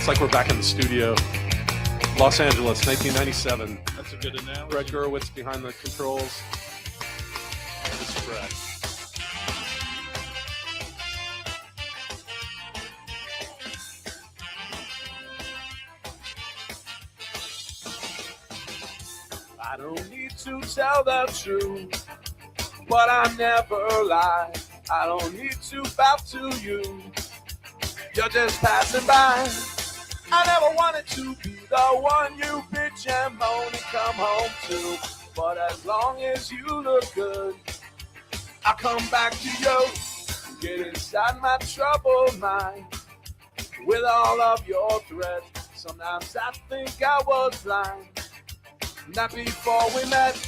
It's like we're back in the studio. Los Angeles, 1997. That's a good analogy. Brett Gurewitz behind the controls. This is Brett. I don't need to tell the truth, but I never lie. I don't need to bow to you. You're just passing by. I never wanted to be the one you bitch and moan and come home to. But as long as you look good, I'll come back to you. Get inside my troubled mind with all of your threats. Sometimes I think I was blind. Not before we met.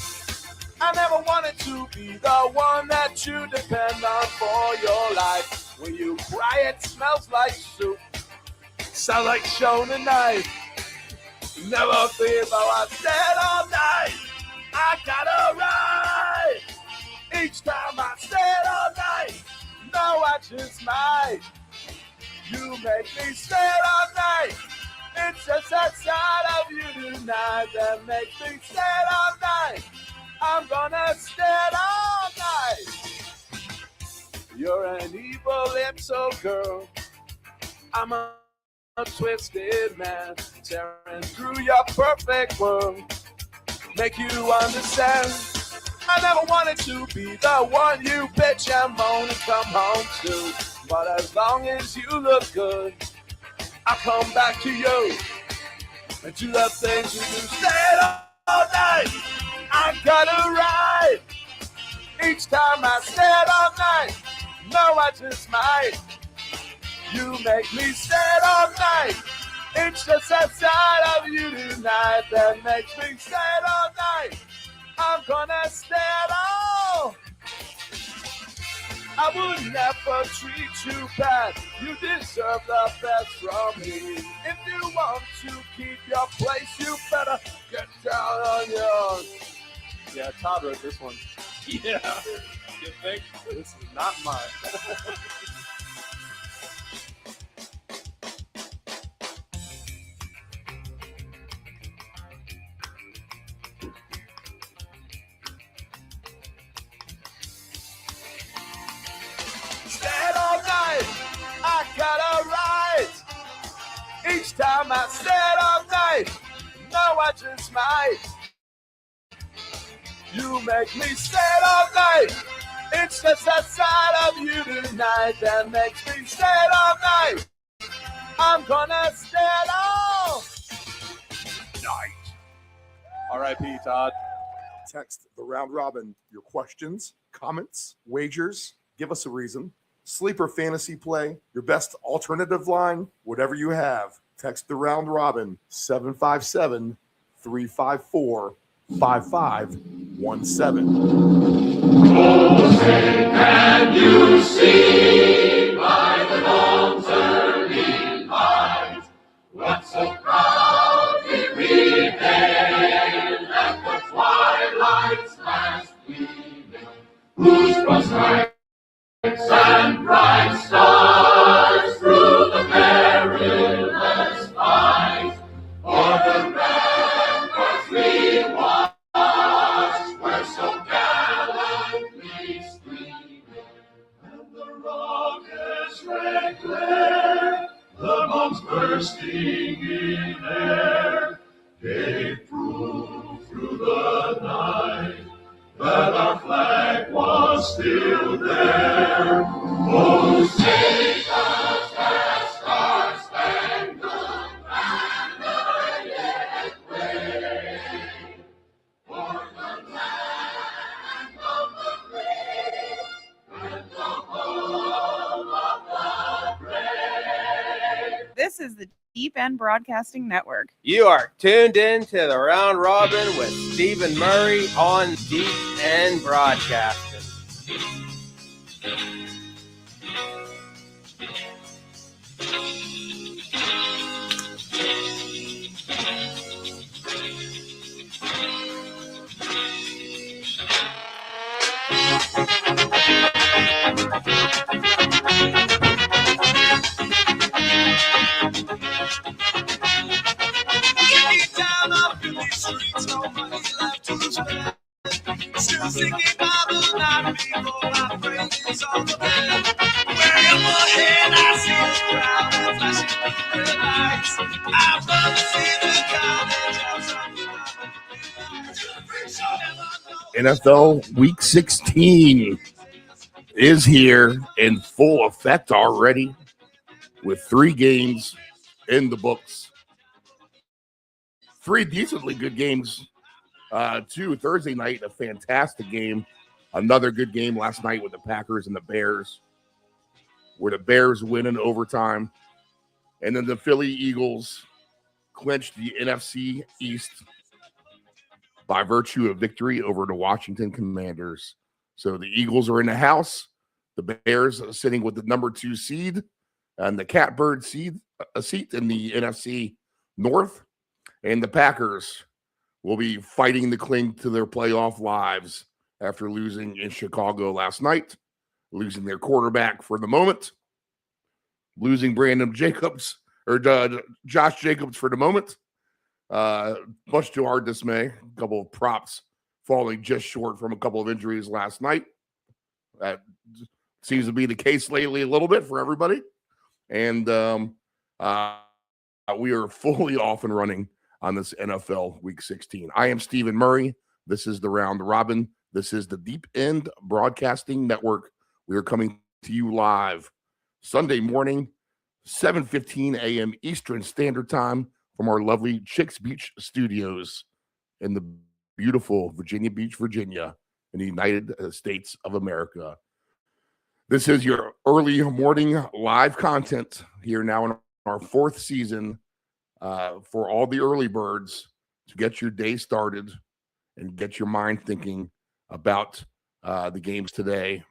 I never wanted to be the one that you depend on for your life. When you cry, it smells like soup. Sound like Shona Knife. Never feel how I said all night. I gotta ride. Each time I said all night. No, I just might. You make me stay all night. It's just that side of you tonight that makes me stay all night. I'm gonna stay all night. You're an evil little girl. I'm a twisted man, tearing through your perfect world. Make you understand. I never wanted to be the one you bitch and moan and come home to. But as long as you look good, I'll come back to you and do the things you do. Stay all night. I gotta ride. Each time I stay all night. No, I just might. You make me stay all night. It's just that side of you tonight that makes me stay all night. I'm gonna stay all. I would never treat you bad. You deserve the best from me. If you want to keep your place, you better get down on yours. Yeah, Todd wrote this one. Yeah. You think? This is not mine. Stand all night, I gotta ride. Each time I stand all night, no, I just might. You make me stand all night. It's just that side of you tonight that makes me stand all night. I'm gonna stand all night. R.I.P. Todd. Text the round robin your questions, comments, wagers. Give us a reason. Sleeper fantasy play, your best alternative line, whatever you have. Text the round robin 757-354-5517. Can you see by the dawn's early light what so proudly we hailed at the twilight's last gleaming, whose cross lights and bright stars through the perilous fight o'er the ramparts we watched were so gallantly streaming, and the rocket's red glare, the bombs bursting in air, gave proof through the night that our flag was still there. Oh, sing us that star-spangled banner yet wave, for the land of the free and the home of the brave. This is the Deep End Broadcasting Network. You are tuned in to the Round Robin with Stephen Murray on Deep End Broadcasting. NFL Week 16 is here in full effect already with 3 games in the books. 3 decently good games, too. Thursday night, a fantastic game. Another good game last night with the Packers and the Bears, where the Bears win in overtime. And then the Philly Eagles clinched the NFC East by virtue of victory over the Washington Commanders. So the Eagles are in the house. The Bears are sitting with the number 2 seed and the Catbird seat in the NFC North. And the Packers will be fighting to cling to their playoff lives after losing in Chicago last night, losing their quarterback for the moment, losing Brandon Jacobs or Josh Jacobs for the moment. Much to our dismay, a couple of props falling just short from a couple of injuries last night. That seems to be the case lately a little bit for everybody. And we are fully off and running on this NFL Week 16. I am Stephen Murray. This is the Round Robin. This is the Deep End Broadcasting Network. We are coming to you live Sunday morning, 7:15 a.m. Eastern Standard Time from our lovely Chicks Beach studios in the beautiful Virginia Beach, Virginia, in the United States of America. This is your early morning live content here now in our 4th season for all the early birds to get your day started and get your mind thinking about the games today.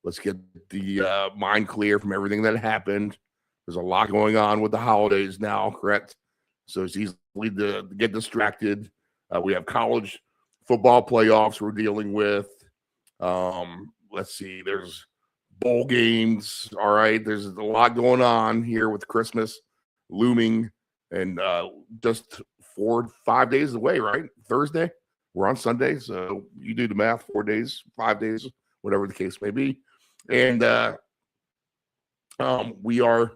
Let's get the mind clear from everything that happened. There's a lot going on with the holidays now, correct? So it's easy to get distracted. We have college football playoffs we're dealing with. Let's see, there's bowl games. All right, there's a lot going on here with Christmas looming and just 4 or 5 days away, right? Thursday, we're on Sunday, so you do the math, 4 days, 5 days, whatever the case may be. And we are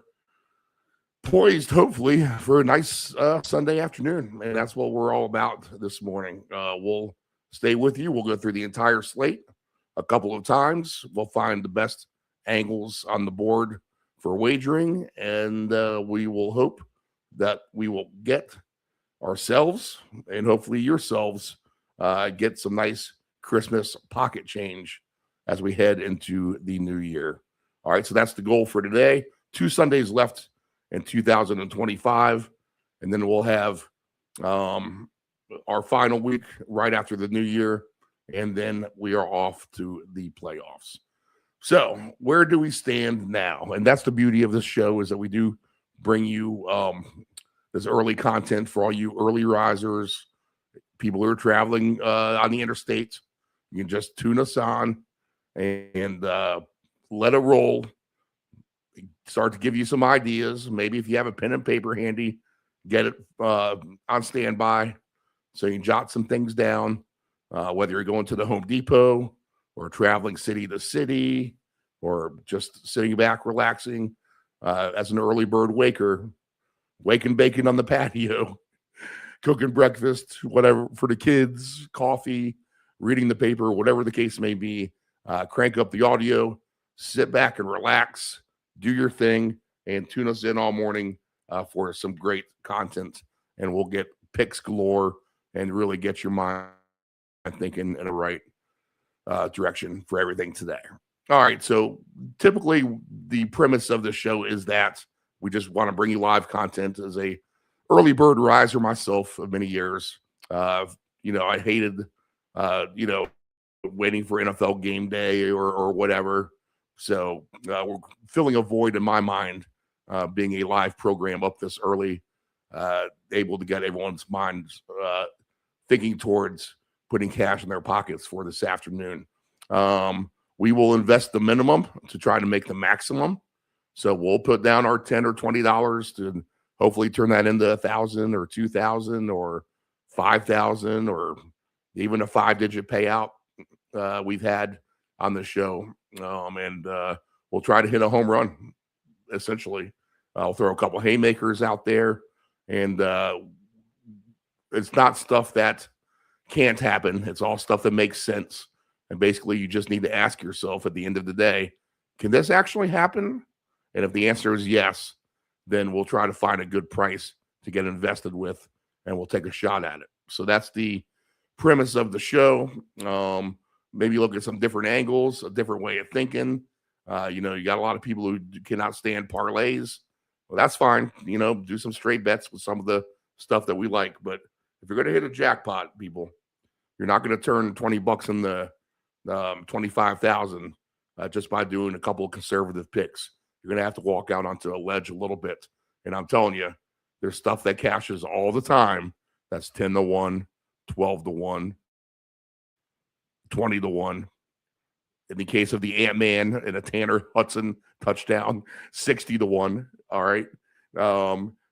poised, hopefully, for a nice Sunday afternoon. And that's what we're all about this morning. We'll stay with you. We'll go through the entire slate a couple of times. We'll find the best angles on the board for wagering. And we will hope that we will get ourselves and hopefully yourselves get some nice Christmas pocket change as we head into the new year. All right, so that's the goal for today. 2 Sundays left in 2025, and then we'll have our final week right after the new year, and then we are off to the playoffs. So where do we stand now? And that's the beauty of this show, is that we do bring you this early content for all you early risers, people who are traveling on the interstate. You can just tune us on and let it roll. Start to give you some ideas. Maybe if you have a pen and paper handy, get it on standby so you can jot some things down, whether you're going to the Home Depot or traveling city to city or just sitting back, relaxing as an early bird waker, waking bacon on the patio, cooking breakfast, whatever for the kids, coffee, reading the paper, whatever the case may be. Crank up the audio, sit back and relax, do your thing, and tune us in all morning for some great content. And we'll get picks galore and really get your mind thinking in the right direction for everything today. All right, so typically the premise of the show is that we just want to bring you live content. As a early bird riser myself of many years, I hated, waiting for NFL game day or whatever. So we're filling a void in my mind, being a live program up this early, able to get everyone's minds thinking towards putting cash in their pockets for this afternoon. We will invest the minimum to try to make the maximum. So we'll put down our $10 or $20 to hopefully turn that into $1,000 or $2,000 or $5,000 or even a 5-digit payout we've had on the show. And we'll try to hit a home run, essentially. I'll throw a couple haymakers out there And it's not stuff that can't happen. It's all stuff that makes sense. And basically, you just need to ask yourself at the end of the day, can this actually happen? And if the answer is yes, then we'll try to find a good price to get invested with, and we'll take a shot at it. So that's the premise of the show. Maybe look at some different angles, a different way of thinking. You got a lot of people who cannot stand parlays. Well, that's fine. Do some straight bets with some of the stuff that we like. But if you're going to hit a jackpot, people, you're not going to turn $20 in the 25,000 just by doing a couple of conservative picks. You're going to have to walk out onto a ledge a little bit. And I'm telling you, there's stuff that cashes all the time. That's 10-1, 12-1, 20-1. In the case of the Ant-Man and a Tanner Hudson touchdown, 60-1. All right.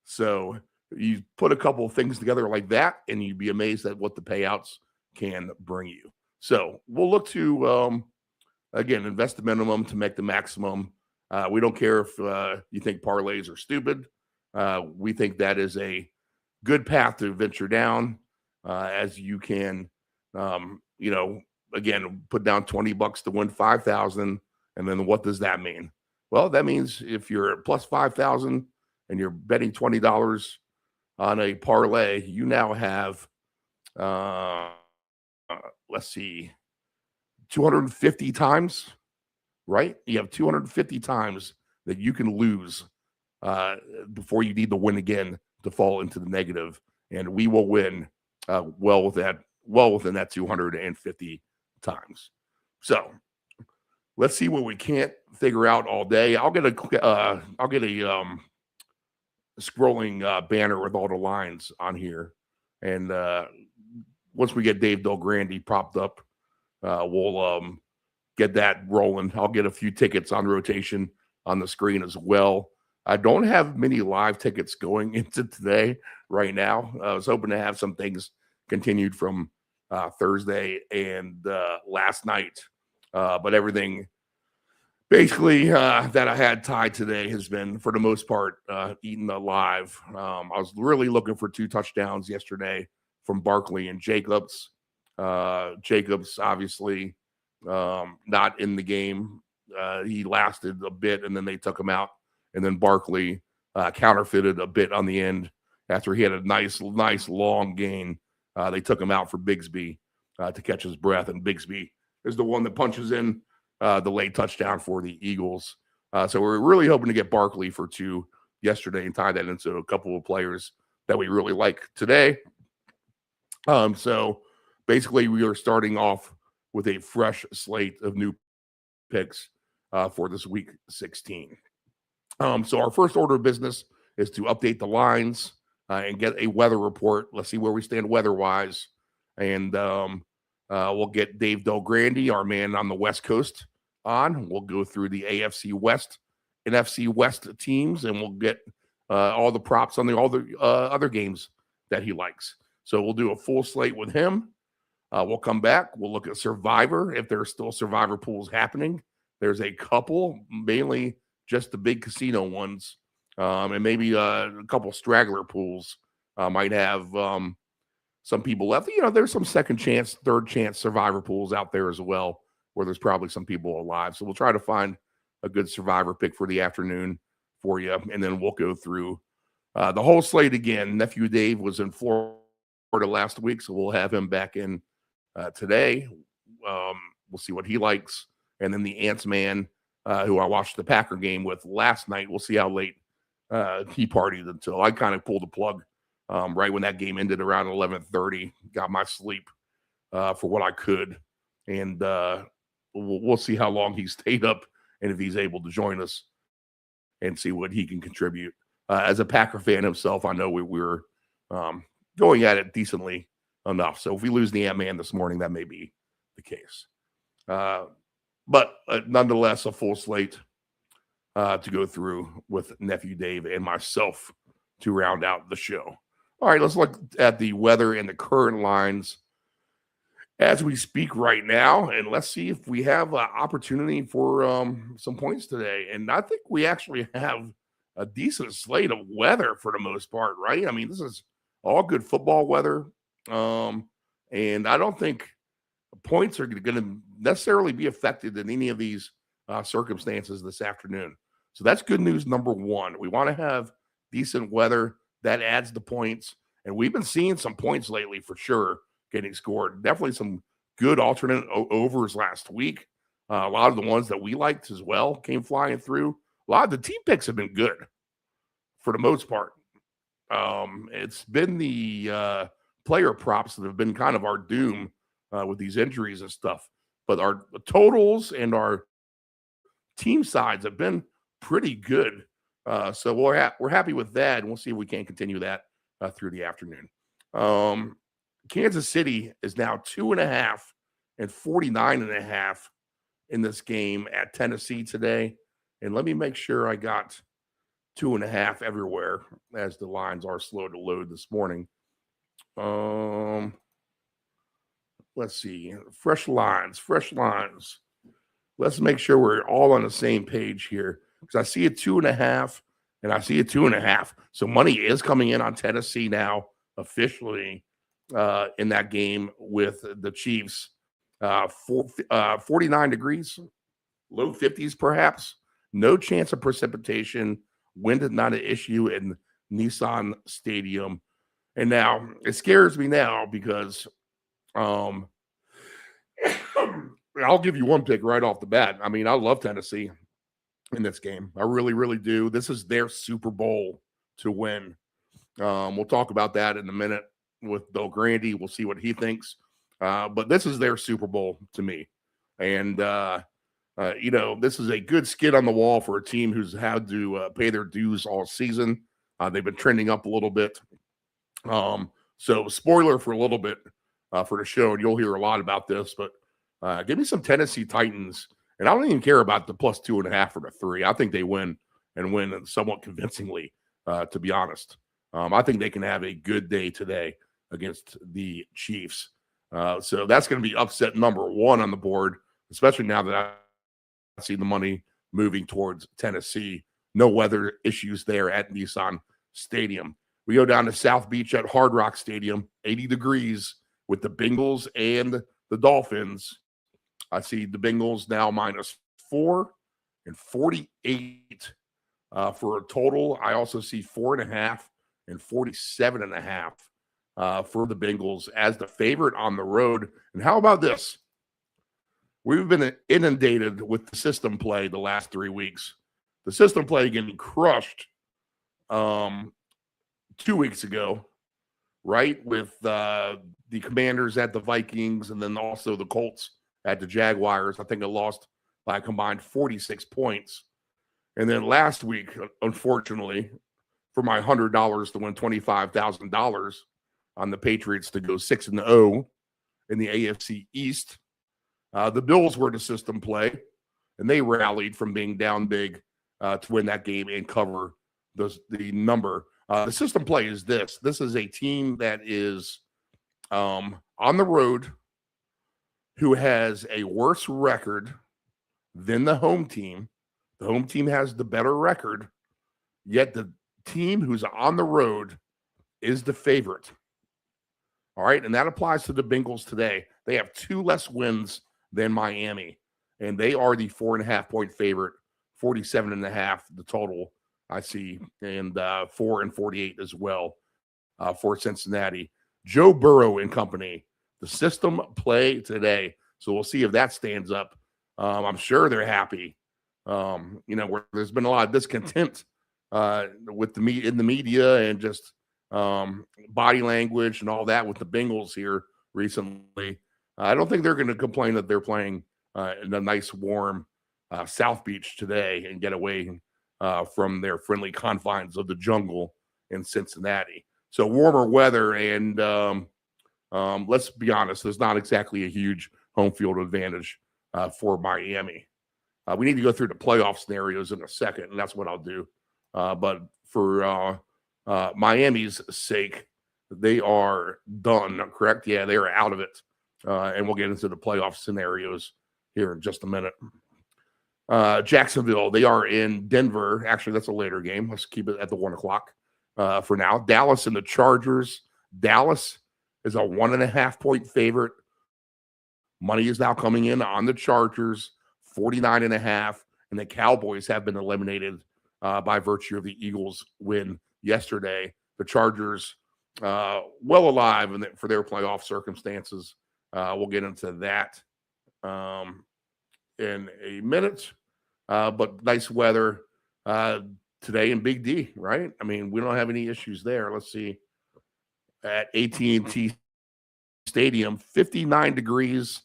So you put a couple of things together like that, and you'd be amazed at what the payouts can bring you. So we'll look to, again, invest the minimum to make the maximum. We don't care if you think parlays are stupid. We think that is a good path to venture down, as you can, again, put down $20 to win 5,000. And then what does that mean? Well, that means if you're plus 5,000 and you're betting $20 on a parlay, you now have, let's see, 250 times, right? You have 250 times that you can lose before you need to win again to fall into the negative. And we will win well within that 250 times. So let's see what we can't figure out all day. I'll get a scrolling banner with all the lines on here, and once we get Dave Del Grande propped up, we'll get that rolling. I'll get a few tickets on rotation on the screen as well. I don't have many live tickets going into today right now. I was hoping to have some things continued from Thursday and last night. But everything basically that I had tied today has been, for the most part, eaten alive. I was really looking for 2 touchdowns yesterday from Barkley and Jacobs. Jacobs, obviously, not in the game. He lasted a bit, and then they took him out. And then Barkley counterfeited a bit on the end after he had a nice long gain. They took him out for Bigsby to catch his breath, and Bigsby is the one that punches in the late touchdown for the Eagles. So we're really hoping to get Barkley for 2 yesterday and tie that into a couple of players that we really like today. So basically, we are starting off with a fresh slate of new picks for this week 16. So our first order of business is to update the lines and get a weather report. Let's see where we stand weather-wise. And we'll get Dave Del Grande, our man on the West Coast, on. We'll go through the AFC West and NFC West teams, and we'll get all the props on all the other games that he likes. So we'll do a full slate with him. We'll come back. We'll look at Survivor, if there's still Survivor pools happening. There's a couple, mainly just the big casino ones, and maybe a couple straggler pools might have some people left. There's some second chance, third chance Survivor pools out there as well, where there's probably some people alive. So we'll try to find a good Survivor pick for the afternoon for you, and then we'll go through the whole slate again. Nephew Dave was in Florida last week, so we'll have him back in today. We'll see what he likes. And then the Ants man, who I watched the Packer game with last night, we'll see how late he partied until I kind of pulled the plug right when that game ended around 11:30. Got my sleep for what I could. And we'll see how long he stayed up and if he's able to join us and see what he can contribute. As a Packer fan himself, I know we're going at it decently enough. So if we lose the Ant-Man this morning, that may be the case. But nonetheless, a full slate to go through with Nephew Dave and myself to round out the show. All right, let's look at the weather and the current lines as we speak right now, and let's see if we have an opportunity for some points today. And I think we actually have a decent slate of weather for the most part, right? I mean, this is all good football weather. And I don't think points are going to necessarily be affected in any of these circumstances this afternoon. So that's good news number one. We want to have decent weather. That adds the points. And we've been seeing some points lately for sure getting scored. Definitely some good alternate overs last week. A lot of the ones that we liked as well came flying through. A lot of the team picks have been good for the most part. It's been the player props that have been kind of our doom with these injuries and stuff. But our totals and our team sides have been pretty good. So we're happy with that, and we'll see if we can continue that through the afternoon. Kansas City is now 2.5 and 49.5 in this game at Tennessee today. And let me make sure I got 2.5 everywhere, as the lines are slow to load this morning. Let's see. Fresh lines. Let's make sure we're all on the same page here, because I see a 2.5 and I see a 2.5. So money is coming in on Tennessee now officially in that game with the Chiefs. 49 degrees, low 50s perhaps. No chance of precipitation. Wind is not an issue in Nissan Stadium. And now it scares me now because I'll give you one pick right off the bat. I mean, I love Tennessee in this game. I really, really do. This is their Super Bowl to win. We'll talk about that in a minute with Bill Grandy. We'll see what he thinks. But this is their Super Bowl to me. And, this is a good skid on the wall for a team who's had to pay their dues all season. They've been trending up a little bit. So spoiler for a little bit for the show, and you'll hear a lot about this, but give me some Tennessee Titans. And I don't even care about the plus 2.5 or the 3. I think they win and win somewhat convincingly, to be honest. I think they can have a good day today against the Chiefs. So that's going to be upset number one on the board, especially now that I see the money moving towards Tennessee. No weather issues there at Nissan Stadium. We go down to South Beach at Hard Rock Stadium, 80 degrees with the Bengals and the Dolphins. I see the Bengals now -4 and 48 for a total. I also see 4.5 and 47.5 for the Bengals as the favorite on the road. And how about this? We've been inundated with the system play the last 3 weeks. The system play getting crushed 2 weeks ago, right? With the Commanders at the Vikings and then also the Colts at the Jaguars. I think it lost by a combined 46 points. And then last week, unfortunately, for my $100 to win $25,000 on the Patriots to go 6-0 in the AFC East, the Bills were the system play, and they rallied from being down big to win that game and cover the number. The system play is this. This is a team that is on the road who has a worse record than the home team. The home team has the better record, yet the team who's on the road is the favorite. All right, and that applies to the Bengals today. They have 2 less wins than Miami, and they are the 4.5-point favorite, 47.5 the total I see, and 4 and 48 as well for Cincinnati. Joe Burrow and company, the system play today. So we'll see if that stands up. I'm sure they're happy. Where there's been a lot of discontent with in the media and just body language and all that with the Bengals here recently. I don't think they're going to complain that they're playing in a nice, warm South Beach today and get away from their friendly confines of the jungle in Cincinnati. So warmer weather, and let's be honest, there's not exactly a huge home field advantage for Miami. We need to go through the playoff scenarios in a second, and that's what I'll do. But for Miami's sake, they are done, correct? Yeah, they are out of it. And we'll get into the playoff scenarios here in just a minute. Jacksonville, they are in Denver. Actually, that's a later game. Let's keep it at the 1 o'clock for now. Dallas and the Chargers. Dallas is a 1.5-point favorite. Money is now coming in on the Chargers, 49.5, and the Cowboys have been eliminated by virtue of the Eagles' win yesterday. The Chargers, well alive for their playoff circumstances. We'll get into that in a minute. But nice weather today in Big D, right? I mean, we don't have any issues there. Let's see. At AT&T Stadium, 59 degrees,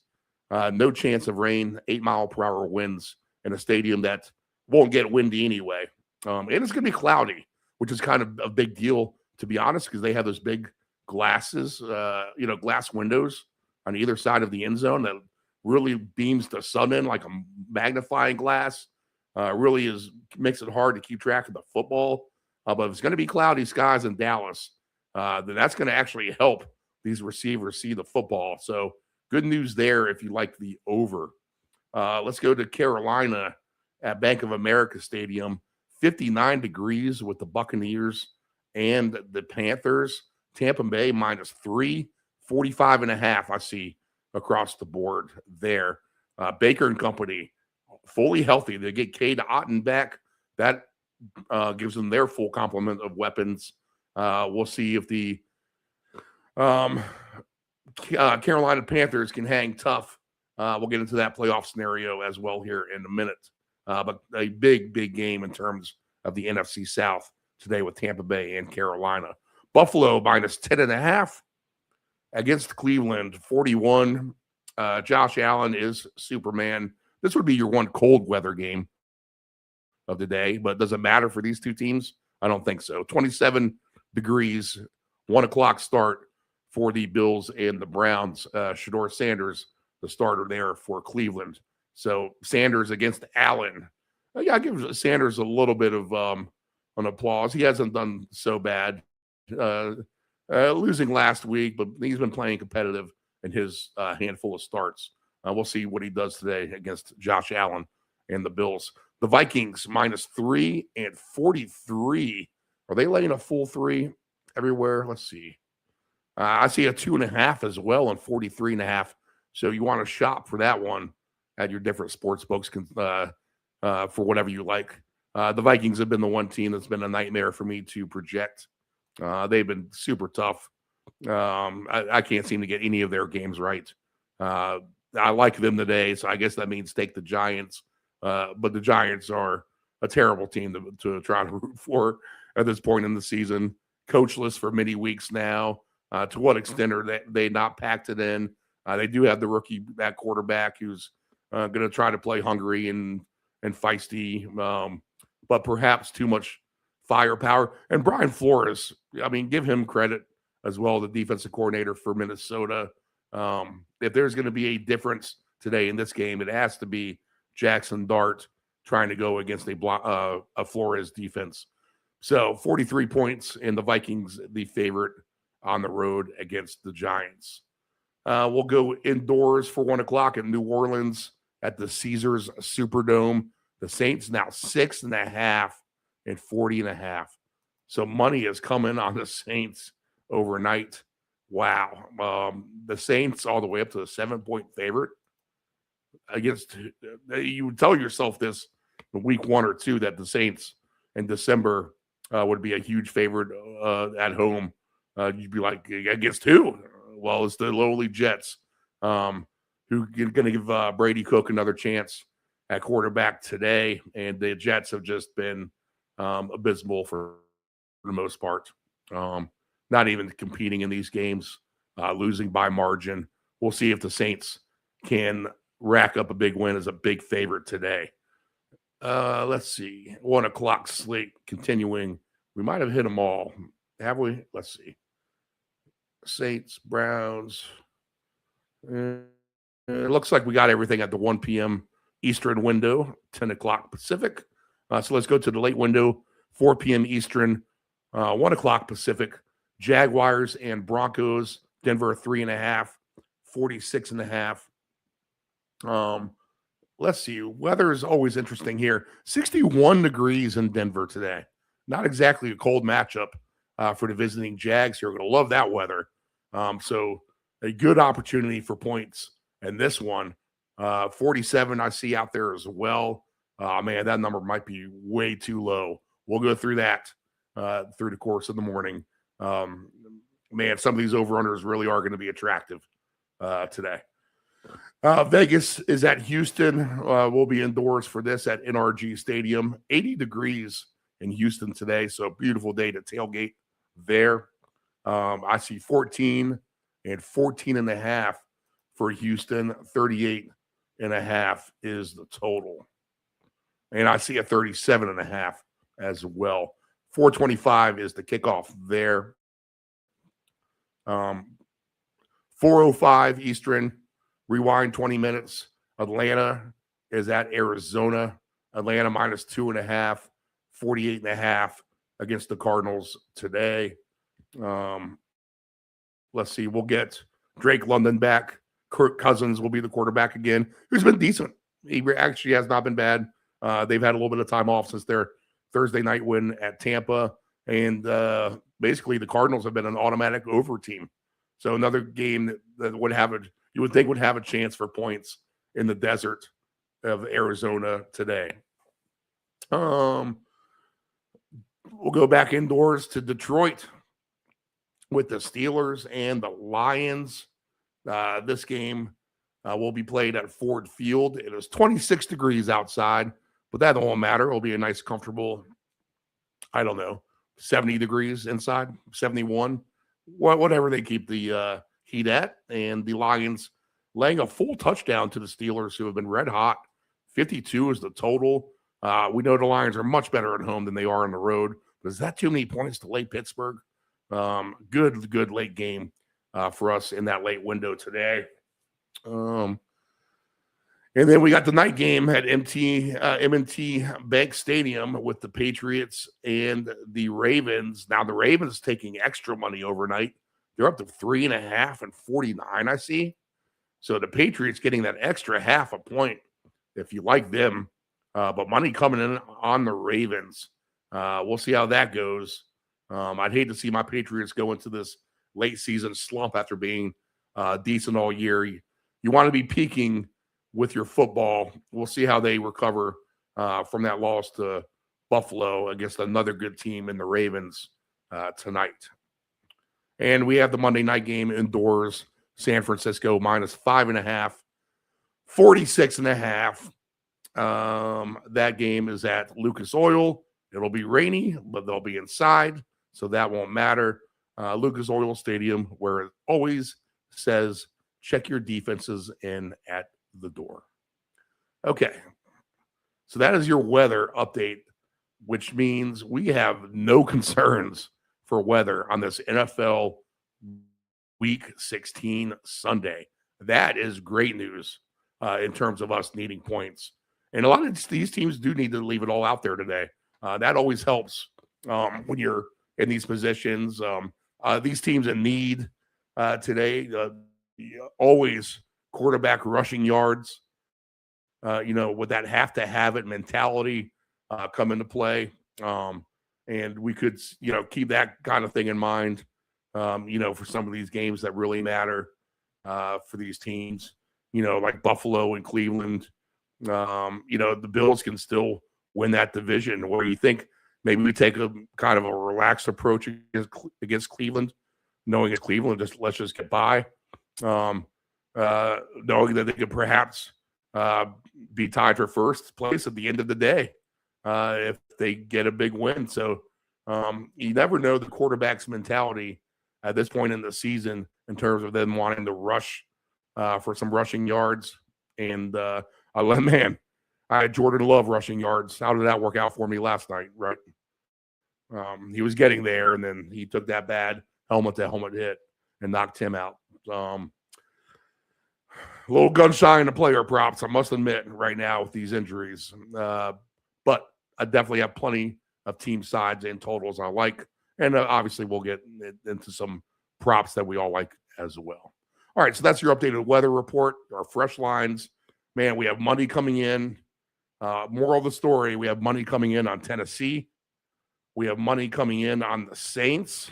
no chance of rain, 8-mile-per-hour winds in a stadium that won't get windy anyway. And it's going to be cloudy, which is kind of a big deal, to be honest, because they have those big glasses, glass windows on either side of the end zone that really beams the sun in like a magnifying glass. Really makes it hard to keep track of the football. But if it's going to be cloudy skies in Dallas, then that's going to actually help these receivers see the football. So good news there if you like the over. Let's go to Carolina at Bank of America Stadium. 59 degrees with the Buccaneers and the Panthers. Tampa Bay -3, 45.5 I see across the board there. Baker and company, fully healthy. They get Cade Otton back. That gives them their full complement of weapons. We'll see if the Carolina Panthers can hang tough. We'll get into that playoff scenario as well here in a minute. But a big, big game in terms of the NFC South today with Tampa Bay and Carolina. Buffalo -10.5 against Cleveland, 41. Josh Allen is Superman. This would be your one cold weather game of the day, but does it matter for these two teams? I don't think so. 27 degrees, 1 o'clock start for the Bills and the Browns. Shedeur Sanders, the starter there for Cleveland. So Sanders against Allen. I give Sanders a little bit of an applause. He hasn't done so bad. Losing last week, but he's been playing competitive in his handful of starts. We'll see what he does today against Josh Allen and the Bills. The Vikings -3 and 43. Are they laying a full 3 everywhere? Let's see. I see a 2.5 as well and 43.5. So you want to shop for that one at your different sports books for whatever you like. The Vikings have been the one team that's been a nightmare for me to project. They've been super tough. I can't seem to get any of their games right. I like them today, so I guess that means take the Giants. But the Giants are a terrible team to try to root for at this point in the season. Coachless for many weeks now. To what extent are they not packed it in? They do have the rookie at quarterback who's going to try to play hungry and feisty, but perhaps too much firepower. And Brian Flores, I mean, give him credit as well, the defensive coordinator for Minnesota. If there's going to be a difference today in this game, it has to be Jackson Dart trying to go against a Flores defense. So 43 points, and the Vikings the favorite on the road against the Giants. We'll go indoors for 1 o'clock in New Orleans at the Caesars Superdome. The Saints now 6.5 and 40.5. So money is coming on the Saints overnight. Wow. The Saints all the way up to the 7-point favorite against, you would tell yourself this in week 1 or 2 that the Saints in December would be a huge favorite at home. You'd be like, against who? Well, it's the lowly Jets, who are going to give Brady Cook another chance at quarterback today. And the Jets have just been abysmal for the most part. Not even competing in these games, losing by margin. We'll see if the Saints can rack up a big win as a big favorite today. Let's see. 1 o'clock slate continuing. We might have hit them all. Have we? Let's see. Saints, Browns. It looks like we got everything at the 1 p.m. Eastern window, 10 o'clock Pacific. So let's go to the late window, 4 p.m. Eastern, 1 o'clock Pacific. Jaguars and Broncos, Denver 3.5, 46.5. let's see. Weather is always interesting here. 61 degrees in Denver today. Not exactly a cold matchup for the visiting Jags here. We're going to love that weather. So a good opportunity for points in this one. 47 I see out there as well. Man, that number might be way too low. We'll go through that through the course of the morning. Man, some of these over-unders really are going to be attractive today. Vegas is at Houston. We'll be indoors for this at NRG Stadium. 80 degrees in Houston today, so a beautiful day to tailgate there. I see 14 and 14 and a half for Houston. 38 and a half is the total. And I see a 37 and a half as well. 425 is the kickoff there. 4:05 Eastern. Rewind 20 minutes. Atlanta is at Arizona. Atlanta minus 2.5, 48.5 against the Cardinals today. Let's see. We'll get Drake London back. Kirk Cousins will be the quarterback again, who's been decent. He actually has not been bad. They've had a little bit of time off since their Thursday night win at Tampa. And basically the Cardinals have been an automatic over team. So another game that would have you would think would have a chance for points in the desert of Arizona today. We'll go back indoors to Detroit with the Steelers and the Lions. This game will be played at Ford Field. It is 26 degrees outside, but that won't matter. It'll be a nice, comfortable, 70 degrees inside, 71, whatever they keep the heat at. And the Lions laying a full touchdown to the Steelers, who have been red hot. 52 is the total. We know the Lions are much better at home than they are on the road. But is that too many points to lay Pittsburgh? Good late game for us in that late window today. And then we got the night game at M&T Bank Stadium with the Patriots and the Ravens. Now the Ravens taking extra money overnight. They're up to 3.5 and 49, I see. So the Patriots getting that extra half a point if you like them. But money coming in on the Ravens. We'll see how that goes. I'd hate to see my Patriots go into this late season slump after being decent all year. You want to be peaking with your football. We'll see how they recover from that loss to Buffalo against another good team in the Ravens tonight. And we have the Monday night game indoors. San Francisco minus 5.5, 46.5. That game is at Lucas Oil. It'll be rainy, but they'll be inside, so that won't matter. Lucas Oil Stadium, where it always says, check your defenses in at the door. Okay, so that is your weather update, which means we have no concerns for weather on this NFL Week 16 Sunday. That is great news in terms of us needing points. And a lot of these teams do need to leave it all out there today. That always helps when you're in these positions. These teams in need today, always quarterback rushing yards, with that have to have it mentality come into play. And we could, keep that kind of thing in mind, for some of these games that really matter for these teams, like Buffalo and Cleveland. The Bills can still win that division, where you think maybe we take a kind of a relaxed approach against Cleveland, knowing it's Cleveland, let's just get by, knowing that they could perhaps be tied for first place at the end of the day if they get a big win. So you never know the quarterback's mentality at this point in the season in terms of them wanting to rush for some rushing yards. And I had Jordan Love rushing yards. How did that work out for me last night, right? He was getting there, and then he took that bad helmet-to-helmet hit and knocked him out. A little gun shy in the player props, I must admit, right now with these injuries. But I definitely have plenty of team sides and totals I like. And obviously we'll get into some props that we all like as well. All right, so that's your updated weather report, our fresh lines. man, we have money coming in. Moral of the story, we have money coming in on Tennessee. We have money coming in on the Saints.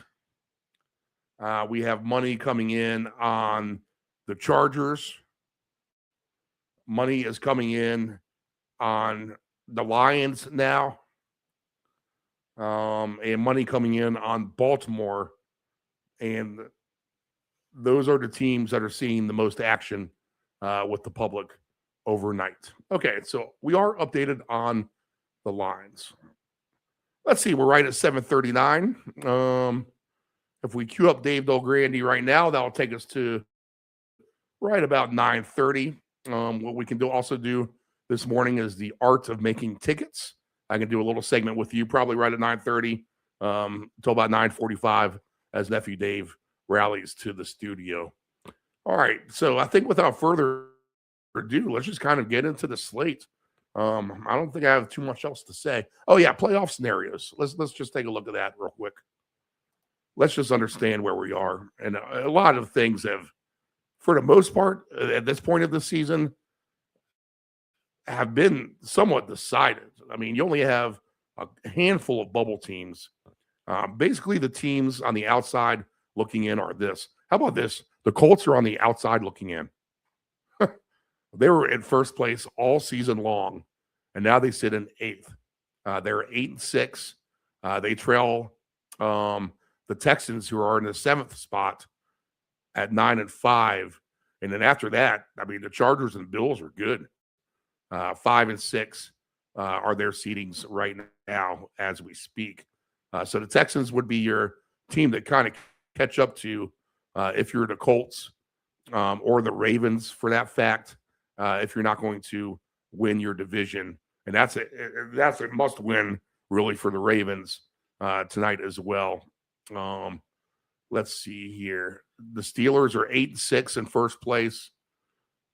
We have money coming in on the Chargers. Money is coming in on the Lions now. And money coming in on Baltimore. And those are the teams that are seeing the most action with the public overnight. Okay, so we are updated on the lines. Let's see, we're right at 7:39. If we queue up Dave Delgrandy right now, that'll take us to right about 9:30. What we can also do this morning is the art of making tickets. I can do a little segment with you probably right at 9:30 until about 9:45 as nephew Dave rallies to the studio. All right, so I think without further ado, let's just kind of get into the slate. I don't think I have too much else to say. Oh yeah, playoff scenarios. Let's just take a look at that real quick. Let's just understand where we are. And a lot of things have, for the most part, at this point of the season, have been somewhat decided. I mean, you only have a handful of bubble teams. Basically, the teams on the outside looking in are this. How about this? The Colts are on the outside looking in. They were in first place all season long, and now they sit in 8th. They're 8-6. They trail the Texans, who are in the 7th spot at 9-5. And then after that, I mean, the Chargers and Bills are good. 5-6 are their seedings right now as we speak. So the Texans would be your team that kind of catch up to if you're the Colts or the Ravens, for that fact, if you're not going to win your division. And that's a must win really for the Ravens tonight as well. Let's see here. The Steelers are 8-6 in first place.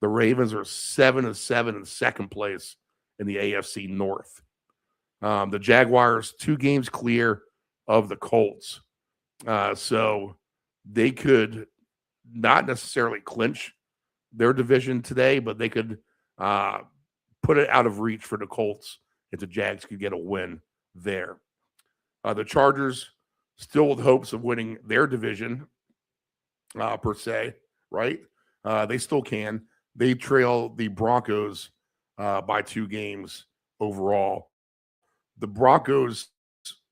The Ravens are 7-7 in second place in the AFC North. The Jaguars 2 games clear of the Colts. So they could not necessarily clinch their division today, but they could put it out of reach for the Colts if the Jags could get a win there. The Chargers still with hopes of winning their division per se, right? They still can. They trail the Broncos by 2 games overall. The Broncos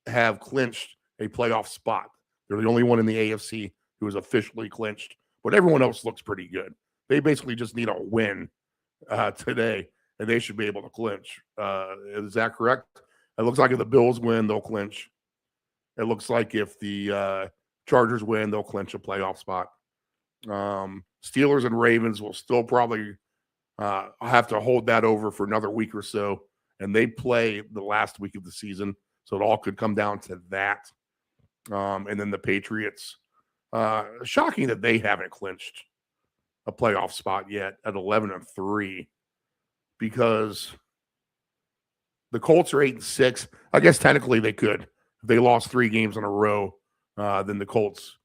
have clinched a playoff spot. They're the only one in the AFC who is officially clinched, but everyone else looks pretty good. They basically just need a win today, and they should be able to clinch. Is that correct? It looks like if the Bills win, they'll clinch. It looks like if the Chargers win, they'll clinch a playoff spot. Steelers and Ravens will still probably have to hold that over for another week or so, and they play the last week of the season, so it all could come down to that. And then the Patriots, shocking that they haven't clinched a playoff spot yet at 11-3, because the Colts are 8-6. I guess technically they could. If they lost 3 games in a row, then the Colts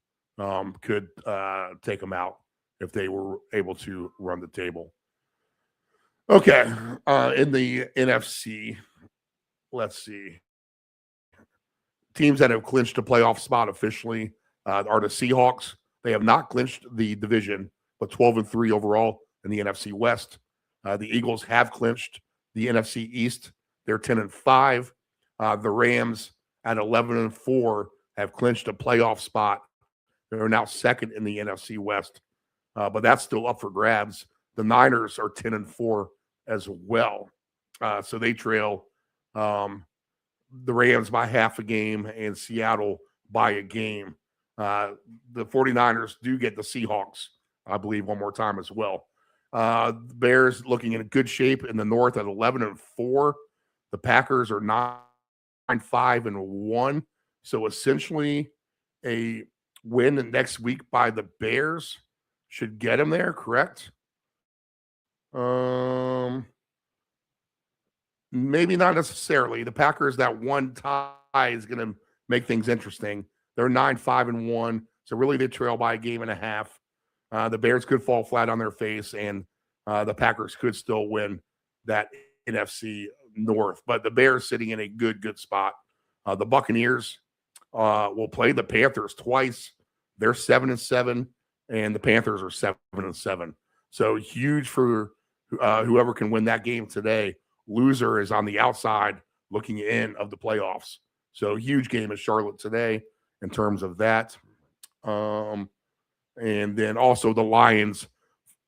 could take them out if they were able to run the table. Okay, in the NFC, let's see. Teams that have clinched a playoff spot officially are the Seahawks. They have not clinched the division, but 12-3 overall in the NFC West. The Eagles have clinched the NFC East. They're 10-5. The Rams at 11-4 have clinched a playoff spot. They're now second in the NFC West, but that's still up for grabs. The Niners are 10-4 as well. So they trail the Rams by half a game and Seattle by a game. The 49ers do get the Seahawks, I believe, one more time as well. The Bears looking in good shape in the North at 11-4. The Packers are 9-5-1. So essentially a win next week by the Bears should get them there, correct? Maybe not necessarily. The Packers, that one tie is going to make things interesting. They're 9-5-1, so really they trail by a game and a half. The Bears could fall flat on their face and the Packers could still win that NFC North. But the Bears sitting in a good spot. The Buccaneers will play the Panthers twice. They're 7-7, and the Panthers are 7-7. So huge for whoever can win that game today. Loser is on the outside looking in of the playoffs. So huge game at Charlotte today in terms of that. And then also the Lions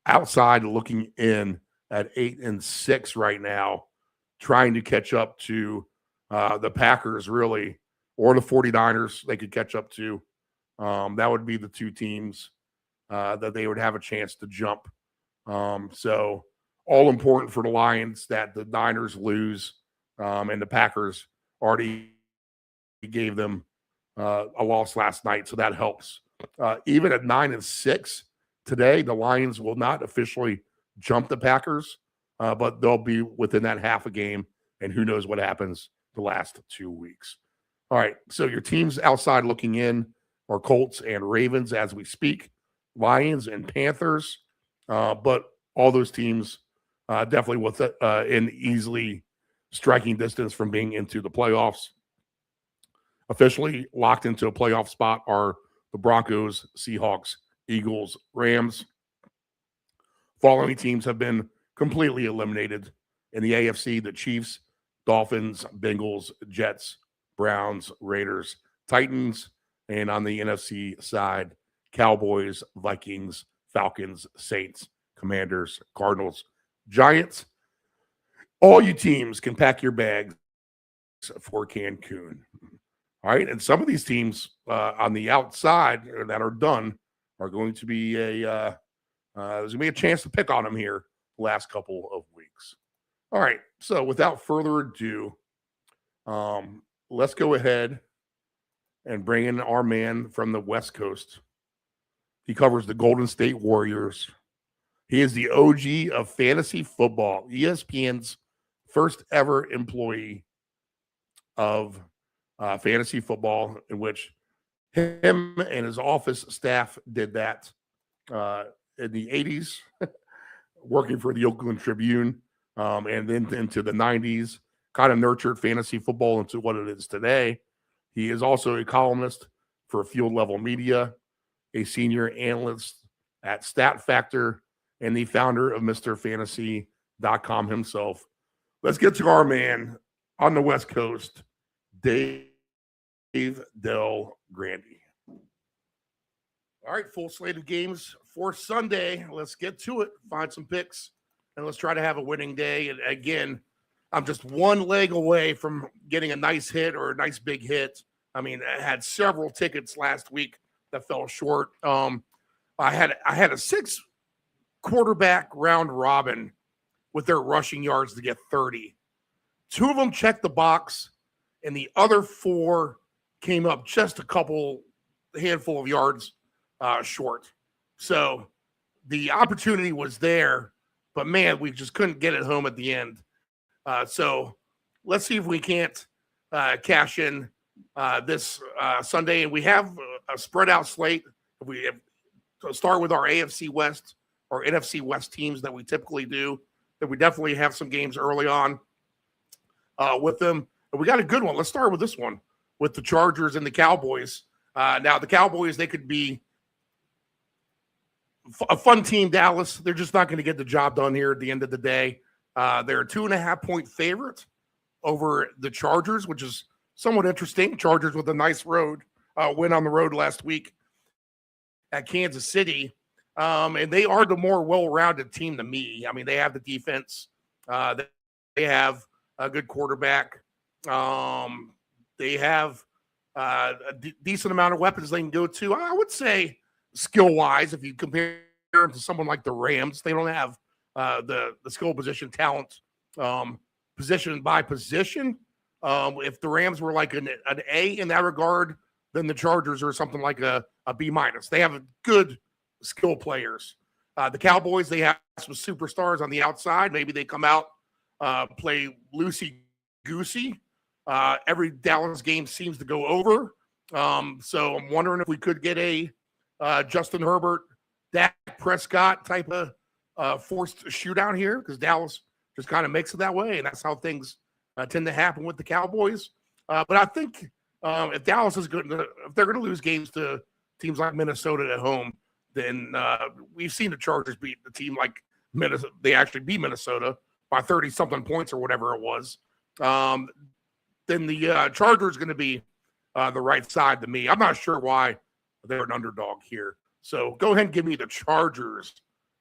outside looking in at 8-6 right now, trying to catch up to the Packers really, or the 49ers they could catch up to. That would be the two teams that they would have a chance to jump. So all important for the Lions that the Niners lose, and the Packers already gave them a loss last night, so that helps. Even at 9-6 today, the Lions will not officially jump the Packers, but they'll be within that half a game, and who knows what happens the last 2 weeks. All right, so your teams outside looking in are Colts and Ravens as we speak, Lions and Panthers, but all those teams definitely with in easily striking distance from being into the playoffs. Officially locked into a playoff spot are the Broncos, Seahawks, Eagles, Rams. Following teams have been completely eliminated. In the AFC, the Chiefs, Dolphins, Bengals, Jets, Browns, Raiders, Titans, and on the NFC side, Cowboys, Vikings, Falcons, Saints, Commanders, Cardinals, Giants. All you teams can pack your bags for Cancun. All right, and some of these teams on the outside that are done are going to be there's going to be a chance to pick on them here the last couple of weeks. All right, so without further ado, let's go ahead and bring in our man from the West Coast. He covers the Golden State Warriors. He is the OG of fantasy football, ESPN's first ever employee of fantasy football, in which him and his office staff did that in the 80s, working for the Oakland Tribune, and then into the 90s, kind of nurtured fantasy football into what it is today. He is also a columnist for Field Level Media, a senior analyst at Stat Factor, and the founder of MrFantasy.com himself. Let's get to our man on the West Coast, Dave Del Grande. All right, full slate of games for Sunday. Let's get to it. Find some picks, and let's try to have a winning day. And again, I'm just one leg away from getting a nice hit or a nice big hit. I mean, I had several tickets last week that fell short. I had a 6 quarterback round robin with their rushing yards to get 30. 2 of them checked the box, and the other 4 came up just a handful of yards short. So the opportunity was there, but man, we just couldn't get it home at the end. So let's see if we can't cash in this Sunday. And we have a spread out slate. We start with our AFC West or NFC West teams that we typically do, that we definitely have some games early on with them. And we got a good one. Let's start with this one with the Chargers and the Cowboys. Now, the Cowboys, they could be a fun team, Dallas. They're just not going to get the job done here at the end of the day. They're a 2.5-point favorite over the Chargers, which is somewhat interesting. Chargers with a nice win on the road last week at Kansas City. And they are the more well-rounded team to me. I mean, they have the defense. They have a good quarterback. They have a decent amount of weapons they can go to. I would say skill-wise, if you compare them to someone like the Rams, they don't have the skill position talent position by position. If the Rams were like an A in that regard, then the Chargers are something like a B-. They have good skill players. The Cowboys, they have some superstars on the outside. Maybe they come out, play loosey-goosey. Every Dallas game seems to go over. So I'm wondering if we could get a Justin Herbert, Dak Prescott type of forced shootout here because Dallas just kind of makes it that way, and that's how things tend to happen with the Cowboys. But I think if Dallas is good, if they're going to lose games to teams like Minnesota at home, then we've seen the Chargers beat the team like Minnesota. They actually beat Minnesota by 30-something points or whatever it was. Then the Chargers going to be the right side to me. I'm not sure why they're an underdog here. So go ahead and give me the Chargers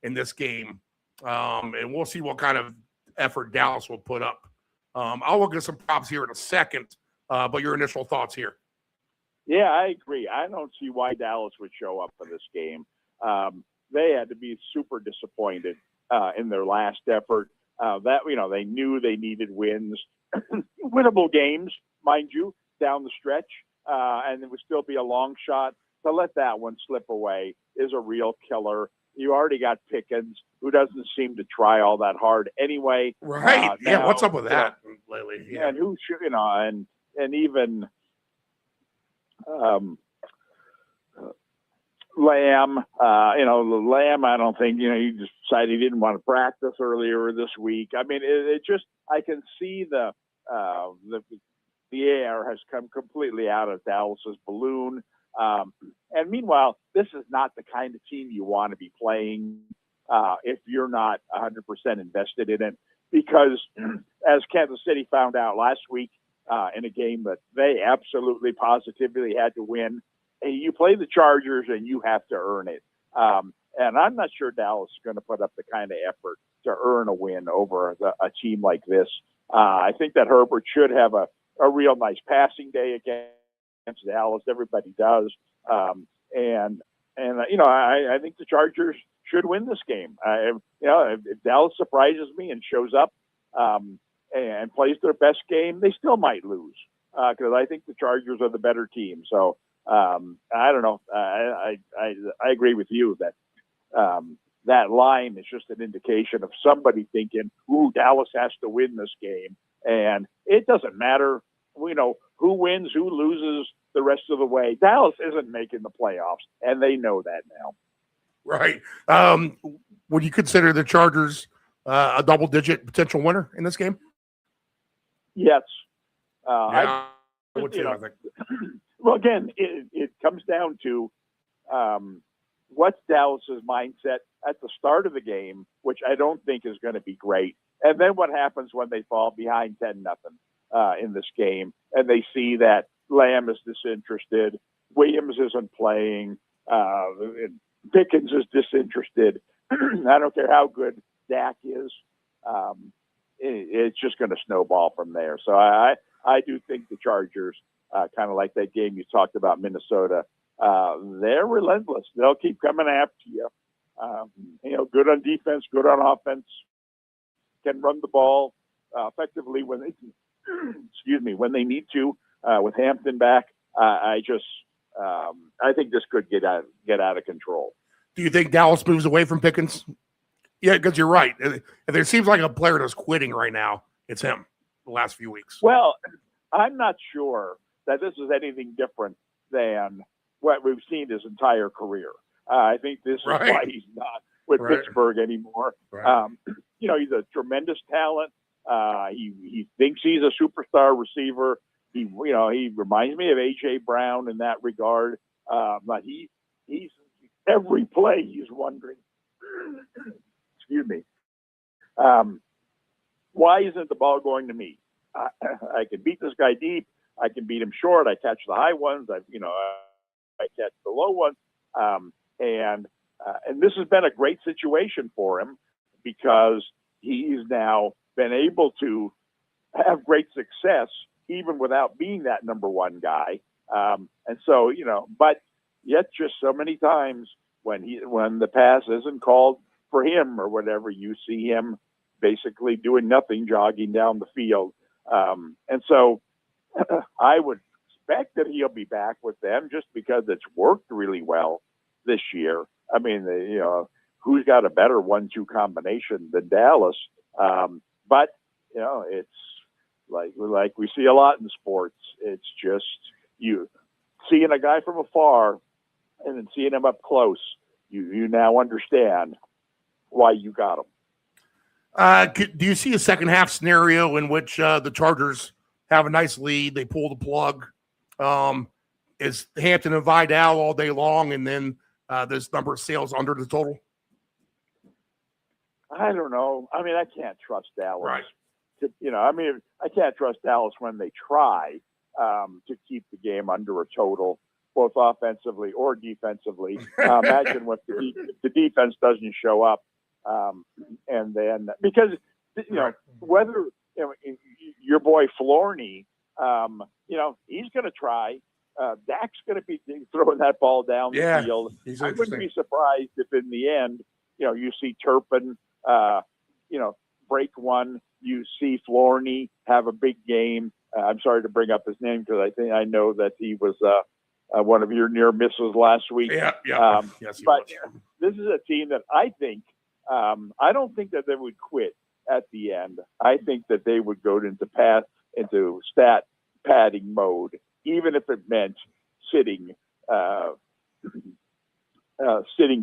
in this game, and we'll see what kind of effort Dallas will put up. I'll look at some props here in a second, but your initial thoughts here. Yeah, I agree. I don't see why Dallas would show up for this game. They had to be super disappointed in their last effort. They knew they needed wins, winnable games, mind you, down the stretch, and it would still be a long shot. To let that one slip away is a real killer. You already got Pickens, who doesn't seem to try all that hard anyway. Right. Yeah. What's up with that lately? Yeah. And who should, and even Lamb, Lamb, I don't think, he just decided he didn't want to practice earlier this week. I mean, it just, I can see the air has come completely out of Dallas's balloon. And meanwhile, this is not the kind of team you want to be playing if you're not 100% invested in it. Because as Kansas City found out last week in a game that they absolutely positively had to win, you play the Chargers and you have to earn it. And I'm not sure Dallas is going to put up the kind of effort to earn a win over a team like this. I think that Herbert should have a real nice passing day against Dallas. Everybody does. I think the Chargers should win this game. If Dallas surprises me and shows up and plays their best game, they still might lose because I think the Chargers are the better team. So I don't know. I agree with you that that line is just an indication of somebody thinking, "Ooh, Dallas has to win this game," and it doesn't matter. Who wins, who loses the rest of the way. Dallas isn't making the playoffs, and they know that now. Right. Would you consider the Chargers a double-digit potential winner in this game? Yes. I would too, I think. Well, again, it comes down to what's Dallas's mindset at the start of the game, which I don't think is going to be great. And then what happens when they fall behind 10-0 in this game, and they see that Lamb is disinterested, Williams isn't playing, Pickens is disinterested. I don't care how good Dak is. It's just going to snowball from there. So I do think the Chargers, kind of like that game you talked about, Minnesota, they're relentless. They'll keep coming after you. Good on defense, good on offense, can run the ball effectively when they when they need to. With Hampton back, I think this could get out of control. Do you think Dallas moves away from Pickens? Yeah, because you're right. If there seems like a player that's quitting right now, it's him the last few weeks. Well, I'm not sure that this is anything different than what we've seen his entire career. I think this is why he's not with Pittsburgh anymore. Right. He's a tremendous talent. He thinks he's a superstar receiver. He reminds me of A.J. Brown in that regard. But he's every play he's wondering, excuse me, why isn't the ball going to me? I can beat this guy deep. I can beat him short. I catch the high ones. I catch the low ones. And this has been a great situation for him because he's now been able to have great success even without being that number one guy. And so, but yet just so many times when the pass isn't called for him or whatever, you see him basically doing nothing, jogging down the field. And so I would expect that he'll be back with them just because it's worked really well this year. I mean, who's got a better 1-2 combination than Dallas? But it's like we see a lot in sports. It's just you seeing a guy from afar and then seeing him up close. You now understand why you got them. Do you see a second half scenario in which the Chargers have a nice lead, they pull the plug? Is Hampton and Vidal all day long, and then this number of sales under the total? I don't know. I mean, I can't trust Dallas. Right. I can't trust Dallas when they try to keep the game under a total, both offensively or defensively. Imagine what the defense doesn't show up. And then, because, whether your boy Florney, he's going to try. Dak's going to be throwing that ball down the field. I wouldn't be surprised if in the end, you see Turpin, break one. You see Florney have a big game. I'm sorry to bring up his name because I know that he was one of your near misses last week. Yeah. Yes, but this is a team that I think I don't think that they would quit at the end. I think that they would go into stat padding mode, even if it meant sitting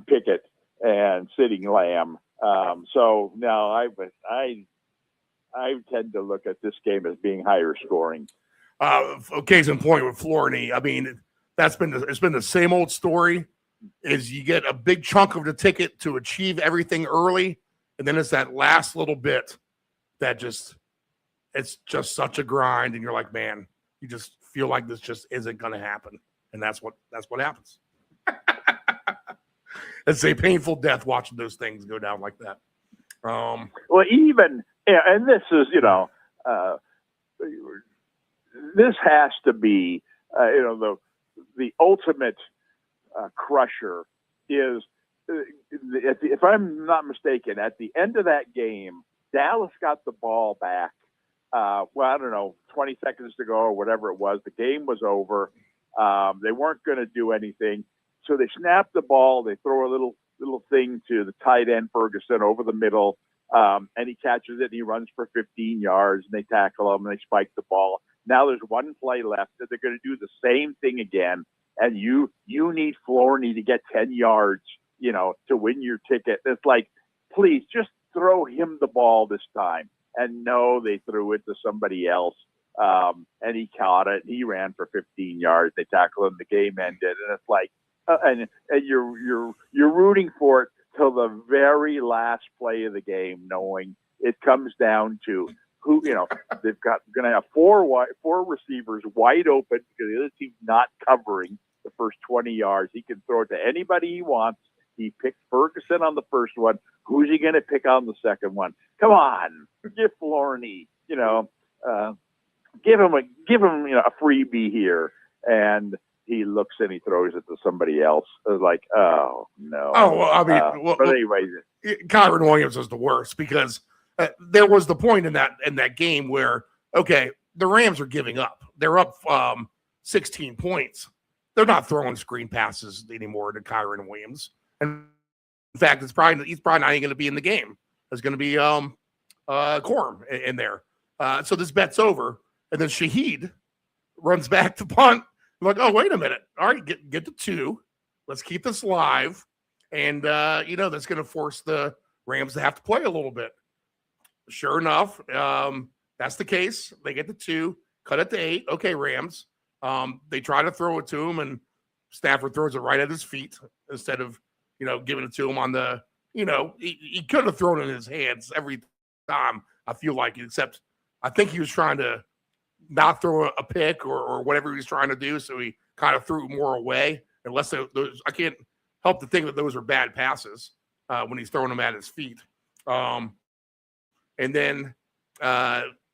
Pickett and sitting Lamb. So now I tend to look at this game as being higher scoring. Case in point with Florney, I mean, it's been the same old story. Is you get a big chunk of the ticket to achieve everything early, and then it's that last little bit that it's just such a grind, and you're like, man, you just feel like this just isn't going to happen, and that's what happens. It's a painful death watching those things go down like that. Well, and this is, this has to be, the ultimate crusher is, if I'm not mistaken, at the end of that game, Dallas got the ball back. I don't know, 20 seconds to go or whatever it was. The game was over. They weren't going to do anything. So they snap the ball. They throw a little thing to the tight end, Ferguson, over the middle. And he catches it and he runs for 15 yards and they tackle him and they spike the ball. Now there's one play left that they're going to do the same thing again. And you need Florney to get 10 yards, to win your ticket. It's like, please just throw him the ball this time. And no, they threw it to somebody else. And he caught it. He ran for 15 yards. They tackled him. The game ended. And it's like, and you're rooting for it till the very last play of the game, knowing it comes down to who, they've got going to have four receivers wide open because the other team's not covering the first 20 yards. He can throw it to anybody he wants. He picked Ferguson on the first one. Who's he going to pick on the second one? Come on, give Florney, give him a freebie here. And he looks and he throws it to somebody else. It's like, oh no. Oh, well, I mean, but anyway, Kyren Williams was the worst because there was the point in that game where, okay, the Rams are giving up. They're up 16 points. They're not throwing screen passes anymore to Kyren Williams. And in fact, he's probably not even going to be in the game. There's going to be Corum in there. So this bet's over. And then Shaheed runs back to punt. I'm like, oh, wait a minute. All right, get the 2. Let's keep this live. And, that's going to force the Rams to have to play a little bit. Sure enough, that's the case. They get the 2, cut it to 8. Okay, Rams. They try to throw it to him, and Stafford throws it right at his feet instead of, giving it to him on the, he could have thrown it in his hands every time, I feel like, except I think he was trying to not throw a pick or whatever he was trying to do, so he kind of threw more away. Unless those, I can't help to think that those are bad passes when he's throwing them at his feet. And then,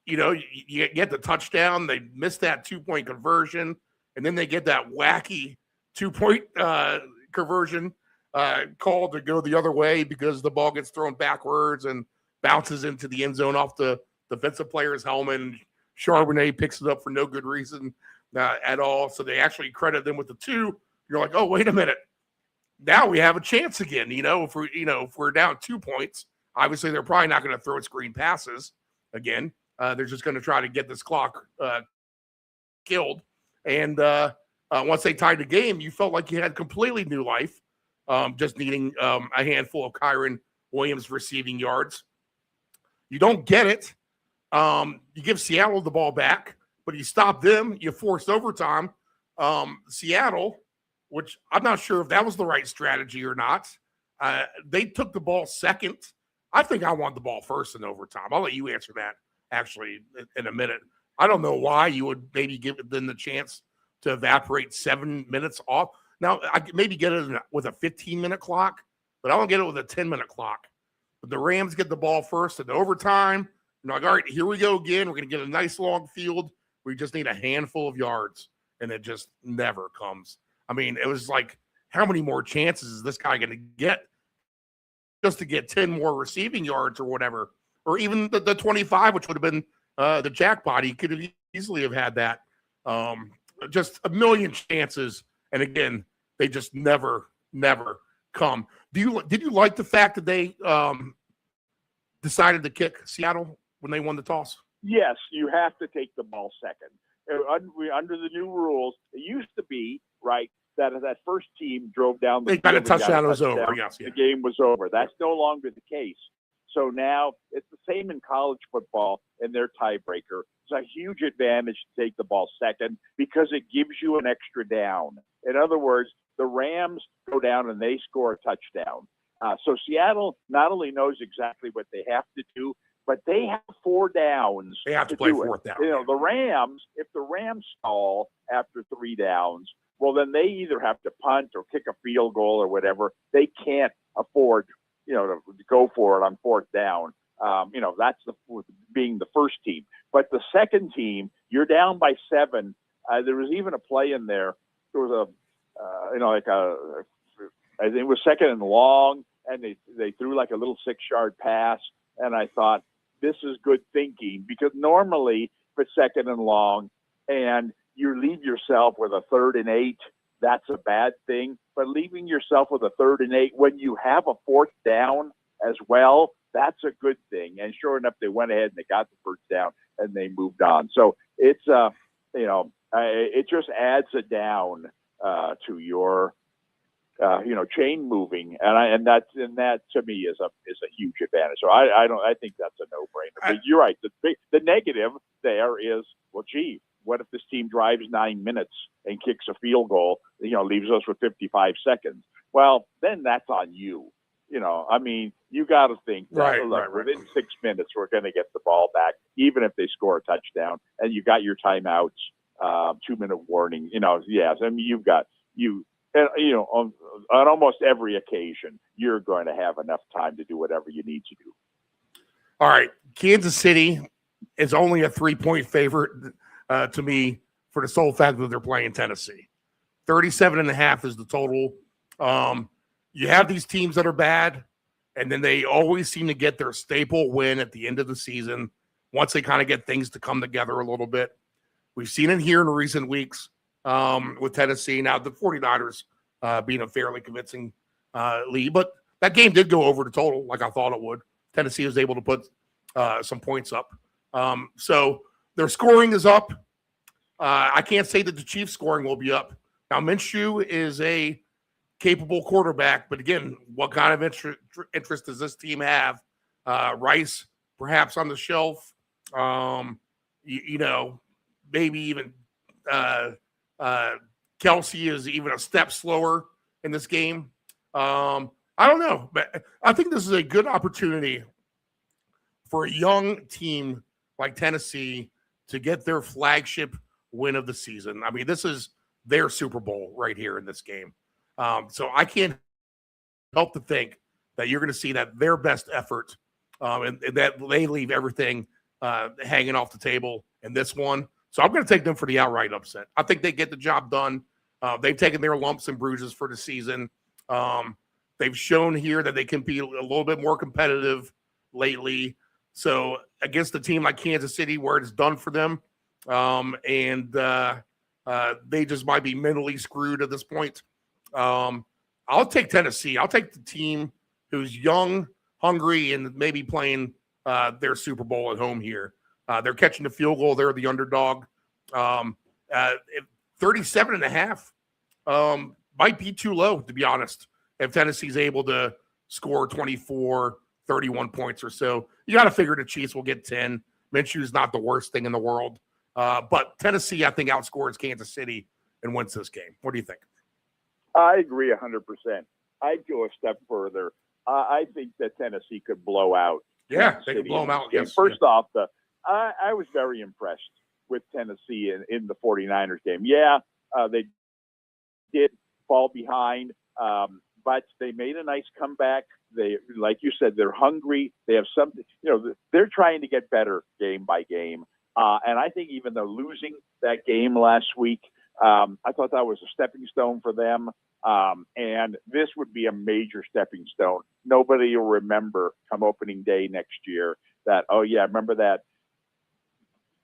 you get the touchdown. They miss that 2-point conversion, and then they get that wacky 2-point conversion called to go the other way because the ball gets thrown backwards and bounces into the end zone off the defensive player's helmet. And Charbonnet picks it up for no good reason at all. So they actually credit them with the 2. You're like, oh, wait a minute. Now we have a chance again. If we're down 2 points, obviously they're probably not going to throw screen passes again. They're just going to try to get this clock killed. And once they tied the game, you felt like you had completely new life, just needing a handful of Kyren Williams receiving yards. You don't get it. You give Seattle the ball back, but you stop them. You force overtime. Seattle, which I'm not sure if that was the right strategy or not. They took the ball second. I think I want the ball first in overtime. I'll let you answer that actually in a minute. I don't know why you would maybe give them the chance to evaporate 7 minutes off. Now, I could maybe get it with a 15-minute clock, but I don't get it with a 10-minute clock. But the Rams get the ball first in overtime. Like, all right, here we go again. We're going to get a nice long field. We just need a handful of yards, and it just never comes. I mean, it was like, how many more chances is this guy going to get just to get 10 more receiving yards or whatever, or even the 25, which would have been the jackpot. He could have easily have had that. Just a million chances, and again, they just never come. Did you like the fact that they decided to kick Seattle when they won the toss? Yes, you have to take the ball second. Under the new rules, it used to be, right, that first team drove down the field. They got a touchdown, it was over. Yes, yeah. The game was over. That's no longer the case. So now it's the same in college football and their tiebreaker. It's a huge advantage to take the ball second because it gives you an extra down. In other words, the Rams go down and they score a touchdown. So Seattle not only knows exactly what they have to do, but they have 4 downs. They have to play fourth down. You know, the Rams, if the Rams stall after 3 downs, well, then they either have to punt or kick a field goal or whatever. They can't afford, to go for it on 4th down. That's being the first team. But the second team, you're down by 7. There was even a play in there. There was I think it was 2nd and long, and they threw like a little 6-yard pass. And I thought, this is good thinking, because normally if it's 2nd and long and you leave yourself with a 3rd and 8, that's a bad thing. But leaving yourself with a 3rd and 8 when you have a 4th down as well, that's a good thing. And sure enough, they went ahead and they got the 1st down and they moved on. So it's it just adds a down to your chain moving, and that to me is a huge advantage. So I think that's a no-brainer. But you're right. The negative there is, well, gee, what if this team drives 9 minutes and kicks a field goal, leaves us with 55 seconds? Well, then that's on you. You got to think that, within 6 minutes, we're going to get the ball back, even if they score a touchdown, and you got your timeouts, 2-minute warning. Yes, I mean, you've got on almost every occasion, you're going to have enough time to do whatever you need to do. All right. Kansas City is only a 3-point favorite to me for the sole fact that they're playing Tennessee. 37.5 is the total. You have these teams that are bad, and then they always seem to get their staple win at the end of the season once they kind of get things to come together a little bit. We've seen it here in recent weeks with Tennessee. Now, the 49ers being a fairly convincing lead, but that game did go over the total like I thought it would. Tennessee was able to put some points up. So their scoring is up. I can't say that the Chiefs' scoring will be up. Now, Minshew is a capable quarterback, but again, what kind of interest does this team have? Rice, perhaps on the shelf. Maybe even Kelsey is even a step slower in this game. I don't know, but I think this is a good opportunity for a young team like Tennessee to get their flagship win of the season. I mean, this is their Super Bowl right here in this game. So I can't help to think that you're going to see that their best effort and that they leave everything hanging off the table in this one. So I'm going to take them for the outright upset. I think they get the job done. They've taken their lumps and bruises for the season. They've shown here that they can be a little bit more competitive lately. So against a team like Kansas City, where it's done for them, and they just might be mentally screwed at this point. I'll take Tennessee. I'll take the team who's young, hungry, and maybe playing their Super Bowl at home here. They're catching the field goal. They're the underdog. 37.5 might be too low, to be honest, if Tennessee's able to score 24 31 points or so. You got to figure the Chiefs will get 10. Minshew's not the worst thing in the world. But Tennessee, I think, outscores Kansas City and wins this game. What do you think? I agree 100%. I'd go a step further. I think that Tennessee could blow out. Yeah, Kansas they City could blow in them this out. game. Yes. First off, I was very impressed with Tennessee in the 49ers game. Yeah, they did fall behind, but they made a nice comeback. They, like you said, they're hungry. They have something, they're trying to get better game by game. And I think even though losing that game last week, I thought that was a stepping stone for them. And this would be a major stepping stone. Nobody will remember come opening day next year that, oh yeah, remember that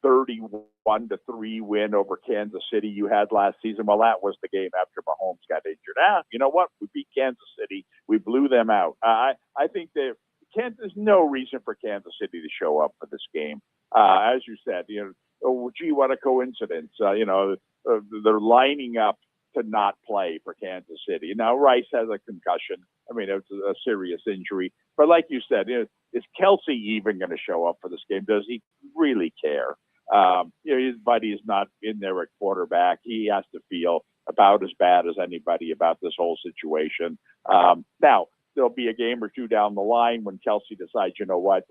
31-3 win over Kansas City you had last season? Well, that was the game after Mahomes got injured. You know what? We beat Kansas City. We blew them out. I think that there's no reason for Kansas City to show up for this game. As you said, oh, gee, what a coincidence. They're lining up to not play for Kansas City. Now, Rice has a concussion. I mean, it's a serious injury. But like you said, is Kelsey even going to show up for this game? Does he really care? His buddy is not in there at quarterback. He has to feel about as bad as anybody about this whole situation. Now, there'll be a game or two down the line when Kelsey decides, you know what,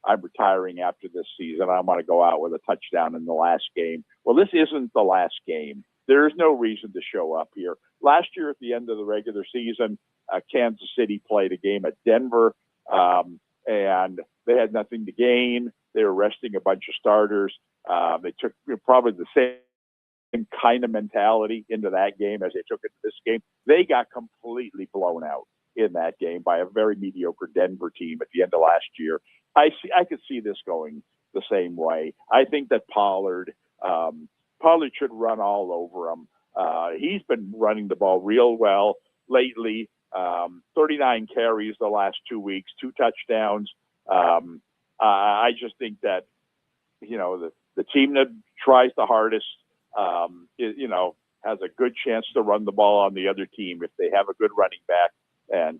I'm retiring after this season. I want to go out with a touchdown in the last game. Well, this isn't the last game. There is no reason to show up here. Last year at the end of the regular season, Kansas City played a game at Denver, and they had nothing to gain. They were resting a bunch of starters. They took probably the same kind of mentality into that game as they took into this game. They got completely blown out in that game by a very mediocre Denver team at the end of last year. I could see this going the same way. I think that Pollard should run all over him. He's been running the ball real well lately. 39 carries the last 2 weeks, 2 touchdowns. I just think that, the team that tries the hardest, has a good chance to run the ball on the other team if they have a good running back. And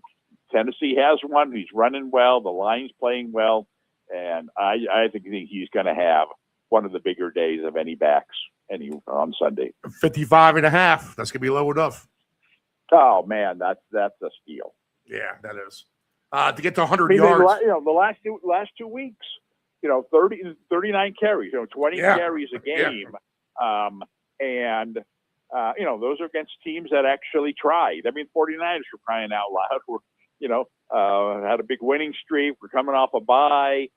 Tennessee has one. He's running well. The line's playing well. And I think he's going to have one of the bigger days of any backs on Sunday. 55.5. That's going to be low enough. Oh, man, that's a steal. Yeah, that is. To get to 100 yards. The last 2 weeks, 39 carries, 20 carries a game. Yeah. And those are against teams that actually tried. I mean, 49ers were crying out loud. Had a big winning streak. We're coming off a bye,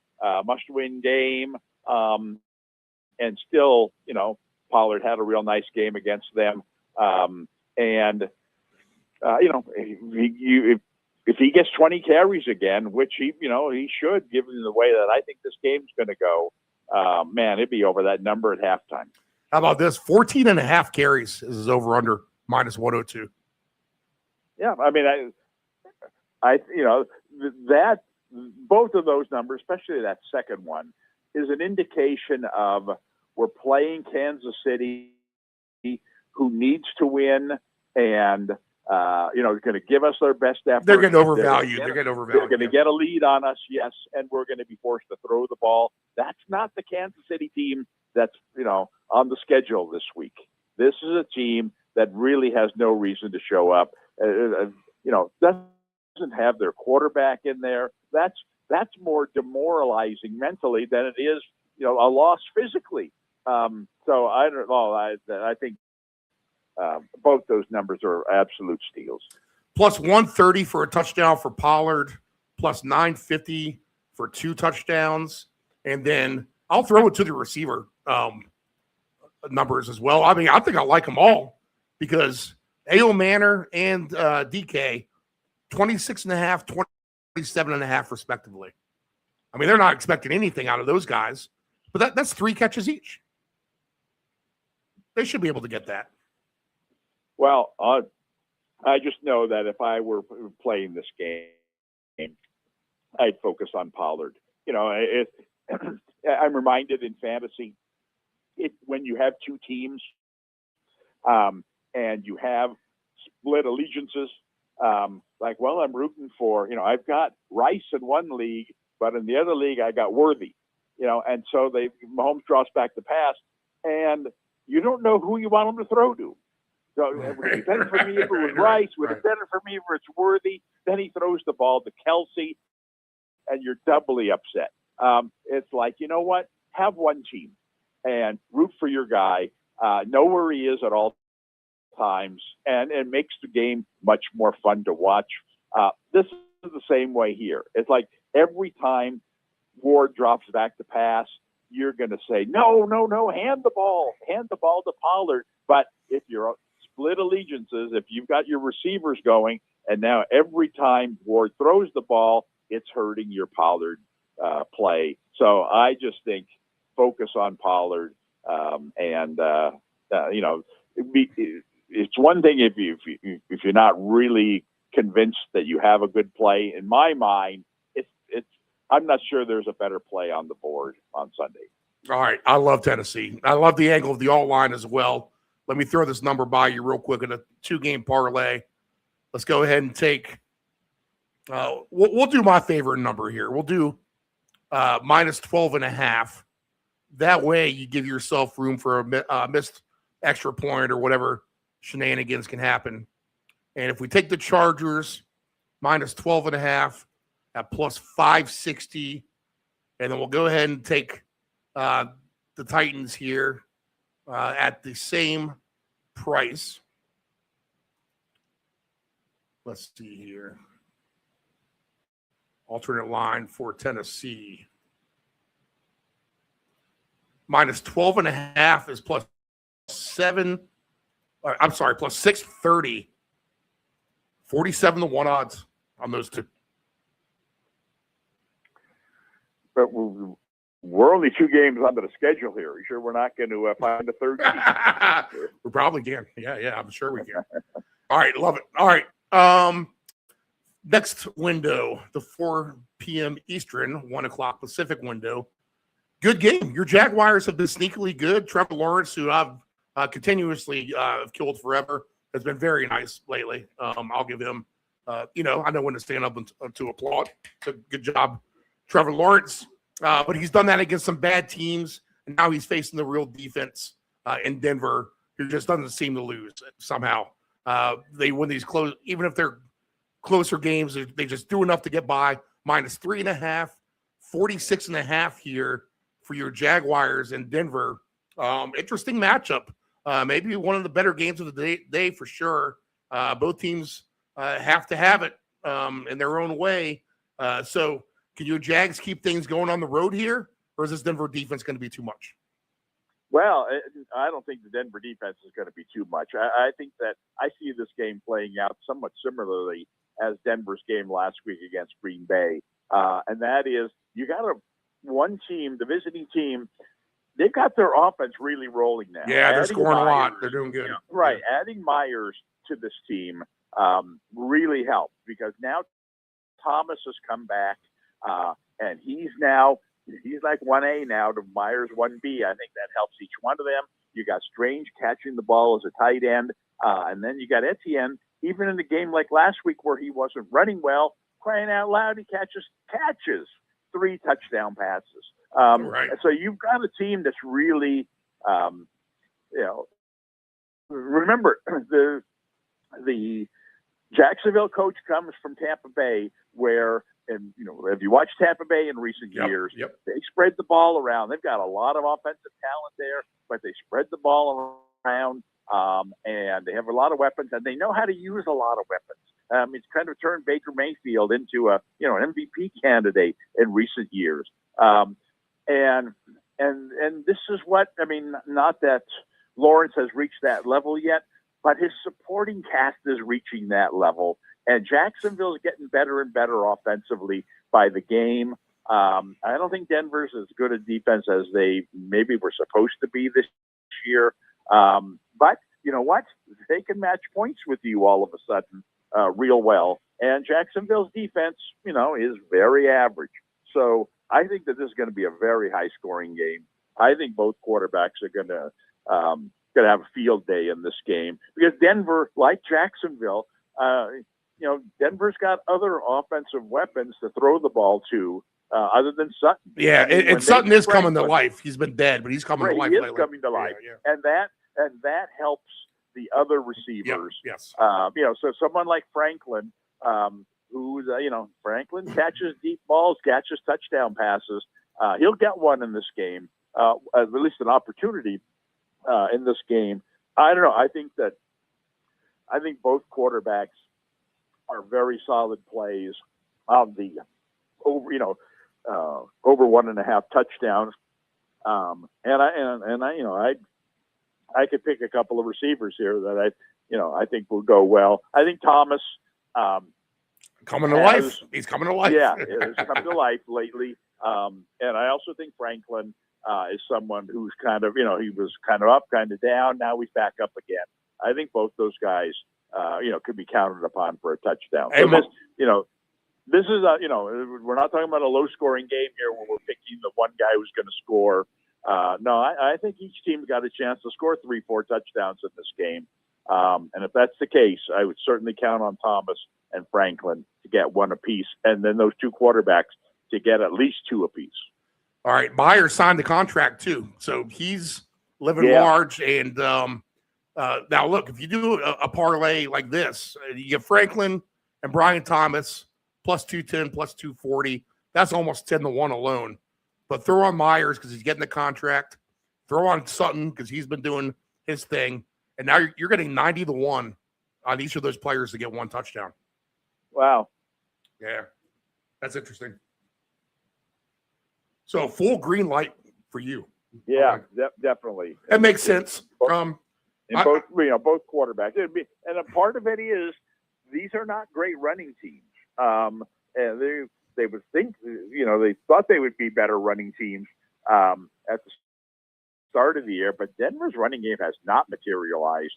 must-win game. And still, Pollard had a real nice game against them. If he gets 20 carries again, which he should, given the way that I think this game's going to go, man, it'd be over that number at halftime. How about this? 14.5 carries is over under -102. Yeah, I mean, that both of those numbers, especially that second one, is an indication of we're playing Kansas City, who needs to win, and going to give us their best effort. They're getting overvalued. They're going to get a lead on us, yes, and we're going to be forced to throw the ball. That's not the Kansas City team that's on the schedule this week. This is a team that really has no reason to show up. Doesn't have their quarterback in there. That's more demoralizing mentally than it is, a loss physically. So I don't know. I think both those numbers are absolute steals. Plus 130 for a touchdown for Pollard, plus 950 for 2 touchdowns. And then I'll throw it to the receiver numbers as well. I mean, I think I like them all because A.O. Manor and DK, 26.5, 27.5 respectively. I mean, they're not expecting anything out of those guys, but that's 3 catches each. They should be able to get that. Well, I just know that if I were playing this game, I'd focus on Pollard. I'm reminded in fantasy, when you have 2 teams and you have split allegiances, Like, well, I'm rooting for, I've got Rice in one league, but in the other league, I got Worthy, and so Mahomes draws back the pass, and you don't know who you want him to throw to. So it would be better for me if it was Rice. Would it be better for me if it's Worthy? Then he throws the ball to Kelsey, and you're doubly upset. It's like, you know what? Have one team and root for your guy. Know where he is at all times, and it makes the game much more fun to watch. This is the same way here. It's like every time Ward drops back to pass, you're going to say, no, hand the ball to Pollard. But if you're split allegiances, if you've got your receivers going, and now every time Ward throws the ball, it's hurting your Pollard play. So I just think focus on Pollard, it's one thing if you're not really convinced that you have a good play. In my mind, I'm not sure there's a better play on the board on Sunday. All right. I love Tennessee. I love the angle of the all line as well. Let me throw this number by you real quick in a 2-game parlay. Let's go ahead and take we'll do my favorite number here. We'll do minus 12.5. That way you give yourself room for a missed extra point or whatever shenanigans can happen. And if we take the Chargers minus 12.5 at plus 560, and then we'll go ahead and take the Titans here at the same price. Let's see here. Alternate line for Tennessee. Minus 12.5 is plus 630. 47-1 odds on those two. But we're only 2 games under the schedule here. Are you sure we're not going to find a third team? We probably can. Yeah, I'm sure we can. All right, love it. All right. Next window, the 4 p.m. Eastern, 1 o'clock Pacific window. Good game. Your Jaguars have been sneakily good. Trevor Lawrence, who I've continuously killed forever, has been very nice lately. I'll give him, I know when to stand up and to applaud. It's a good job, Trevor Lawrence. But he's done that against some bad teams, and now he's facing the real defense in Denver, who just doesn't seem to lose somehow. They win these close, even if they're closer games, they just do enough to get by. Minus 3.5, 46.5 here for your Jaguars in Denver. Interesting matchup. Maybe one of the better games of the day for sure. Both teams have to have it in their own way. So can your Jags keep things going on the road here, or is this Denver defense going to be too much? Well, I don't think the Denver defense is going to be too much. I think that I see this game playing out somewhat similarly as Denver's game last week against Green Bay. And that is, you got one team, the visiting team, they've got their offense really rolling now. Yeah, they're scoring Myers, a lot. They're doing good. Right. Yeah. Adding Myers to this team really helps because now Thomas has come back, and he's like 1A now to Myers 1B. I think that helps each one of them. You got Strange catching the ball as a tight end, and then you got Etienne. Even in the game like last week where he wasn't running well, crying out loud, he catches 3 touchdown passes. Right. So you've got a team that's really, remember the Jacksonville coach comes from Tampa Bay, where, and if you watch Tampa Bay in recent years, they spread the ball around. They've got a lot of offensive talent there, but they spread the ball around, and they have a lot of weapons, and they know how to use a lot of weapons. It's kind of turned Baker Mayfield into an MVP candidate in recent years. And this is what, not that Lawrence has reached that level yet, but his supporting cast is reaching that level. And Jacksonville's getting better and better offensively by the game. I don't think Denver's as good a defense as they maybe were supposed to be this year. But you know what? They can match points with you all of a sudden real well. And Jacksonville's defense, is very average. So I think that this is going to be a very high-scoring game. I think both quarterbacks are going to have a field day in this game because Denver, like Jacksonville, Denver's got other offensive weapons to throw the ball to, other than Sutton. Yeah, I mean, and when Sutton they- is coming to Franklin- life. He's been dead, but he's coming to life He is lately. coming to life, Yeah. and that helps the other receivers. Yes. So someone like Franklin, who's Franklin catches deep balls, catches touchdown passes. He'll get one in this game, at least an opportunity in this game. I don't know. I think both quarterbacks are very solid plays on the over 1.5 touchdowns. I could pick a couple of receivers here that I think will go well. I think Thomas Coming to life. He's coming to life. Yeah, it's come to life lately. And I also think Franklin is someone who's kind of, he was kind of up, kind of down. Now he's back up again. I think both those guys, could be counted upon for a touchdown. So this is we're not talking about a low scoring game here where we're picking the one guy who's going to score. No, I think each team's got a chance to score 3-4 touchdowns in this game. And if that's the case, I would certainly count on Thomas and Franklin to get one apiece, and then those two quarterbacks to get at least two apiece. All right, Meyer signed the contract too, so he's living large. And now, look, if you do a parlay like this, you get Franklin and Brian Thomas plus 210, plus 240. That's almost 10-1 alone. But throw on Myers because he's getting the contract. Throw on Sutton because he's been doing his thing. And now you're getting 90-1 on each of those players to get one touchdown. Wow. Yeah, that's interesting. So full green light for you. Yeah, definitely. That makes sense. Both quarterbacks. And a part of it is these are not great running teams. And they would think, they thought they would be better running teams at the start of the year, but Denver's running game has not materialized.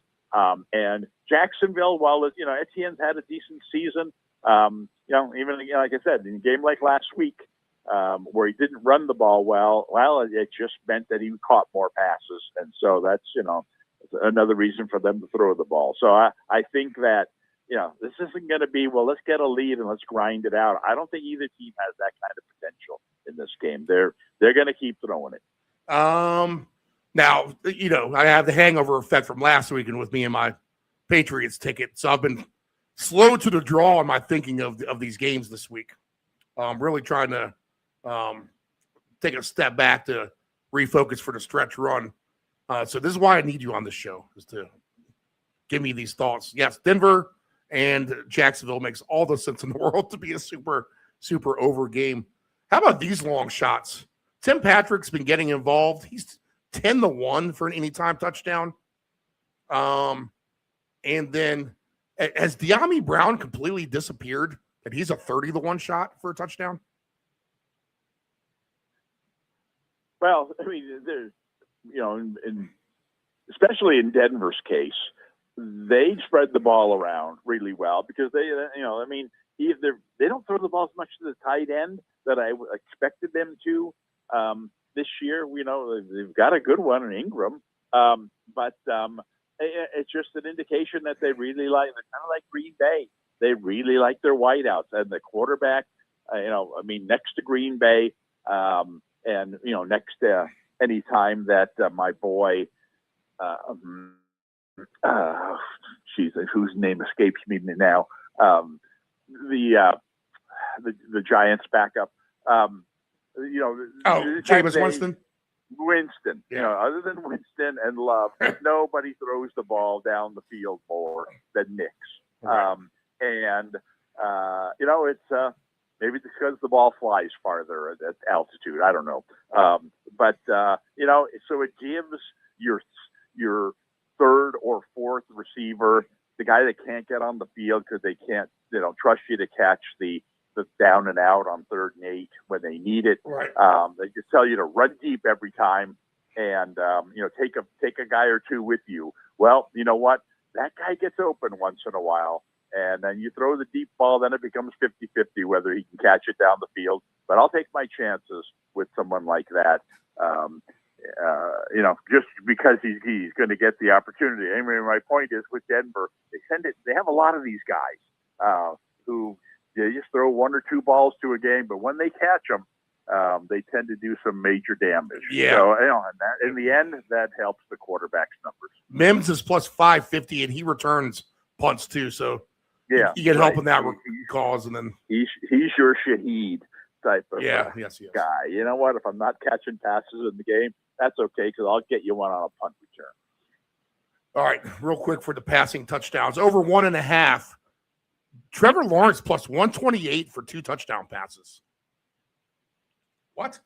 And Jacksonville, while Etienne's had a decent season, even like I said, in a game like last week, where he didn't run the ball well, it just meant that he caught more passes, and so that's another reason for them to throw the ball. So I think that this isn't going to be, well, let's get a lead and let's grind it out. I don't think either team has that kind of potential in this game. They're going to keep throwing it. Now, I have the hangover effect from last weekend with me and my Patriots ticket. So I've been slow to the draw in my thinking of these games this week. I'm really trying to take a step back to refocus for the stretch run. So this is why I need you on this show, is to give me these thoughts. Yes, Denver and Jacksonville makes all the sense in the world to be a super, super over game. How about these long shots? Tim Patrick's been getting involved. He's 10-1 for an anytime touchdown. And then has De'Ami Brown completely disappeared that he's a 30-1 shot for a touchdown? Well, I mean, there's, especially in Denver's case, they spread the ball around really well because they don't throw the ball as much to the tight end that I expected them to. This year, they've got a good one in Ingram, but it's just an indication that they really they're kind of like Green Bay. They really like their wideouts, and the quarterback, next to Green Bay, and next to any time that my boy, whose name escapes me now, the Giants backup. Jameis Winston. Winston, other than Winston and Love, nobody throws the ball down the field more than Nix. Right. It's maybe it's because the ball flies farther at altitude. I don't know. So it gives your third or fourth receiver, the guy that can't get on the field because they can't, trust you to catch the down and out on 3rd and 8 when they need it. Right. They just tell you to run deep every time and, take a guy or two with you. Well, you know what? That guy gets open once in a while. And then you throw the deep ball, then it becomes 50-50 whether he can catch it down the field. But I'll take my chances with someone like that, just because he's going to get the opportunity. I mean, my point is with Denver, they have a lot of these guys. who you just throw one or two balls to a game, but when they catch them, they tend to do some major damage. Yeah. So, in the end, that helps the quarterback's numbers. Mims is plus 550, and he returns punts too. So Yeah, you get help in that He- cause, and then He's your Shaheed type of yes. guy. You know what? If I'm not catching passes in the game, that's okay because I'll get you one on a punt return. All right, real quick for the passing touchdowns, over 1.5. Trevor Lawrence plus 128 for 2 touchdown passes. What?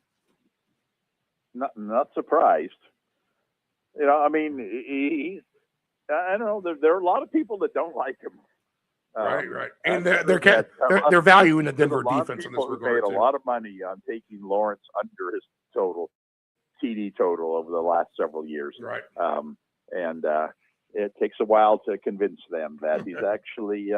Not surprised. I mean, I don't know. There are a lot of people that don't like him. Right. And they're valuing the Denver defense in this regard. Made a lot of money on taking Lawrence under his total TD total over the last several years. Right. And it takes a while to convince them that he's actually,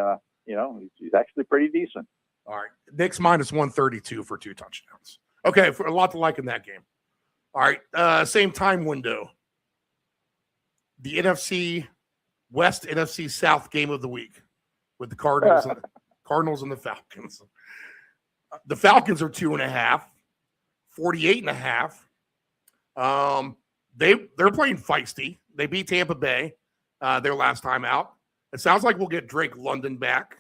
he's actually pretty decent. All right. Knicks minus 132 for 2 touchdowns. Okay, for a lot to like in that game. All right. Same time window. The NFC West, NFC South game of the week with the Cardinals and the Falcons. The Falcons are 2.5, 48.5. They're playing feisty. They beat Tampa Bay their last time out. It sounds like we'll get Drake London back,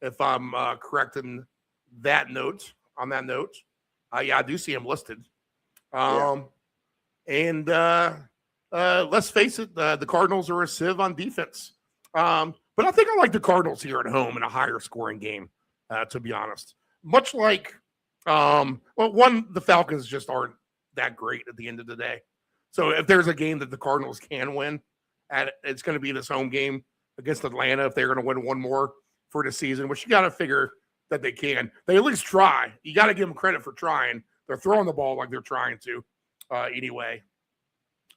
if I'm correct in that note. On that note, yeah, I do see him listed. And let's face it, the Cardinals are a sieve on defense. But I think I like the Cardinals here at home in a higher scoring game, to be honest. Much like, the Falcons just aren't that great at the end of the day. So if there's a game that the Cardinals can win, it's going to be this home game against Atlanta if they're going to win one more for the season, which you got to figure that they can. They at least try. You got to give them credit for trying. They're throwing the ball like they're trying to anyway.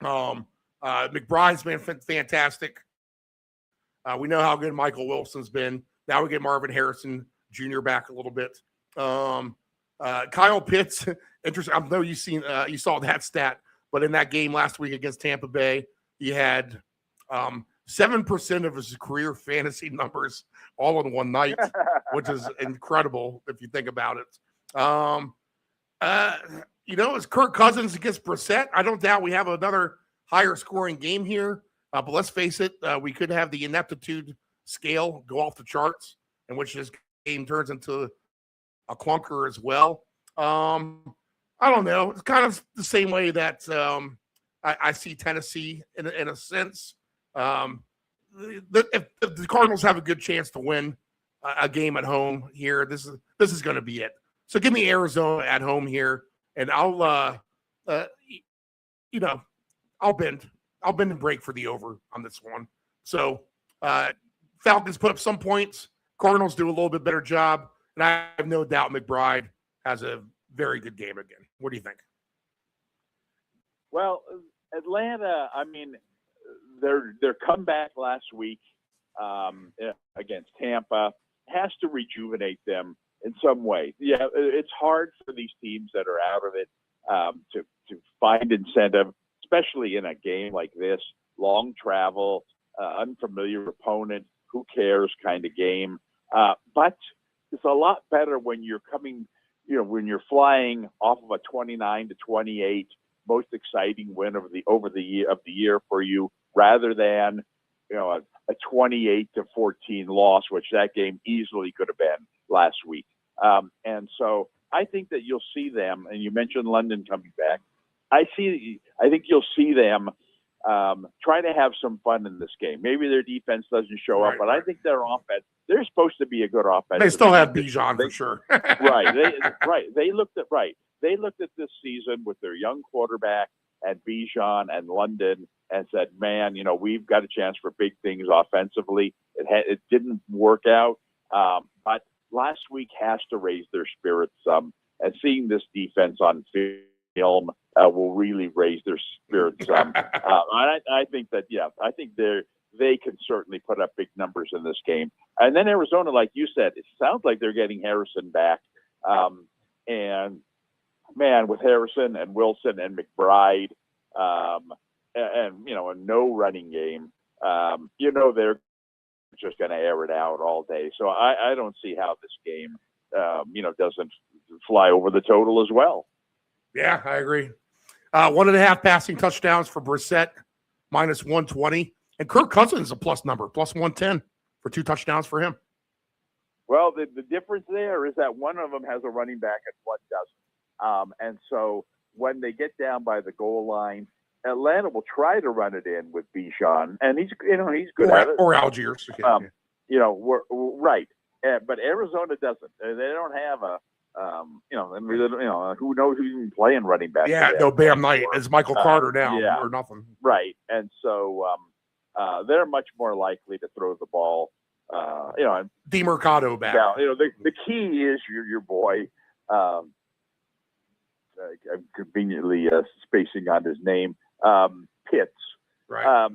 McBride's been fantastic. We know how good Michael Wilson's been. Now we get Marvin Harrison Jr. back a little bit. Kyle Pitts, interesting. I know you saw that stat, but in that game last week against Tampa Bay, he had 7% of his career fantasy numbers all in one night, which is incredible if you think about it. It's Kirk Cousins against Brissett. I don't doubt we have another higher scoring game here. But let's face it, we could have the ineptitude scale go off the charts, in which this game turns into a clunker as well. I don't know. It's kind of the same way that I see Tennessee in a sense. If the Cardinals have a good chance to win a game at home here, this is going to be it. So give me Arizona at home here, and I'll bend. I'll bend and break for the over on this one. So Falcons put up some points. Cardinals do a little bit better job. And I have no doubt McBride has a very good game again. What do you think? Well, Atlanta, I mean, their comeback last week against Tampa has to rejuvenate them in some way. Yeah, it's hard for these teams that are out of it to find incentive, especially in a game like this, long travel, unfamiliar opponent, who cares kind of game. But it's a lot better when you're coming, when you're flying off of a 29-28 most exciting win of the year for you, rather than a 28-14 loss, which that game easily could have been last week. And so I think that you'll see them, and you mentioned London coming back. I think you'll see them try to have some fun in this game. Maybe their defense doesn't show up, but I think their offense, they're supposed to be a good offense. They still have Bijan for sure. They looked at this season with their young quarterback and Bijan and London and said, man, we've got a chance for big things offensively. It didn't work out. But last week has to raise their spirits some, and seeing this defense on film will really raise their spirits some. I think that, I think they can certainly put up big numbers in this game. And then Arizona, like you said, it sounds like they're getting Harrison back. And man, with Harrison and Wilson and McBride, and a no running game, they're just going to air it out all day. So I don't see how this game, doesn't fly over the total as well. Yeah, I agree. 1.5 passing touchdowns for Brissett, -120. And Kirk Cousins a plus number, +110 for 2 touchdowns for him. Well, the difference there is that one of them has a running back and one doesn't. And so when they get down by the goal line, Atlanta will try to run it in with Bijan, and he's good at it. Or Algiers. Okay. Right. But Arizona doesn't. They don't have a, who knows who's even playing running back. Yeah, no, Bam Knight. It's Michael Carter now or nothing. Right. And so they're much more likely to throw the ball. And DeMercado back. now, the key is your boy. I'm conveniently spacing on his name. Pitts. Right.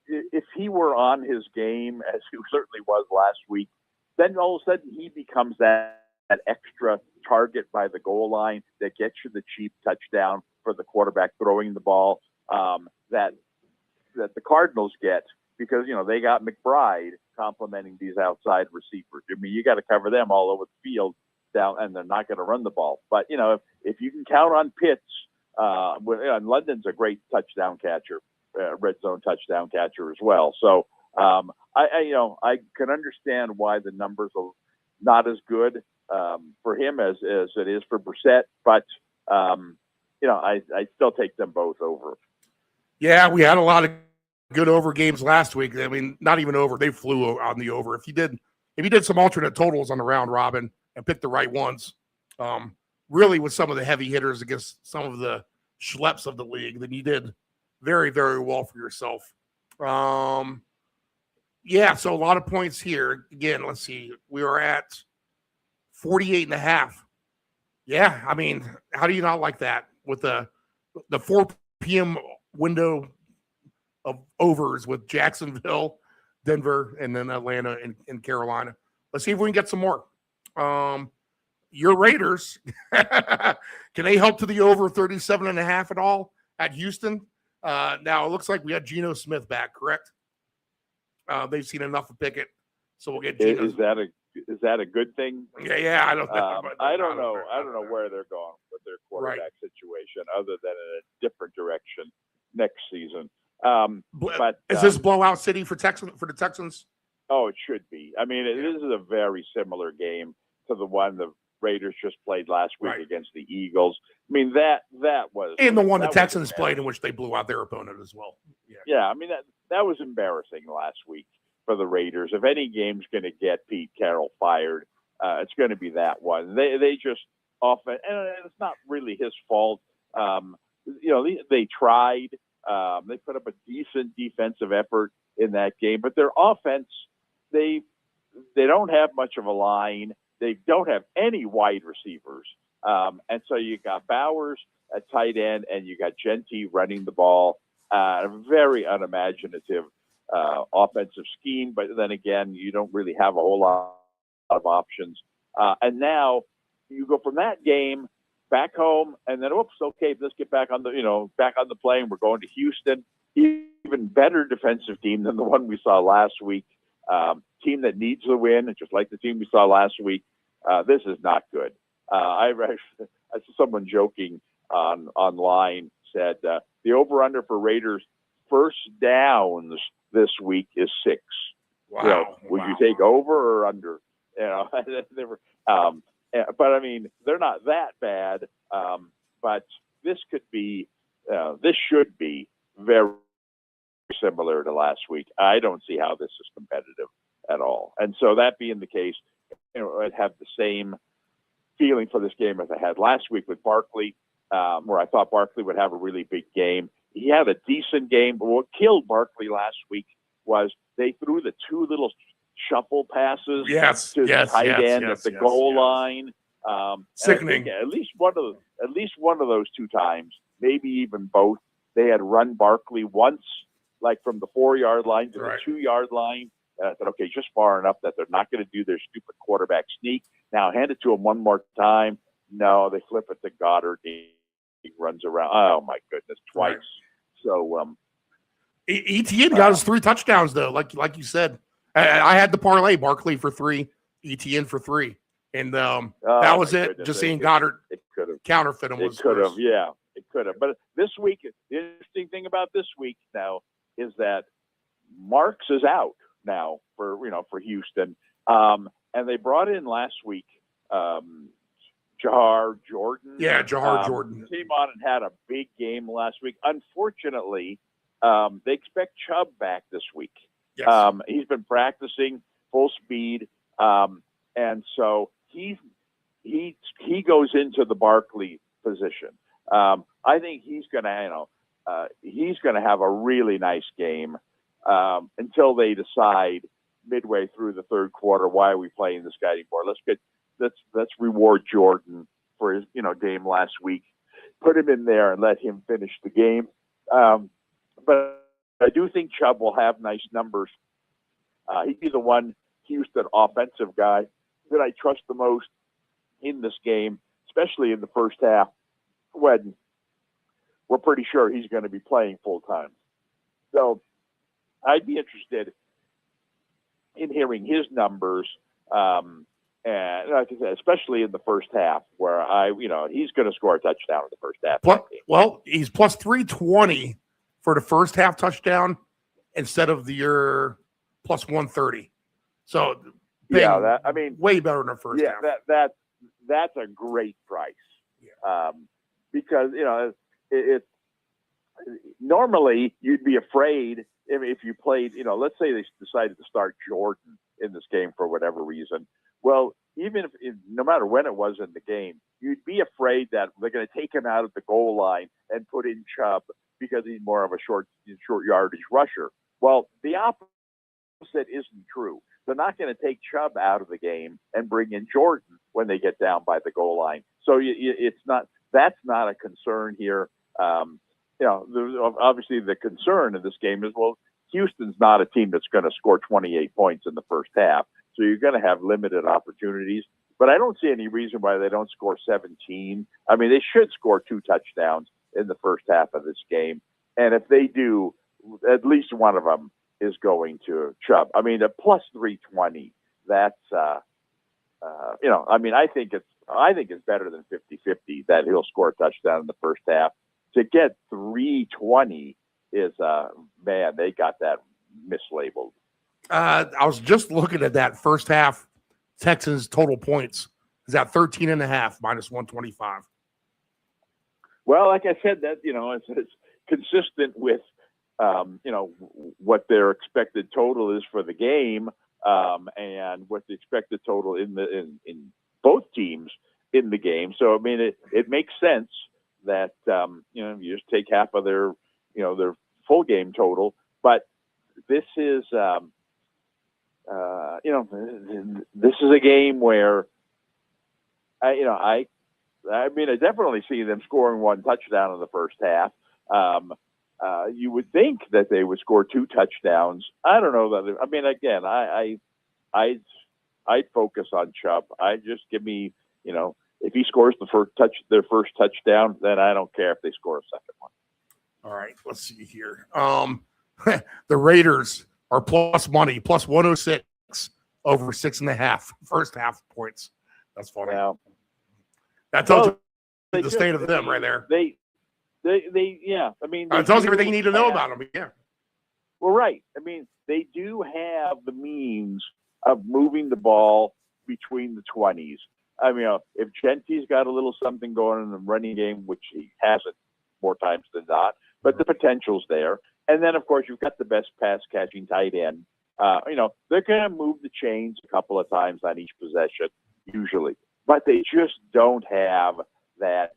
If he were on his game, as he certainly was last week, then all of a sudden he becomes that extra target by the goal line that gets you the cheap touchdown for the quarterback throwing the ball that the Cardinals get because, they got McBride complimenting these outside receivers. I mean, you got to cover them all over the field down, and they're not going to run the ball. But, if you can count on Pitts, and London's a great touchdown catcher, red zone touchdown catcher as well. So I can understand why the numbers are not as good for him as it is for Brissett, but I still take them both over. Yeah, we had a lot of good over games last week. I mean, not even over; they flew on the over. If you did some alternate totals on the round robin and picked the right ones, really with some of the heavy hitters against some of the schleps of the league, then you did very, very well for yourself. Yeah, so a lot of points here. Again, let's see. We are at 48.5. Yeah, I mean, how do you not like that with the 4 p.m. window of overs with Jacksonville, Denver, and then Atlanta and Carolina? Let's see if we can get some more. Your Raiders, can they help to the over 37.5 at all at Houston? Now it looks like we got Geno Smith back, correct? They've seen enough of Pickett, so we'll get Geno. Is that a good thing? Yeah, I don't know. I don't know. I don't know where they're going with their quarterback situation, other than in a different direction next season. But is this blowout city for the Texans? Oh, it should be. I mean, this is a very similar game to the one the Raiders just played last week against the Eagles. I mean, that was and the one the Texans played in which they blew out their opponent as well. Yeah, I mean that was embarrassing last week for the Raiders. If any game's going to get Pete Carroll fired, it's going to be that one. They just often, and it's not really his fault. They tried. They put up a decent defensive effort in that game, but their offense, they don't have much of a line. They don't have any wide receivers. And so you got Bowers at tight end and you got Gentry running the ball. A very unimaginative offensive scheme. But then again, you don't really have a whole lot of options. And now you go from that game back home and then, let's get back on the plane. We're going to Houston. Even better defensive team than the one we saw last week. Team that needs the win, just like the team we saw last week. This is not good. I saw someone joking online said the over/under for Raiders first downs this week is 6. Wow. Would you take over or under? But I mean, they're not that bad. But this should be very similar to last week. I don't see how this is competitive at all. And so that being the case, I'd have the same feeling for this game as I had last week with Barkley, where I thought Barkley would have a really big game. He had a decent game, but what killed Barkley last week was they threw the 2 little shuffle passes to the tight end at the goal line. Sickening. At least one of those 2 times, maybe even both, they had run Barkley once, like from the 4-yard line to the 2-yard line. I said, okay, just far enough that they're not going to do their stupid quarterback sneak. Now hand it to him one more time. No, they flip it to Goddard. He runs around. Oh my goodness, twice. So Etienne got his 3 touchdowns though, like you said. I had the parlay Barkley for 3, Etienne for 3, and that was it. Goodness. Just seeing Goddard It could have. counterfeit him was It could have. worse. Yeah, it could have. But this week, the interesting thing about this week now is that Marks is out now for Houston, and they brought in last week Jahar Jordan. Yeah, Jahar Jordan came on and had a big game last week. Unfortunately, they expect Chubb back this week. Yes. He's been practicing full speed, and so he goes into the Barkley position. I think he's gonna have a really nice game until they decide midway through the third quarter, why are we playing this guy anymore? Let's reward Jordan for his game last week. Put him in there and let him finish the game. But I do think Chubb will have nice numbers. He'd be the one Houston offensive guy that I trust the most in this game, especially in the first half when we're pretty sure he's going to be playing full time. So I'd be interested in hearing his numbers. And like I said, especially in the first half, where he's going to score a touchdown in the first half. Well, he's plus 320 for the first half touchdown instead of your plus 130. So yeah, way better than the first half. Yeah, that's a great price. Yeah. Because it normally you'd be afraid if you played. Let's say they decided to start Jordan in this game for whatever reason. Well, even if no matter when it was in the game, you'd be afraid that they're going to take him out of the goal line and put in Chubb because he's more of a short yardage rusher. Well, the opposite isn't true. They're not going to take Chubb out of the game and bring in Jordan when they get down by the goal line. So that's not a concern here. Obviously the concern in this game is, well, Houston's not a team that's going to score 28 points in the first half. So you're going to have limited opportunities, but I don't see any reason why they don't score 17. I mean, they should score 2 touchdowns in the first half of this game. And if they do, at least one of them is going to Chubb. I mean, a plus 320, that's, I think it's better than 50-50 that he'll score a touchdown in the first half. To get 320 is, man, they got that mislabeled. I was just looking at that first half Texans total points is at 13.5 minus 125. Well, like I said, that it's consistent with what their expected total is for the game, and what the expected total in both teams in the game. So I mean, it makes sense that you just take half of their full game total, but this is. This is a game where I definitely see them scoring 1 touchdown in the first half. You would think that they would score 2 touchdowns. I don't know that. I mean, again, I'd focus on Chubb. I just give me, if he scores their first touchdown, then I don't care if they score a second one. All right, let's see here. The Raiders are plus money, plus 106 over 6.5 first half points. That's funny. Now, that tells you the state of them right there. They yeah. I mean, it tells you everything you need to know about them. Yeah. Well, right. I mean, they do have the means of moving the ball between the 20s. I mean, if Gentry's got a little something going in the running game, which he hasn't more times than not, but the potential's there. And then, of course, you've got the best pass-catching tight end. They're going to move the chains a couple of times on each possession, usually. But they just don't have that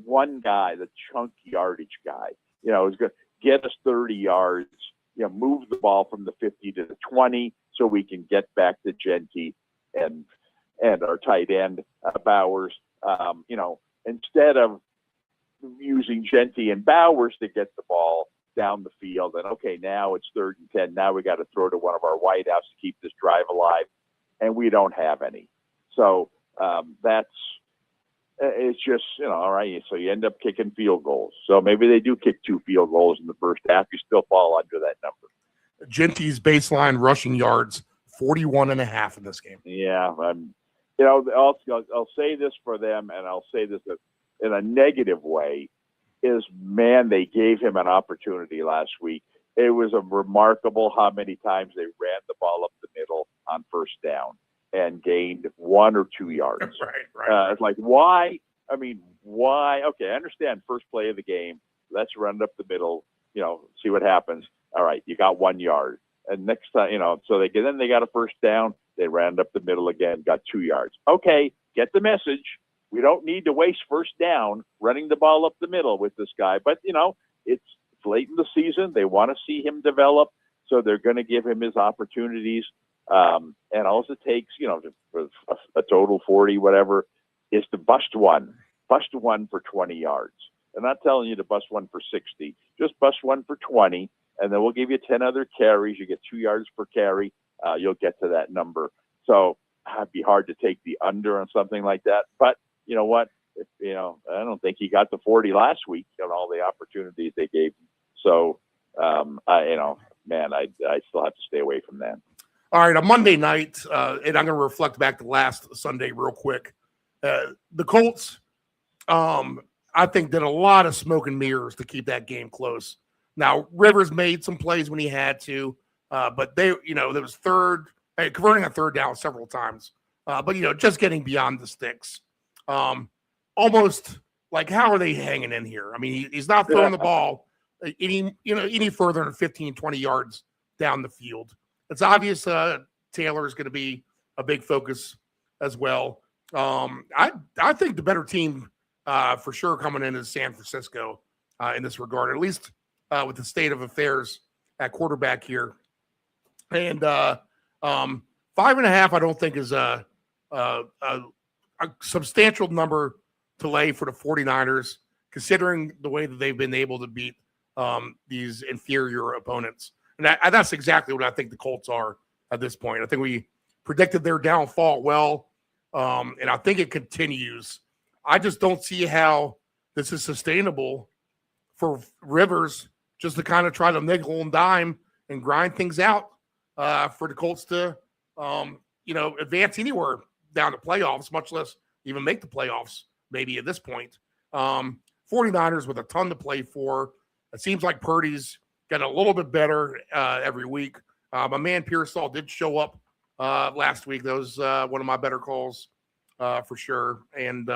one guy, the chunk yardage guy, who's going to get us 30 yards, move the ball from the 50 to the 20 so we can get back to Gentry and our tight end, Bowers. Instead of using Gentry and Bowers to get the ball down the field, and okay, now it's 3rd and 10. Now we got to throw to one of our wideouts to keep this drive alive, and we don't have any. So that's It's just, all right, so you end up kicking field goals. So maybe they do kick 2 field goals in the first half. You still fall under that number. Genty's baseline rushing yards, 41.5 in this game. Yeah. I'll say this for them, and I'll say this in a negative way, is, man, they gave him an opportunity last week. It was remarkable how many times they ran the ball up the middle on first down and gained 1 or 2 yards. Right. It's like, why? I mean, why? Okay, I understand first play of the game. Let's run it up the middle, see what happens. All right, you got 1 yard. And next time, so they got a first down. They ran it up the middle again, got 2 yards. Okay, get the message. We don't need to waste first down running the ball up the middle with this guy. But, it's late in the season. They want to see him develop, so they're going to give him his opportunities. And all it takes, a total 40, whatever, is to bust one for 20 yards. I'm not telling you to bust one for 60, just bust one for 20, and then we'll give you 10 other carries. You get 2 yards per carry. You'll get to that number. So it'd be hard to take the under on something like that. But you know what? I don't think he got the 40 last week on all the opportunities they gave him. So, I still have to stay away from that. All right, on Monday night, and I'm going to reflect back to last Sunday real quick. The Colts, I think, did a lot of smoke and mirrors to keep that game close. Now, Rivers made some plays when he had to, but there was converting a third down several times. But just getting beyond the sticks. Almost like, how are they hanging in here? I mean, he's not throwing the ball any further than 15, 20 yards down the field. It's obvious Taylor is going to be a big focus as well. I think the better team for sure coming in is San Francisco in this regard, at least with the state of affairs at quarterback here. And 5.5, I don't think is a substantial number to lay for the 49ers, considering the way that they've been able to beat these inferior opponents. And that's exactly what I think the Colts are at this point. I think we predicted their downfall well, and I think it continues. I just don't see how this is sustainable for Rivers just to kind of try to nickel and dime and grind things out for the Colts to, advance anywhere down the playoffs, much less even make the playoffs maybe at this point. 49ers with a ton to play for. It seems like Purdy's got a little bit better every week. My man Pearsall did show up last week. That was one of my better calls for sure. And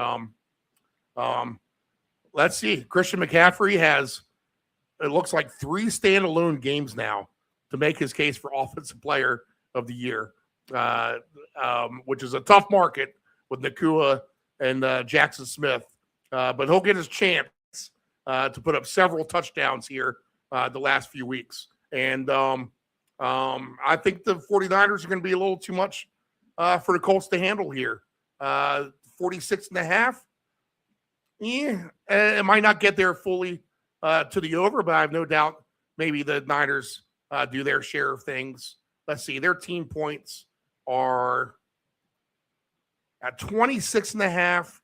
let's see. Christian McCaffrey has, it looks like, 3 standalone games now to make his case for Offensive Player of the Year, which is a tough market with Nakua and Jackson Smith. But he'll get his chance to put up several touchdowns here the last few weeks. And I think the 49ers are going to be a little too much for the Colts to handle here. 46.5. Yeah, it might not get there fully to the over, but I have no doubt maybe the Niners do their share of things. Let's see. Their team points are at 26.5.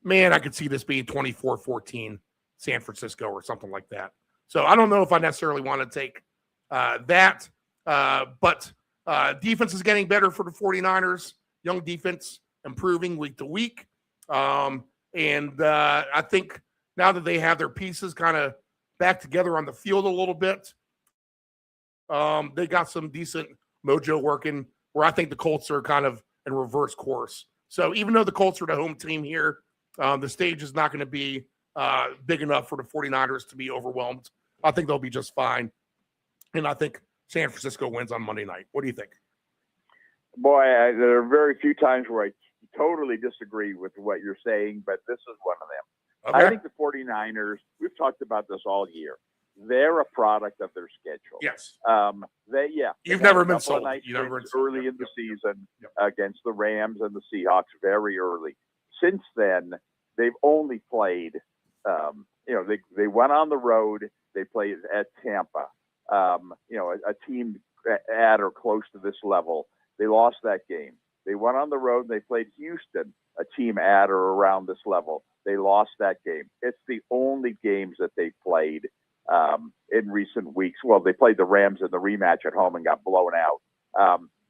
Man, I could see this being 24-14 San Francisco or something like that. So I don't know if I necessarily want to take that. But defense is getting better for the 49ers. Young defense improving week to week. And I think now that they have their pieces kind of back together on the field a little bit, they got some decent mojo working where I think the Colts are kind of in reverse course. So even though the Colts are the home team here, the stage is not going to be big enough for the 49ers to be overwhelmed. I think they'll be just fine. And I think San Francisco wins on Monday night. What do you think? Boy, there are very few times where I totally disagree with what you're saying, but this is one of them. Okay. I think the 49ers, we've talked about this all year. They're a product of their schedule. Yes. You've never been sold. You never been sold. Early in the season against the Rams and the Seahawks, very early. Since then, they've only played, they went on the road. They played at Tampa, a team at or close to this level. They lost that game. They went on the road and they played Houston, a team at or around this level. They lost that game. It's the only games that they played in recent weeks. Well, they played the Rams in the rematch at home and got blown out.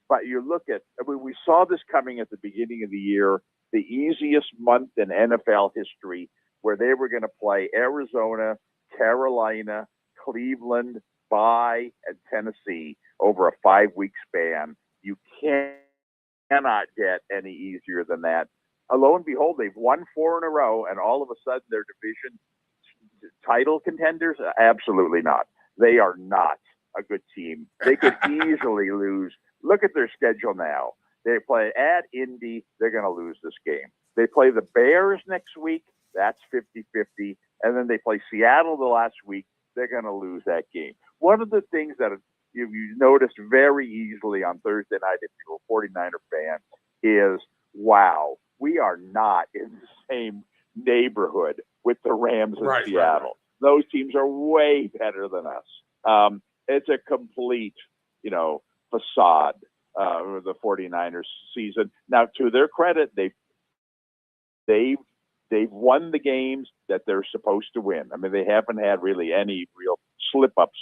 But you look at, I mean, we saw this coming at the beginning of the year, the easiest month in NFL history, where they were going to play Arizona, Carolina, Cleveland, bye, and Tennessee over a 5-week span. You cannot get any easier than that. Lo and behold, they've won 4 in a row, and all of a sudden they're division title contenders? Absolutely not. They are not a good team. They could easily lose. Look at their schedule now. They play at Indy. They're going to lose this game. They play the Bears next week. That's 50-50. And then they play Seattle the last week. They're going to lose that game. One of the things that you noticed very easily on Thursday night, if you're a 49er fan, is, wow, we are not in the same neighborhood with the Rams in Seattle. Right. Those teams are way better than us. It's a complete, facade, the 49ers season. Now, to their credit, they've won the games that they're supposed to win. I mean, they haven't had really any real slip-ups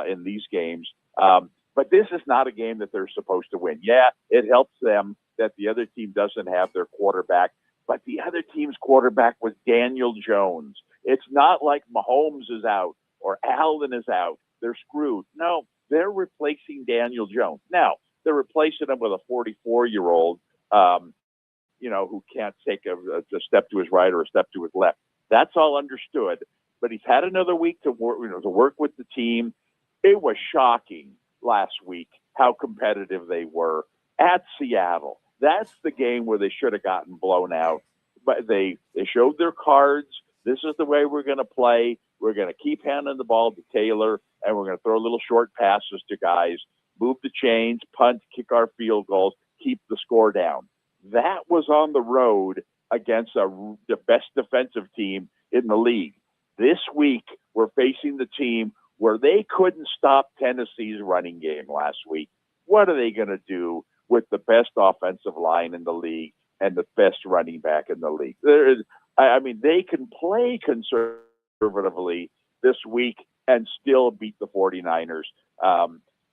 in these games. But this is not a game that they're supposed to win. Yeah, it helps them that the other team doesn't have their quarterback, but the other team's quarterback was Daniel Jones. It's not like Mahomes is out or Allen is out. They're screwed. No, they're replacing Daniel Jones. Now, they're replacing him with a 44-year-old, who can't take a step to his right or a step to his left. That's all understood. But he's had another week to work with the team. It was shocking last week how competitive they were at Seattle. That's the game where they should have gotten blown out. But they showed their cards. This is the way we're going to play. We're going to keep handing the ball to Taylor, and we're going to throw little short passes to guys, move the chains, punt, kick our field goals, keep the score down. That was on the road against the best defensive team in the league. This week, we're facing the team where they couldn't stop Tennessee's running game last week. What are they going to do with the best offensive line in the league and the best running back in the league? They can play conservatively this week and still beat the 49ers.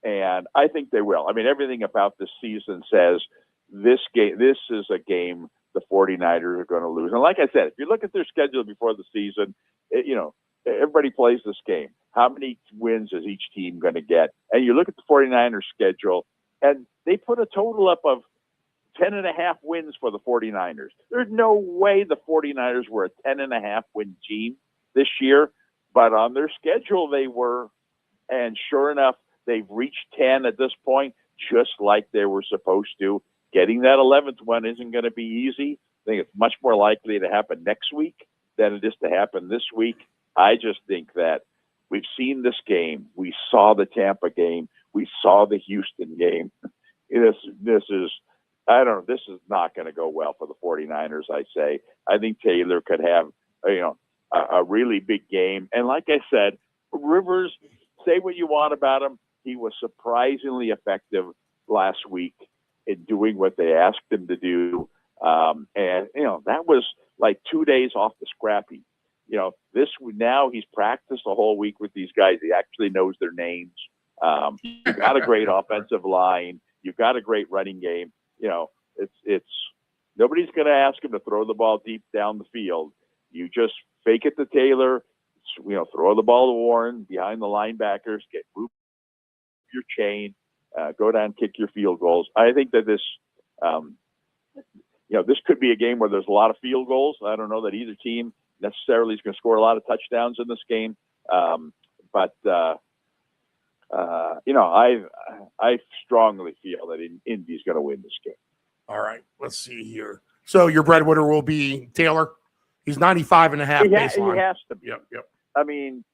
And I think they will. I mean, everything about this season says this is a game the 49ers are going to lose. And like I said, if you look at their schedule before the season, everybody plays this game. How many wins is each team going to get? And you look at the 49ers schedule, and they put a total up of 10.5 wins for the 49ers. There's no way the 49ers were a 10.5 win team this year, but on their schedule they were. And sure enough, they've reached 10 at this point, just like they were supposed to. Getting that 11th one isn't going to be easy. I think it's much more likely to happen next week than it is to happen this week. I just think that we've seen this game. We saw the Tampa game. We saw the Houston game. This is not going to go well for the 49ers, I say. I think Taylor could have, a really big game. And like I said, Rivers, say what you want about him. He was surprisingly effective last week in doing what they asked him to do. That was like 2 days off the scrap heap. Now he's practiced the whole week with these guys. He actually knows their names. You've got a great offensive line. You've got a great running game. It's nobody's going to ask him to throw the ball deep down the field. You just fake it to Taylor, throw the ball to Warren behind the linebackers, move your chain, go down, kick your field goals. I think that this could be a game where there's a lot of field goals. I don't know that either team necessarily is going to score a lot of touchdowns in this game. I strongly feel that Indy's going to win this game. All right, let's see here. So your breadwinner will be Taylor. He's 95.5 baseline. He has to be. Yep. I mean,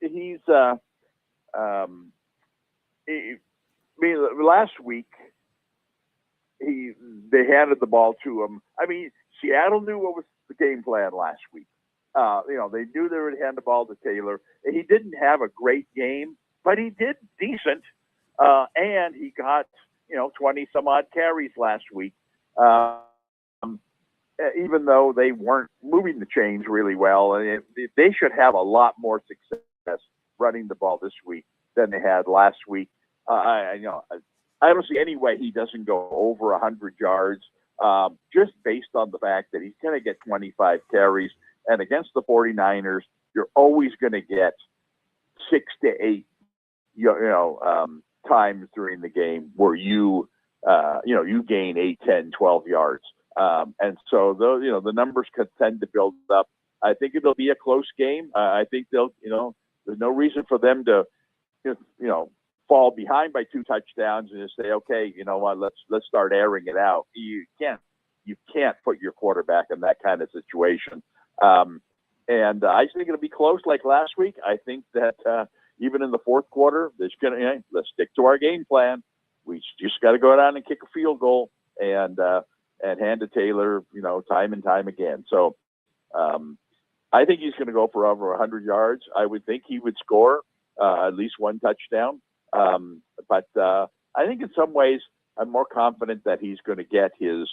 he's last week they handed the ball to him. I mean, Seattle knew what was the game plan last week. They knew they would hand the ball to Taylor. He didn't have a great game, but he did decent. And he got 20 some odd carries last week. Even though they weren't moving the chains really well, and they should have a lot more success running the ball this week than they had last week. I don't see any way he doesn't go over 100 yards, just based on the fact that he's going to get 25 carries. And against the 49ers, you're always going to get 6 to 8, times during the game where you gain 8, 10, 12 yards. And so those, the numbers could tend to build up. I think it'll be a close game. I think they'll, there's no reason for them to, fall behind by 2 touchdowns and just say, okay, you know what, let's start airing it out. You can't put your quarterback in that kind of situation. And I think it'll be close like last week. I think that even in the fourth quarter, let's stick to our game plan. We just got to go down and kick a field goal and hand to Taylor, time and time again. So I think he's going to go for over 100 yards. I would think he would score at least 1 touchdown. But I think in some ways I'm more confident that he's going to get his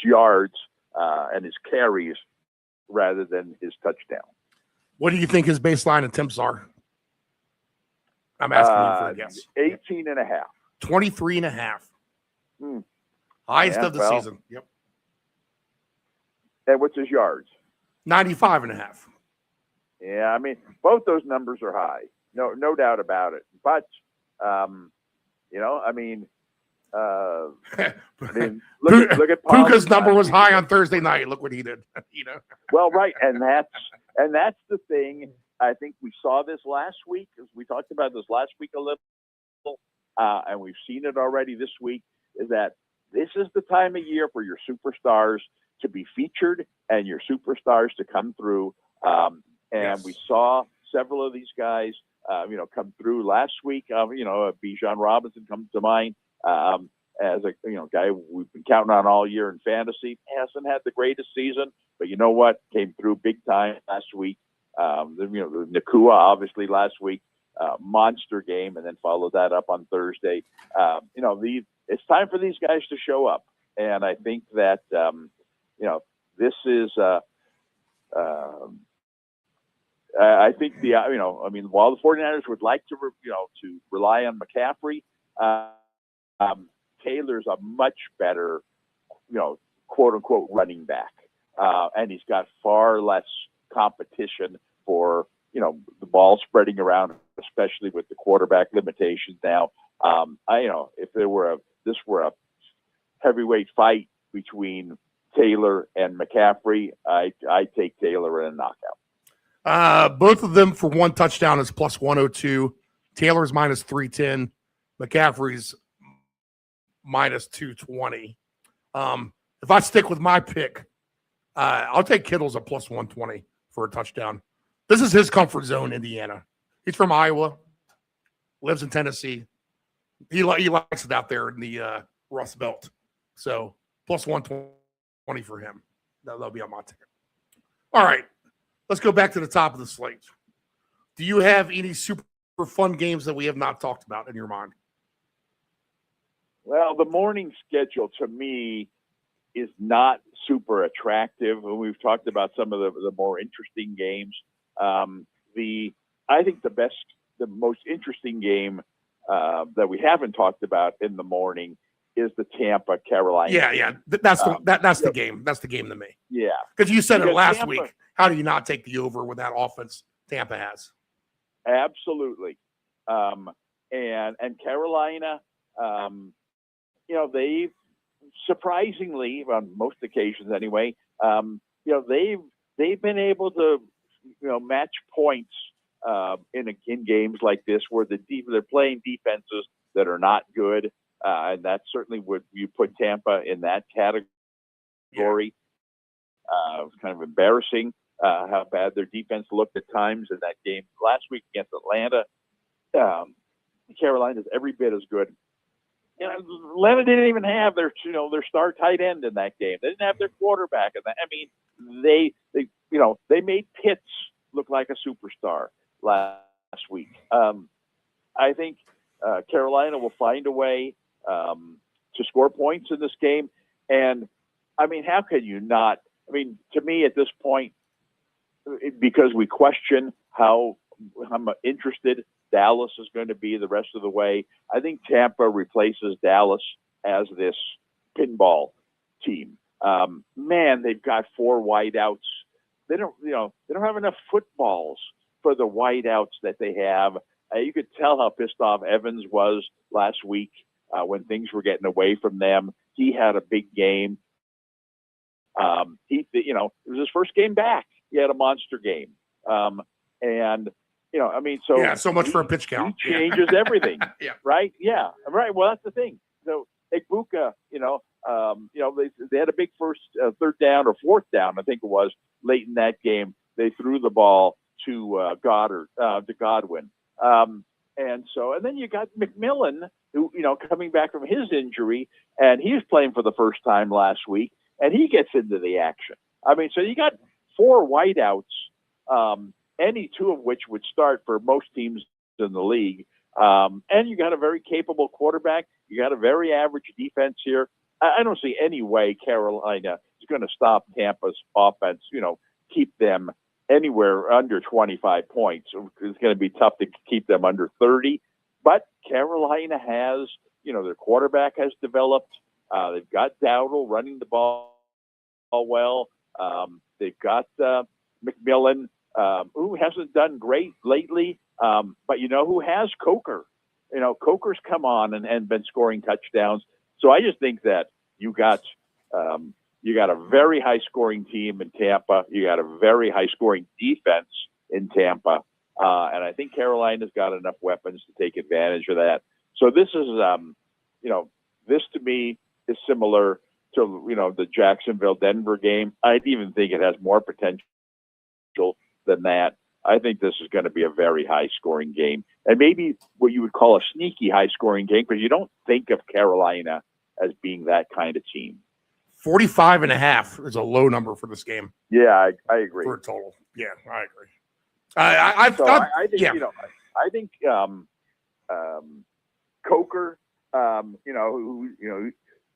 yards and his carries rather than his touchdown. What do you think his baseline attempts are? I'm asking you for a guess. 18 and a half. 23 and a half. Highest of the season. Yep. And what's his yards? 95 and a half. Yeah, I mean, both those numbers are high. No doubt about it. But, look at Puka's number was high on Thursday night. Look what he did. Well, right, and that's the thing. I think we saw this last week, as we talked about this last week a little, and we've seen it already this week. Is that this is the time of year for your superstars to be featured and your superstars to come through. And we saw several of these guys, come through last week. Bijan Robinson comes to mind as a guy we've been counting on all year in fantasy. Hasn't had the greatest season, but you know what? Came through big time last week. Nakua obviously last week, monster game, and then followed that up on Thursday. It's time for these guys to show up, and I think that this is. I think while the 49ers would like to rely on McCaffrey, Taylor's a much better, quote unquote running back, and he's got far less competition for the ball spreading around, especially with the quarterback limitations now. If this were a heavyweight fight between Taylor and McCaffrey, I'd take Taylor in a knockout. Both of them for 1 touchdown is plus 102. Taylor's minus 310. McCaffrey's minus 220. If I stick with my pick, I'll take Kittle's at plus 120 for a touchdown. This is his comfort zone, Indiana. He's from Iowa, lives in Tennessee. He likes it out there in the Rust Belt. So plus 120 for him. That'll be on my ticket. All right. Let's go back to the top of the slate. Do you have any super fun games that we have not talked about in your mind? Well, the morning schedule to me is not super attractive. We've talked about some of the more interesting games. I think the most interesting game that we haven't talked about in the morning is the Tampa Carolina. Yeah. That's the game. That's the game to me. Yeah, because you said it last Tampa, week. How do you not take the over with that offense Tampa has? Absolutely. And Carolina, they've surprisingly, on most occasions anyway, they've been able to, match points in games like this where they're playing defenses that are not good, and that certainly would you put Tampa in that category. It was kind of embarrassing how bad their defense looked at times in that game last week against Atlanta. Carolina's every bit as good. Atlanta didn't even have their star tight end in that game. They didn't have their quarterback in that. I mean, they made Pitts look like a superstar last week. I think Carolina will find a way to score points in this game. And I mean, how can you not? I mean, to me at this point, because we question how interested Dallas is going to be the rest of the way, I think Tampa replaces Dallas as this pinball team. Man, they've got 4 wideouts. They don't have enough footballs for the wideouts that they have. You could tell how pissed off Evans was last week when things were getting away from them. He had a big game. It was his first game back. He had a monster game. And so much for a pitch count. He changes everything. Yeah. Right? Yeah. Right. Well, that's the thing. So Egbuka, they had a big first, third down or fourth down, I think it was, late in that game. They threw the ball to Godwin. And then you got McMillan, who, coming back from his injury, and he's playing for the first time last week, and he gets into the action. I mean, so you got 4 wideouts, any 2 of which would start for most teams in the league. And you got a very capable quarterback. You got a very average defense here. I don't see any way Carolina is going to stop Tampa's offense, keep them anywhere under 25 points. It's going to be tough to keep them under 30. But Carolina has, their quarterback has developed. They've got Dowdle running the ball well. They've got McMillan, who hasn't done great lately. But who has? Coker. Coker's come on and been scoring touchdowns. So I just think that you got a very high scoring team in Tampa. You got a very high scoring defense in Tampa. And I think Carolina's got enough weapons to take advantage of that. So this is, this to me is similar to, the Jacksonville-Denver game. I even think it has more potential than that. I think this is going to be a very high-scoring game, and maybe what you would call a sneaky high-scoring game, because you don't think of Carolina as being that kind of team. 45.5 is a low number for this game. Yeah, I agree. For a total. Yeah, I agree. I think Coker,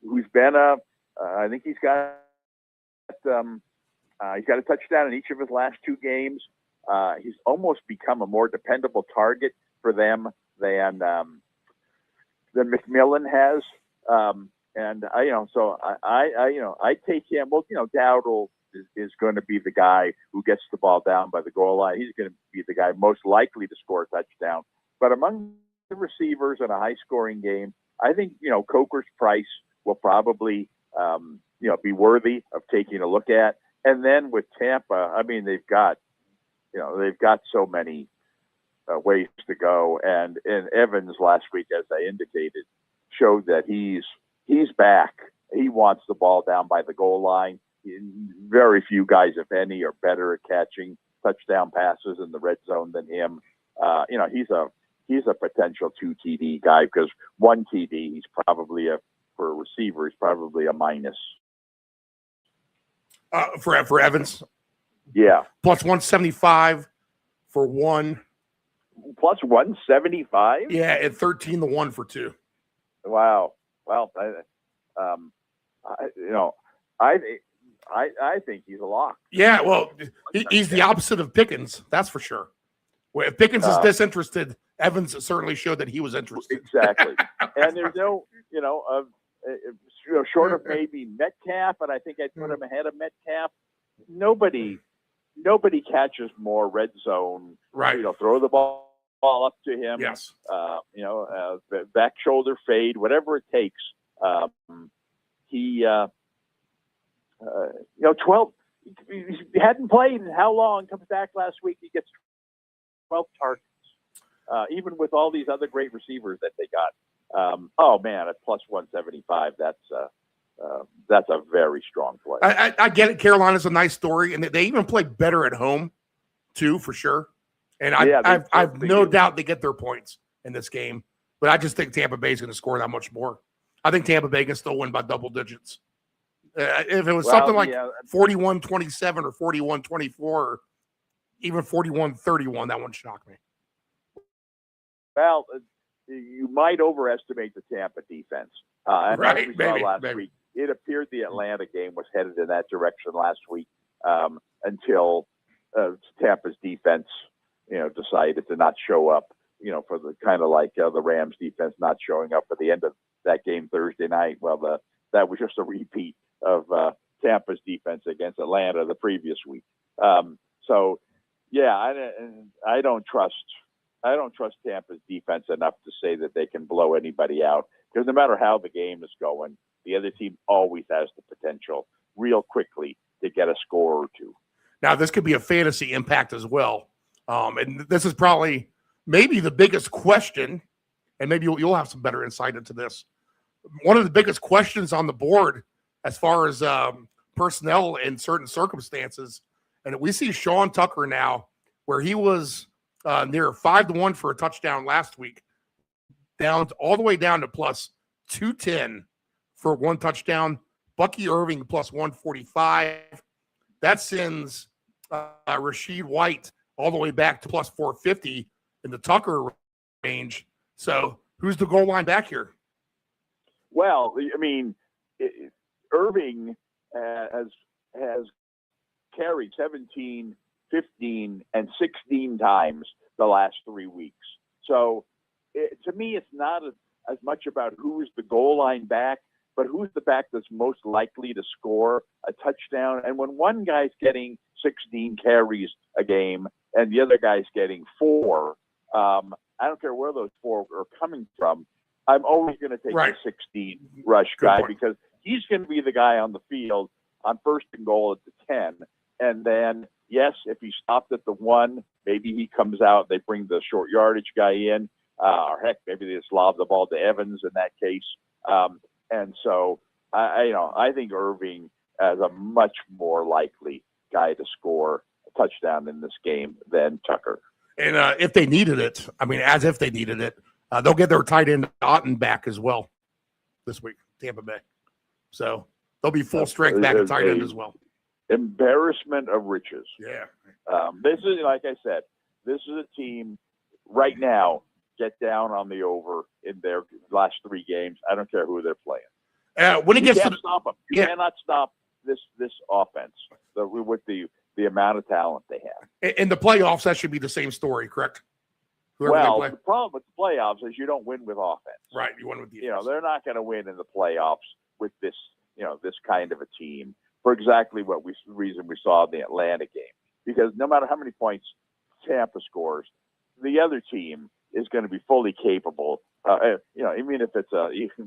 who's been I think he's got a touchdown in each of his last 2 games. He's almost become a more dependable target for them than McMillan has. I take him. Well, Dowdle is going to be the guy who gets the ball down by the goal line. He's going to be the guy most likely to score a touchdown. But among the receivers in a high-scoring game, I think Coker's price will probably be worthy of taking a look at. And then with Tampa, I mean, they've got so many ways to go. And Evans last week, as I indicated, showed that he's back. He wants the ball down by the goal line. Very few guys, if any, are better at catching touchdown passes in the red zone than him. He's a potential 2 TD guy, because 1 TD, he's probably for a receiver, he's probably a minus. For Evans? Yeah. Plus 175 for 1. Plus 175? Yeah, and 13-1 for 2. Wow. Well, I think he's a lock. Yeah, well, he's the opposite of Pickens, that's for sure. Well, if Pickens is disinterested, Evans certainly showed that he was interested. Exactly. And there's no, short of maybe Metcalf, and I think I'd put him ahead of Metcalf. Nobody catches more red zone. Right. Throw the ball up to him. Yes. Back shoulder fade, whatever it takes. 12. He hadn't played in how long? Comes back last week. He gets 12 targets. Even with all these other great receivers that they got. At plus 175, that's a very strong play. I get it. Carolina's a nice story, and they even play better at home, too, for sure. And I've no doubt they get their points in this game. But I just think Tampa Bay is going to score that much more. I think Tampa Bay can still win by double digits. If it was something like 41-27 or 41-24, or even 41-31, that wouldn't shock me. Well, you might overestimate the Tampa defense. And Right, as we saw maybe, last maybe. week, it appeared the Atlanta game was headed in that direction last week until Tampa's defense, decided to not show up, for the kind of like the Rams defense not showing up at the end of that game Thursday night. Well, that was just a repeat of Tampa's defense against Atlanta the previous week. So, yeah, I don't trust Tampa's defense enough to say that they can blow anybody out, because no matter how the game is going, the other team always has the potential real quickly to get a score or two. Now, this could be a fantasy impact as well. And this is probably maybe the biggest question, and maybe you'll have some better insight into this. One of the biggest questions on the board as far as personnel in certain circumstances, and we see Sean Tucker now, where he was near 5-1 for a touchdown last week, all the way down to plus 210 for one touchdown. Bucky Irving plus 145. That sends Rashid White all the way back to plus 450 in the Tucker range. So who's the goal line back here? Well, I mean, Irving has carried 17, 15, and 16 times the last 3 weeks. So to me, it's not as much about who is the goal line back, but who's the back that's most likely to score a touchdown. And when one guy's getting 16 carries a game and the other guy's getting 4, I don't care where those 4 are coming from, I'm always going to take Right. the 16 rush Good guy point. because he's going to be the guy on the field on first and goal at the 10. And then, yes, if he stopped at the 1, maybe he comes out, they bring the short yardage guy in, or heck, maybe they just lob the ball to Evans in that case. And so, I think Irving is a much more likely guy to score a touchdown in this game than Tucker. And if they needed it, as if they needed it, they'll get their tight end Otten back as well this week, Tampa Bay. So they'll be full strength back at tight end as well. Embarrassment of riches. Yeah. This is, like I said, this is a team right now, get down on the over in their last 3 games. I don't care who they're playing. When it You gets can't to stop them. You cannot stop this offense with the amount of talent they have. in the playoffs, that should be the same story, correct? Whoever they Well, play. the problem with the playoffs is you don't win with offense. Right, you won with the They're not going to win in the playoffs with this, this kind of a team for exactly reason we saw in the Atlanta game. Because no matter how many points Tampa scores, the other team is going to be fully capable. Even if it's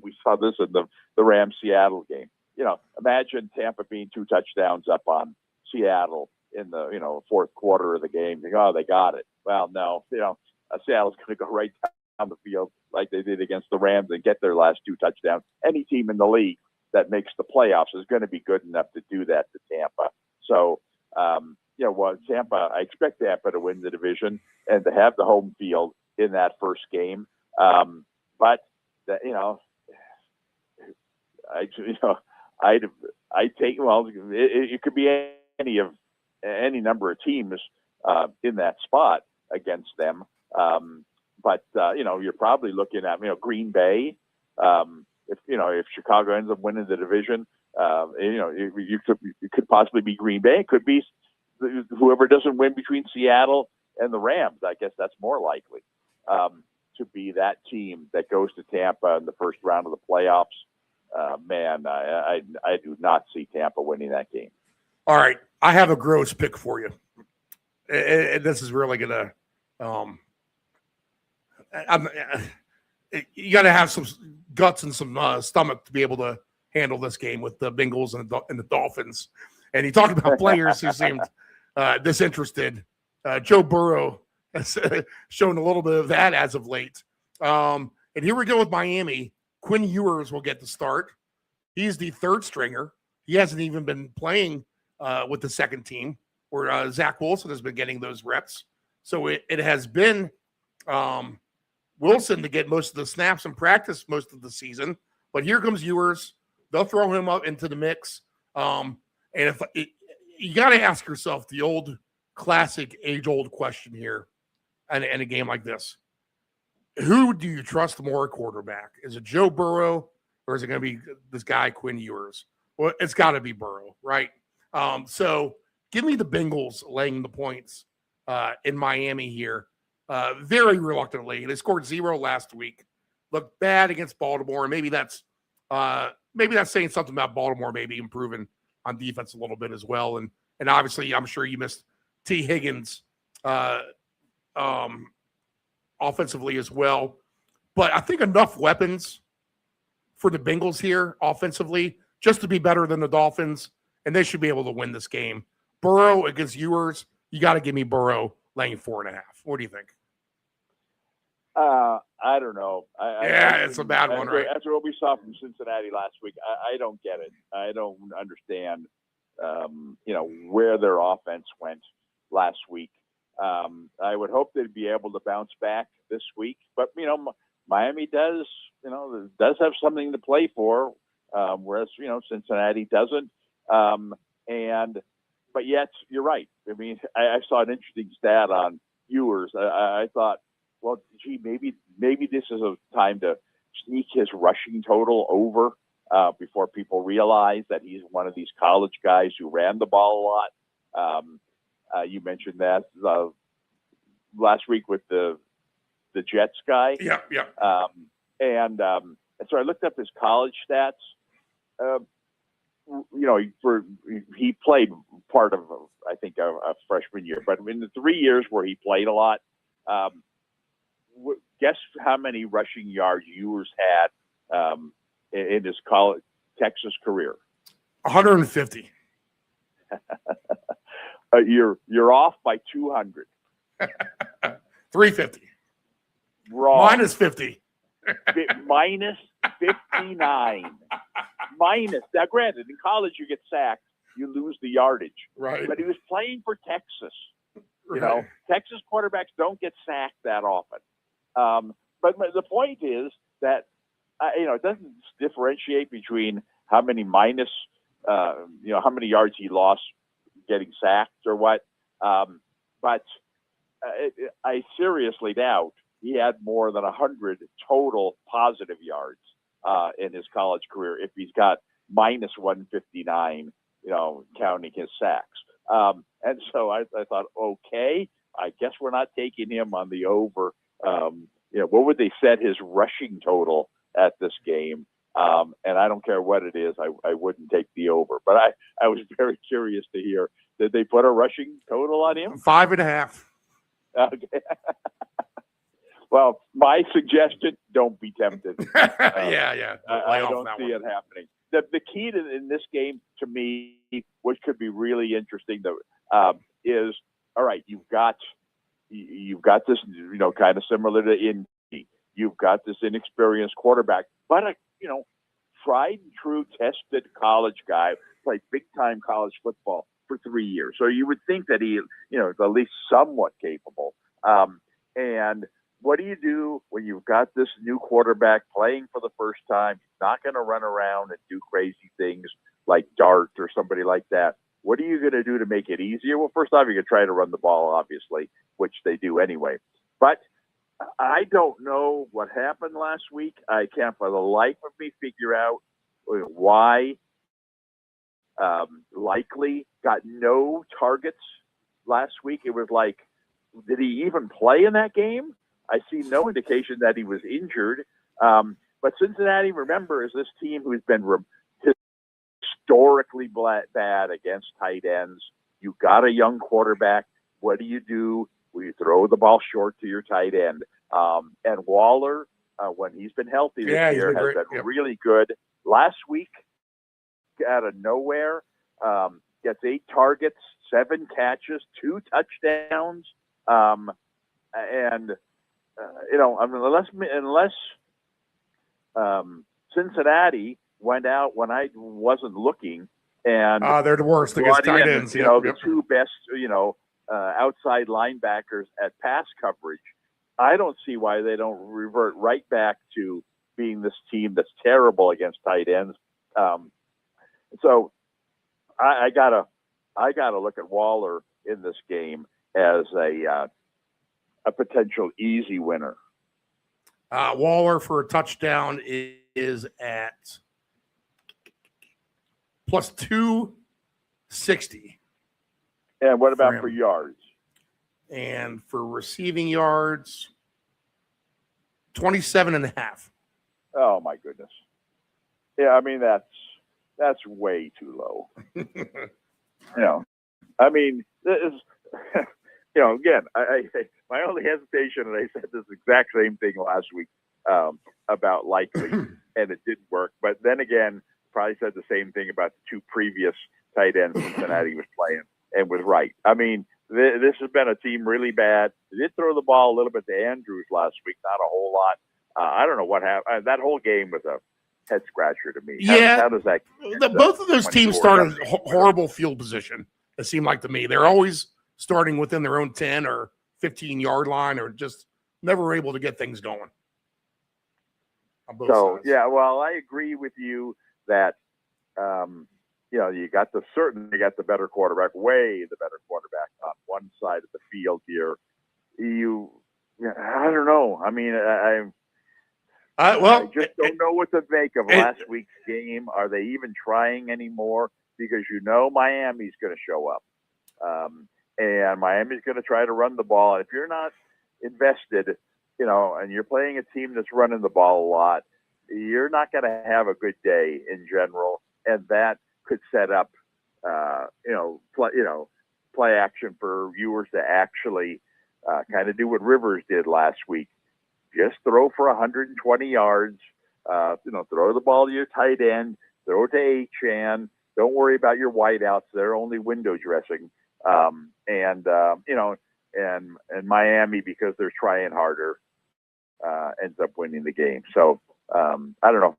we saw this in the Rams-Seattle game. Imagine Tampa being 2 touchdowns up on Seattle in the fourth quarter of the game. Think, oh, they got it. Well, no, Seattle's going to go right down the field like they did against the Rams and get their last 2 touchdowns. Any team in the league that makes the playoffs is going to be good enough to do that to Tampa. So, Tampa, I expect Tampa to win the division and to have the home field in that first game. But I take, it could be any number of teams in that spot against them. But you're probably looking at, Green Bay. If Chicago ends up winning the division, you could possibly be Green Bay. It could be whoever doesn't win between Seattle and the Rams. I guess that's more likely to be that team that goes to Tampa in the first round of the playoffs. I do not see Tampa winning that game. All right, I have a gross pick for you. And this is really going to you got to have some guts and some stomach to be able to handle this game with the Bengals and the Dolphins. And he talked about players who seemed disinterested. Joe Burrow has shown a little bit of that as of late. And here we go with Miami. Quinn Ewers will get the start. He's the 3rd stringer. He hasn't even been playing with the second team, where Zach Wilson has been getting those reps. So it has been Wilson to get most of the snaps and practice most of the season. But here comes Ewers. They'll throw him up into the mix. And you got to ask yourself the old classic age-old question here in a game like this. who do you trust more at quarterback? Is it Joe Burrow or is it going to be this guy, Quinn Ewers? Well, it's got to be Burrow, right? So give me the Bengals laying the points in Miami here. Very reluctantly. They scored 0 last week. Looked bad against Baltimore, and maybe that's saying something about Baltimore maybe improving on defense a little bit as well. And obviously, I'm sure you missed T. Higgins offensively as well. But I think enough weapons for the Bengals here offensively just to be better than the Dolphins, and they should be able to win this game. Burrow against Ewers, you got to give me Burrow laying 4.5. What do you think? I don't know. It's a bad one, right? After what we saw from Cincinnati last week, I don't get it. I don't understand, where their offense went last week. I would hope they'd be able to bounce back this week, but Miami does have something to play for, whereas Cincinnati doesn't. But yet you're right. I mean, I saw an interesting stat on Ewers. I thought, well, gee, maybe this is a time to sneak his rushing total over before people realize that he's one of these college guys who ran the ball a lot. You mentioned that last week with the Jets guy. Yeah. And so I looked up his college stats. He played part of, I think, a freshman year, but in the 3 years where he played a lot, guess how many rushing yards Ewers had in his college Texas career? 150. You're off by 200. 350. Wrong. Minus 50. Minus 59. Minus. Now, granted, in college you get sacked, you lose the yardage. Right. But he was playing for Texas. Right. Texas quarterbacks don't get sacked that often. But the point is that it doesn't differentiate between how many minus, how many yards he lost getting sacked or what. But I seriously doubt he had more than 100 total positive yards in his college career if he's got minus 159, counting his sacks. And so I thought, okay, I guess we're not taking him on the over. What would they set his rushing total at this game? And I don't care what it is, I wouldn't take the over. But I was very curious to hear, did they put a rushing total on him? 5.5. Okay. Well, my suggestion, don't be tempted. Yeah. I don't see it happening. The key in this game, to me, which could be really interesting, is, all right, you've got this, kind of similar to Indy. You've got this inexperienced quarterback, but a tried and true, tested college guy, played big time college football for 3 years. So you would think that he, is at least somewhat capable. And what do you do when you've got this new quarterback playing for the first time? He's not going to run around and do crazy things like dart or somebody like that. What are you going to do to make it easier? Well, first off, you can try to run the ball, obviously, which they do anyway. But I don't know what happened last week. I can't for the life of me figure out why Likely got no targets last week. It was like, did he even play in that game? I see no indication that he was injured. But Cincinnati, remember, is this team who's been historically bad against tight ends. You got a young quarterback. What do? You throw the ball short to your tight end. And Waller, when he's been healthy this year, has been really good. Last week, out of nowhere, gets 8 targets, 7 catches, 2 touchdowns. Unless Cincinnati went out when I wasn't looking, and they're the worst against tight ends. The 2 best, outside linebackers at pass coverage. I don't see why they don't revert right back to being this team that's terrible against tight ends. So I gotta look at Waller in this game as a potential easy winner. Waller for a touchdown is at plus 260. And what about him. for yards? And for receiving yards, 27.5. Oh my goodness. Yeah, I mean that's way too low. I mean, this is, again, I my only hesitation, and I said this exact same thing last week about likely, and it didn't work. But then again, probably said the same thing about the two previous tight ends Cincinnati was playing, and was right. I mean, this has been a team really bad. They did throw the ball a little bit to Andrews last week, not a whole lot. I don't know what happened. That whole game was a head scratcher to me. How does that? Both of those teams started horrible field position. It seemed like to me they're always starting within their own 10 or 15-yard line, or just never able to get things going. So yeah, well, I agree with you that you got the better quarterback, way the better quarterback on one side of the field here. I don't know. I mean, I just don't know what to make of last week's game. Are they even trying anymore? Because Miami's going to show up, and Miami's going to try to run the ball. If you're not invested, and you're playing a team that's running the ball a lot, you're not going to have a good day in general, and that could set up, play action for viewers to actually kind of do what Rivers did last week. Just throw for 120 yards, throw the ball to your tight end, throw it to Achane. Don't worry about your wideouts. They're only window dressing. And Miami, because they're trying harder, ends up winning the game. So I don't know.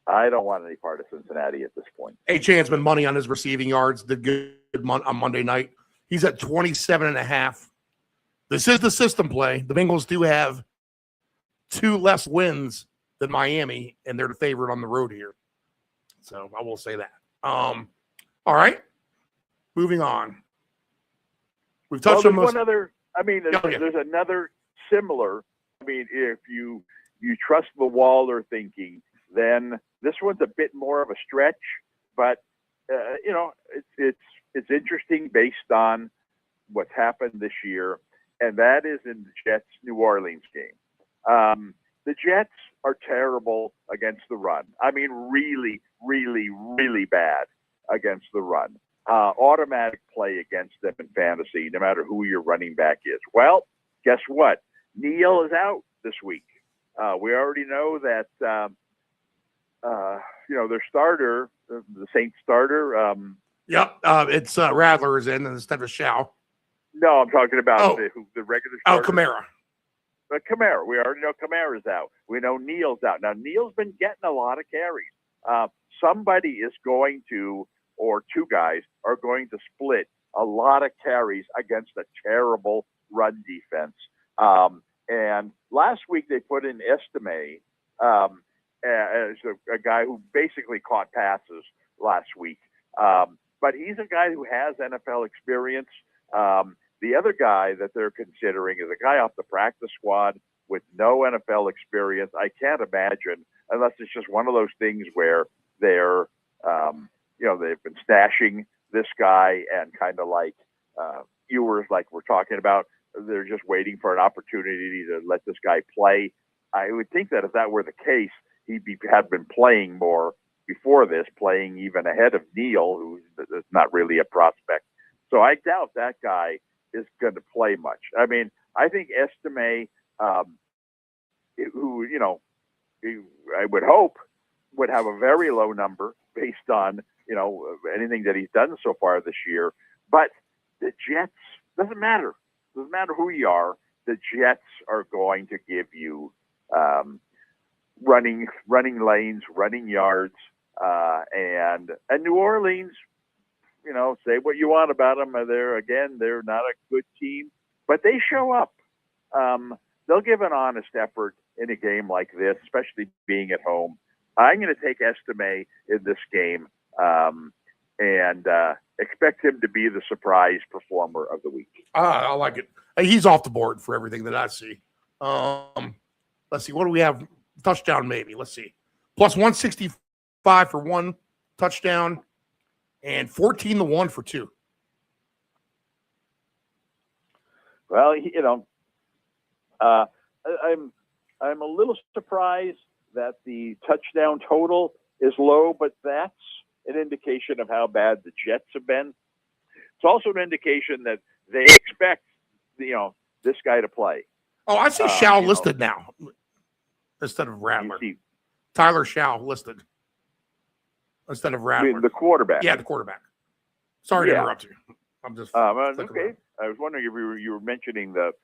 I don't want any part of Cincinnati at this point. Achane's been money on his receiving yards. Did good on Monday night. He's at 27.5. This is the system play. The Bengals do have 2 less wins than Miami, and they're the favorite on the road here. So I will say that. All right. Moving on. We've touched on most. There's another similar. I mean, if you trust the Waller thinking, then this one's a bit more of a stretch, but it's interesting based on what's happened this year, and that is in the Jets New Orleans game. The Jets are terrible against the run. I mean, really, really, really bad against the run. Automatic play against them in fantasy, no matter who your running back is. Well, guess what? Neal is out this week. We already know that, their starter, the Saints starter. It's Rattler is in instead of Shaw. No, I'm talking about the regular starter. Kamara. But Kamara, we already know Kamara's out. We know Neal's out. Now, Neal's been getting a lot of carries. Somebody is going to, or two guys are going to split a lot of carries against a terrible run defense. And last week they put in Estime as a guy who basically caught passes last week. But he's a guy who has NFL experience. The other guy that they're considering is a guy off the practice squad with no NFL experience. I can't imagine, unless it's just one of those things where they're, they've been stashing this guy and kind of like viewers, like we're talking about, they're just waiting for an opportunity to let this guy play. I would think that if that were the case, he'd have been playing more before this, playing even ahead of Neal, who's not really a prospect. So I doubt that guy is going to play much. I mean, I think Estime, who, I would hope would have a very low number based on, anything that he's done so far this year. But the Jets, doesn't matter who you are, the Jets are going to give you running lanes, running yards, and New Orleans, say what you want about them. They're not a good team, but they show up. They'll give an honest effort in a game like this, especially being at home. I'm going to take Estime in this game and expect him to be the surprise performer of the week. I like it. He's off the board for everything that I see. Let's see. What do we have? Touchdown, maybe. Let's see. Plus 165 for one touchdown and 14-1 for two. Well, I'm a little surprised that the touchdown total is low, but that's an indication of how bad the Jets have been. It's also an indication that they expect, this guy to play. Oh, I see Shao listed now instead of You Rattler. see, Tyler Shao listed instead of I Rattler. mean, the quarterback. Yeah, the quarterback. Sorry to Yeah. interrupt you. I'm just Okay. flicking around. I was wondering if you were mentioning this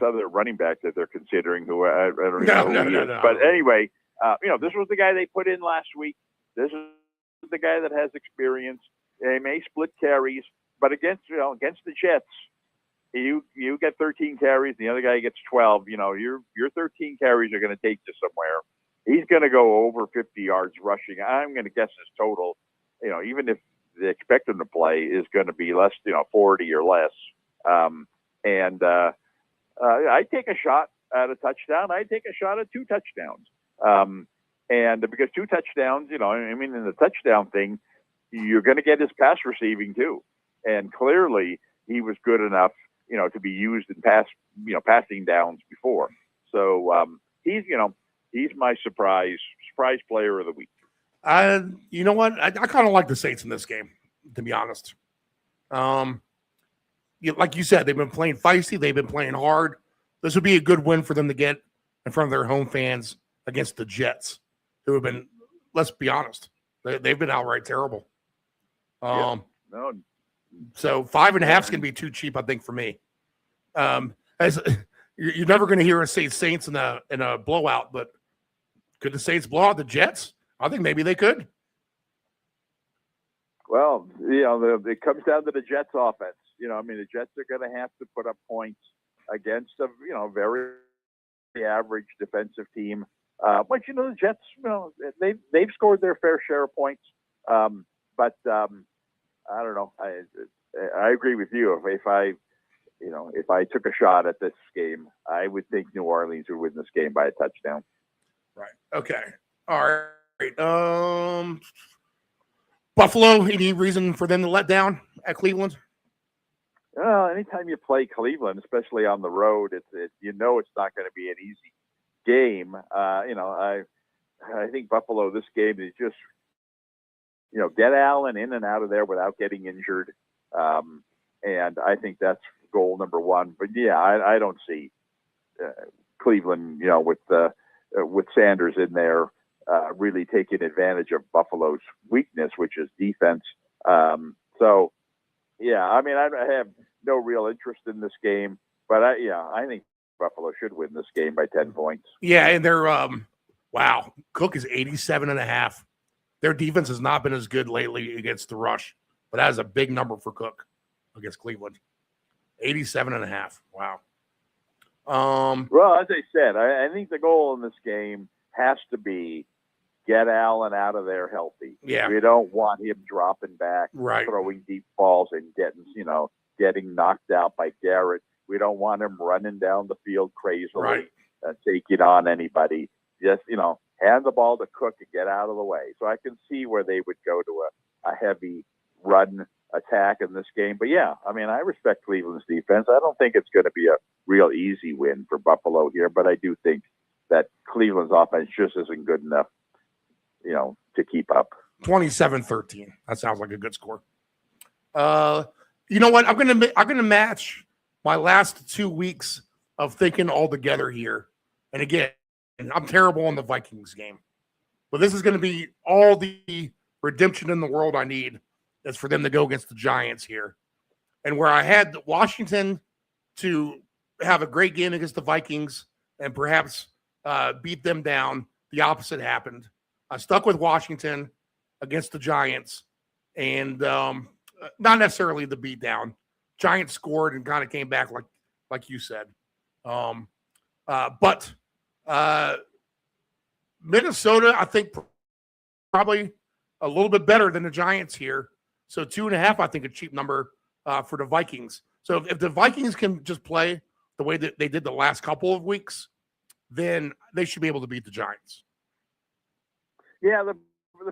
other running back that they're considering, who I don't even No, know who he no, is. no. But anyway, this was the guy they put in last week. This is the guy that has experience. They may split carries, but against the Jets, you get 13 carries, the other guy gets 12. Your 13 carries are going to take you somewhere. He's going to go over 50 yards rushing. I'm going to guess his total, even if they expect him to play, is going to be less, 40 or less. I'd take a shot at a touchdown. I'd take a shot at two touchdowns. And because two touchdowns, in the touchdown thing, you're going to get his pass receiving too. And clearly he was good enough, to be used in passing downs before. So he's my surprise player of the week. You know what? I kind of like the Saints in this game, to be honest. Like you said, they've been playing feisty. They've been playing hard. This would be a good win for them to get in front of their home fans against the Jets, who have been, let's be honest, they've been outright terrible. No, So 5.5 is going to be too cheap, I think, for me. As you're never going to hear us say Saints in a blowout, but could the Saints blow out the Jets? I think maybe they could. Well, it comes down to the Jets offense. The Jets are going to have to put up points against a, very average defensive team. But, the Jets, they've scored their fair share of points. But I don't know. I agree with you. If I took a shot at this game, I would think New Orleans would win this game by a touchdown. Right. Okay. All right. Buffalo, any reason for them to let down at Cleveland? Well, anytime you play Cleveland, especially on the road, it's not going to be an easy game. I think Buffalo this game is just, get Allen in and out of there without getting injured. And I think that's goal number one. But yeah, I don't see Cleveland, with Sanders in there, really taking advantage of Buffalo's weakness, which is defense. So yeah, I have no real interest in this game, but I think Buffalo should win this game by 10 points. Yeah, and they're wow, Cook is 87.5. Their defense has not been as good lately against the rush, but that is a big number for Cook against Cleveland. 87.5. Wow. Well, as I said, I think the goal in this game has to be get Allen out of there healthy. Yeah. We don't want him dropping back, Right. throwing deep balls and getting knocked out by Garrett. We don't want him running down the field crazily, Right. Taking on anybody. Just, hand the ball to Cook and get out of the way. So I can see where they would go to a heavy run attack in this game. But yeah, I respect Cleveland's defense. I don't think it's going to be a real easy win for Buffalo here, but I do think that Cleveland's offense just isn't good enough, to keep up. 27-13. That sounds like a good score. You know what? I'm gonna match my last 2 weeks of thinking all together here. And again, I'm terrible on the Vikings game, but this is going to be all the redemption in the world I need is for them to go against the Giants here. And where I had Washington to have a great game against the Vikings and perhaps beat them down, the opposite happened. I stuck with Washington against the Giants, and not necessarily the beatdown. Giants scored and kind of came back like you said. But Minnesota, I think, probably a little bit better than the Giants here. So 2.5, I think, a cheap number for the Vikings. So if the Vikings can just play the way that they did the last couple of weeks, then they should be able to beat the Giants. Yeah, the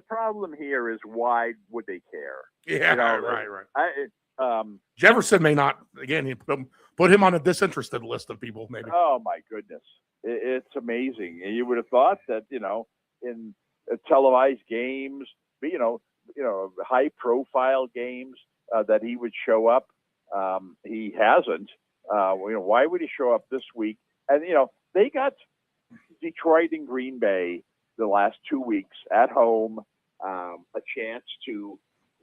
problem here is why would they care? Yeah, You know, right. Jefferson may not. Again, he put him on a disinterested list of people. Maybe. Oh my goodness, it's amazing. You would have thought that in televised games, high-profile games, that he would show up. He hasn't. Why would he show up this week? And they got Detroit and Green Bay the last 2 weeks at home, a chance to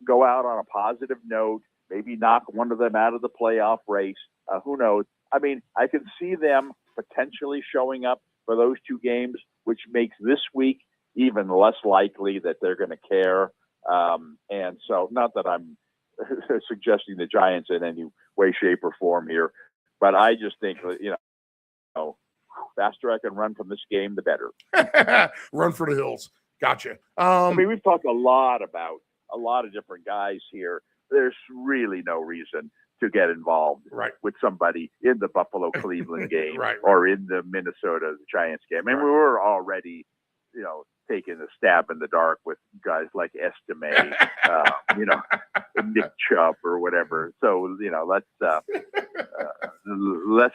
go out on a positive note, maybe knock one of them out of the playoff race. Who knows? I mean, I can see them potentially showing up for those 2 games, which makes this week even less likely that they're going to care. And so, not that I'm suggesting the Giants in any way, shape, or form here, but I just think faster I can run from this game, the better. Run for the hills. Gotcha. I mean, we've talked a lot about a lot of different guys here. There's really no reason to get involved with somebody in the Buffalo-Cleveland game or in the Minnesota Giants game. I mean, we were already, taking a stab in the dark with guys like Estime, Nick Chubb or whatever. So, let's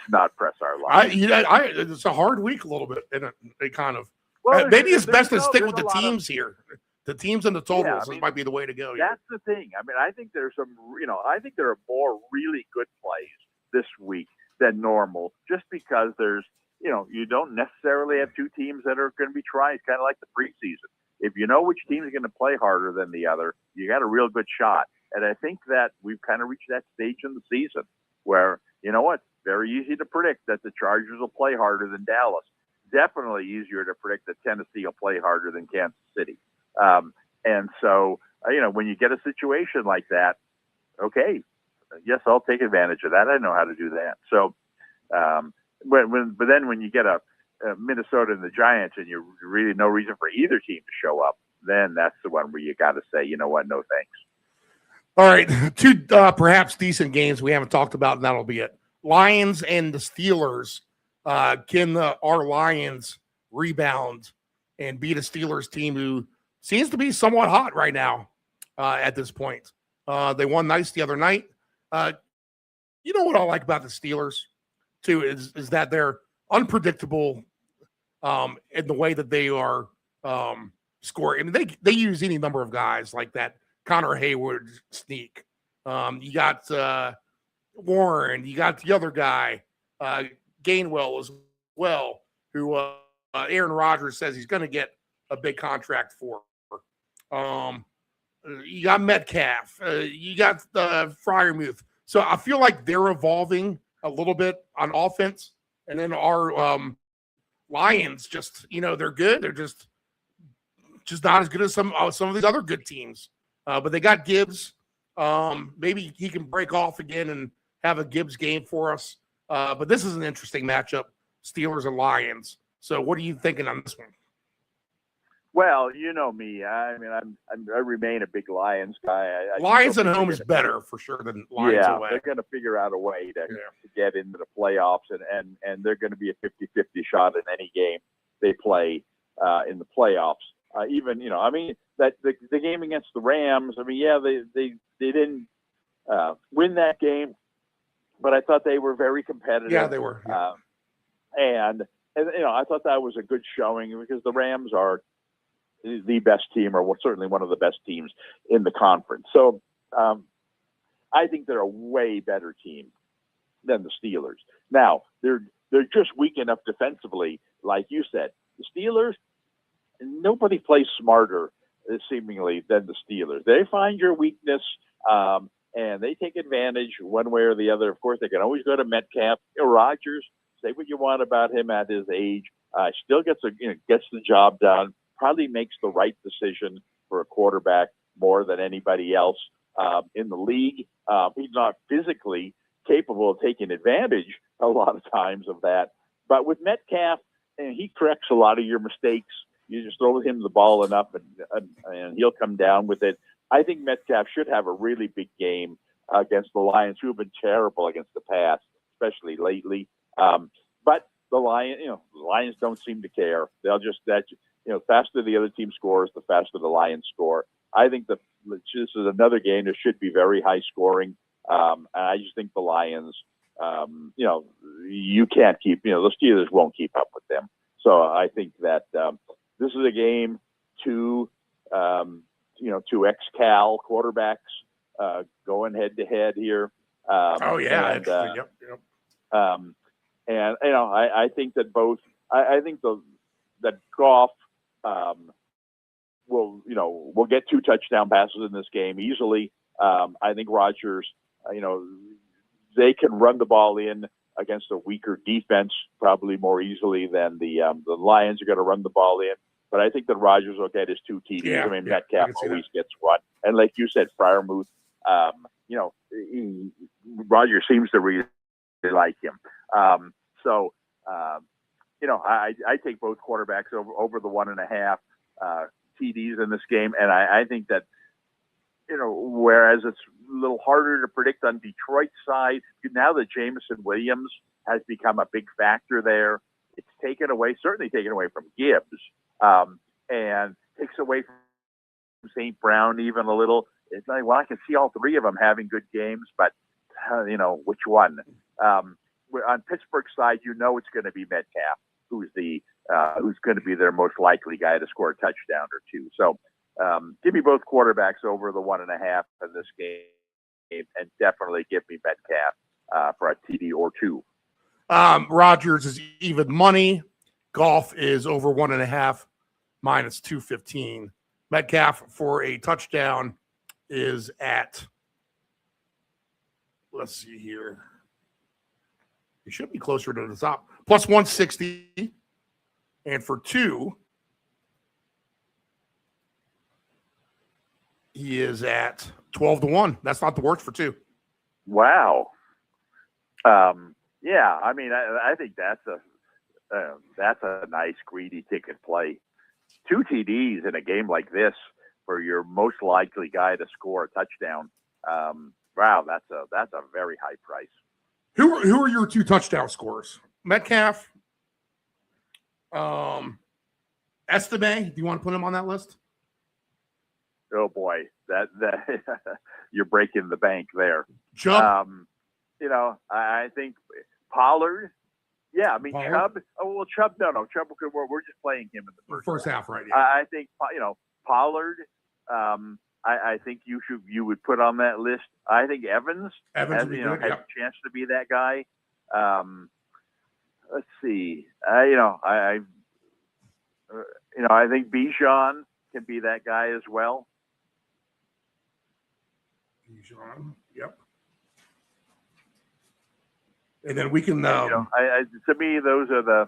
not press our luck. It's a hard week a little bit, and it kind of. Well, maybe it's best to stick with the teams here. The teams and the totals might be the way to go. That's the thing. I mean, I think there's I think there are more really good plays this week than normal, just because there's, you don't necessarily have 2 teams that are going to be trying. It's kind of like the preseason. If you know which team is going to play harder than the other, you got a real good shot. And I think that we've kind of reached that stage in the season where, very easy to predict that the Chargers will play harder than Dallas. Definitely easier to predict that Tennessee will play harder than Kansas City. And so, when you get a situation like that, okay, yes, I'll take advantage of that. I know how to do that. So, but then when you get a Minnesota and the Giants and you really no reason for either team to show up, then that's the one where you got to say, you know what, no thanks. All right, 2 perhaps decent games we haven't talked about, and that'll be it. Lions and the Steelers. Can our Lions rebound and beat a Steelers team who seems to be somewhat hot right now at this point? They won nice the other night. You know what I like about the Steelers, too, is that they're unpredictable in the way that they are scoring. I mean, they use any number of guys like that Connor Hayward sneak. You got Warren. You got the other guy, Gainwell as well, who Aaron Rodgers says he's going to get a big contract for. You got Metcalf. You got Freiermuth. So I feel like they're evolving a little bit on offense. And then our Lions just, they're good. They're just not as good as some of these other good teams. But they got Gibbs. Maybe he can break off again and have a Gibbs game for us. But this is an interesting matchup, Steelers and Lions. So what are you thinking on this one? Well, you know me. I mean, I remain a big Lions guy. Lions at home is better for sure than Lions away. They're going to figure out a way to get into the playoffs, and they're going to be a 50-50 shot in any game they play in the playoffs. Even that the game against the Rams. I mean, they didn't win that game, but I thought they were very competitive. Yeah, they were. And I thought that was a good showing because the Rams are the best team, or certainly one of the best teams in the conference. So I think they're a way better team than the Steelers. Now, they're just weak enough defensively, like you said. The Steelers, nobody plays smarter, seemingly, than the Steelers. They find your weakness, and they take advantage one way or the other. Of course, they can always go to Metcalf. Rodgers, say what you want about him at his age, still gets the job done. Probably makes the right decision for a quarterback more than anybody else in the league. He's not physically capable of taking advantage a lot of times of that. But with Metcalf, and he corrects a lot of your mistakes. You just throw him the ball enough, and he'll come down with it. I think Metcalf should have a really big game against the Lions, who have been terrible against the pass, especially lately. But the Lions don't seem to care. They'll just faster the other team scores, the faster the Lions score. I think this is another game that should be very high scoring. And I just think the Lions, you can't keep, the Steelers won't keep up with them. So I think that this is a game two ex-Cal quarterbacks going head to head here. Yep. I think that both. I think that Goff will get 2 touchdown passes in this game easily. I think Rodgers, they can run the ball in against a weaker defense probably more easily than the Lions are going to run the ball in. But I think that Rodgers will get his 2 TDs. Metcalf always gets one, and like you said, Freiermuth. Rodgers seems to really like him. I take both quarterbacks over the 1.5 TDs in this game, and I think that whereas it's a little harder to predict on Detroit's side, now that Jameson Williams has become a big factor there, it's certainly taken away from Gibbs, and takes away from St. Brown even a little. It's like, well, I can see all 3 of them having good games, but which one? On Pittsburgh's side, it's going to be Metcalf, who's going to be their most likely guy to score a touchdown or 2. So give me both quarterbacks over the 1.5 in this game, and definitely give me Metcalf for a TD or 2. Rodgers is even money. Goff is over 1.5 minus 215. Metcalf for a touchdown is at, let's see here. He should be closer to the top. Plus 160. And for 2, he is at 12-1. That's not the worst for 2. Wow. I think that's a nice greedy ticket play. 2 TDs in a game like this for your most likely guy to score a touchdown. Wow, that's a very high price. Who are your 2 touchdown scorers? Metcalf, Estime. Do you want to put him on that list? Oh boy, that you're breaking the bank there. Chubb. I think Pollard. Yeah, I mean Pollard? Chubb. Oh well, Chubb. No, Chubb. We're just playing him in the first half, right? Yeah. I think Pollard. I think you would put on that list. I think Evans has would be good, has yep. a chance to be that guy. Let's see. I think Bijan can be that guy as well. Bijan, yep. And then we can. To me, those are the.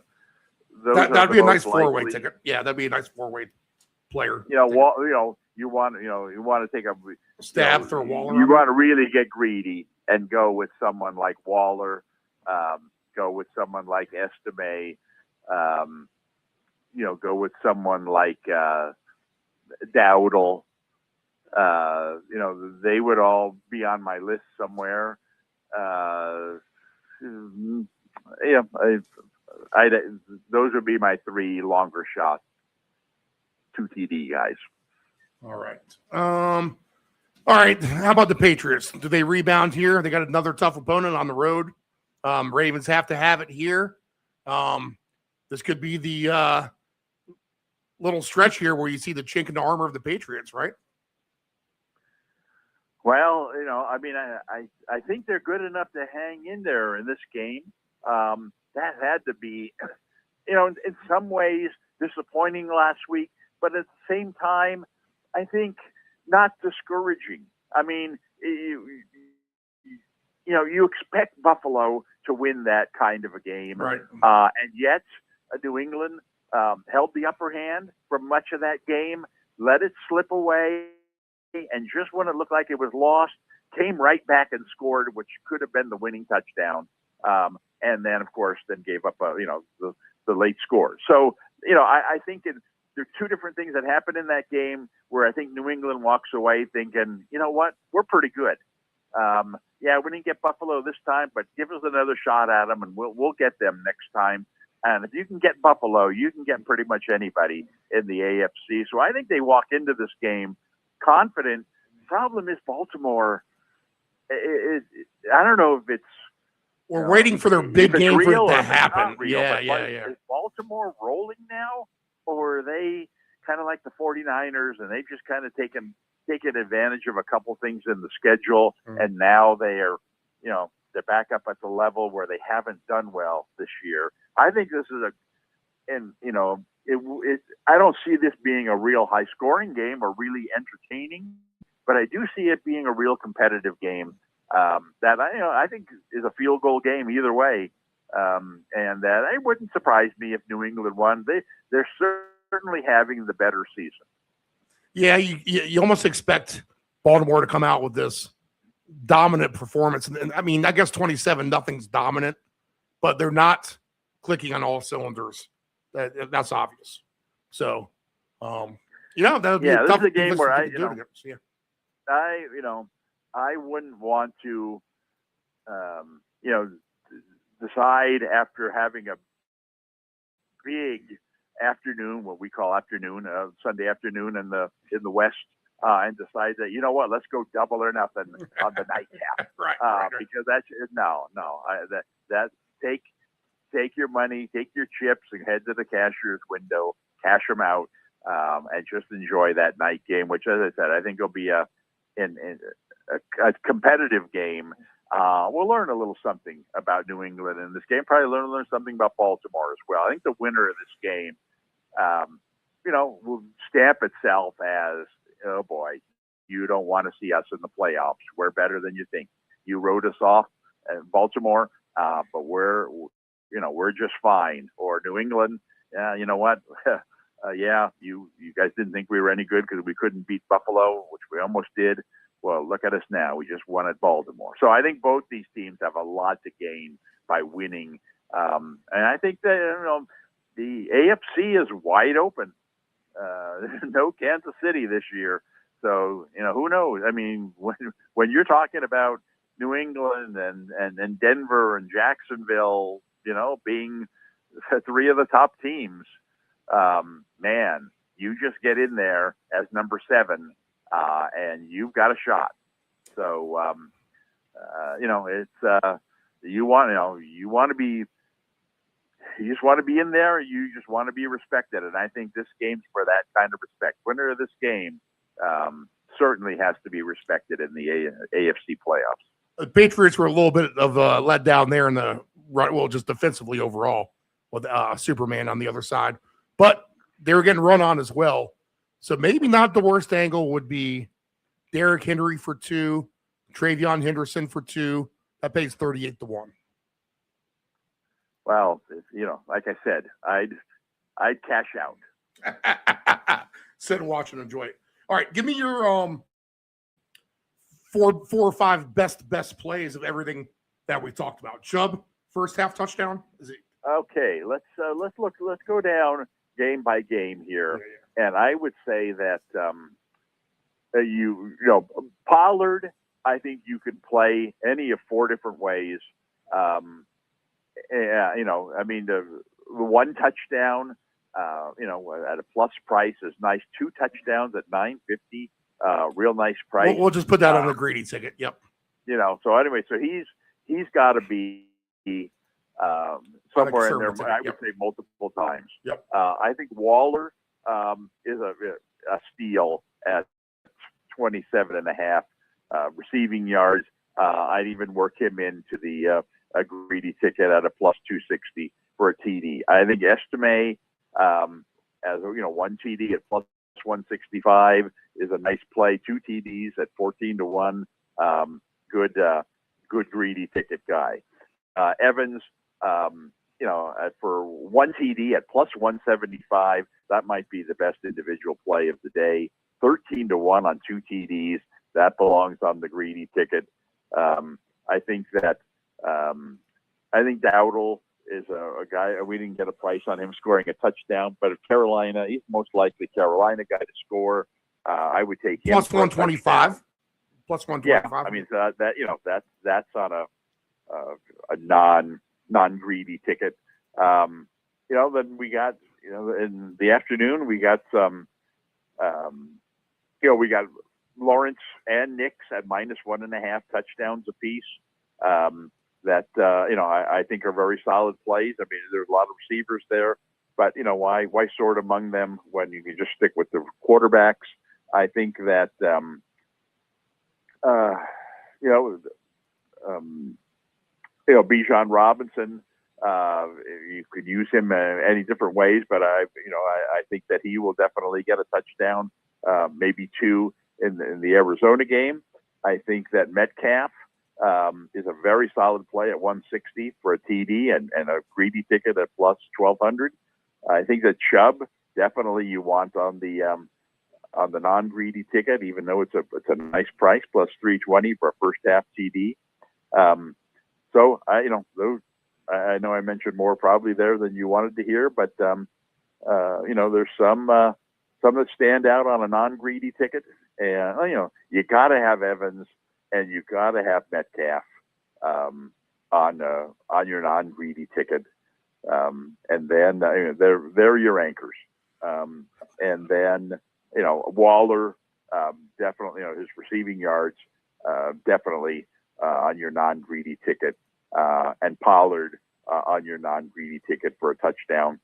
That'd be a nice likely. 4-way ticket. Yeah, that'd be a nice 4-way player. You want to take a stab through Waller. You want to really get greedy and go with someone like Waller, go with someone like Estime, go with someone like Dowdle. They would all be on my list somewhere. Those would be my 3 longer shots, 2 TD guys. All right. All right. How about the Patriots? Do they rebound here? They got another tough opponent on the road. Ravens have to have it here. This could be the little stretch here where you see the chink in the armor of the Patriots, right? Well, I think they're good enough to hang in there in this game. That had to be, in some ways disappointing last week, but at the same time, I think not discouraging. I mean, you expect Buffalo to win that kind of a game, right? And yet New England held the upper hand for much of that game, let it slip away, and just when it looked like it was lost, came right back and scored, which could have been the winning touchdown. And then, of course, gave up, the late score. So, I think there are 2 different things that happened in that game where I think New England walks away thinking, you know what, we're pretty good. Yeah, we didn't get Buffalo this time, but give us another shot at them, and we'll get them next time. And if you can get Buffalo, you can get pretty much anybody in the AFC. So I think they walk into this game confident. Problem is Baltimore. I don't know if it's We're waiting for their big if it's game for real it or to if it's happen. not real, Yeah, but yeah, like, yeah. Is Baltimore rolling now, or are they kind of like the 49ers and they've just kind of taken advantage of a couple things in the schedule, and now they are, they're back up at the level where they haven't done well this year. I think this is I don't see this being a real high scoring game or really entertaining, but I do see it being a real competitive game that I think is a field goal game either way, and that it wouldn't surprise me if New England won. They're certainly having the better season. Yeah, you almost expect Baltimore to come out with this dominant performance. And I mean, I guess 27-0's dominant, but they're not clicking on all cylinders. That's obvious. So, that would be a this tough is a game where I wouldn't want to, decide after having a big afternoon, what we call afternoon, Sunday afternoon in the West, and decide that, let's go double or nothing on the nightcap. right. Because that's take your money, take your chips, and head to the cashier's window, cash them out, and just enjoy that night game. Which, as I said, I think will be a competitive game. We'll learn a little something about New England in this game. Probably learn something about Baltimore as well. I think the winner of this game, will stamp itself as, oh boy, you don't want to see us in the playoffs. We're better than you think. You wrote us off at Baltimore, but we're just fine. Or New England, you know what? You guys didn't think we were any good because we couldn't beat Buffalo, which we almost did. Well, look at us now. We just won at Baltimore. So I think both these teams have a lot to gain by winning. And I think that, the AFC is wide open. No Kansas City this year. So, who knows? I mean, when you're talking about New England and Denver and Jacksonville, being three of the top teams, man, you just get in there as number 7, and you've got a shot. So, it's you want to be. You just want to be in there. You just want to be respected, and I think this game's for that kind of respect. Winner of this game certainly has to be respected in the AFC playoffs. The Patriots were a little bit of a letdown there in the run, well, just defensively overall with Superman on the other side, but they were getting run on as well. So maybe not the worst angle would be Derrick Henry for 2, Travion Henderson for 2. That pays 38-1. Well, like I said, I'd cash out. Sit and watch and enjoy it. All right, give me your four or five best plays of everything that we talked about. Chubb, first half touchdown. Is it okay? Let's go down game by game here, and I would say that Pollard. I think you could play any of 4 different ways. The one touchdown, at a plus price is nice. 2 touchdowns at $9.50, real nice price. We'll just put that on a greedy ticket. Yep. So anyway, so he's got to be somewhere in there. Ticket, I would say multiple times. Yep. I think Waller is a steal at 27.5 receiving yards. I'd even work him into the a greedy ticket at a plus 260 for a TD. I think Estime, as one TD at plus 165 is a nice play. 2 TDs at 14-1. Good greedy ticket guy. Evans, for 1 TD at plus 175, that might be the best individual play of the day. 13-1 on 2 TDs. That belongs on the greedy ticket. I think Dowdle is a guy. We didn't get a price on him scoring a touchdown, but if Carolina, he's most likely Carolina guy to score. I would take him plus 125. plus Yeah, 125. I mean that's on a non greedy ticket. Then we got in the afternoon we got some we got Lawrence and Nix at -1.5 touchdowns apiece. That I think are very solid plays. I mean, there's a lot of receivers there, but why sort among them when you can just stick with the quarterbacks? I think that Bijan Robinson, you could use him any different ways, but I think that he will definitely get a touchdown, maybe 2 in the Arizona game. I think that Metcalf is a very solid play at 160 for a TD and a greedy ticket at plus 1,200. I think that Chubb definitely you want on the non-greedy ticket, even though it's a nice price, plus 320 for a first half TD. So I know I mentioned more probably there than you wanted to hear, but there's some that stand out on a non-greedy ticket, and you got to have Evans and you got to have Metcalf on your non-greedy ticket, and then they're your anchors, and then Waller definitely his receiving yards definitely on your non-greedy ticket, and Pollard on your non-greedy ticket for a touchdown.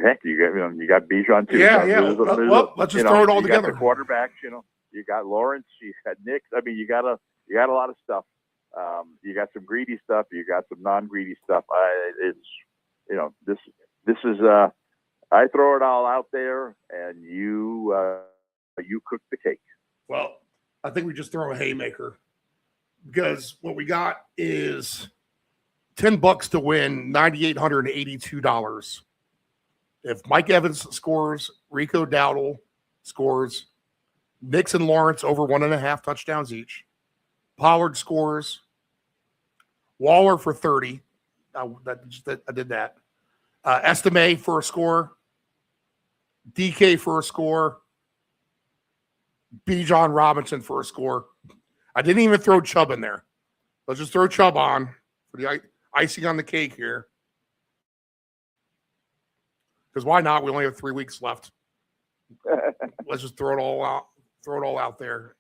Heck, you got Bijan too. Yeah, So yeah. Well, let's just throw it all together. You got the quarterbacks. You got Lawrence. You got Nix. I mean, you got a lot of stuff. You got some greedy stuff. You got some non-greedy stuff. This is I throw it all out there, and you cook the cake. Well, I think we just throw a haymaker because what we got is $10 to win, $9,882. If Mike Evans scores, Rico Dowdle scores, Nix and Lawrence over 1.5 touchdowns each, Pollard scores, Waller for 30. I did that. Estime for a score, DK for a score, Bijan Robinson for a score. I didn't even throw Chubb in there. Let's just throw Chubb on for the icing on the cake here. Because why not? We only have 3 weeks left. Let's just throw it all out. Throw it all out there.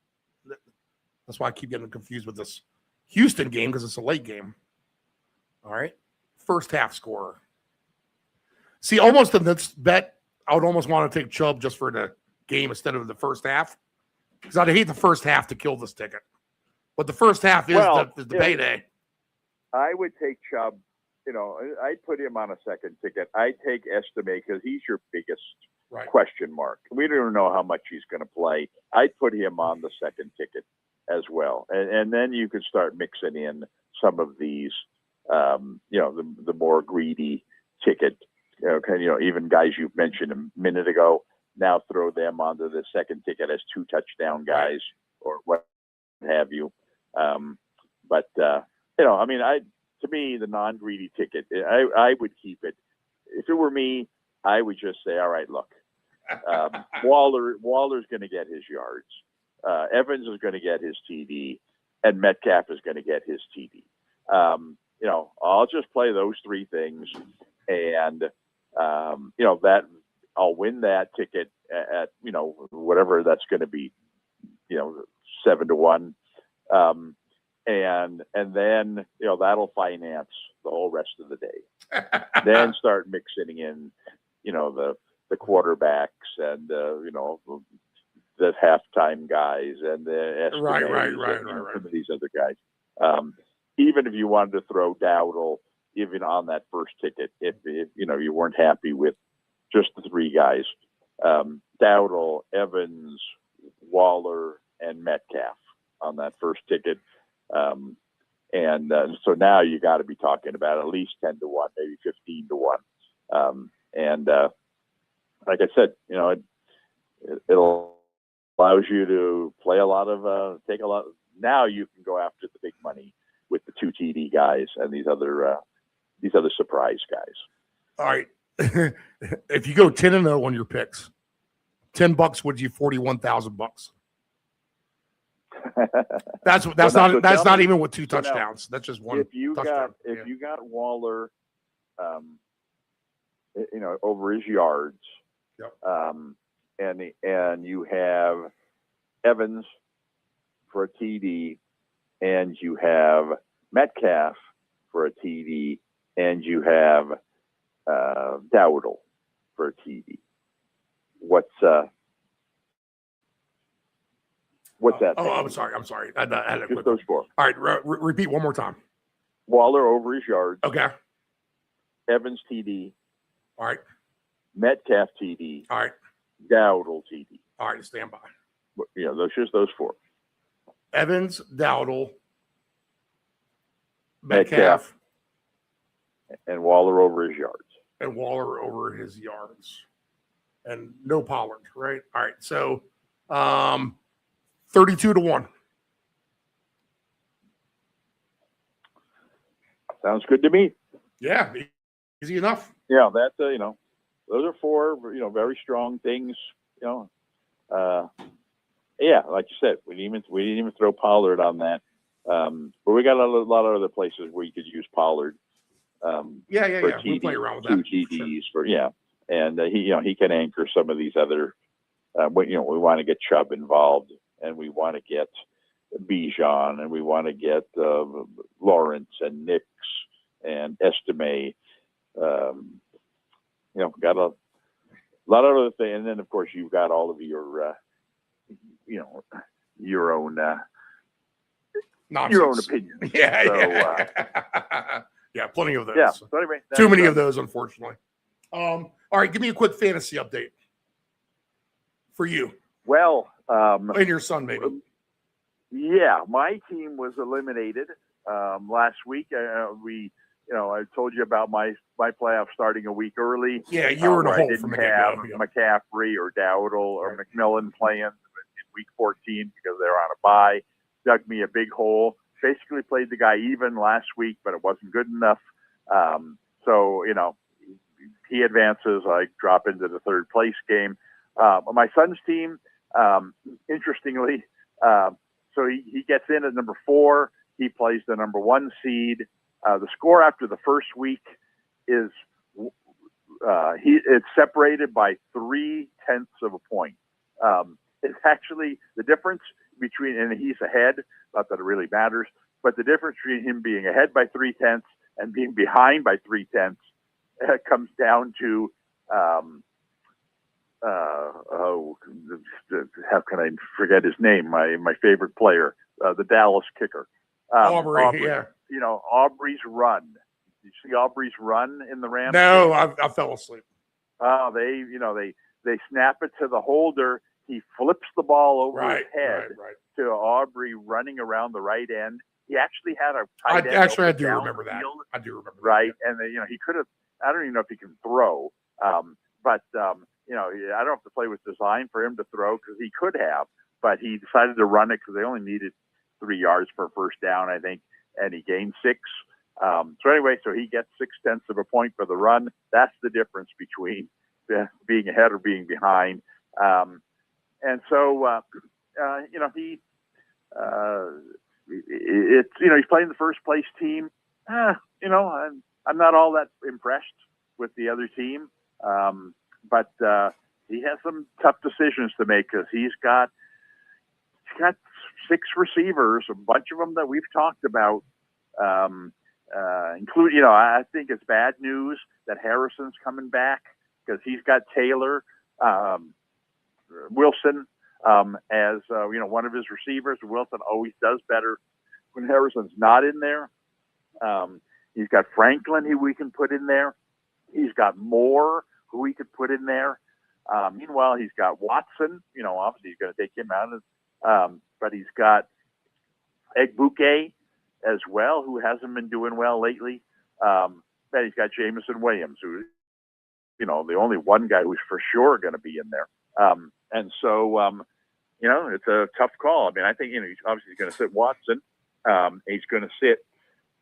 That's why I keep getting confused with this Houston game because it's a late game. All right. First half score. See, almost in this bet, I would almost want to take Chubb just for the game instead of the first half. Because I'd hate the first half to kill this ticket. But the first half is the payday. I would take Chubb. I'd put him on a second ticket. I'd take Estime because he's your biggest question mark. We don't know how much he's going to play. I'd put him on the second ticket as well. And then you could start mixing in some of these, the more greedy ticket, even guys you've mentioned a minute ago, now throw them onto the second ticket as 2 touchdown guys or what have you. To me, the non-greedy ticket, I would keep it. If it were me, I would just say, all right, look, Waller's going to get his yards. Evans is going to get his TD, and Metcalf is going to get his TD. I'll just play those 3 things, and that I'll win that ticket at whatever that's going to be, 7-1. And then that'll finance the whole rest of the day. Then start mixing in the quarterbacks and the halftime guys and the estimates some of these other guys. Even if you wanted to throw Dowdle even on that first ticket, if you weren't happy with just the 3 guys, Dowdle, Evans, Waller, and Metcalf on that first ticket. So now you got to be talking about at least 10-1, maybe 15-1. Like I said, it'll allows you to play a lot of, take a lot. Now you can go after the big money with the 2 TD guys and these other surprise guys. All right. If you go 10-0 on your picks, $10 would you $41,000. That's So not tell me- even with 2 so now, touchdowns. That's just one. if you touchdown. got Waller, over his yards, Yep. and you have Evans for a TD, and you have Metcalf for a TD, and you have Dowdle for a TD. What's that? I'm sorry. I had a Just quick those one. four. All right, repeat one more time. Waller over his yards. Okay. Evans TD. All right. Metcalf TD. All right. Dowdle TD. All right. Stand by. Those four. Evans, Dowdle, Metcalf. Metcalf, And Waller over his yards. and Waller over his yards, and no Pollard. Right. All right. So, 32-1. Sounds good to me. Yeah. Easy enough. Yeah, that's those are four very strong things. Yeah, like you said, we didn't even throw Pollard on that. But we got a lot of other places where you could use Pollard. Yeah. For We play TD, around with 2 that. TDs and he can anchor some of these other. We want to get Chubb involved, and we want to get Bijan, and we want to get Lawrence and Nix and Estime. Got a lot of other things, and then of course you've got all of your, your own Nonsense. opinion. Yeah. So, yeah. Plenty of those. Yeah. So anyway, Too many of those, unfortunately. All right. Give me a quick fantasy update for you Well, and your son, maybe. yeah, my team was eliminated last week. I told you about my playoff starting a week early. Yeah, you were in a where I hole didn't from the have get-go. Yeah. McCaffrey or Dowdle or McMillan playing in week 14 because they're on a bye. Dug me a big hole. Basically played the guy even last week, but it wasn't good enough. So he advances. I drop into the third place game. My son's team, interestingly, so he gets in at number 4. He plays the number 1 seed. The score after the first week is it's separated by 0.3 of a point. It's actually the difference between, and he's ahead, not that it really matters, but the difference between him being ahead by 0.3 and being behind by 0.3 comes down to how can I forget his name? My favorite player, the Dallas kicker, Aubrey. Yeah. Aubrey's run. Did you see Aubrey's run in the Rams? No, I fell asleep. They snap it to the holder. He flips the ball over his head Right. to Aubrey running around the right end. He actually had a I tight end. do down remember the that. field. I do remember that. Right, and he could have. I don't even know if he can throw, but I don't have to play with design for him to throw because he could have, but he decided to run it because they only needed 3 yards for a first down, I think, and he gained 6. So anyway, so he gets 0.6 of a point for the run. That's the difference between being ahead or being behind. And so he's playing the first place team. I'm not all that impressed with the other team, but he has some tough decisions to make because he's got 6 receivers, a bunch of them that we've talked about, including I think it's bad news that Harrison's coming back because he's got Taylor Wilson as one of his receivers. Wilson always does better when Harrison's not in there. He's got Franklin, who we can put in there. He's got Moore, who we could put in there. Meanwhile, he's got Watson. Obviously he's going to take him out, but he's got Egbuke as well, who hasn't been doing well lately. Then he's got Jameson Williams, who, the only one guy who's for sure going to be in there. And so, it's a tough call. I mean, I think, he's obviously going to sit Watson. He's going to sit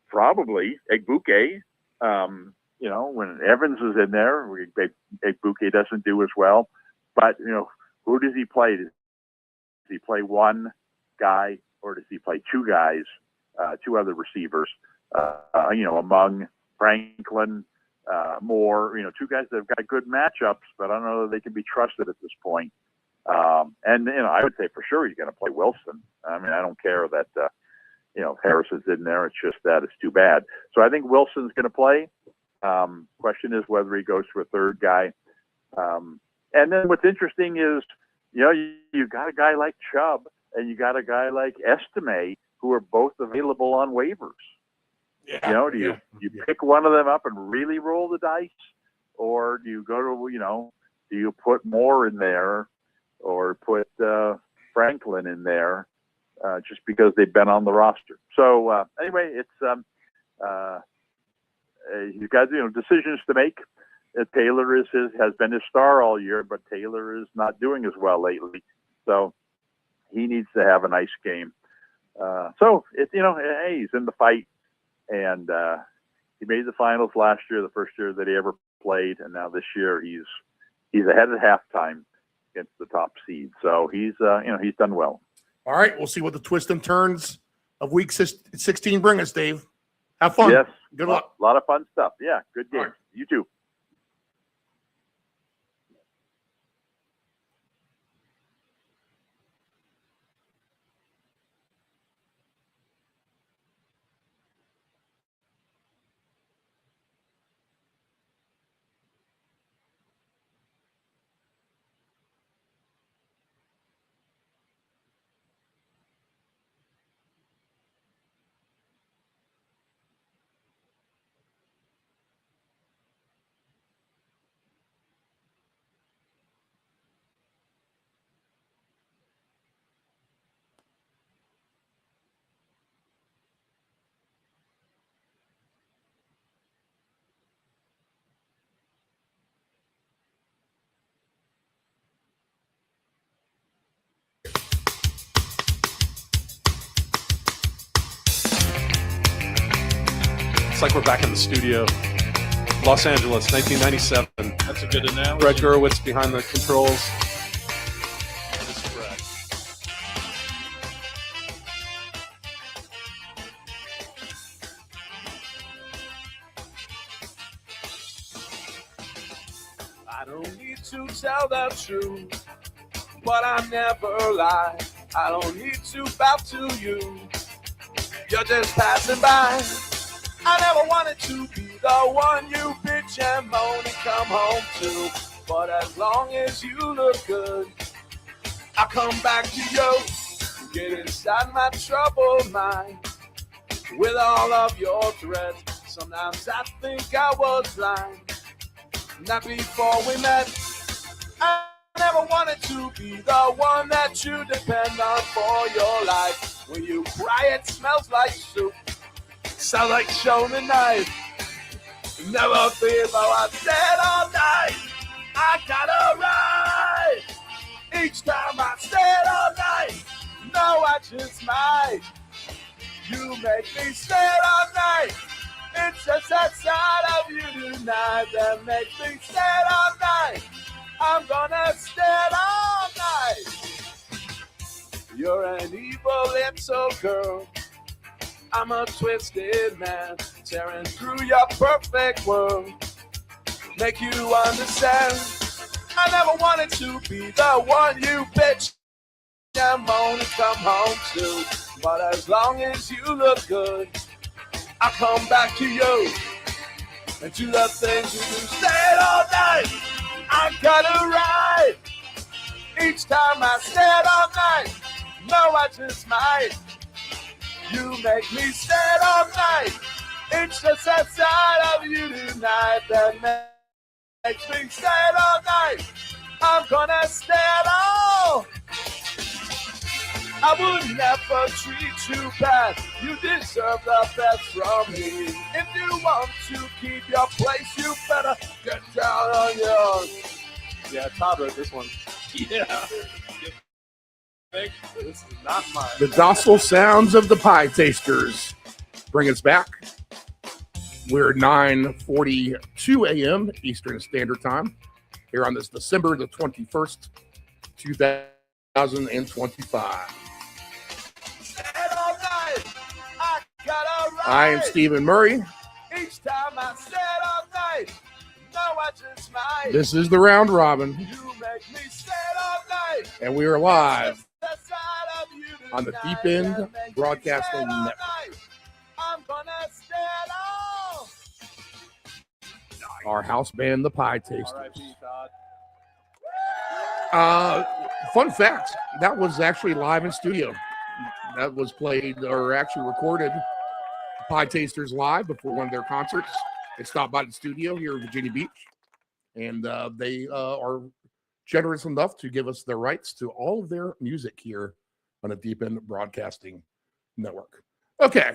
probably Egbuke. When Evans is in there, Egbuke doesn't do as well. But, who does he play? Does he play one guy or does he play two guys, two other receivers, among Franklin, Moore, two guys that have got good matchups, but I don't know that they can be trusted at this point. I would say for sure he's going to play Wilson. I mean, I don't care that, Harris is in there. It's just that it's too bad. So I think Wilson's going to play. Question is whether he goes to a third guy. And then what's interesting is, you got a guy like Chubb and you got a guy like Estime who are both available on waivers. Yeah. Do you pick one of them up and really roll the dice, or do you go to, do you put Moore in there or put Franklin in there just because they've been on the roster? So anyway, it's you've got decisions to make. Taylor has been his star all year, but Taylor is not doing as well lately, so he needs to have a nice game. So it's hey, he's in the fight, and he made the finals last year, the first year that he ever played, and now this year he's ahead at halftime against the top seed. So he's done well. All right, we'll see what the twists and turns of week 16 bring us, Dave. Have fun. Yes. Good luck. A lot of fun stuff. Yeah, good game. All right. You too. It's like we're back in the studio. Los Angeles, 1997. That's a good analogy. Brett Gurewitz behind the controls. That is correct. I don't need to tell the truth, but I never lie. I don't need to bow to you. You're just passing by. I never wanted to be the one you bitch and moan and come home to. But as long as you look good, I come back to you. Get inside my troubled mind with all of your threats. Sometimes I think I was blind. Not before we met. I never wanted to be the one that you depend on for your life. When you cry, it smells like soup. Sound like Shonen knife. Never feel though I said all night. I gotta ride. Each time I said all night. No, I just might. You make me stay all night. It's just that side of you tonight that makes me stay all night. I'm gonna stay all night. You're an evil little girl. I'm a twisted man, tearing through your perfect world. Make you understand. I never wanted to be the one you bitch and moan and come home to. But as long as you look good, I come back to you and do the things you do. Stay all night. I gotta ride. Each time I stay all night. No, I just might. You make me stay all night. It's just that side of you tonight that makes me stay all night. I'm gonna stay all. I would never treat you bad. You deserve the best from me. If you want to keep your place, you better get down on yours. Yeah, Todd wrote this one. Yeah. This is not mine. The docile sounds of the pie tasters bring us back. We're 9:42 a.m. Eastern Standard Time here on this December the 21st, 2025. Said all night, I gotta I am ride. Stephen Murray. Each time I said all night, no, I just might. This is the Round Robin, You make me sad all night. and we are live That's the side of you on the tonight Deep End that makes me Broadcasting sad all Network. night. I'm gonna stand all. Our house band, the Pie Tasters. R.I.P. Todd. Fun fact, that was actually live in studio. That was played or actually recorded Pie Tasters live before one of their concerts. They stopped by the studio here in Virginia Beach, and they are generous enough to give us the rights to all of their music here on the Deep End Broadcasting Network. Okay,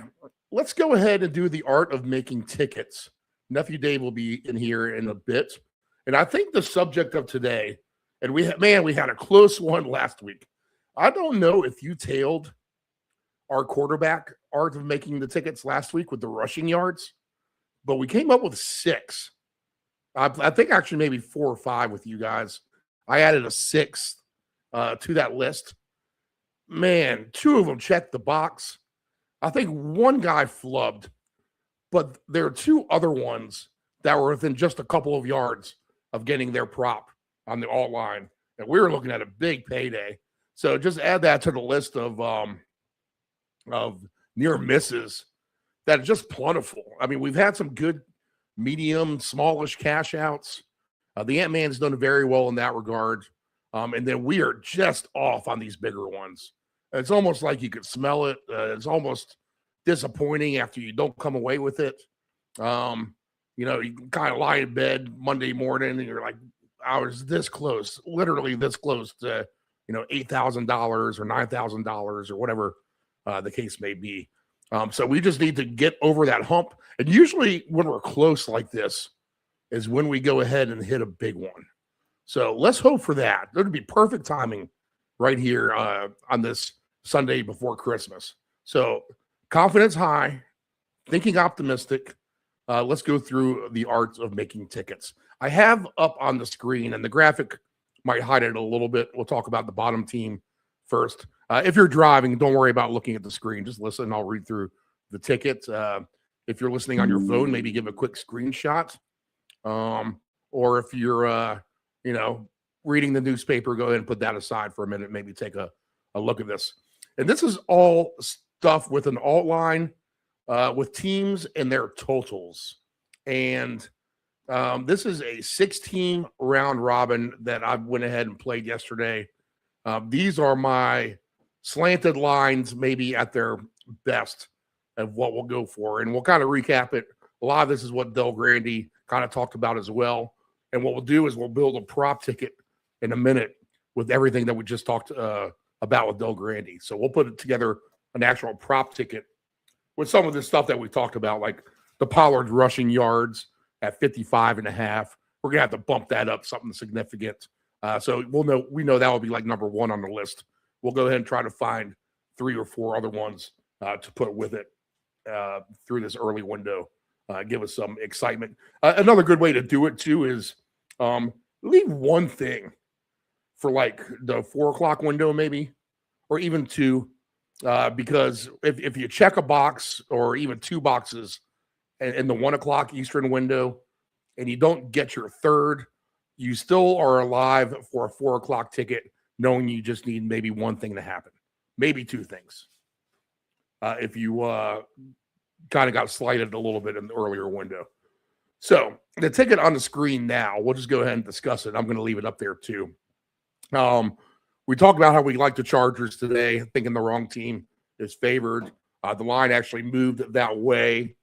let's go ahead and do the art of making tickets. Nephew Dave will be in here in a bit, and I think the subject of today, and we had a close one last week. I don't know if you tailed our quarterback art of making the tickets last week with the rushing yards, but we came up with 6. I think actually maybe 4 or 5 with you guys. I added a 6th to that list. Man, 2 of them checked the box. I think one guy flubbed, but there are 2 other ones that were within just a couple of yards of getting their prop on the alt line, and we were looking at a big payday. So just add that to the list of near misses that are just plentiful. I mean, we've had some good medium, smallish cash outs. The Ant-Man's done very well in that regard. And then we are just off on these bigger ones. It's almost like you could smell it. It's almost disappointing after you don't come away with it. You kind of lie in bed Monday morning and you're like, I was this close, literally this close to, $8,000 or $9,000 or whatever the case may be. So we just need to get over that hump. And usually when we're close like this is when we go ahead and hit a big one. So let's hope for that. It would be perfect timing right here on this Sunday before Christmas. So confidence high, thinking optimistic. Let's go through the art of making tickets. I have up on the screen, and the graphic might hide it a little bit. We'll talk about the bottom team first. If you're driving, don't worry about looking at the screen. Just listen. I'll read through the ticket. If you're listening on your phone, maybe give a quick screenshot. Or if you're, reading the newspaper, go ahead and put that aside for a minute. Maybe take a look at this. And this is all stuff with an alt line with teams and their totals. And this is a 6-team round robin that I went ahead and played yesterday. These are my slanted lines, maybe at their best of what we'll go for. And we'll kind of recap it. A lot of this is what Del Grande kind of talked about as well. And what we'll do is we'll build a prop ticket in a minute with everything that we just talked about with Del Grande. So we'll put together an actual prop ticket with some of the stuff that we talked about, like the Pollard rushing yards at 55.5. We're going to have to bump that up something significant. So we know that will be like number 1 on the list. We'll go ahead and try to find 3 or 4 other ones to put with it through this early window. Give us some excitement. Another good way to do it too is leave one thing for like the 4 o'clock window, maybe, or even 2, because if you check a box or even 2 boxes in the 1 o'clock Eastern window and you don't get your 3rd, you still are alive for a 4 o'clock ticket, knowing you just need maybe one thing to happen, maybe 2 things. If you kind of got slighted a little bit in the earlier window. So the ticket on the screen now, we'll just go ahead and discuss it. I'm going to leave it up there too. We talked about how we like the Chargers today, thinking the wrong team is favored. The line actually moved that way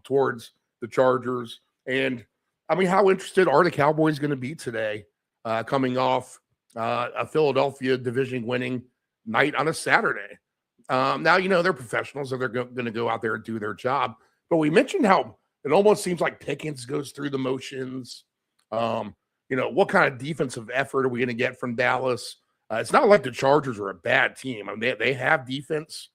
towards the Chargers. And I mean, how interested are the Cowboys going to be today, coming off a Philadelphia division winning night on a Saturday? Now, they're professionals, so they're going to go out there and do their job. But we mentioned how it almost seems like Pickens goes through the motions. What kind of defensive effort are we going to get from Dallas? It's not like the Chargers are a bad team. I mean, they have defense.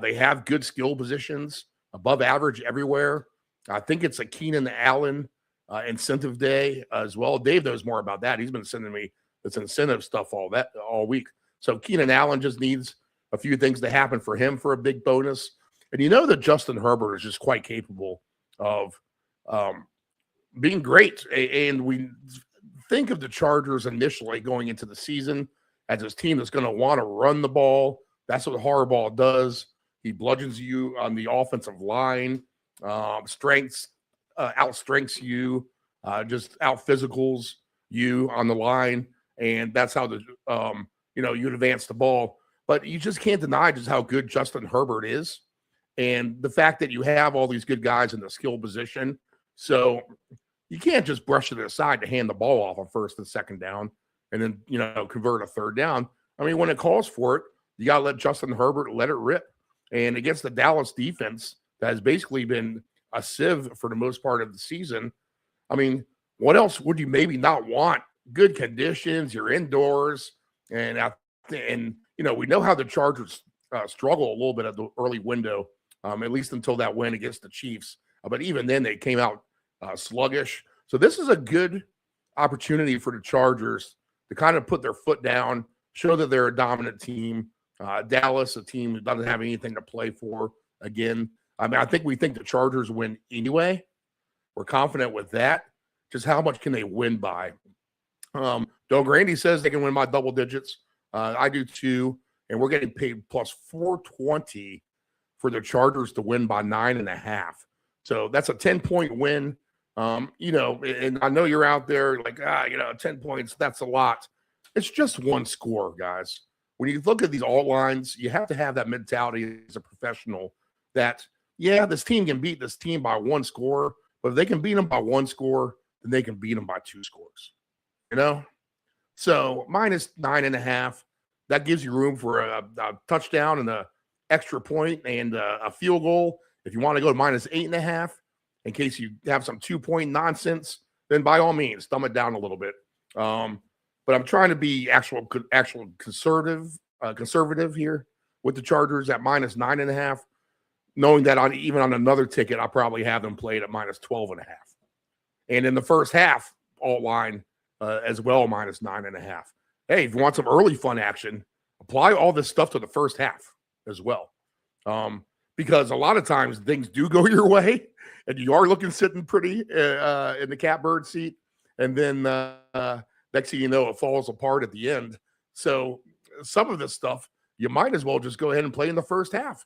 They have good skill positions, above average everywhere. I think it's a Keenan Allen incentive day as well. Dave knows more about that. He's been sending me It's incentive stuff all week. So Keenan Allen just needs a few things to happen for him for a big bonus. And you know that Justin Herbert is just quite capable of being great. And we think of the Chargers initially going into the season as this team that's going to want to run the ball. That's what Harbaugh does. He bludgeons you on the offensive line, outstrengths you, just out physicals you on the line. And that's how you'd advance the ball. But you just can't deny just how good Justin Herbert is. And the fact that you have all these good guys in the skill position. So you can't just brush it aside to hand the ball off on first and second down and then, convert a third down. I mean, when it calls for it, you got to let Justin Herbert let it rip. And against the Dallas defense that has basically been a sieve for the most part of the season, I mean, what else would you maybe not want? Good conditions, you're indoors, and we know how the Chargers struggle a little bit at the early window, at least until that win against the Chiefs. But even then, they came out sluggish. So this is a good opportunity for the Chargers to kind of put their foot down, show that they're a dominant team. Dallas, a team that doesn't have anything to play for. Again, I mean, we think the Chargers win anyway. We're confident with that. Just how much can they win by? Doug Grandy says they can win by double digits. I do too. And we're getting paid plus 420 for the Chargers to win by 9.5. So that's a 10-point win. And I know you're out there like, 10 points, that's a lot. It's just one score, guys. When you look at these alt lines, you have to have that mentality as a professional that, this team can beat this team by one score, but if they can beat them by one score, then they can beat them by two scores. So minus 9.5, that gives you room for a touchdown and an extra point and a field goal. If you want to go to minus 8.5, in case you have some 2-point nonsense, then by all means, thumb it down a little bit. But I'm trying to be actual conservative here with the Chargers at minus 9.5, knowing that even on another ticket, I'll probably have them played at minus 12.5. And in the first half, alt line as well, minus 9.5. Hey, if you want some early fun action, apply all this stuff to the first half as well. Because a lot of times things do go your way, and you are sitting pretty in the catbird seat, and then next thing you know, it falls apart at the end. So some of this stuff, you might as well just go ahead and play in the first half.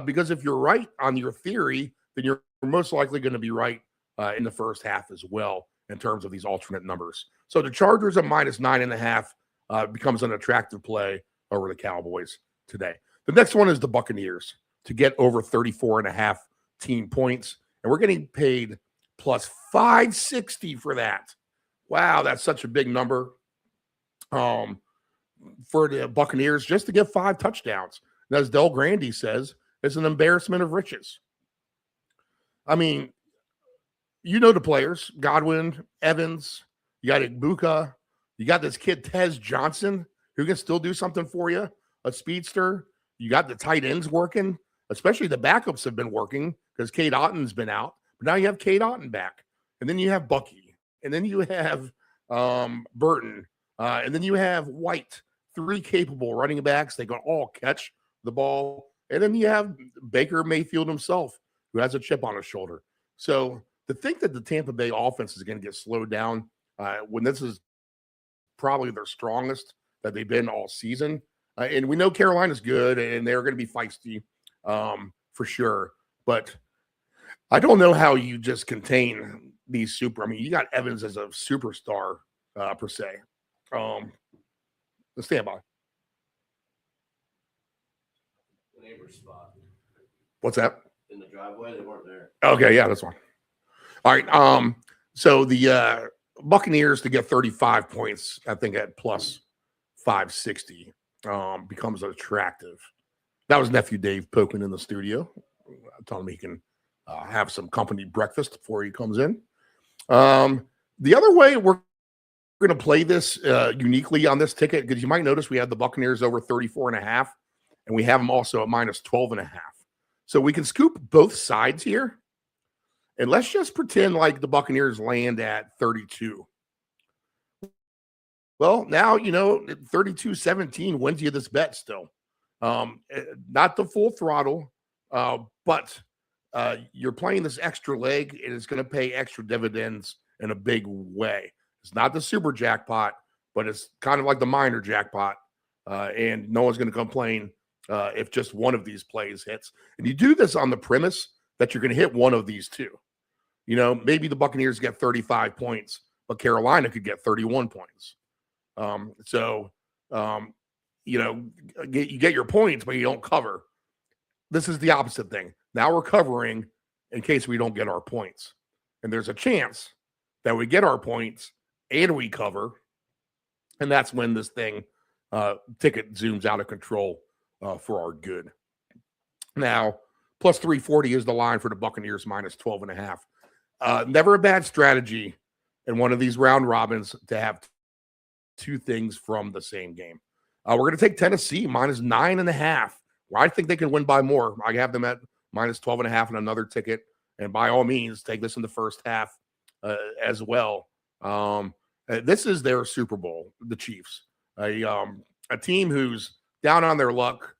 Because if you're right on your theory, then you're most likely going to be right in the first half as well in terms of these alternate numbers. So the Chargers at minus 9.5 becomes an attractive play over the Cowboys today. The next one is the Buccaneers to get over 34.5 team points. And we're getting paid plus 560 for that. Wow, that's such a big number for the Buccaneers just to get 5 touchdowns. And as Del Grandy says, it's an embarrassment of riches. I mean, the players, Godwin, Evans, you got Igbuka, you got this kid Tez Johnson who can still do something for you, a speedster. You got the tight ends working, especially the backups have been working because Cade Otton's been out. But now you have Cade Otton back. And then you have Bucky. And then you have Burton. And then you have White. 3 capable running backs. They can all catch the ball. And then you have Baker Mayfield himself, who has a chip on his shoulder. So to think that the Tampa Bay offense is going to get slowed down when this is probably their strongest that they've been all season. And we know Carolina's good, and they're going to be feisty for sure. But I don't know how you just contain these you got Evans as a superstar per se. Let's stand by. The neighbor's spot. What's that? In the driveway, they weren't there. Okay, yeah, that's fine. All right. So the Buccaneers to get 35 points, I think at plus 560 becomes attractive. That was nephew Dave poking in the studio. I told him he can have some company breakfast before he comes in. The other way we're going to play this uniquely on this ticket, because you might notice we have the Buccaneers over 34.5, and we have them also at minus 12.5. So we can scoop both sides here. And let's just pretend like the Buccaneers land at 32. Well, now, 32-17 wins you this bet still. Not the full throttle, but you're playing this extra leg, and it's going to pay extra dividends in a big way. It's not the super jackpot, but it's kind of like the minor jackpot, and no one's going to complain if just one of these plays hits. And you do this on the premise that you're going to hit one of these two. Maybe the Buccaneers get 35 points, but Carolina could get 31 points. You get your points, but you don't cover. This is the opposite thing. Now we're covering in case we don't get our points. And there's a chance that we get our points and we cover. And that's when this ticket zooms out of control for our good. Now, plus 340 is the line for the Buccaneers, minus 12.5. Never a bad strategy in one of these round robins to have two things from the same game. We're going to take Tennessee minus 9.5. Well, I think they can win by more. I have them at minus 12.5 in another ticket. And by all means, take this in the first half as well. This is their Super Bowl, the Chiefs. A team who's down on their luck.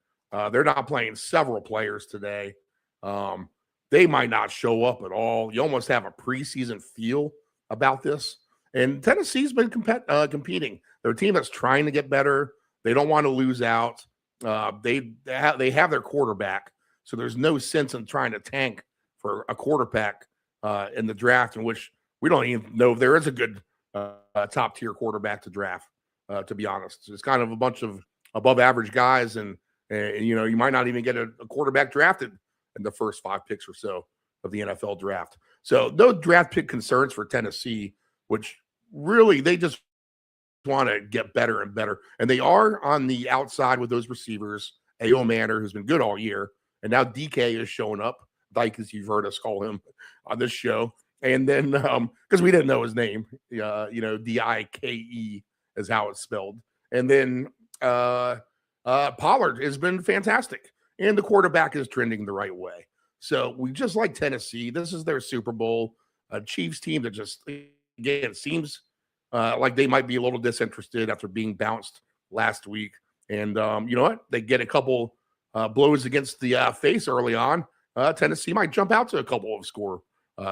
They're not playing several players today. They might not show up at all. You almost have a preseason feel about this. And Tennessee's been competing. They're a team that's trying to get better. They don't want to lose out. They have their quarterback, so there's no sense in trying to tank for a quarterback in the draft, in which we don't even know if there is a good top-tier quarterback to draft, to be honest. It's kind of a bunch of above-average guys, and you might not even get a quarterback drafted in the first 5 picks or so of the NFL draft. So no draft pick concerns for Tennessee, which really they just want to get better and better. And they are on the outside with those receivers, A.O. Manor, who's been good all year, and now DK is showing up, Dyke, as you've heard us call him on this show. And then, because we didn't know his name, Dike is how it's spelled. And then Pollard has been fantastic, and the quarterback is trending the right way. So we just like Tennessee. This is their Super Bowl. A Chiefs team that just, again, seems like they might be a little disinterested after being bounced last week. And you know what? They get a couple blows against the face early on. Tennessee might jump out to a couple of score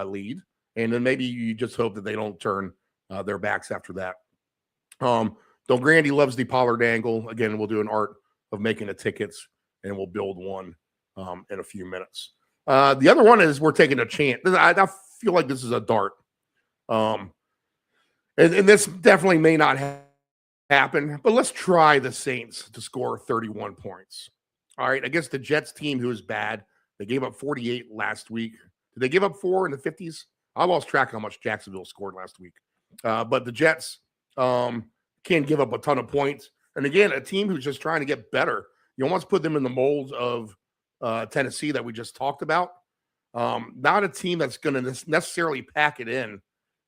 lead. And then maybe you just hope that they don't turn their backs after that. Don Grandy loves the Pollard angle. Again, we'll do an art of making the tickets, and we'll build one in a few minutes. The other one is we're taking a chance. I feel like this is a dart. And this definitely may not happen, but let's try the Saints to score 31 points. All right, against the Jets team, who is bad. They gave up 48 last week. Did they give up 4 in the 50s? I lost track how much Jacksonville scored last week. But the Jets can't give up a ton of points. And again, a team who's just trying to get better. You almost put them in the mold of Tennessee that we just talked about. Not a team that's going to necessarily pack it in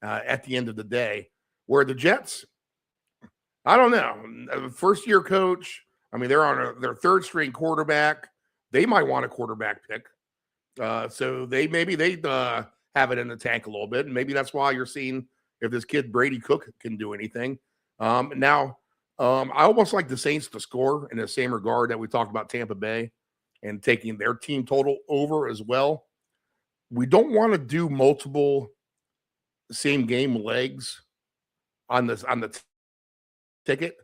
at the end of the day. Where the Jets, I don't know. First-year coach. I mean, they're on their third-string quarterback. They might want a quarterback pick. So they have it in the tank a little bit. And maybe that's why you're seeing if this kid Brady Cook can do anything. I almost like the Saints to score in the same regard that we talked about Tampa Bay and taking their team total over as well. We don't want to do multiple same game legs on the ticket.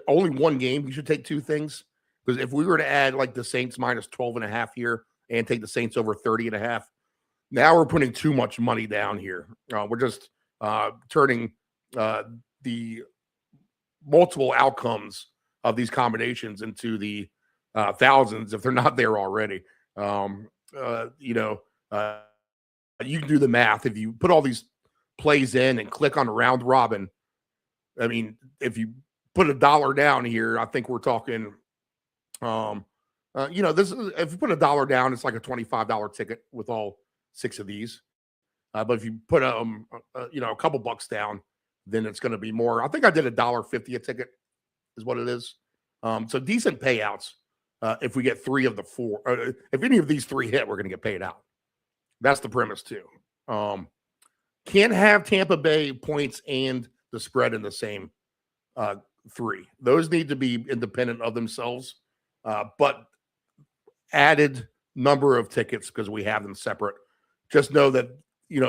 Only one game. You should take 2 things. Because if we were to add like the Saints minus 12.5 here and take the Saints over 30.5, now we're putting too much money down here. We're just turning the multiple outcomes of these combinations into the thousands if they're not there already. You can do the math. If you put all these plays in and click on round robin, I mean, if you put $1 down here, I think we're talking, this is, if you put $1 down, it's like a $25 ticket with all 6 of these. But if you put a couple bucks down, then it's going to be more. I think I did $1.50 a ticket is what it is. So decent payouts. If we get 3 of the 4, if any of these 3 hit, we're going to get paid out. That's the premise too. Can't have Tampa Bay points and the spread in the same 3. Those need to be independent of themselves, but added number of tickets because we have them separate. Just know that,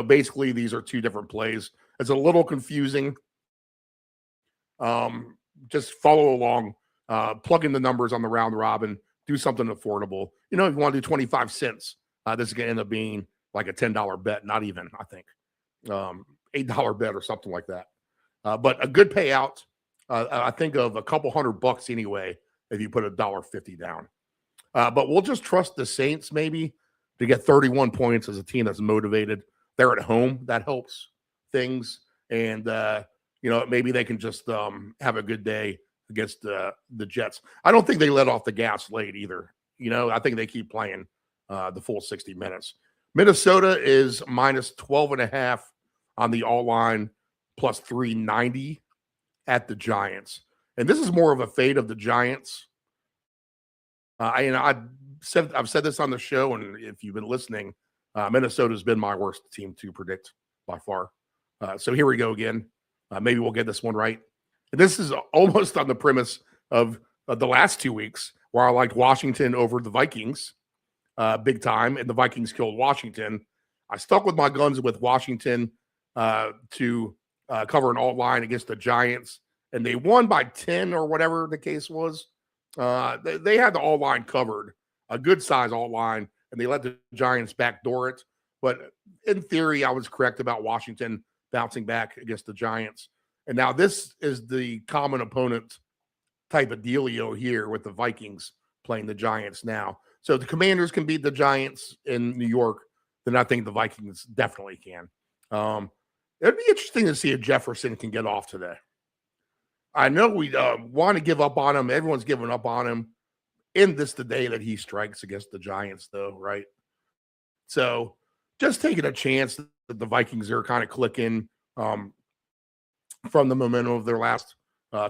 basically these are 2 different plays. It's a little confusing. Just follow along, plug in the numbers on the round robin, do something affordable. If you want to do 25 cents, this is going to end up being like a $10 bet, not even, I think, $8 bet or something like that. But a good payout, I think of a couple $100 anyway, if you put $1.50 down. But we'll just trust the Saints maybe to get 31 points as a team that's motivated. They're at home. That helps things. And, maybe they can just have a good day against the Jets. I don't think they let off the gas late either. I think they keep playing the full 60 minutes. Minnesota is minus 12.5 on the all line, plus 390 at the Giants. And this is more of a fade of the Giants. I've said this on the show, and if you've been listening, Minnesota's been my worst team to predict by far. So here we go again. Maybe we'll get this one right. And this is almost on the premise of the last 2 weeks, where I liked Washington over the Vikings big time, and the Vikings killed Washington. I stuck with my guns with Washington to cover an alt line against the Giants, and they won by 10 or whatever the case was. They had the all line covered, a good size all line, and they let the Giants backdoor it. But in theory, I was correct about Washington bouncing back against the Giants. And now this is the common opponent type of dealio here with the Vikings playing the Giants now. So if the Commanders can beat the Giants in New York, then I think the Vikings definitely can. It'd be interesting to see if Jefferson can get off today. I know we want to give up on him. Everyone's giving up on him. In this the day that he strikes against the Giants, though, right? So just taking a chance that the Vikings are kind of clicking from the momentum of their last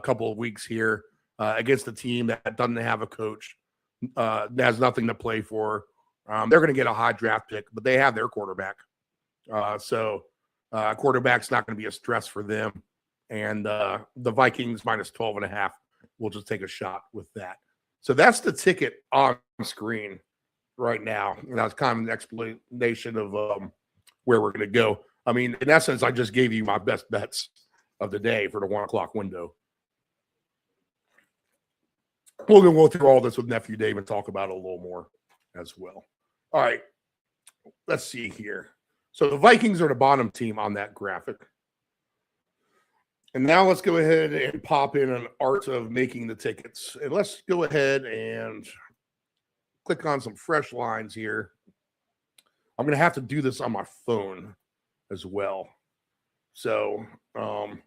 couple of weeks here against a team that doesn't have a coach, has nothing to play for. They're going to get a high draft pick, but they have their quarterback. So quarterback's not going to be a stress for them. And the Vikings minus 12.5, we'll just take a shot with that. So that's the ticket on screen right now. And that's kind of an explanation of where we're going to go. I mean, in essence, I just gave you my best bets of the day for the 1 o'clock window. We're going to go through all this with Nephew Dave and talk about it a little more as well. All right, let's see here. So the Vikings are the bottom team on that graphic. And now let's go ahead and pop in an art of making the tickets. And let's go ahead and click on some fresh lines here. I'm going to have to do this on my phone as well. So, and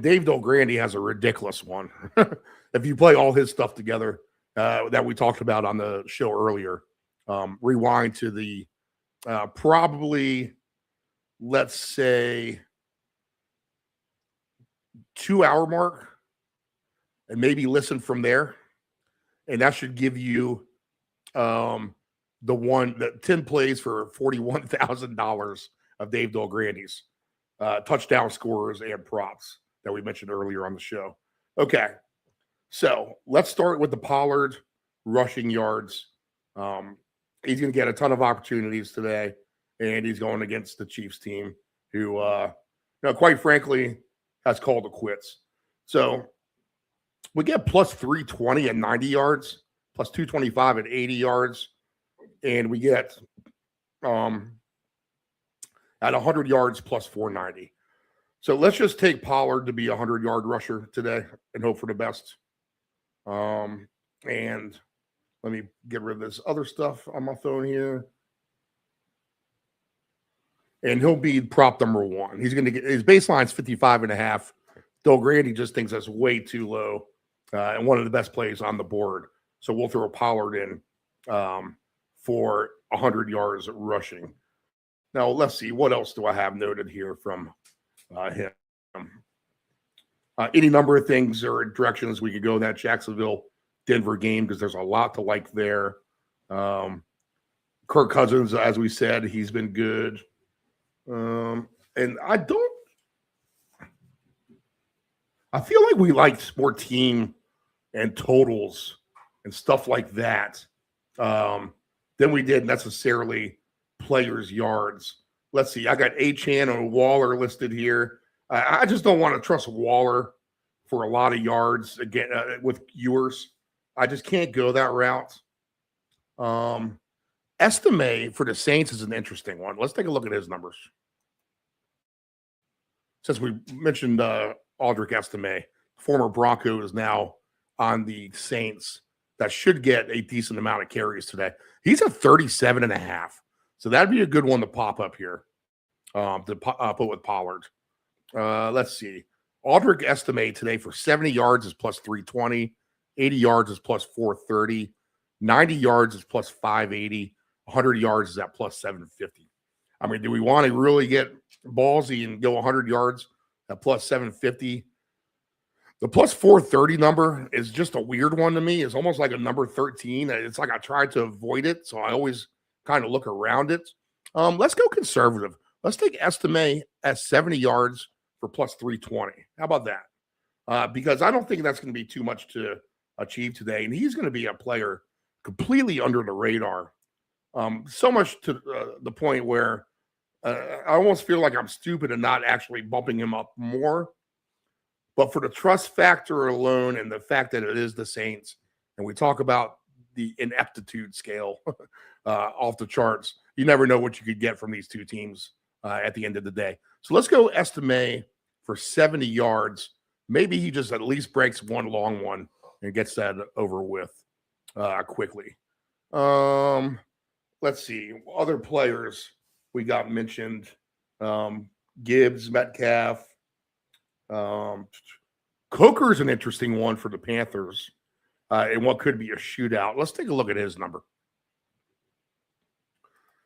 Dave Delgrandi has a ridiculous one. If you play all his stuff together that we talked about on the show earlier, rewind to the probably, let's say, 2-hour mark and maybe listen from there. And that should give you the 10 plays for $41,000 of Dave Delgrandi's touchdown scorers and props that we mentioned earlier on the show. Okay. So let's start with the Pollard rushing yards. He's going to get a ton of opportunities today, and he's going against the Chiefs team who, quite frankly, has called it quits. So we get plus 320 at 90 yards, plus 225 at 80 yards, and we get at 100 yards plus 490. So let's just take Pollard to be a 100-yard rusher today and hope for the best. And let me get rid of this other stuff on my phone here. And he'll be prop number 1. He's going to get his baseline's 55.5. Delgrandi just thinks that's way too low, and one of the best plays on the board. So we'll throw Pollard in for 100 yards rushing. Now let's see, what else do I have noted here from him? Any number of things or directions we could go in that Jacksonville-Denver game because there's a lot to like there. Kirk Cousins, as we said, he's been good. And I don't I feel like we liked more team and totals and stuff like that than we did necessarily players' yards. Let's see. I got Achane and Waller listed here. I just don't want to trust Waller for a lot of yards again with Ewers. I just can't go that route. Estime for the Saints is an interesting one. Let's take a look at his numbers. Since we mentioned Audric Estime, former Bronco, is now on the Saints. That should get a decent amount of carries today. He's at 37.5. So that'd be a good one to pop up here to put with Pollard. Let's see. Audric Estime today for 70 yards is plus 320. 80 yards is plus 430. 90 yards is plus 580. 100 yards is at plus 750. I mean, do we want to really get ballsy and go 100 yards at plus 750? The plus 430 number is just a weird one to me. It's almost like a number 13. It's like I tried to avoid it, so I always kind of look around it. Let's go conservative. Let's take Estime at 70 yards for plus 320. How about that? Because I don't think that's going to be too much to achieve today, and he's going to be a player completely under the radar. So much to the point where I almost feel like I'm stupid and not actually bumping him up more. But for the trust factor alone and the fact that it is the Saints, and we talk about the ineptitude scale off the charts, you never know what you could get from these two teams at the end of the day. So let's go Estime for 70 yards. Maybe he just at least breaks one long one and gets that over with quickly. Let's see. Other players we got mentioned. Gibbs, Metcalf. Coker's an interesting one for the Panthers in what could be a shootout. Let's take a look at his number.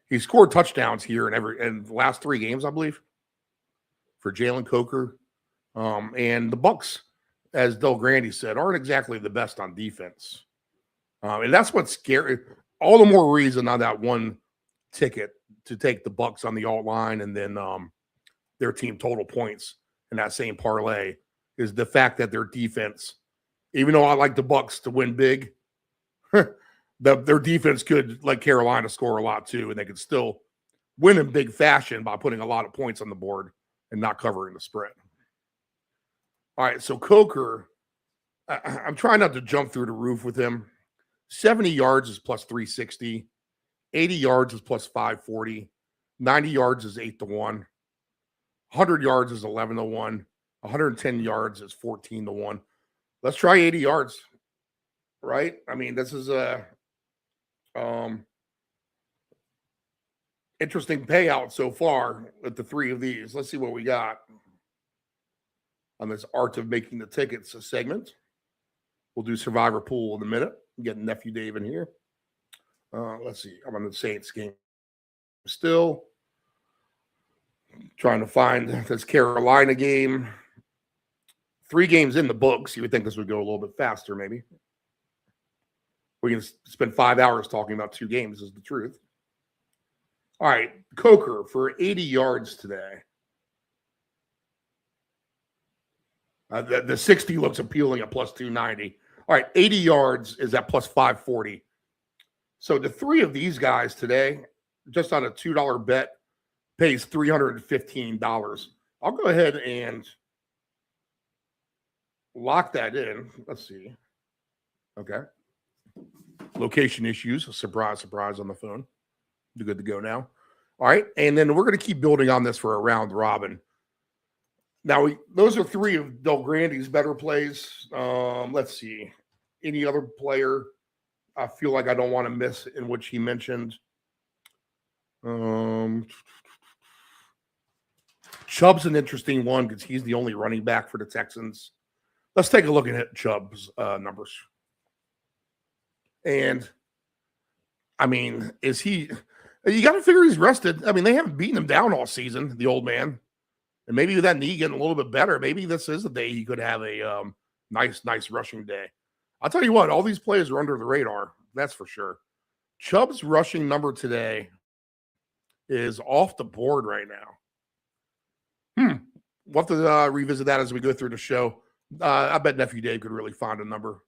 He scored touchdowns here in the last 3 games, I believe, for Jalen Coker. And the Bucs, as Del Grande said, aren't exactly the best on defense. And that's what's scary. All the more reason on that one ticket to take the Bucs on the alt line and then their team total points in that same parlay is the fact that their defense, even though I like the Bucs to win big, their defense could let Carolina score a lot too, and they could still win in big fashion by putting a lot of points on the board and not covering the spread. All right, so Coker, I'm trying not to jump through the roof with him. 70 yards is plus 360. 80 yards is plus 540. 90 yards is 8-1. 100 yards is 11-1. 110 yards is 14-1. Let's try 80 yards, right? I mean, this is a interesting payout so far with the 3 of these. Let's see what we got on this Art of Making the Tickets segment. We'll do Survivor Pool in a minute. Get Nephew Dave in here. Let's see. I'm on the Saints game still. Trying to find this Carolina game. 3 games in the books. You would think this would go a little bit faster, maybe. We're going to spend 5 hours talking about 2 games, is the truth. All right. Coker for 80 yards today. The 60 looks appealing at plus 290. All right, 80 yards is at plus 540. So the 3 of these guys today, just on a $2 bet, pays $315. I'll go ahead and lock that in. Let's see. Okay. Location issues. Surprise, surprise on the phone. You're good to go now. All right, and then we're going to keep building on this for a round robin. Now, those are 3 of Del Grande's better plays. Let's see. Any other player I feel like I don't want to miss in which he mentioned? Chubb's an interesting one because he's the only running back for the Texans. Let's take a look at Chubb's numbers. And, I mean, is he – you got to figure he's rested. I mean, they haven't beaten him down all season, the old man. And maybe with that knee getting a little bit better, maybe this is the day he could have a nice rushing day. I'll tell you what, all these players are under the radar. That's for sure. Chubb's rushing number today is off the board right now. We'll have to revisit that as we go through the show. I bet Nephew Dave could really find a number.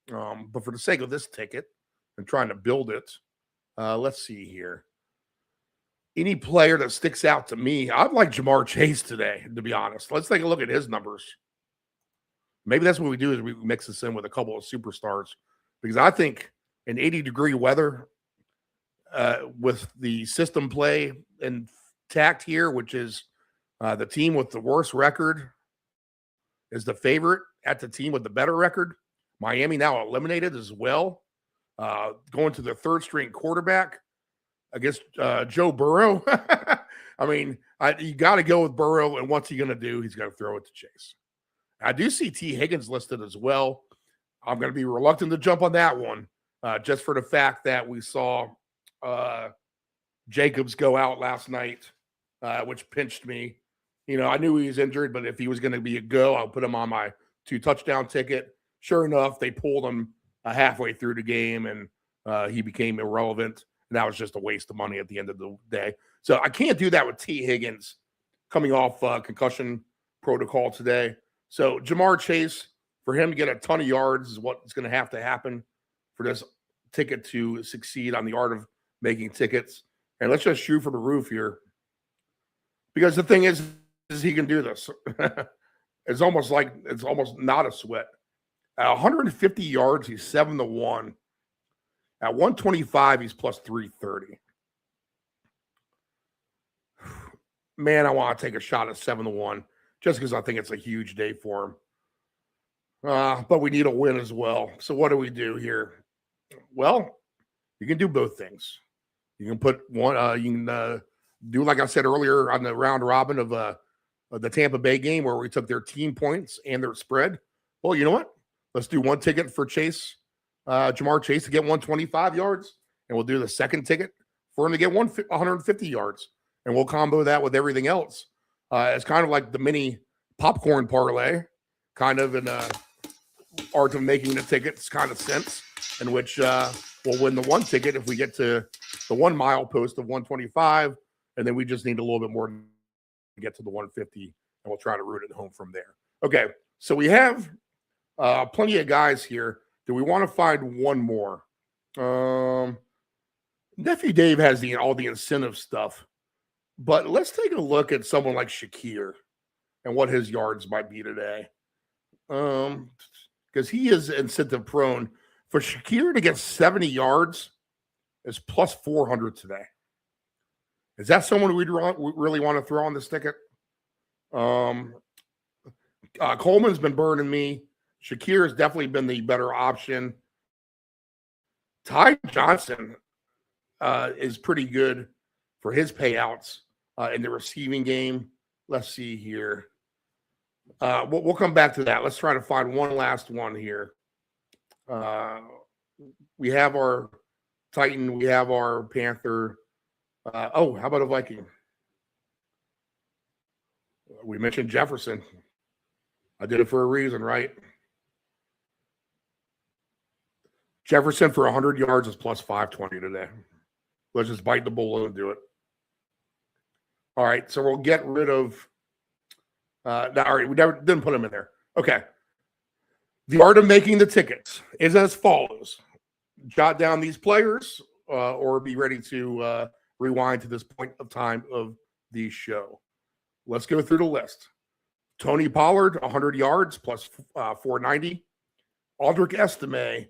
But for the sake of this ticket and trying to build it, let's see here. Any player that sticks out to me, I'd like Jamar Chase today, to be honest. Let's take a look at his numbers. Maybe that's what we do is we mix this in with a couple of superstars, because I think in 80-degree weather, with the system play intact here, which is the team with the worst record is the favorite at the team with the better record. Miami now eliminated as well, going to their third-string quarterback against Joe Burrow. I mean, you got to go with Burrow, and what's he going to do? He's going to throw it to Chase. I do see T. Higgins listed as well. I'm going to be reluctant to jump on that one, just for the fact that we saw Jacobs go out last night, which pinched me. You know, I knew he was injured, but if he was going to be a go, I'll put him on my 2-touchdown ticket. Sure enough, they pulled him halfway through the game, and he became irrelevant. And that was just a waste of money at the end of the day. So I can't do that with T. Higgins coming off concussion protocol today. So Jamar Chase, for him to get a ton of yards is what's going to happen for this ticket to succeed on the art of making tickets. And let's just shoot for the roof here. Because the thing is he can do this. It's almost not a sweat. At 150 yards, he's 7-1. At 125, he's plus 330. Man, I want to take a shot at 7-1 just because I think it's a huge day for him. But we need a win as well. So what do we do here? Well, you can do both things. You can put one. You can do like I said earlier on the round robin of the Tampa Bay game where we took their team points and their spread. Well, you know what? Let's do one ticket for Chase, Jamar Chase to get 125 yards, and we'll do the second ticket for him to get 150 yards, and we'll combo that with everything else. It's kind of like the mini popcorn parlay, kind of in art of making the tickets kind of sense, in which we'll win the one ticket if we get to the 1 mile post of 125, and then we just need a little bit more to get to the 150, and we'll try to root it home from there. Okay, so we have plenty of guys here. Do we want to find one more? Nephew Dave has all the incentive stuff, but let's take a look at someone like Shakir and what his yards might be today. Because he is incentive prone. For Shakir to get 70 yards is plus 400 today. Is that someone we really want to throw on this ticket? Coleman's been burning me. Shakir has definitely been the better option. Ty Johnson is pretty good for his payouts in the receiving game. Let's see here. We'll come back to that. Let's try to find one last one here. We have our Titan. We have our Panther. How about a Viking? We mentioned Jefferson. I did it for a reason, right? Jefferson for 100 yards is plus 520 today. Let's just bite the bullet and do it. All right, so we'll get rid of all right, we didn't put him in there. Okay. The art of making the tickets is as follows. Jot down these players or be ready to rewind to this point of time of the show. Let's go through the list. Tony Pollard, 100 yards plus 490. Aldrick Estime,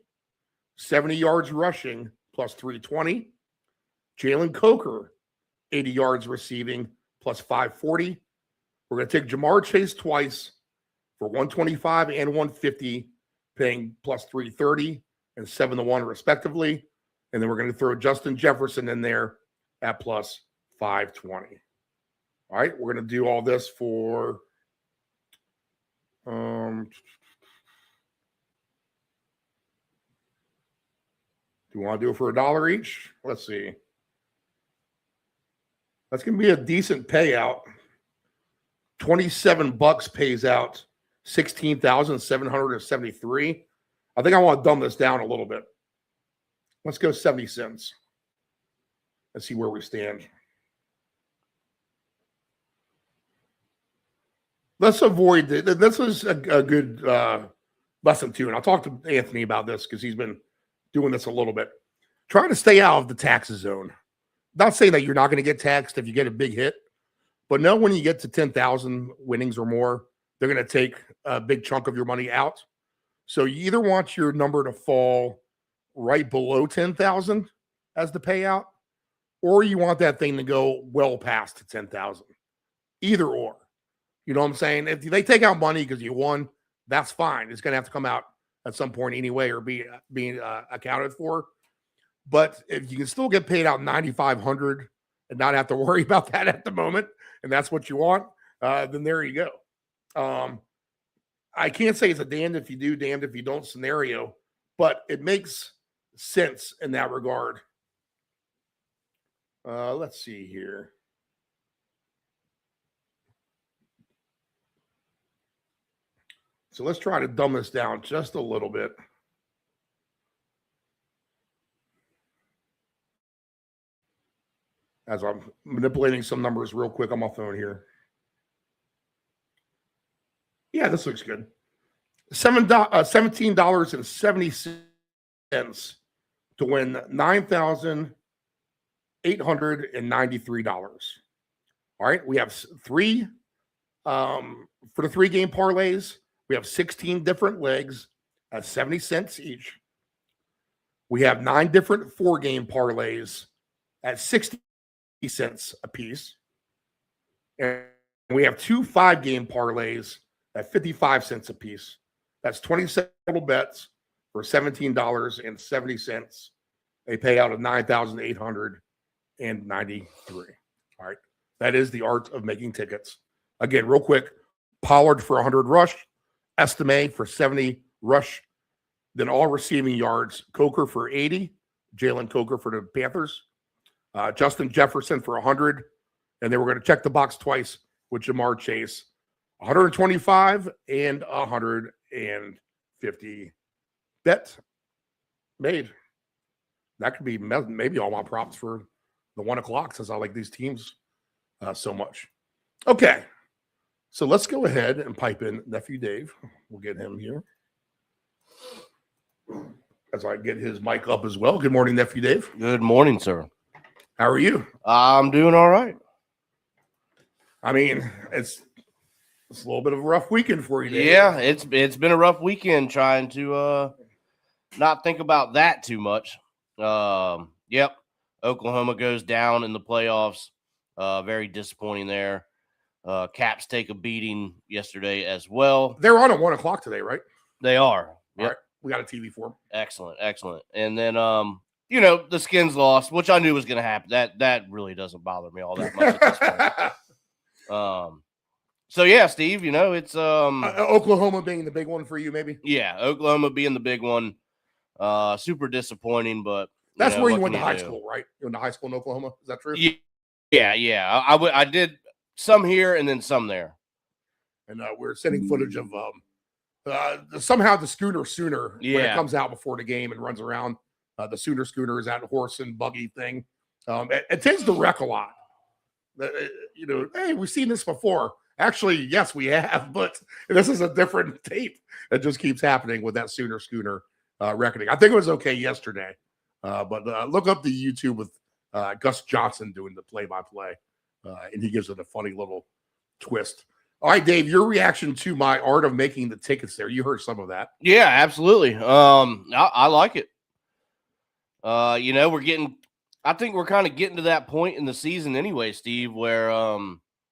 70 yards rushing plus 320. Jalen Coker, 80 yards receiving plus 540. We're going to take Jamar Chase twice for 125 and 150, paying plus 330 and 7-1 respectively. And then we're going to throw Justin Jefferson in there at plus 520. All right, we're going to do all this for do you want to do it for $1 each? Let's see. That's going to be a decent payout. $27 pays out $16,773. I think I want to dumb this down a little bit. Let's go 70 cents. Let's see where we stand. let's avoid this was a good lesson too. And I'll talk to Anthony about this because he's been doing this a little bit. Trying to stay out of the tax zone. Not saying that you're not going to get taxed if you get a big hit, but know when you get to 10,000 winnings or more, they're going to take a big chunk of your money out. So you either want your number to fall right below 10,000 as the payout, or you want that thing to go well past 10,000. Either or. You know what I'm saying? If they take out money because you won, that's fine. It's going to have to come out at some point anyway or be being accounted for. But if you can still get paid out 9,500 and not have to worry about that at the moment, and that's what you want, then there you go. I can't say it's a damned if you do, damned if you don't scenario, but it makes sense in that regard. Let's see here. So let's try to dumb this down just a little bit. As I'm manipulating some numbers real quick on my phone here. Yeah, this looks good. $17.70 to win $9,893. All right, we have three for the 3-game parlays. We have 16 different legs at 70 cents each. We have 9 different 4-game parlays at 60 cents a piece. And we have 2 5-game parlays at 55 cents a piece. That's 27 total bets for $17.70. A payout of $9,893. All right. That is the art of making tickets. Again, real quick, Pollard for 100 rush, Estime for 70 rush, then all receiving yards, Coker for 80, Jalen Coker for the Panthers, Justin Jefferson for 100, and then we're going to check the box twice with Jamar Chase, 125 and 150. Bet made. That could be maybe all my props for the 1 o'clock since I like these teams so much. Okay, so let's go ahead and pipe in Nephew Dave. We'll get him here as I get his mic up as well. Good morning, Nephew Dave. Good morning, sir. How are you? I'm doing all right. I mean, it's a little bit of a rough weekend for you, Dave. Yeah, it's been a rough weekend trying to not think about that too much. Yep, Oklahoma goes down in the playoffs. Very disappointing there. Caps take a beating yesterday as well. They're on at 1 o'clock today, right? They are. Yep. All right. We got a TV for them. Excellent. And then, the Skins lost, which I knew was going to happen. That really doesn't bother me all that much at this point. So yeah, Steve, it's Oklahoma being the big one for you, maybe. Yeah, Oklahoma being the big one. Super disappointing, but that's where you went to high school, right? You went to high school in Oklahoma. Is that true? Yeah. I did some here and then some there. And we're sending footage of somehow the Sooner when it comes out before the game and runs around. The Sooner is that horse and buggy thing. It tends to wreck a lot. Hey, we've seen this before. Actually, yes, we have, but this is a different tape. It just keeps happening with that Sooner reckoning. I think it was okay yesterday, but look up the YouTube with Gus Johnson doing the play-by-play, and he gives it a funny little twist. All right, Dave, your reaction to my art of making the tickets there. You heard some of that. Yeah, absolutely. I like it. I think we're kind of getting to that point in the season anyway, Steve, where,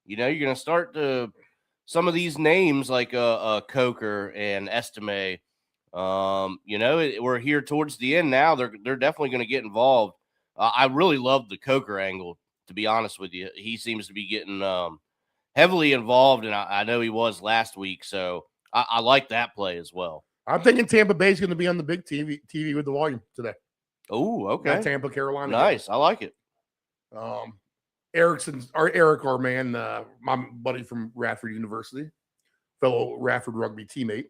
you're going to start to some of these names like Coker and Estime. We're here towards the end now. They're definitely going to get involved. I really love the Coker angle, to be honest with you. He seems to be getting heavily involved, and I know he was last week, so I like that play as well. I'm thinking Tampa Bay is going to be on the big TV with the volume today. Oh, okay. Tampa, Carolina. Nice. I like it. Eric, our man, my buddy from Radford University, fellow Radford rugby teammate.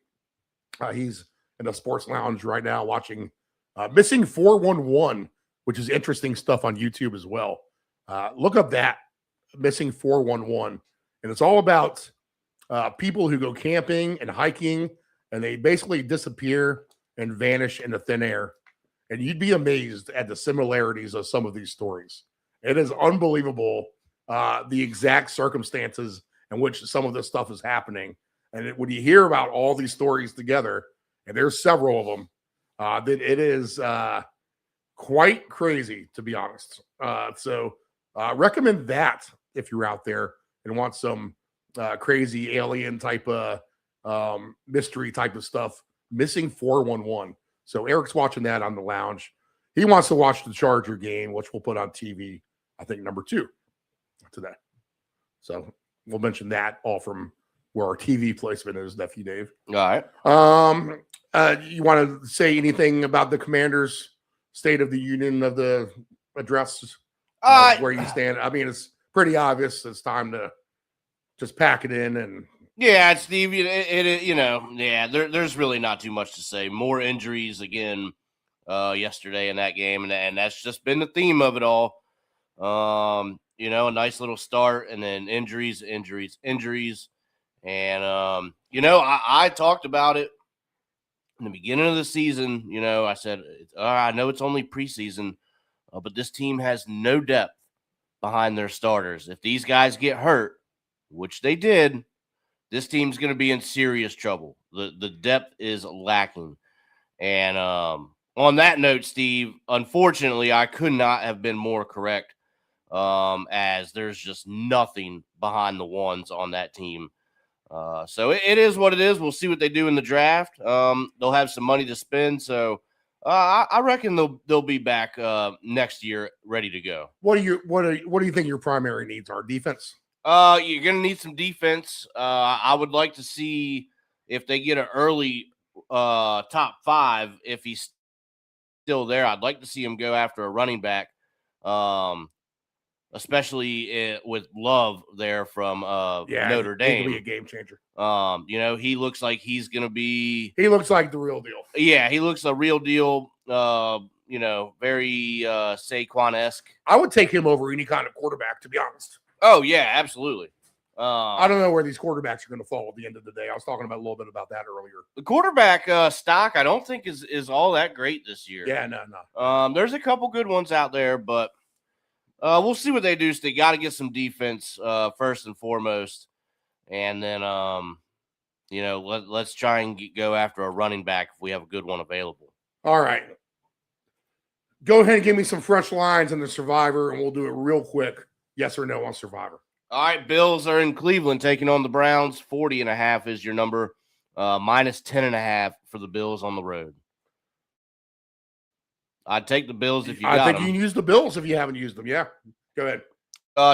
He's in a sports lounge right now watching Missing 411, which is interesting stuff on YouTube as well. Look up that Missing 411, and it's all about people who go camping and hiking, and they basically disappear and vanish into thin air. And you'd be amazed at the similarities of some of these stories. It is unbelievable the exact circumstances in which some of this stuff is happening. And when you hear about all these stories together, and there's several of them, that it is quite crazy, to be honest. So recommend that if you're out there and want some crazy alien type of mystery type of stuff. Missing 411. So Eric's watching that on the lounge. He wants to watch the Charger game, which we'll put on TV, I think, number 2 today. So we'll mention that all from where our TV placement is, Nephew Dave. All right. You want to say anything about the Commanders' State of the Union of the address, where you stand? I mean, it's pretty obvious. It's time to just pack it in and. Yeah, Steve, there's really not too much to say. More injuries again yesterday in that game, and that's just been the theme of it all. A nice little start, and then injuries. And, I talked about it in the beginning of the season. I said, I know it's only preseason, but this team has no depth behind their starters. If these guys get hurt, which they did, this team's going to be in serious trouble. The depth is lacking. And on that note, Steve, unfortunately, I could not have been more correct, as there's just nothing behind the ones on that team. So it is what it is. We'll see what they do in the draft. They'll have some money to spend. So I reckon they'll be back next year ready to go. What do you think your primary needs are? Defense? You're going to need some defense. I would like to see if they get an early top 5. If he's still there, I'd like to see him go after a running back, especially with Love there from Notre Dame. He could be a game changer. He looks like he's going to be. He looks like the real deal. Yeah, he looks a real deal. Very Saquon-esque. I would take him over any kind of quarterback, to be honest. Oh, yeah, absolutely. I don't know where these quarterbacks are going to fall at the end of the day. I was talking about a little bit about that earlier. The quarterback stock, I don't think is all that great this year. Yeah, no. There's a couple good ones out there, but we'll see what they do. So they got to get some defense first and foremost, and then let's try and go after a running back if we have a good one available. All right. Go ahead and give me some fresh lines in the Survivor, and we'll do it real quick. Yes or no on Survivor. All right, Bills are in Cleveland taking on the Browns. 40.5 is your number. Minus 10.5 for the Bills on the road. I'd take the Bills if you got them. I think you can use the Bills if you haven't used them. Yeah, go ahead.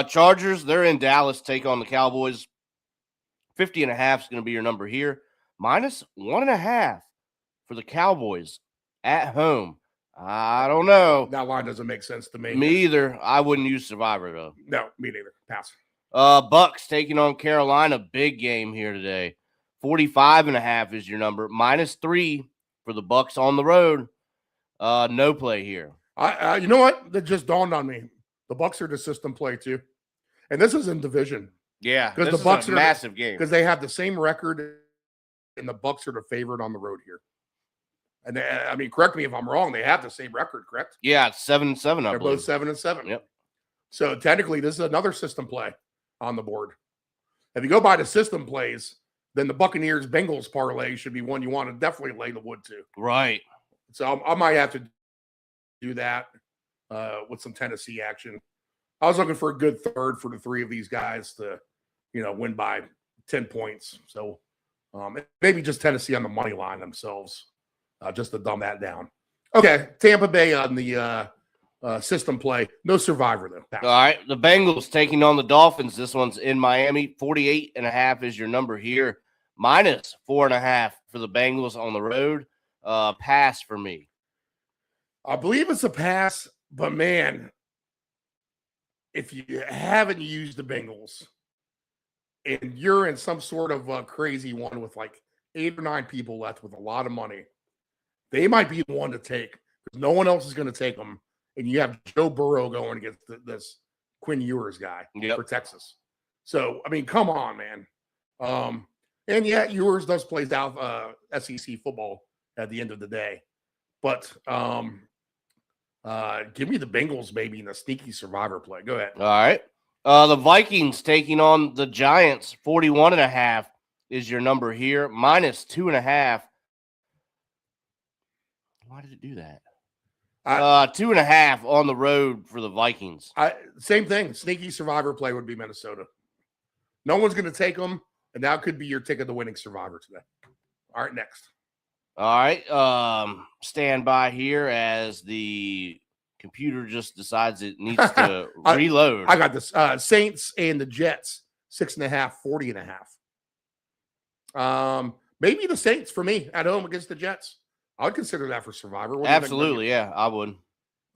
Chargers, they're in Dallas, take on the Cowboys. 50.5 is going to be your number here. Minus 1.5 for the Cowboys at home. I don't know. That line doesn't make sense to me. Me either. I wouldn't use Survivor, though. No, me neither. Pass. Bucks taking on Carolina. Big game here today. 45.5 is your number. Minus 3 for the Bucks on the road. No play here. You know what? That just dawned on me. The Bucks are the system play too, and this is in division. Yeah, because the Bucks are a massive game because they have the same record, and the Bucks are the favorite on the road here. And I mean, correct me if I'm wrong. They have the same record, correct? Yeah, it's 7-7. They're both 7-7. Yep. So technically, this is another system play on the board. If you go by the system plays, then the Buccaneers Bengals parlay should be one you want to definitely lay the wood to. Right. So I might have to do that with some Tennessee action. I was looking for a good third for the three of these guys to, win by 10 points. So maybe just Tennessee on the money line themselves, just to dumb that down. Okay, Tampa Bay on the system play. No Survivor, though. All right, the Bengals taking on the Dolphins. This one's in Miami. 48.5 is your number here. Minus 4.5 for the Bengals on the road. Pass for me. I believe it's a pass, but man, if you haven't used the Bengals and you're in some sort of crazy one with like 8 or 9 people left with a lot of money, they might be the one to take because no one else is going to take them. And you have Joe Burrow going against this Quinn Ewers guy for Texas. So, I mean, come on, man. And yeah, yours does play out SEC football at the end of the day. But give me the Bengals maybe in a sneaky survivor play. Go ahead. All right. The Vikings taking on the Giants. 41.5 is your number here. Minus 2.5. Why did it do that? 2.5 on the road for the Vikings. Same thing. Sneaky survivor play would be Minnesota. No one's going to take them, and that could be your ticket to winning survivor today. All right, next. All right. Stand by here as the computer just decides it needs to reload. I got this. Saints and the Jets, 6.5, 40.5. Maybe the Saints for me at home against the Jets. I would consider that for survivor. What do you think, Absolutely. Yeah, I would.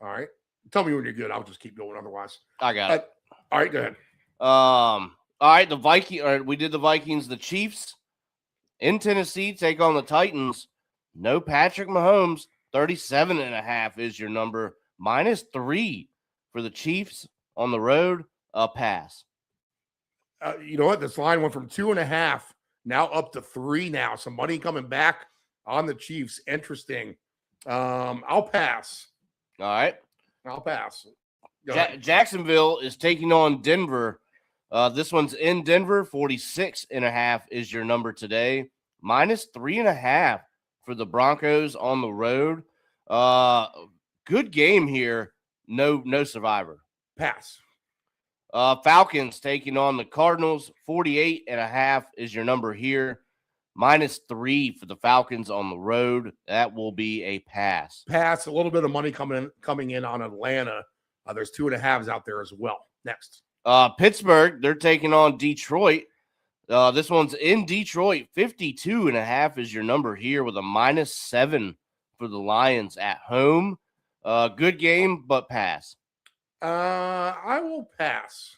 All right. Tell me when you're good. I'll just keep going otherwise. I got it. All right, go ahead. All right, the Viking. We did the Vikings. The Chiefs in Tennessee take on the Titans. No Patrick Mahomes. 37.5 is your number. Minus 3 for the Chiefs on the road. A pass. You know what? This line went from 2.5 now up to 3 now. Some money coming back on the Chiefs. Interesting. I'll pass. All right. I'll pass. Jacksonville is taking on Denver. This one's in Denver. 46.5 is your number today. Minus 3.5 for the Broncos on the road. Good game here. No survivor. Pass. Falcons taking on the Cardinals. 48.5 is your number here. Minus 3 for the Falcons on the road. That will be a pass. Pass. A little bit of money coming in on Atlanta. There's 2.5s out there as well. Next. Pittsburgh, they're taking on Detroit. This one's in Detroit. 52.5 is your number here with a minus 7 for the Lions at home. Good game, but pass. I will pass.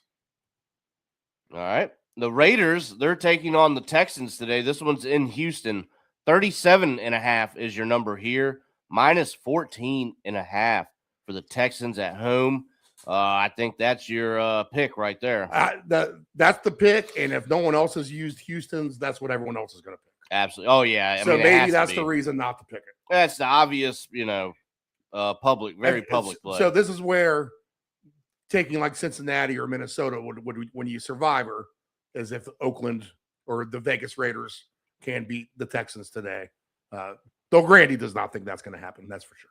All right. The Raiders, they're taking on the Texans today. This one's in Houston. 37.5 is your number here. Minus 14.5 for the Texans at home. I think that's your pick right there. That's the pick. And if no one else has used Houston's, that's what everyone else is going to pick. Absolutely. Oh, yeah. So maybe that's the reason not to pick it. That's the obvious, public, very public play. So this is where taking like Cincinnati or Minnesota would when you survivor as if Oakland or the Vegas Raiders can beat the Texans today. Though Grandy does not think that's going to happen. That's for sure.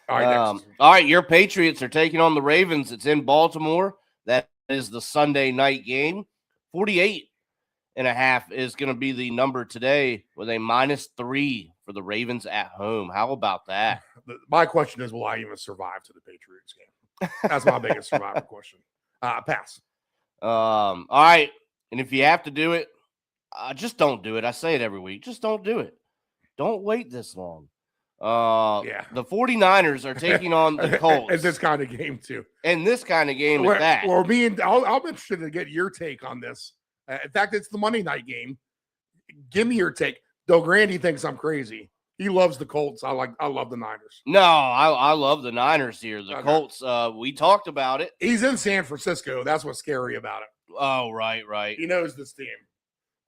All right, next. All right, your Patriots are taking on the Ravens. It's in Baltimore. That is the Sunday night game. 48.5 is going to be the number today with a minus 3 for the Ravens at home. How about that? My question is, will I even survive to the Patriots game? That's my biggest survivor question. Pass. All right. And if you have to do it, just don't do it. I say it every week. Just don't do it. Don't wait this long. The 49ers are taking on the Colts. In this kind of game, too. In this kind of game at that. Well, I'm interested to get your take on this. In fact, it's the Monday night game. Give me your take. Though Grandy thinks I'm crazy. He loves the Colts. I love the Niners. No, I love the Niners here. The Colts, we talked about it. He's in San Francisco. That's what's scary about it. Oh, right. He knows this team.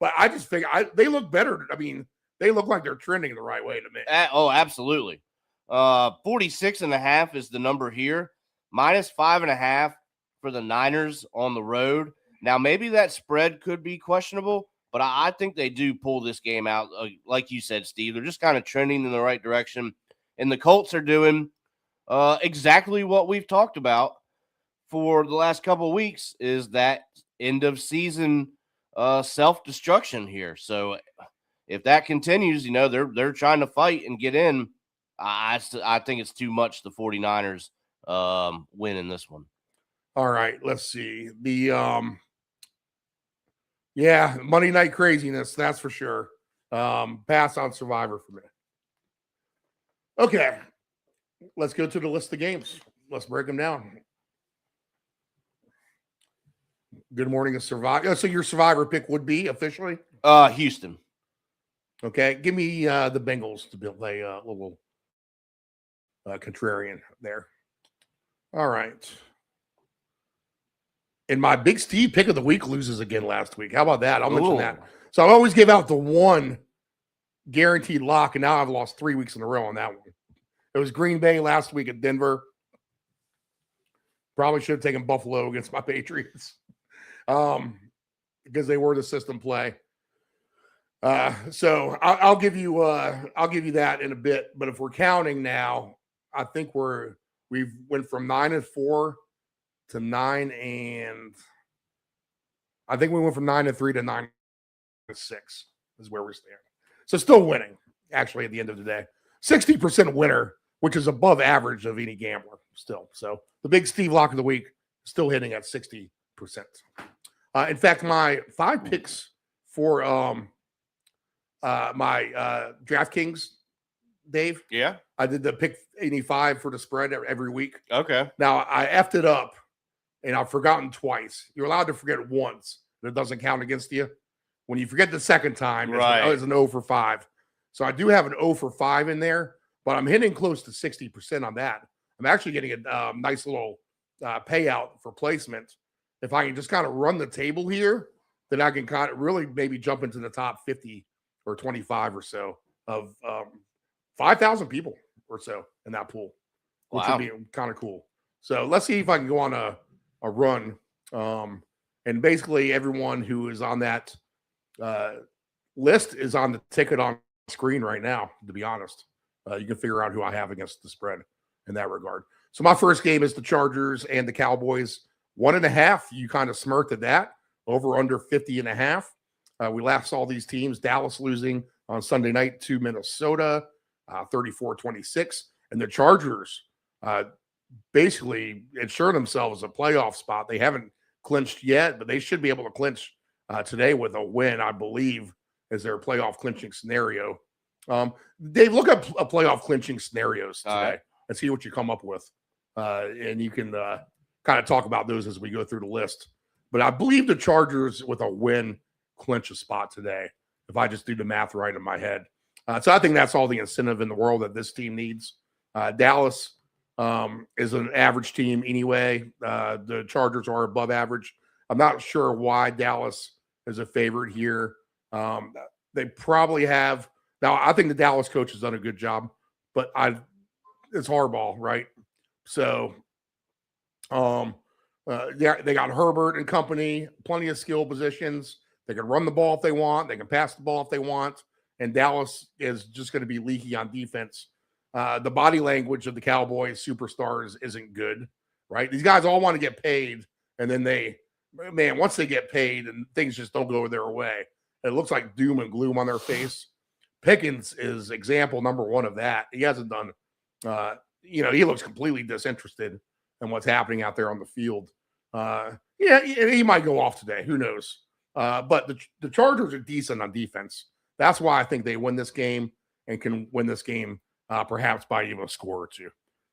But I just figure they look better. I mean, they look like they're trending the right way to me. Oh, absolutely. 46.5 is the number here. Minus 5.5 for the Niners on the road. Now, maybe that spread could be questionable, but I think they do pull this game out. Like you said, Steve, they're just kind of trending in the right direction. And the Colts are doing exactly what we've talked about for the last couple of weeks, is that end of season self-destruction here. So if that continues, they're trying to fight and get in. I think it's too much the 49ers win in this one. All right, let's see. The Monday night craziness, that's for sure. Pass on Survivor for me. Okay, let's go to the list of games. Let's break them down. Good morning, Survivor. So your Survivor pick would be officially? Houston. Okay, give me the Bengals to play a little contrarian there. All right. And my Big Steve pick of the week loses again last week. How about that? I'll mention Ooh. that. So I always give out the one guaranteed lock, and now I've lost 3 weeks in a row on that one. It was Green Bay last week at Denver. Probably should have taken Buffalo against my Patriots because they were the system play. So I'll give you that in a bit. But if we're counting now, I think we've went from 9-4 to 9 and I think we went from 9-3 to 9-6 is where we stand. So still winning, actually, at the end of the day. 60% winner, which is above average of any gambler still. So the Big Steve lock of the week still hitting at 60%. In fact, my 5 picks for my DraftKings, Dave. Yeah. I did the pick 85 for the spread every week. Okay. Now I effed it up and I've forgotten twice. You're allowed to forget once, but it doesn't count against you. When you forget the second time, Right. it's an 0 for 5. So I do have an 0 for 5 in there, but I'm hitting close to 60% on that. I'm actually getting a nice little payout for placement. If I can just kind of run the table here, then I can kind of really maybe jump into the top 50 or 25 or so of 5,000 people or so in that pool, which would be kind of cool. So let's see if I can go on a run. And basically everyone who is on that list is on the ticket on screen right now, to be honest. You can figure out who I have against the spread in that regard. So my first game is the Chargers and the Cowboys. 1.5. You kind of smirked at that. Over under 50.5. We last saw these teams, Dallas losing on Sunday night to Minnesota, 34-26. And the Chargers basically ensured themselves a playoff spot. They haven't clinched yet, but they should be able to clinch today with a win, I believe, as their playoff clinching scenario. Dave, look up a playoff clinching scenarios today and see what you come up with. And you can kind of talk about those as we go through the list. But I believe the Chargers with a win clinch a spot today, if I just do the math right in my head. So I think that's all the incentive in the world that this team needs. Dallas is an average team anyway. The Chargers are above average. I'm not sure why Dallas is a favorite here. They probably have. Now, I think the Dallas coach has done a good job, but it's Harbaugh, right? So they got Herbert and company, plenty of skill positions. They can run the ball if they want. They can pass the ball if they want. And Dallas is just going to be leaky on defense. The body language of the Cowboys superstars isn't good, right? These guys all want to get paid, and then once they get paid and things just don't go their way, it looks like doom and gloom on their face. Pickens is example number one of that. He hasn't done, he looks completely disinterested in what's happening out there on the field. He might go off today. Who knows? But the Chargers are decent on defense. That's why I think they win this game and can win this game perhaps by even a score or two.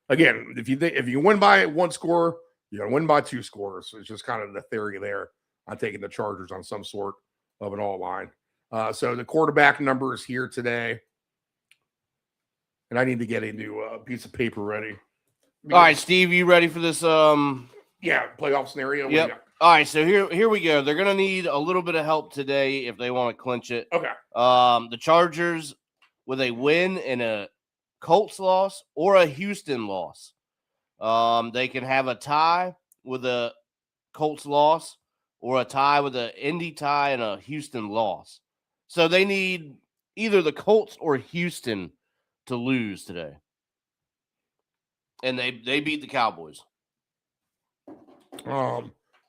Again, if you win by 1 score, you're going to win by 2 scores. It's just kind of the theory there. I'm taking the Chargers on some sort of an all line. So the quarterback numbers here today. And I need to get into a piece of paper ready. All right, Steve, you ready for this? Playoff scenario. Yep. All right, so here we go. They're going to need a little bit of help today if they want to clinch it. Okay. The Chargers with a win and a Colts loss or a Houston loss. They can have a tie with a Colts loss or a tie with an Indy tie and a Houston loss. So they need either the Colts or Houston to lose today. And they beat the Cowboys. Okay.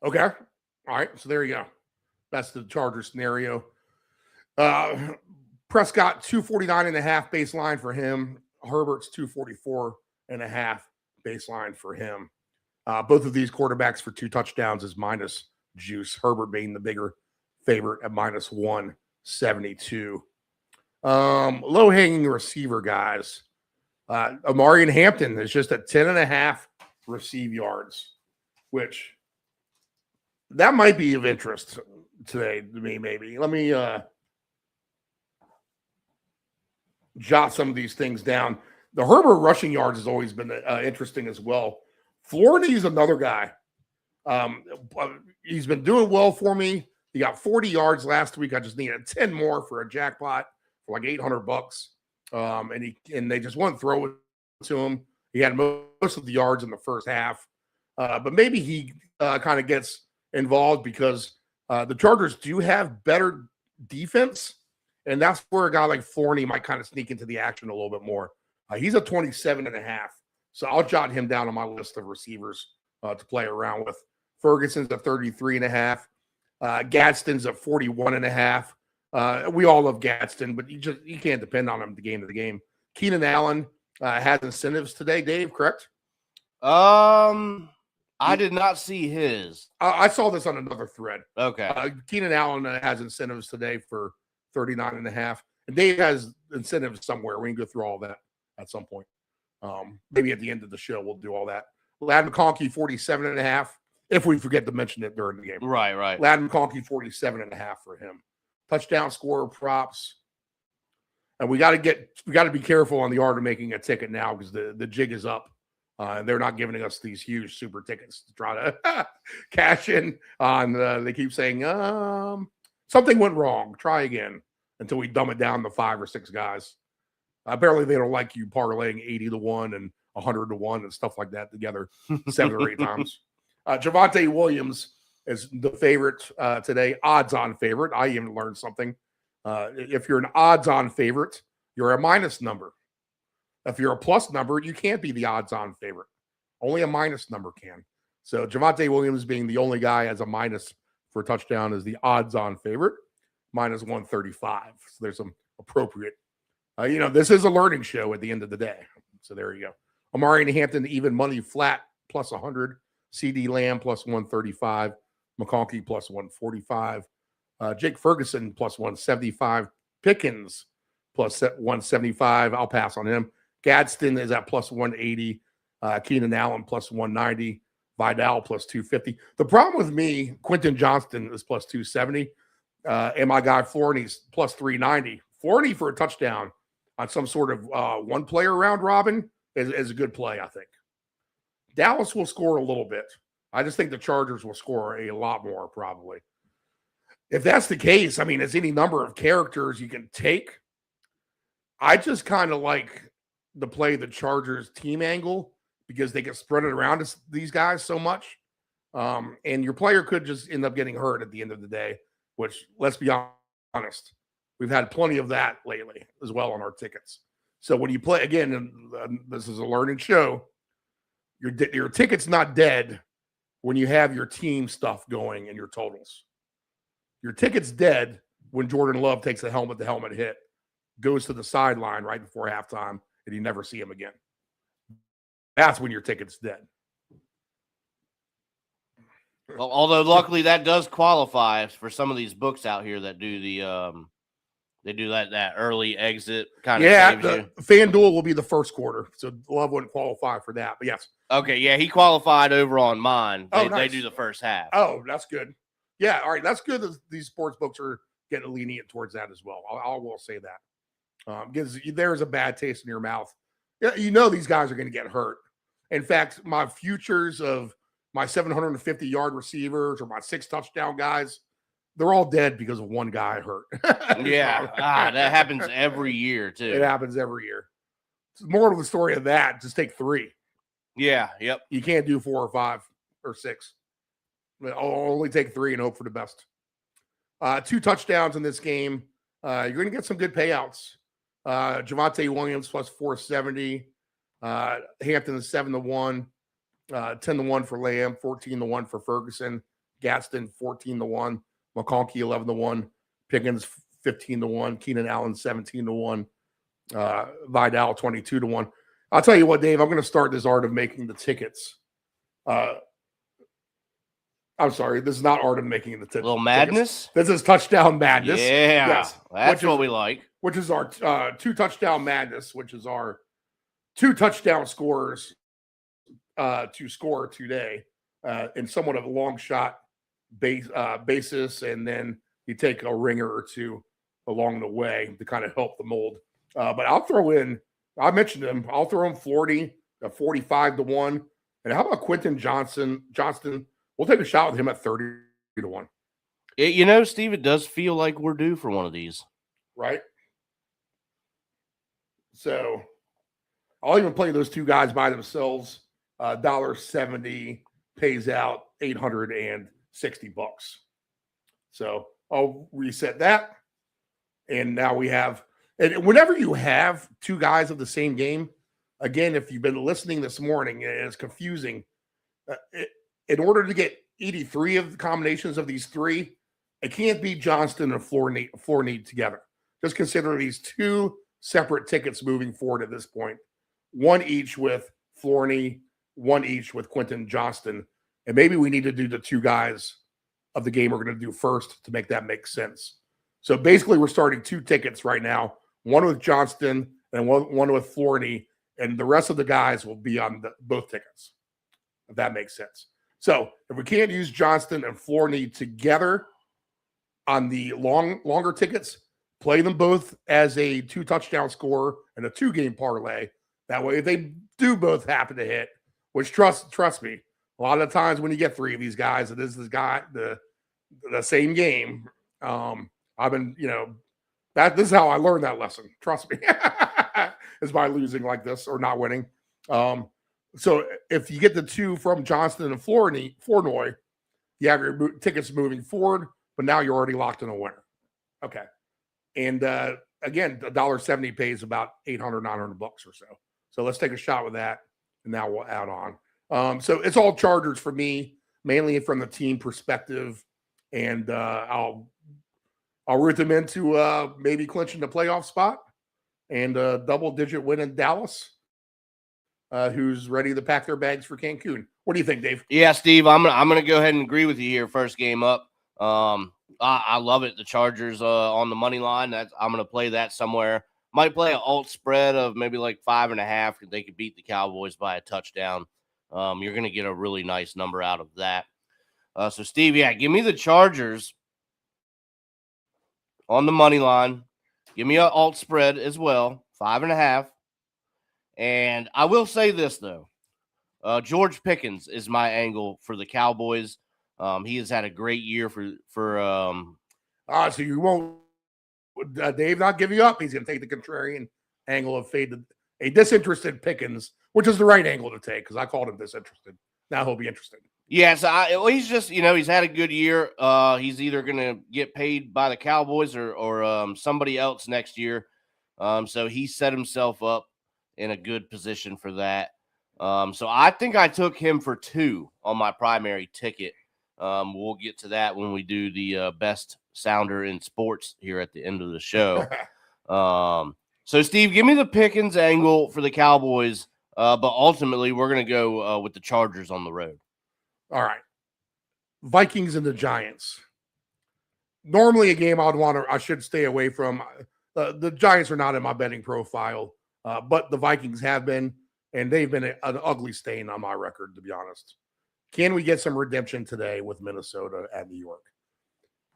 All right. So there you go. That's the Chargers scenario. Prescott, 249.5 baseline for him. Herbert's 244.5 baseline for him. Both of these quarterbacks for 2 touchdowns is minus juice. Herbert being the bigger favorite at minus 172. Low-hanging receiver guys. Amari and Hampton is just at 10.5 receive yards, which that might be of interest today to me, maybe. Let me jot some of these things down. The Herbert rushing yards has always been interesting as well. Florida is another guy He's been doing well for me. He got 40 yards last week. I just needed 10 more for a jackpot for like $800. And they just wouldn't throw it to him. He had most of the yards in the first half. But maybe he kind of gets involved because the Chargers do have better defense. And that's where a guy like Forney might kind of sneak into the action a little bit more. He's a 27.5. So I'll jot him down on my list of receivers to play around with. Ferguson's at 33.5. Gadsden's at 41.5. We all love Gadsden, but you can't depend on him the game to the game. Keenan Allen has incentives today, Dave, correct? I did not see his. I saw this on another thread. Okay. Keenan Allen has incentives today for 39.5. And Dave has incentives somewhere. We can go through all that at some point. Maybe at the end of the show, we'll do all that. Ladd McConkey, 47.5. If we forget to mention it during the game. Right. Ladd McConkey, 47.5 for him. Touchdown scorer props. And we got to be careful on the art of making a ticket now because the jig is up. And they're not giving us these huge super tickets to try to cash in on. They keep saying, something went wrong. Try again until we dumb it down to 5 or 6 guys. Apparently, they don't like you parlaying 80-1 and 100-1 and stuff like that together 7 or 8 times. Javonte Williams is the favorite today, odds-on favorite. I even learned something. If you're an odds-on favorite, you're a minus number. If you're a plus number, you can't be the odds-on favorite. Only a minus number can. So Javonte Williams being the only guy as a minus for a touchdown is the odds-on favorite, minus 135. So there's some appropriate. This is a learning show at the end of the day. So there you go. Amari Hampton, even money flat, plus 100. CD Lamb, plus 135. McConkey, plus 145. Jake Ferguson, plus 175. Pickens, plus 175. I'll pass on him. Gadsden is at plus 180. Keenan Allen, plus 190. Vidal, plus 250. The problem with me, Quentin Johnston is plus 270. And my guy Forney's plus 390. Forney for a touchdown on some sort of one-player round robin is a good play, I think. Dallas will score a little bit. I just think the Chargers will score a lot more, probably. If that's the case, I mean, it's any number of characters you can take. I just kind of like to play the Chargers team angle because they get spread it around these guys so much. And your player could just end up getting hurt at the end of the day, which, let's be honest, we've had plenty of that lately as well on our tickets. So when you play, again, and this is a learning show, your ticket's not dead when you have your team stuff going and your totals. Your ticket's dead when Jordan Love takes a helmet-to-helmet hit, goes to the sideline right before halftime, and you never see him again. That's when your ticket's dead. Well, although luckily that does qualify for some of these books out here that do the they do that early exit kind of. Yeah, FanDuel will be the first quarter, so Love wouldn't qualify for that. But yes. Okay, yeah, he qualified over on mine. Nice. They do the first half. Oh, that's good. Yeah, all right, that's good that these sports books are getting lenient towards that as well. I will say that because there's a bad taste in your mouth. Yeah, these guys are going to get hurt. In fact, my futures of my 750-yard receivers or my 6 touchdown guys, they're all dead because of one guy hurt. Yeah, that happens every year too. It happens every year. More of the story of that, just take 3. Yeah, yep. You can't do 4 or 5 or 6. I'll only take 3 and hope for the best. 2 touchdowns in this game. You're going to get some good payouts. Javonte Williams plus 470. Hampton is 7-1. 10-1 for Lamb. 14-1 for Ferguson. Gadsden 14-1. McConkey 11-1. Pickens 15-1. Keenan Allen 17-1. Vidal 22-1. I'll tell you what, Dave, I'm going to start this art of making the tickets. I'm sorry, this is not art of making the tickets. Little madness? This is touchdown madness. Yeah, yes. That's what we like. Which is our 2 touchdown madness, which is our 2 touchdown scorers to score today in somewhat of a long shot basis, and then you take a ringer or 2 along the way to kind of help the mold. But I'll throw in, I mentioned him, I'll throw in Flordy at 45-1. And how about Quentin Johnston We'll take a shot with him at 30-1. You know, Steve, it does feel like we're due for one of these. Right? So I'll even play those two guys by themselves. $1.70 pays out $860. So I'll reset that. And now we have, and whenever you have two guys of the same game, again, if you've been listening this morning and it's confusing, in order to get 83 of the combinations of these three, it can't be Johnston and Flournoy together. Just consider these two separate tickets moving forward at this point. One each with Flournoy, one each with Quentin Johnston. And maybe we need to do the two guys of the game we're going to do first to make that make sense. So basically, we're starting two tickets right now, one with Johnston and one with Flournoy, and the rest of the guys will be on both tickets, if that makes sense. So if we can't use Johnston and Flournoy together on the longer tickets, play them both as a 2-touchdown scorer and a 2-game parlay. That way, if they do both happen to hit, which trust me, a lot of the times when you get three of these guys, it is the same game. I've been, this is how I learned that lesson. Trust me, is by losing like this or not winning. So if you get the two from Johnston and Flournoy, you have your tickets moving forward, but now you're already locked in a winner. Okay. And again, $1.70 pays about $800, $900 or so. So let's take a shot with that. And now we'll add on. So it's all Chargers for me, mainly from the team perspective. And I'll root them into maybe clinching the playoff spot and a double-digit win in Dallas. Who's ready to pack their bags for Cancun? What do you think, Dave? Yeah, Steve, I'm gonna go ahead and agree with you here. First game up, I love it. The Chargers on the money line. I'm gonna play that somewhere. Might play an alt spread of maybe like 5.5 because they could beat the Cowboys by a touchdown. You're gonna get a really nice number out of that. So, Steve, yeah, give me the Chargers on the money line. Give me an alt spread as well, 5.5. And I will say this, though. George Pickens is my angle for the Cowboys. He has had a great year for so you won't Dave not give you up. He's going to take the contrarian angle of a disinterested Pickens, which is the right angle to take because I called him disinterested. Now he'll be interested. Yeah, so he's just, he's had a good year. He's either going to get paid by the Cowboys or somebody else next year. So he set himself up in a good position for that. So I think I took him for 2 on my primary ticket. We'll get to that when we do the best sounder in sports here at the end of the show. So, Steve, give me the Pickens angle for the Cowboys, but ultimately we're going to go with the Chargers on the road. All right. Vikings and the Giants. Normally a game I should stay away from. The Giants are not in my betting profile, but the Vikings have been, and they've been an ugly stain on my record, to be honest. Can we get some redemption today with Minnesota at New York?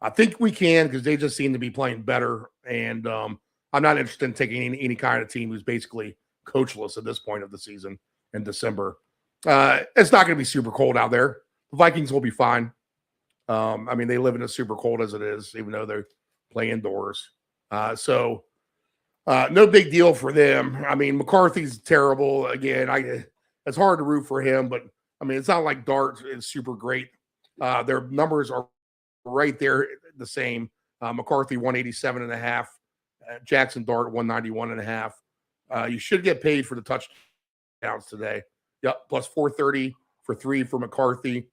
I think we can because they just seem to be playing better, and I'm not interested in taking any kind of team who's basically coachless at this point of the season in December. It's not going to be super cold out there. The Vikings will be fine. I mean, they live in a super cold as it is, even though they play indoors. So no big deal for them. I mean, McCarthy's terrible. Again, it's hard to root for him, but I mean, it's not like Dart is super great. Their numbers are right there the same. McCarthy 187.5, Jackson Dart 191.5. You should get paid for the touchdowns today. Yep, plus 430 for 3 for McCarthy.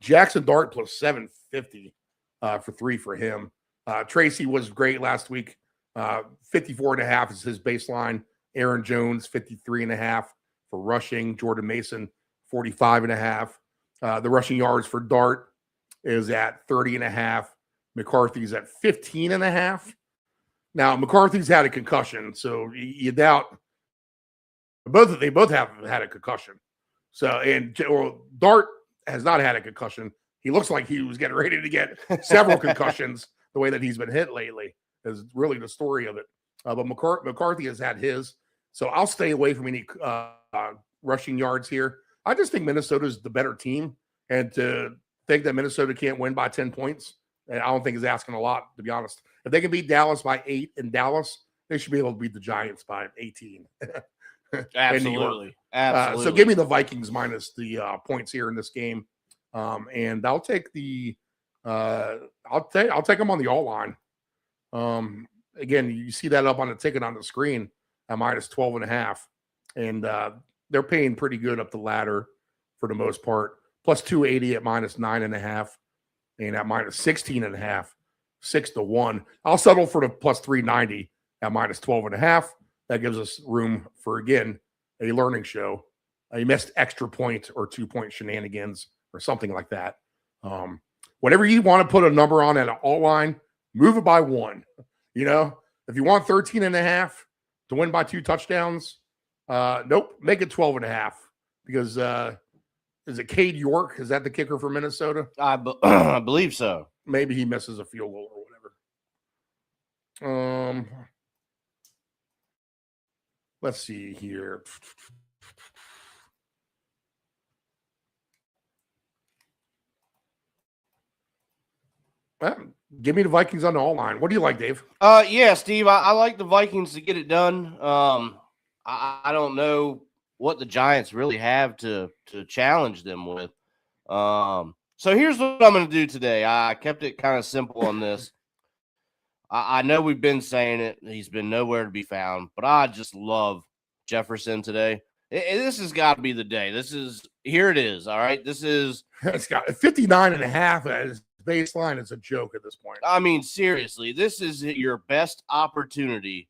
Jackson Dart plus 750 for 3 for him. Tracy was great last week. 54.5 is his baseline. Aaron Jones 53.5 for rushing. Jordan Mason 45.5. The rushing yards for Dart is at 30.5. McCarthy's at 15.5. Now McCarthy's had a concussion, so you doubt they both have had a concussion. So Dart has not had a concussion. He looks like he was getting ready to get several concussions. The way that he's been hit lately is really the story of it. But McCarthy has had his, so I'll stay away from any rushing yards here. I just think Minnesota's the better team. And to think that Minnesota can't win by 10 points, and I don't think is asking a lot, to be honest. If they can beat Dallas by 8 in Dallas, they should be able to beat the Giants by 18. Absolutely. Absolutely. So give me the Vikings minus the points here in this game. And I'll take the I'll take them on the all line. Again, you see that up on the ticket on the screen at minus 12.5. And they're paying pretty good up the ladder for the most part. Plus 280 at minus 9.5 and at minus 16.5, 6-1. I'll settle for the plus 390 at minus 12.5. That gives us room for, again, a learning show, a missed extra point or 2-point shenanigans or something like that. Whenever you want to put a number on at an all line, move it by 1. You know, if you want 13.5 to win by 2 touchdowns, nope, make it 12.5 because is it Cade York? Is that the kicker for Minnesota? I believe so. Maybe he misses a field goal or whatever. Let's see here. Give me the Vikings on the all line. What do you like, Dave? Yeah, Steve, I like the Vikings to get it done. I don't know what the Giants really have to challenge them with. So here's what I'm going to do today. I kept it kind of simple on this. I know we've been saying it. He's been nowhere to be found, but I just love Jefferson today. This has got to be the day. Here it is. All right. It's got 59.5 as baseline. It's a joke at this point. I mean, seriously, this is your best opportunity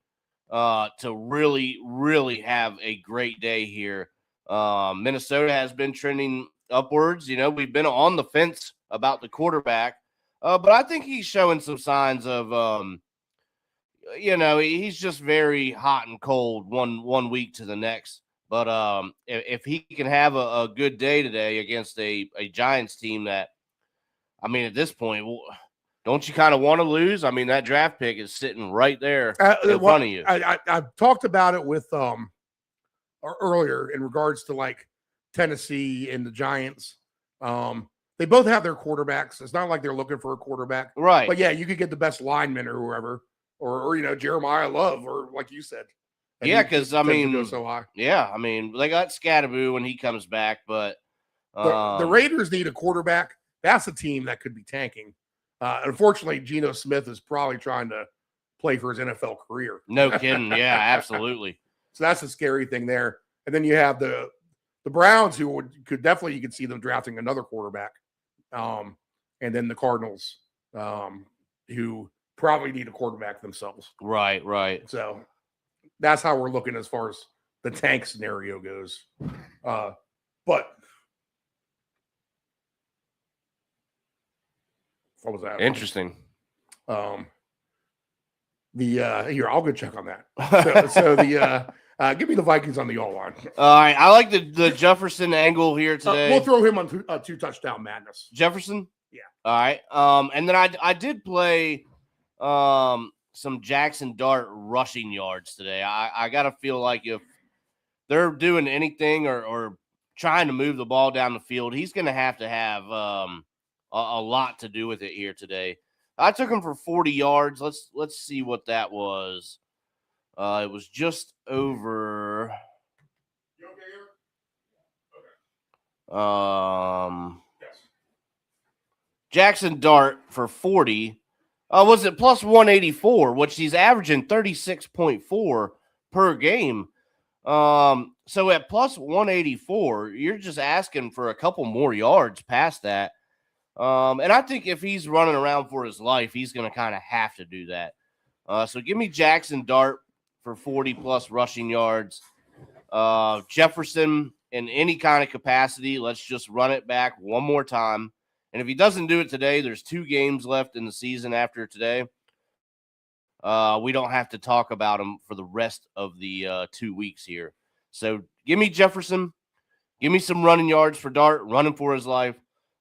to really, really have a great day here. Minnesota has been trending upwards. You know, we've been on the fence about the quarterback, but I think he's showing some signs of, he's just very hot and cold one week to the next. But if he can have a good day today against a Giants team that, I mean, at this point, don't you kind of want to lose? I mean, that draft pick is sitting right there in front of you. I talked about it with earlier in regards to like Tennessee and the Giants. They both have their quarterbacks. It's not like they're looking for a quarterback, right? But yeah, you could get the best lineman or whoever, or Jeremiah Love, or like you said. Yeah, because I mean, go so high. Yeah, I mean, they got Scatterboo when he comes back, but the Raiders need a quarterback. That's a team that could be tanking. Unfortunately, Geno Smith is probably trying to play for his NFL career. No kidding. Yeah, absolutely. So that's a scary thing there. And then you have the Browns, who could definitely, you could see them drafting another quarterback. And then the Cardinals, who probably need a quarterback themselves. Right. So that's how we're looking as far as the tank scenario goes. But what was that? Interesting. Here, I'll go check on that. Give me the Vikings on the all line. All right, I like the Jefferson angle here today. We'll throw him on two touchdown madness. Jefferson. Yeah. All right. And then I did play some Jackson Dart rushing yards today. I gotta feel like if they're doing anything or trying to move the ball down the field, he's gonna have to have a lot to do with it here today. I took him for 40 yards. Let's see what that was. It was just over. You okay here? Okay. Yes. Jackson Dart for 40. Was it plus 184, which he's averaging 36.4 per game. So at plus 184, you're just asking for a couple more yards past that. And I think if he's running around for his life, he's going to kind of have to do that. So give me Jackson Dart for 40 plus rushing yards. Jefferson in any kind of capacity. Let's just run it back one more time. And if he doesn't do it today, there's 2 games left in the season after today. We don't have to talk about him for the rest of the 2 weeks here. So give me Jefferson. Give me some running yards for Dart, running for his life.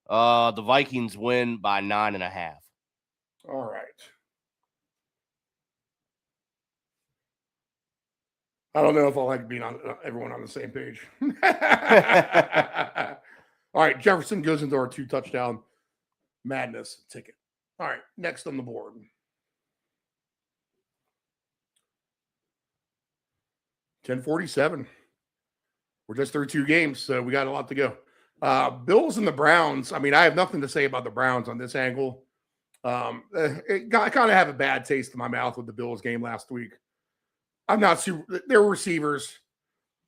The Vikings win by 9.5. All right. I don't know if I like being on everyone on the same page. All right, Jefferson goes into our 2-touchdown madness ticket. All right, next on the board. $10.47. We're just through 2 games, so we got a lot to go. Bills and the Browns. I mean, I have nothing to say about the Browns on this angle. I kind of have a bad taste in my mouth with the Bills game last week. I'm not super. Their receivers,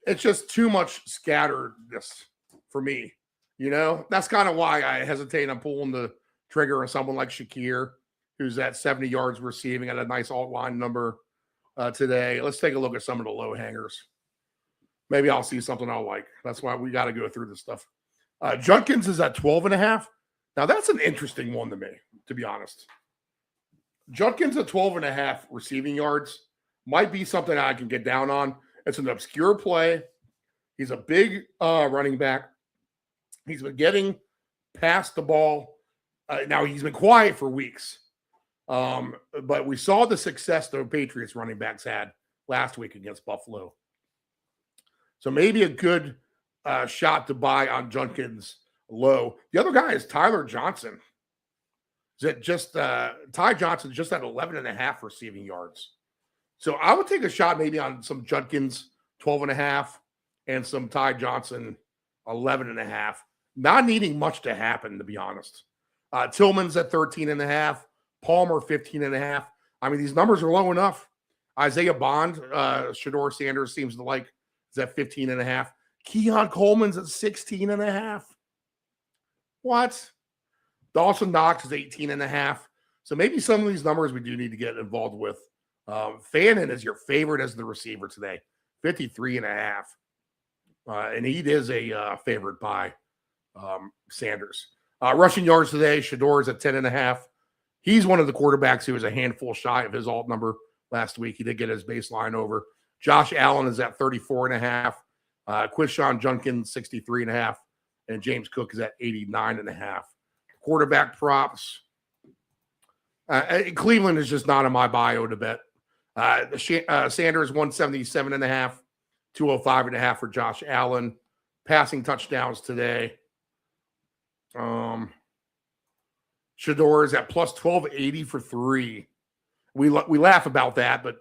it's just too much scatteredness for me. You know, that's kind of why I hesitate on pulling the trigger on someone like Shakir, who's at 70 yards receiving at a nice alt line number today. Let's take a look at some of the low hangers. Maybe I'll see something I'll like. That's why we got to go through this stuff. Judkins is at 12.5. Now, that's an interesting one to me, to be honest. Judkins at 12.5 receiving yards might be something I can get down on. It's an obscure play. He's a big running back. He's been getting past the ball. Now, he's been quiet for weeks. But we saw the success the Patriots running backs had last week against Buffalo. So maybe a good shot to buy on Judkins low. The other guy is Tyler Johnson. Is it just Ty Johnson just at 11.5 receiving yards? So I would take a shot maybe on some Judkins 12.5 and some Ty Johnson 11.5. Not needing much to happen, to be honest. Tillman's at 13.5. Palmer 15.5. I mean, these numbers are low enough. Isaiah Bond, Shador Sanders seems to like is at 15.5. Keon Coleman's at 16.5. What? Dawson Knox is 18.5. So maybe some of these numbers we do need to get involved with. Fannin is your favorite as the receiver today, 53.5. And he is a favorite by Sanders. Rushing yards today, Shador is at 10.5. He's one of the quarterbacks who was a handful shy of his alt number last week. He did get his baseline over. Josh Allen is at 34.5. Quishon Judkins, 63.5. And James Cook is at 89.5. Quarterback props. Cleveland is just not in my bio to bet. Sanders, 177.5. 205.5 for Josh Allen. Passing touchdowns today. Shador is at plus 1280 for 3. We laugh about that, but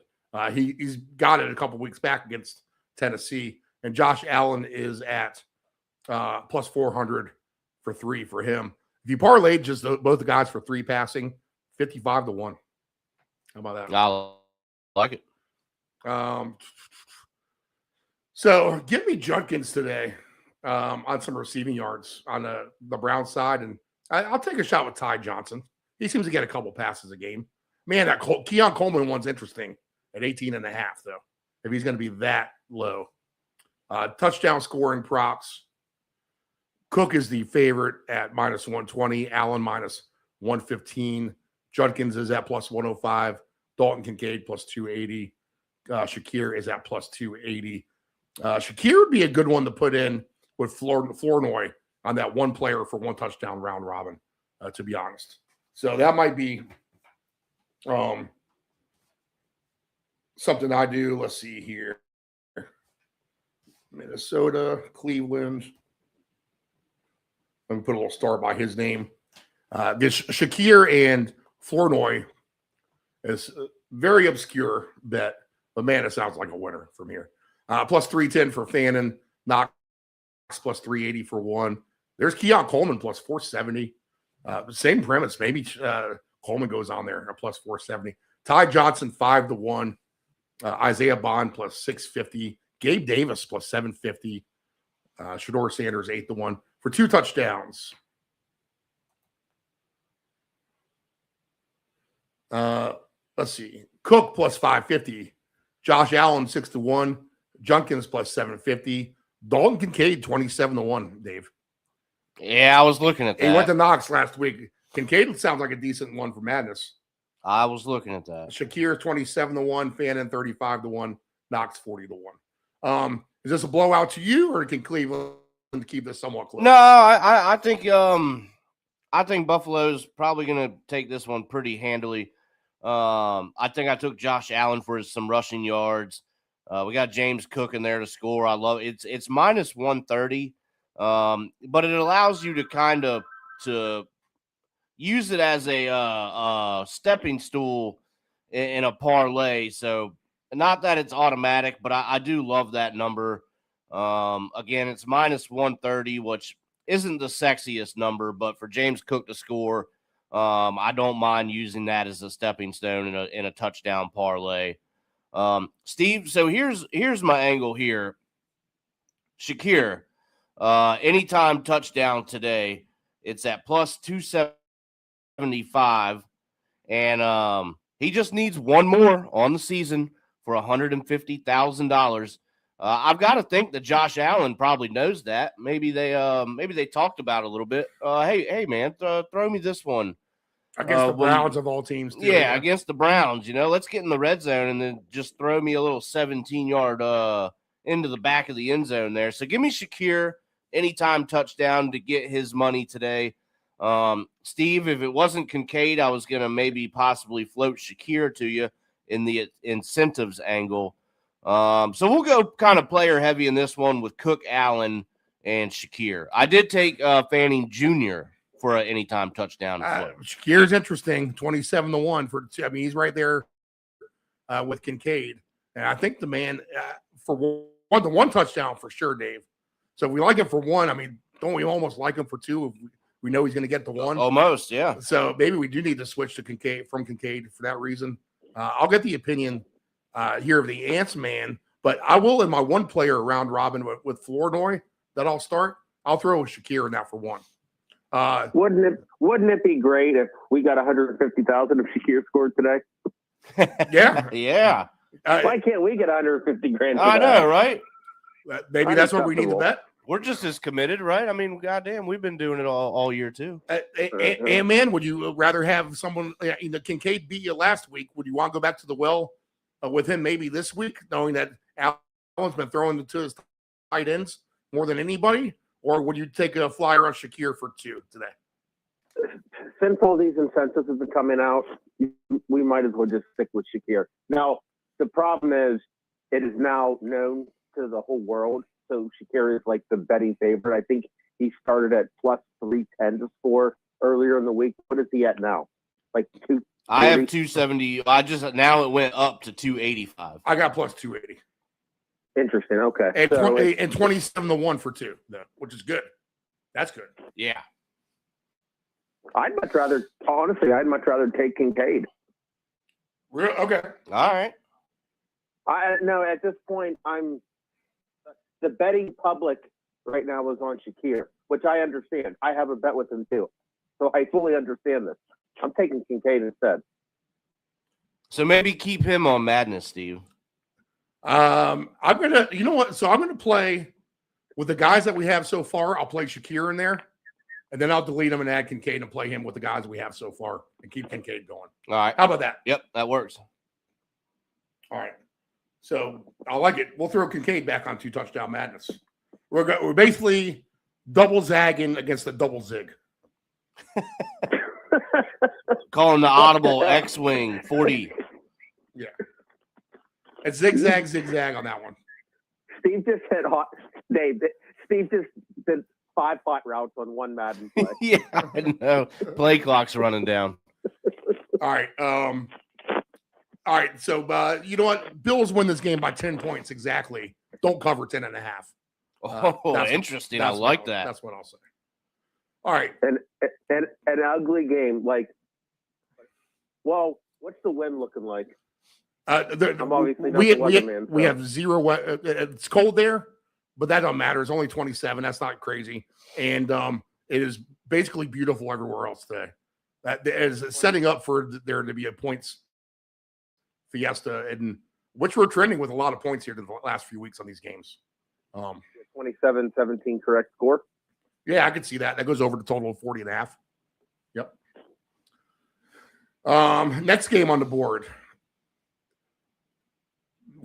he's got it a couple weeks back against Tennessee. And Josh Allen is at plus 400 for 3 for him. If you parlayed just both the guys for 3 passing, 55-1. How about that? I like it. So give me Judkins today on some receiving yards on the Brown side. And I'll take a shot with Ty Johnson. He seems to get a couple passes a game. Man, that Keon Coleman one's interesting at 18.5, though, if he's going to be that low. Touchdown scoring props. Cook is the favorite at minus 120. Allen minus 115. Judkins is at plus 105. Dalton Kincaid plus 280. Shakir is at plus 280. Shakir would be a good one to put in with Flournoy on that one player for 1 touchdown round robin, to be honest. So that might be something I do. Let's see here. Minnesota, Cleveland. Let me put a little star by his name. This Shakir and Flournoy is a very obscure bet, but man, it sounds like a winner from here. Plus 310 for Fannin. Knox plus 380 for 1. There's Keon Coleman plus 470. Same premise. Maybe Coleman goes on there at plus 470. Ty Johnson 5-1. Isaiah Bond plus 650. Gabe Davis plus 750. Shador Sanders 8-1 for 2 touchdowns. Let's see. Cook plus 550. Josh Allen 6-1. Judkins plus 750. Dalton Kincaid 27-1. Dave. Yeah, I was looking at that. He went to Knox last week. Kincaid sounds like a decent one for Madness. I was looking at that. Shakir 27-1. Fannin 35-1. Knox 40-1. Is this a blowout to you, or can Cleveland keep this somewhat close? No, I think Buffalo's probably going to take this one pretty handily. I think I took Josh Allen for some rushing yards. We got James Cook in there to score. I love it. It's minus 130. But it allows you to kind of to use it as a stepping stool in a parlay. So not that it's automatic, but I do love that number. Again, it's minus 130, which isn't the sexiest number, but for James Cook to score, I don't mind using that as a stepping stone in a touchdown parlay. Steve, so here's my angle here. Shakir, anytime touchdown today, it's at plus 275, and he just needs one more on the season for $150,000. I've got to think that Josh Allen probably knows that. Maybe they talked about it a little bit. Hey man, throw me this one against the Browns of all teams. Too, yeah, against the Browns. Let's get in the red zone and then just throw me a little 17-yard into the back of the end zone there. So give me Shakir anytime touchdown to get his money today. Steve, if it wasn't Kincaid, I was gonna maybe possibly float Shakir to you in the incentives angle. So we'll go kind of player heavy in this one with Cook, Allen, and Shakir. I did take Fanning Jr. for an anytime touchdown. Shakir's interesting, 27-1 for. I mean, he's right there with Kincaid, and I think the man for the one touchdown for sure, Dave. So if we like him for one, I mean, don't we almost like him for two? If we know he's going to get the one. Almost, yeah. So maybe we do need to switch to Kincaid for that reason. I'll get the opinion here of the Ants man, but I will in my one player round robin with Flournoy that I'll start. I'll throw a Shakir in that for one. Wouldn't it be great if we got 150,000 if Shakir scored today? Yeah, yeah. Why can't we get 150 grand? I know, right? Maybe that's what we need to bet. We're just as committed, right? I mean, goddamn, we've been doing it all year too. And man, would you rather have someone? Kincaid beat you last week. Would you want to go back to the well with him maybe this week, knowing that Allen's been throwing to his tight ends more than anybody? Or would you take a flyer on Shakir for two today? Since all these incentives have been coming out, we might as well just stick with Shakir. Now, the problem is it is now known to the whole world. So Shakir is like the betting favorite. I think he started at plus 310 to score earlier in the week. What is he at now? Like 2? I have 270. Now it went up to 285. I got plus 280. Interesting. Okay. And, and 27-1 for two, which is good. That's good. Yeah. I'd much rather take Kincaid. Okay. All right. No, at this point, the betting public right now is on Shakir, which I understand. I have a bet with him too. So I fully understand this. I'm taking Kincaid instead. So maybe keep him on Madness, Steve. I'm gonna play with the guys that we have so far. I'll play Shakir in there, and then I'll delete him and add Kincaid and play him with the guys we have so far and keep Kincaid going. All right. How about that? Yep, that works. All right. So I like it. We'll throw Kincaid back on 2-touchdown madness. We're basically double zagging against the double zig. Calling the audible X-Wing 40. Yeah. It's zigzag on that one. Steve just said hot. Dave, Steve just did 5 hot routes on one Madden play. Yeah, I know. Play clock's running down. All right. All right. So, you know what? Bills win this game by 10 points exactly. Don't cover 10.5. Interesting. I like that. That's what I'll say. All right. An ugly game. Well, what's the wind looking like? I'm obviously not the weatherman, we have zero. It's cold there, but that don't matter. It's only 27. That's not crazy, and it is basically beautiful everywhere else today. That is setting up for there to be a points fiesta, and which we're trending with a lot of points here to the last few weeks on these games. 27-17 correct score. Yeah, I could see that. That goes over the total of 40.5. Yep. Next game on the board.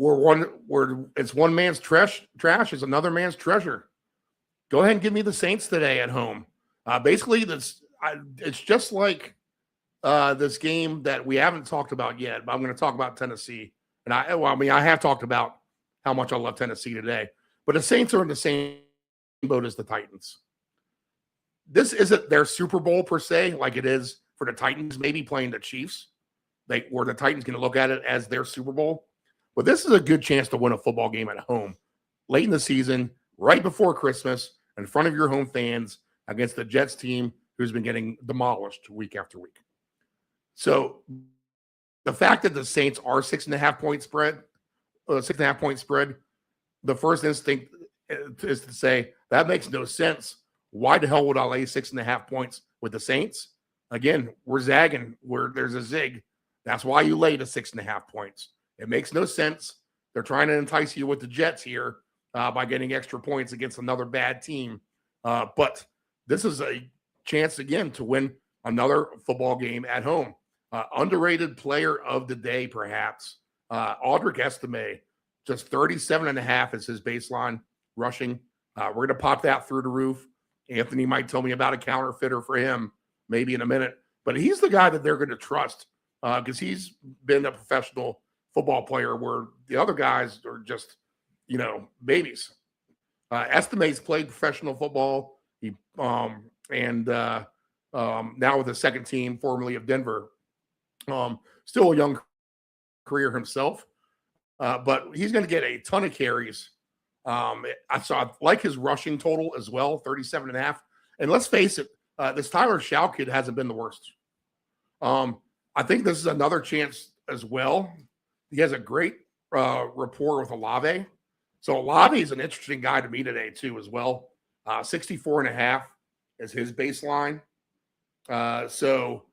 It's one man's trash is another man's treasure. Go ahead and give me the Saints today at home. Basically, it's just like this game that we haven't talked about yet, but I'm going to talk about Tennessee. And I have talked about how much I love Tennessee today. But the Saints are in the same boat as the Titans. This isn't their Super Bowl per se, like it is for the Titans, maybe playing the Chiefs, where the Titans can look at it as their Super Bowl. But this is a good chance to win a football game at home, late in the season, right before Christmas, in front of your home fans against the Jets team who's been getting demolished week after week. So the fact that the Saints are 6.5 point spread, 6.5 point spread, the first instinct is to say that makes no sense. Why the hell would I lay 6.5 points with the Saints? Again, we're zagging where there's a zig. That's why you lay the 6.5 points. It makes no sense. They're trying to entice you with the Jets here by getting extra points against another bad team. But this is a chance again to win another football game at home. Underrated player of the day, perhaps. Audric Estime, just 37.5 is his baseline rushing. We're going to pop that through the roof. Anthony might tell me about a counterfeiter for him maybe in a minute, but he's the guy that they're going to trust because he's been a professional football player where the other guys are just, babies. Estime's played professional football. He now with the second team, formerly of Denver. Still a young career himself, but he's going to get a ton of carries. I like his rushing total as well, 37.5. And let's face it, this Tyler Shaw kid hasn't been the worst. I think this is another chance as well. He has a great rapport with Olave. So Olave is an interesting guy to me today too as well. 64.5 is his baseline. So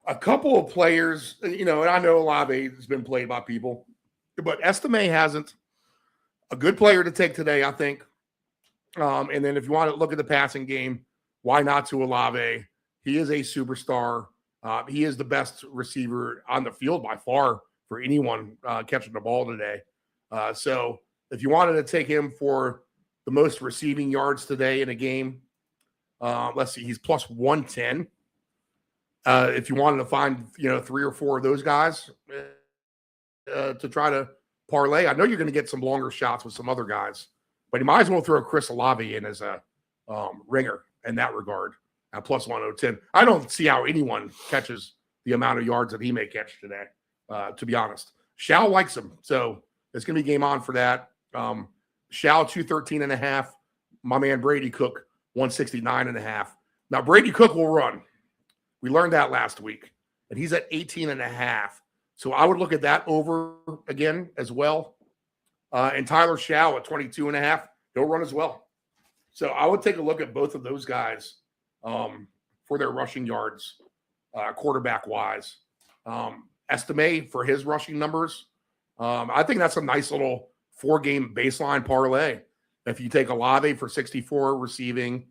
a couple of players, and I know Olave has been played by people, but Estime hasn't. A good player to take today, I think. And then if you want to look at the passing game, why not to Olave? He is a superstar. He is the best receiver on the field by far for anyone catching the ball today. So if you wanted to take him for the most receiving yards today in a game, let's see, he's plus 110. If you wanted to find, 3 or 4 of those guys to try to parlay, I know you're going to get some longer shots with some other guys, but you might as well throw Chris Olave in as a ringer in that regard at plus 110. I don't see how anyone catches the amount of yards that he may catch today, to be honest. Shao likes him, so it's going to be game on for that. Shao 213.5. My man Brady Cook 169.5. Now Brady Cook will run. We learned that last week, and he's at 18.5. So I would look at that over again as well. And Tyler Shaw at 22.5, he'll run as well. So I would take a look at both of those guys for their rushing yards, quarterback-wise. Estime for his rushing numbers. I think that's a nice little 4-game baseline parlay. If you take Olave for 64 receiving,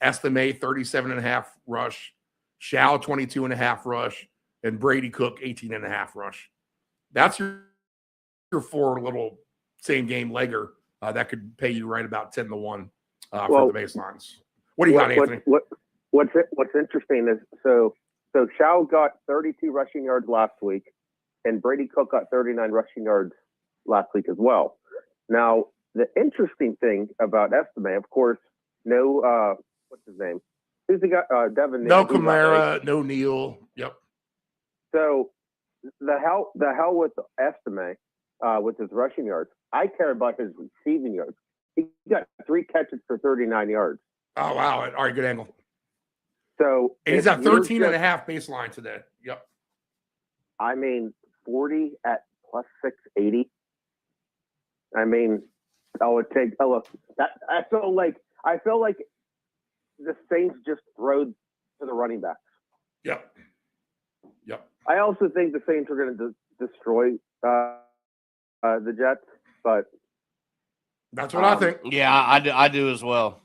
Estime 37.5 rush, Shaw 22.5 rush, and Brady Cook 18.5 rush. That's your 4 little same game legger that could pay you right about 10-1 for the baselines. What do you got, Anthony? What's interesting is so Shaw got 32 rushing yards last week, and Brady Cook got 39 rushing yards last week as well. Now the interesting thing about Estime, of course, no what's his name? Who's the guy? Devin. No Kamara, no Neal. Yep. So the hell with Estime with his rushing yards. I care about his receiving yards. He got 3 catches for 39 yards. Oh wow! All right, good angle. So and he's at 13.5 baseline today. Yep. I mean, 40 at plus 680. I mean, I would take. Oh look, I feel like the Saints just throw to the running backs. Yep. I also think the Saints are going to destroy the Jets, but that's what I think. Yeah, I do as well.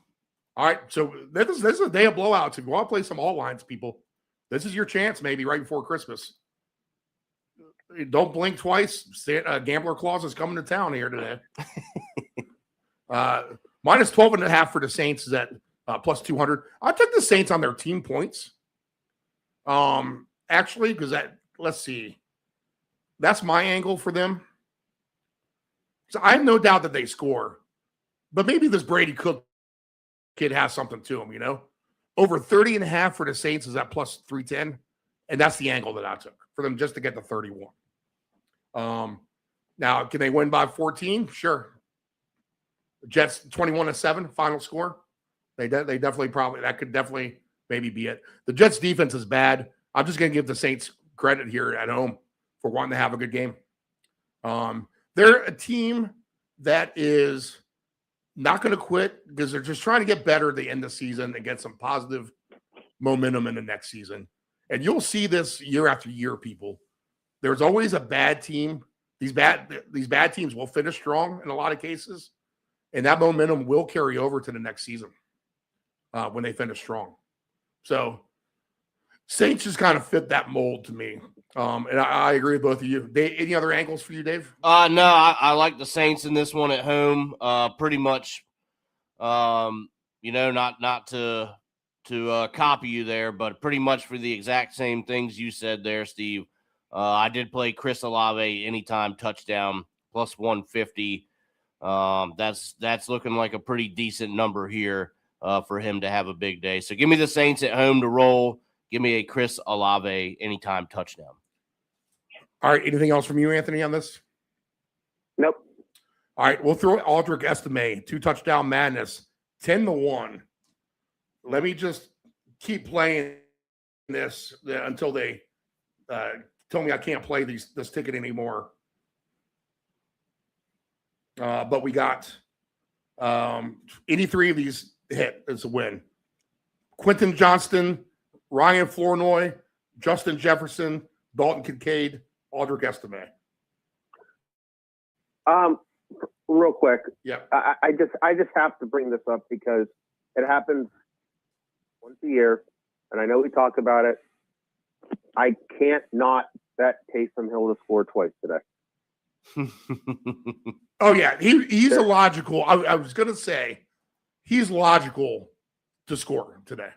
All right, so this is a day of blowouts. If you want to play some all lines, people, this is your chance maybe right before Christmas. Don't blink twice. Gambler Claus is coming to town here today. Minus 12.5 for the Saints is at plus 200. I took the Saints on their team points. Actually, because let's see. That's my angle for them. So I have no doubt that they score. But maybe this Brady Cook kid has something to him, Over 30.5 for the Saints is at plus 310. And that's the angle that I took for them just to get to 31. Now, can they win by 14? Sure. The Jets 21-7 final score. They definitely that could definitely maybe be it. The Jets defense is bad. I'm just going to give the Saints credit here at home for wanting to have a good game. They're a team that is not going to quit because they're just trying to get better at the end of the season and get some positive momentum in the next season. And you'll see this year after year, people. There's always a bad team. These bad teams will finish strong in a lot of cases, and that momentum will carry over to the next season when they finish strong. So Saints just kind of fit that mold to me. And I agree with both of you. Any other angles for you, Dave? No, I like the Saints in this one at home. Pretty much, not to copy you there, but pretty much for the exact same things you said there, Steve. I did play Chris Olave anytime touchdown plus 150. That's looking like a pretty decent number here for him to have a big day. So give me the Saints at home to roll. Give me a Chris Olave anytime touchdown. All right. Anything else from you, Anthony, on this? Nope. All right. We'll throw Aldrich Estime, 2-touchdown madness, 10-1. Let me just keep playing this until they tell me I can't play this ticket anymore. But we got any three of these hit is a win. Quentin Johnston, Ryan Flournoy, Justin Jefferson, Dalton Kincaid, Aldrich Estime. Real quick. Yeah. I just have to bring this up because it happens once a year, and I know we talk about it. I can't not bet Taysom Hill to score twice today. Oh yeah, he's a logical. I was gonna say he's logical to score today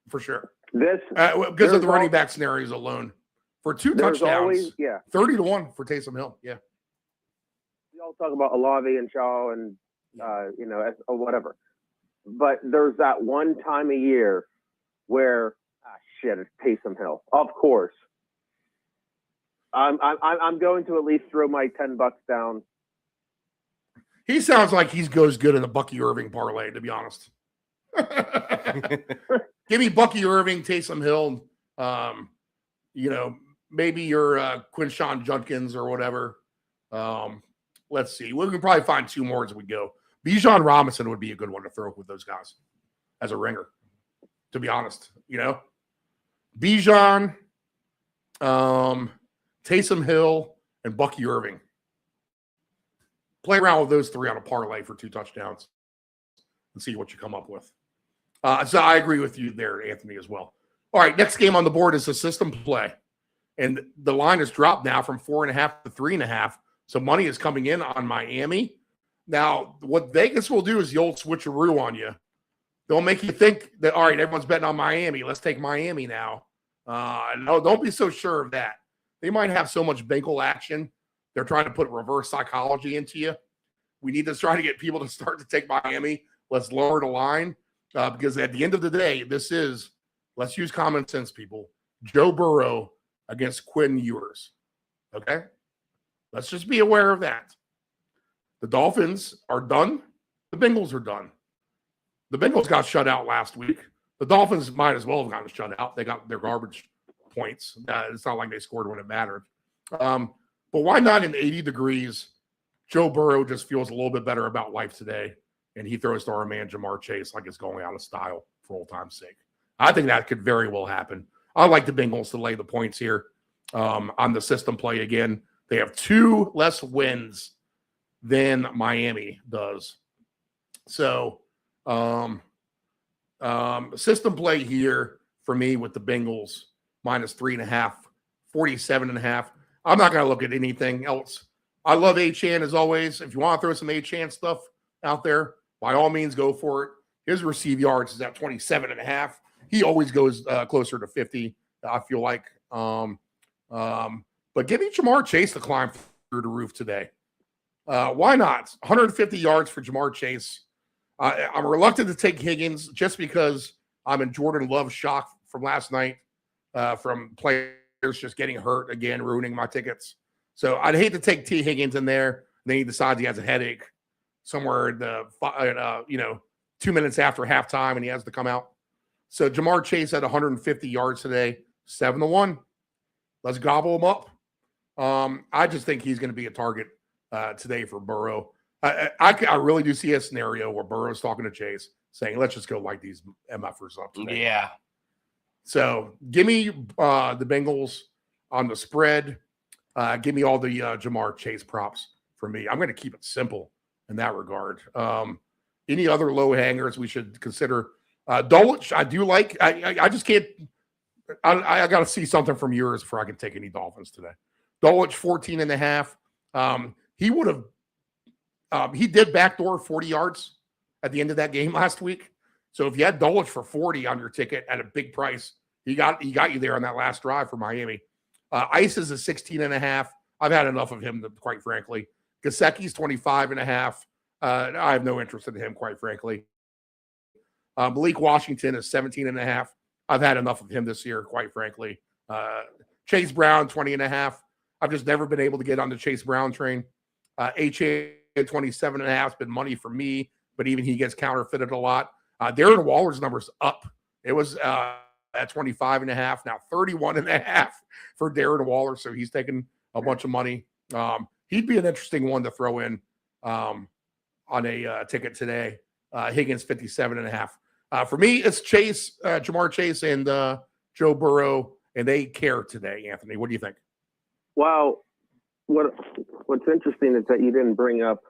for sure. This because of the running back scenarios alone for 2 touchdowns. 30-1 for Taysom Hill. Yeah. We all talk about Olave and Shaw and or whatever, but there's that one time a year where it's Taysom Hill. Of course, I'm going to at least throw my $10 down. He sounds like he goes good in a Bucky Irving parlay, to be honest. Give me Bucky Irving, Taysom Hill, maybe your Quinshawn Judkins or whatever. Let's see. We can probably find 2 more as we go. Bijan Robinson would be a good one to throw with those guys as a ringer, to be honest. Bijan, Taysom Hill, and Bucky Irving. Play around with those 3 on a parlay for 2 touchdowns and see what you come up with. So I agree with you there, Anthony, as well. All right, next game on the board is a system play. And the line has dropped now from 4.5 to 3.5. So money is coming in on Miami. Now, what Vegas will do is the old switcheroo on you. They'll make you think that, all right, everyone's betting on Miami. Let's take Miami now. No, don't be so sure of that. They might have so much Bengal action. They're trying to put reverse psychology into you. We need to try to get people to start to take Miami. Let's lower the line because at the end of the day, let's use common sense, people. Joe Burrow against Quinn Ewers. Okay? Let's just be aware of that. The Dolphins are done. The Bengals are done. The Bengals got shut out last week. The Dolphins might as well have gotten shut out. They got their garbage points. It's not like they scored when it mattered. But why not in 80 degrees? Joe Burrow just feels a little bit better about life today, and he throws to our man Jamar Chase like it's going out of style for old time's sake. I think that could very well happen. I like the Bengals to lay the points here on the system play again. They have 2 less wins than Miami does. So system play here for me with the Bengals minus 3.5, 47.5. I'm not going to look at anything else. I love Achane as always. If you want to throw some Achane stuff out there, by all means, go for it. His receive yards is at 27.5. He always goes closer to 50, I feel like. But give me Jamar Chase to climb through the roof today. Why not? 150 yards for Jamar Chase. I'm reluctant to take Higgins just because I'm in Jordan Love shock from last night from players just getting hurt again, ruining my tickets. So I'd hate to take T. Higgins in there, and then he decides he has a headache somewhere in the 2 minutes after halftime, and he has to come out. So Jamar Chase had 150 yards today, 7-1. Let's gobble him up. I just think he's going to be a target today for Burrow. I really do see a scenario where Burrow's talking to Chase, saying, "Let's just go light these MFers up today." Yeah. So give me the Bengals on the spread. Give me all the Jamar Chase props for me. I'm going to keep it simple in that regard. Any other low hangers we should consider? Dulwich, I do like. I just can't. I got to see something from yours before I can take any Dolphins today. Dulwich 14.5. He would have. He did backdoor 40 yards at the end of that game last week. So if you had Dulwich for 40 on your ticket at a big price, he got you there on that last drive for Miami. Ice is a 16.5. I've had enough of him, quite frankly. Gesicki's 25.5. I have no interest in him, quite frankly. Malik Washington is 17.5. I've had enough of him this year, quite frankly. Chase Brown, 20.5. I've just never been able to get on the Chase Brown train. HA 27.5 has been money for me, but even he gets counterfeited a lot. Darren Waller's number's up. It was at 25.5, now 31.5 for Darren Waller, so he's taking a bunch of money. He'd be an interesting one to throw in on a ticket today. Higgins 57.5. For me, it's Chase, Jamar Chase, and Joe Burrow, and they care today. Anthony, what do you think? Well, what's interesting is that you didn't bring up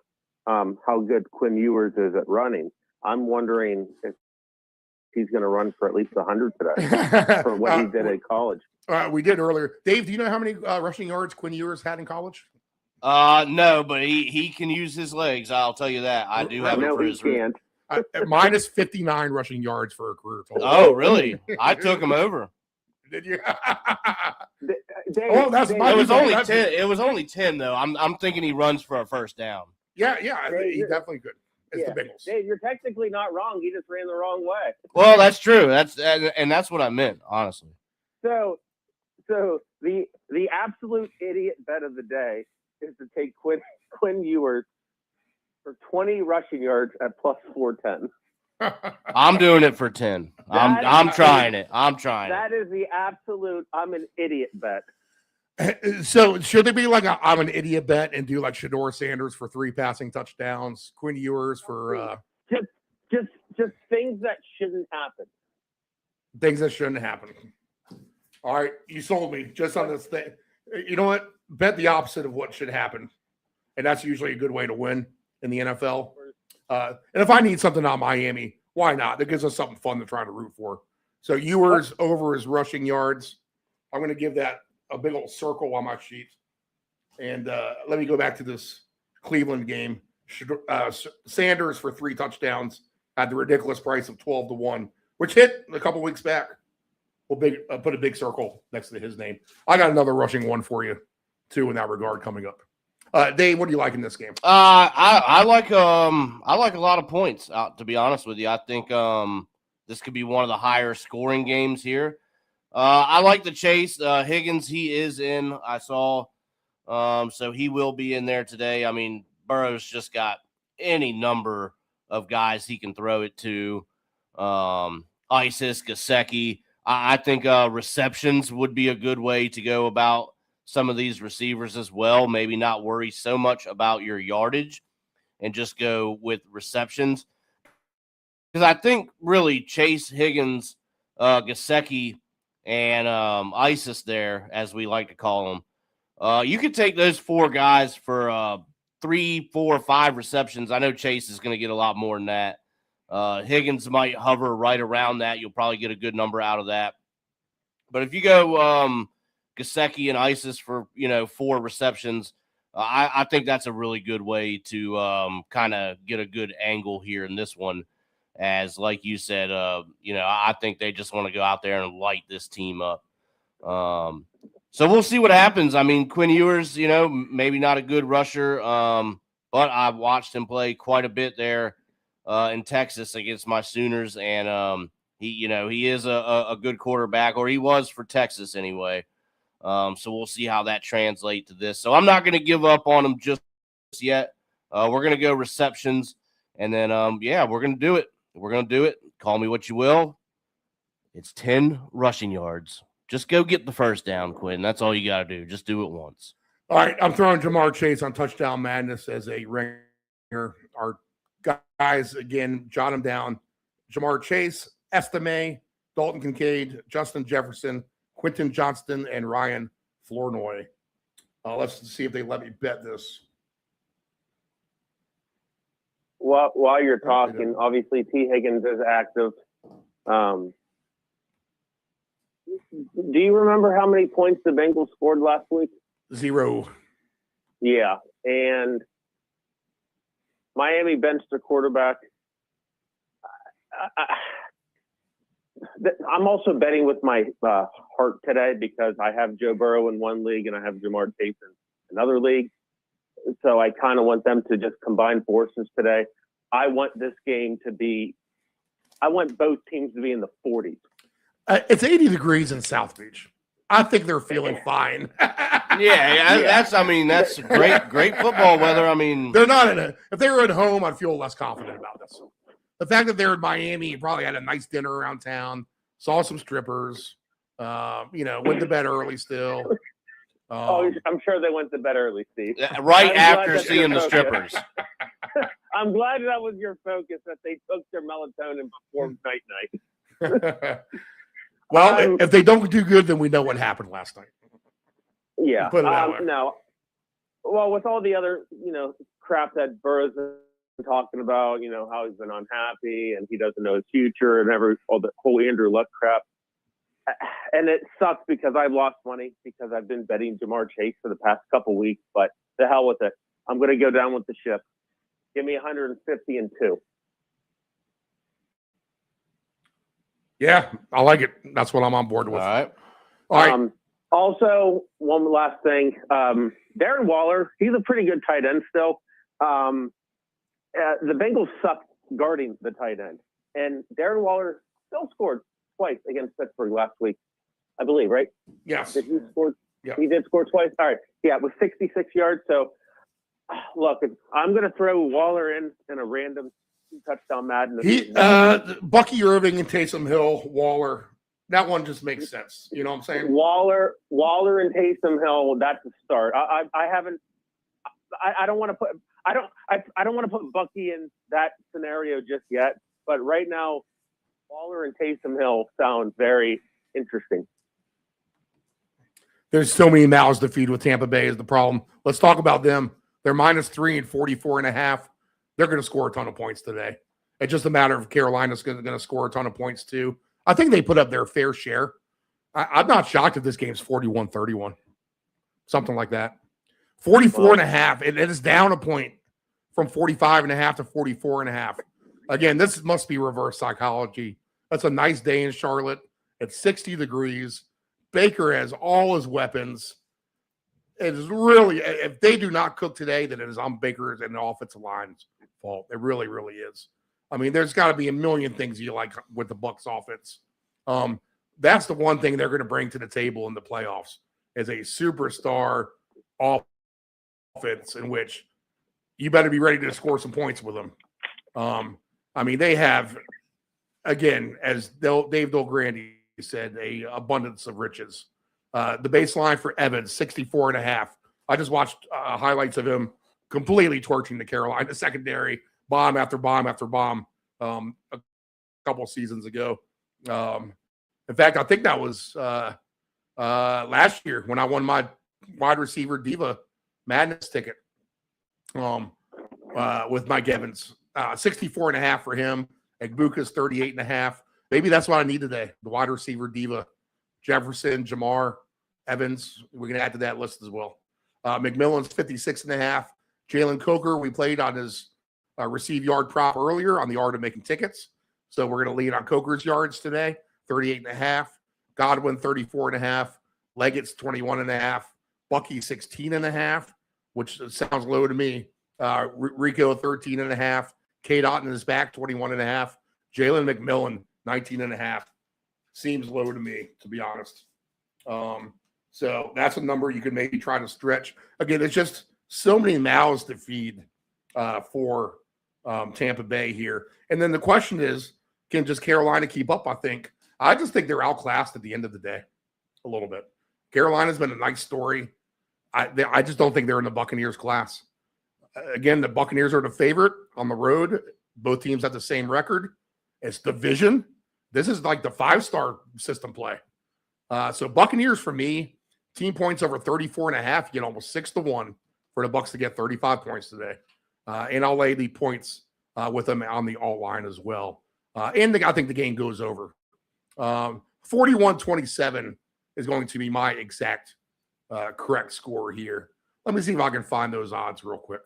how good Quinn Ewers is at running. I'm wondering if he's going to run for at least 100 today for what he did at college. We did earlier. Dave, do you know how many rushing yards Quinn Ewers had in college? No, but he can use his legs. I'll tell you that. I do have no, it for he his can't. Minus 59 rushing yards for a career total. Oh, really? I took him over. Did you? Dave, Oh, that's Dave, my- It was only that's- 10. It was only 10 though. I'm thinking he runs for a first down. Yeah, he you're- definitely could. It's yeah. the Bengals. Dave, you're technically not wrong. He just ran the wrong way. Well, that's true. That's what I meant, honestly. So the absolute idiot bet of the day is to take Quinn Ewers for 20 rushing yards at plus 410. I'm doing it for 10. I'm trying it. I'm trying it. That is the absolute I'm an idiot bet. So should there be like I'm an idiot bet and do like Shador Sanders for 3 passing touchdowns, Quinn Ewers for Just things that shouldn't happen. things that shouldn't happen? All right, you sold me just on this thing. You know what? Bet the opposite of what should happen, and that's usually a good way to win in the NFL. And if I need something on Miami, why not? That gives us something fun to try to root for. So Ewers over his rushing yards. I'm going to give that a big old circle on my sheet. And let me go back to this Cleveland game. Sanders for 3 touchdowns at the ridiculous price of 12-1, which hit a couple weeks back. We'll put a big circle next to his name. I got another rushing one for you, too, in that regard coming up. Dave, what do you like in this game? I like a lot of points. To be honest with you, I think this could be one of the higher scoring games here. I like the chase. Higgins, he is in. I saw, so he will be in there today. I mean, Burrow's just got any number of guys he can throw it to. Isis, Gesicki. I think receptions would be a good way to go about some of these receivers as well. Maybe not worry so much about your yardage and just go with receptions. Because I think really Chase, Higgins, Gesicki, and Isis there, as we like to call them, you could take those 4 guys for 3, 4, 5 receptions. I know Chase is going to get a lot more than that. Higgins might hover right around that. You'll probably get a good number out of that. But if you go Gesicki and Isis for 4 receptions, I think that's a really good way to kind of get a good angle here in this one. As like you said, I think they just want to go out there and light this team up. So we'll see what happens. I mean, Quinn Ewers, maybe not a good rusher, but I've watched him play quite a bit there in Texas against my Sooners, and he is a good quarterback, or he was for Texas anyway. So we'll see how that translates to this. So I'm not going to give up on him just yet. We're going to go receptions, and then we're going to do it. We're going to do it. Call me what you will. It's 10 rushing yards. Just go get the first down, Quinn. That's all you got to do. Just do it once. All right, I'm throwing Jamar Chase on Touchdown Madness as a ringer. Our guys, again, jot them down. Jamar Chase, Estime, Dalton Kincaid, Justin Jefferson, Quentin Johnston, and Ryan Flournoy. Let's see if they let me bet this. While you're talking, obviously T. Higgins is active. Do you remember how many points the Bengals scored last week? 0. Yeah, and Miami benched their quarterback. I'm also betting with my heart today because I have Joe Burrow in one league and I have Jamar Chase in another league. So I kind of want them to just combine forces today. I want this game to be – I want both teams to be in the 40s. It's 80 degrees in South Beach. I think they're feeling fine. That's great football weather. I mean, they're not if they were at home, I'd feel less confident about this. The fact that they're in Miami, you probably had a nice dinner around town, saw some strippers, went to bed early still. I'm sure they went to bed early, Steve. Right after seeing the strippers. I'm glad that was your focus, that they took their melatonin before night. Well, if they don't do good, then we know what happened last night. Yeah. Put it that way. No. Well, with all the other, crap that Burrow's been talking about, how he's been unhappy and he doesn't know his future and all the whole Andrew Luck crap. And it sucks because I've lost money because I've been betting Jamar Chase for the past couple weeks, but the hell with it. I'm going to go down with the ship. Give me 150 and 2. Yeah, I like it. That's what I'm on board with. All right. Also, one last thing. Darren Waller, he's a pretty good tight end still. The Bengals suck guarding the tight end. And Darren Waller still scored twice against Pittsburgh last week, I believe, right? Yes. Did he score? Yeah. He did score twice? All right. Yeah, it was 66 yards. So, look, I'm going to throw Waller in a random touchdown madness. Bucky Irving and Taysom Hill, Waller. That one just makes sense. You know what I'm saying? Waller and Taysom Hill. That's a start. I don't want to put. I don't want to put Bucky in that scenario just yet. But right now, Waller and Taysom Hill sound very interesting. There's so many mouths to feed with Tampa Bay is the problem. Let's talk about them. They're -3 and 44.5. They're going to score a ton of points today. It's just a matter of Carolina's going to score a ton of points too. I think they put up their fair share. I'm not shocked if this game's 41-31, something like that. 44.5. It is down a point from 45.5 to 44.5. Again, this must be reverse psychology. That's a nice day in Charlotte. It's 60 degrees. Baker has all his weapons. It is really, if they do not cook today, then it is on Baker's and the offensive line's fault. It really, really is. I mean, there's got to be a million things you like with the Bucs offense. That's the one thing they're going to bring to the table in the playoffs is a superstar offense in which you better be ready to score some points with them. I mean, they have, again, as Dave Dolgrandi said, a abundance of riches. The baseline for Evans, 64.5. I just watched highlights of him completely torching the Carolina secondary, bomb after bomb after bomb, a couple seasons ago. In fact, I think that was last year when I won my wide receiver diva madness ticket with Mike Evans. 64.5 for him. Egbuka's 38.5. Maybe that's what I need today. The wide receiver diva, Jefferson, Jamar, Evans. We can add to that list as well. McMillan's 56.5. Jalen Coker, we played on his receive yard prop earlier on the art of making tickets. So we're going to lean on Coker's yards today, 38.5. Godwin, 34.5. Leggett's 21.5. Bucky, 16.5, which sounds low to me. Rico, 13.5. K. Otten is back, 21.5. Jalen McMillan, 19.5. Seems low to me, to be honest. So that's a number you could maybe try to stretch. Again, it's just so many mouths to feed for Tampa Bay here. And then the question is, can just Carolina keep up? I just think they're outclassed at the end of the day a little bit. Carolina's been a nice story. I just don't think they're in the Buccaneers class. Again, the Buccaneers are the favorite on the road. Both teams have the same record. It's division. This is like the 5-star system play. So Buccaneers for me, team points over 34.5. You get almost 6-1 for the Bucs to get 35 points today. And I'll lay the points with them on the alt line as well. And I think the game goes over. 41-27 is going to be my exact correct score here. Let me see if I can find those odds real quick.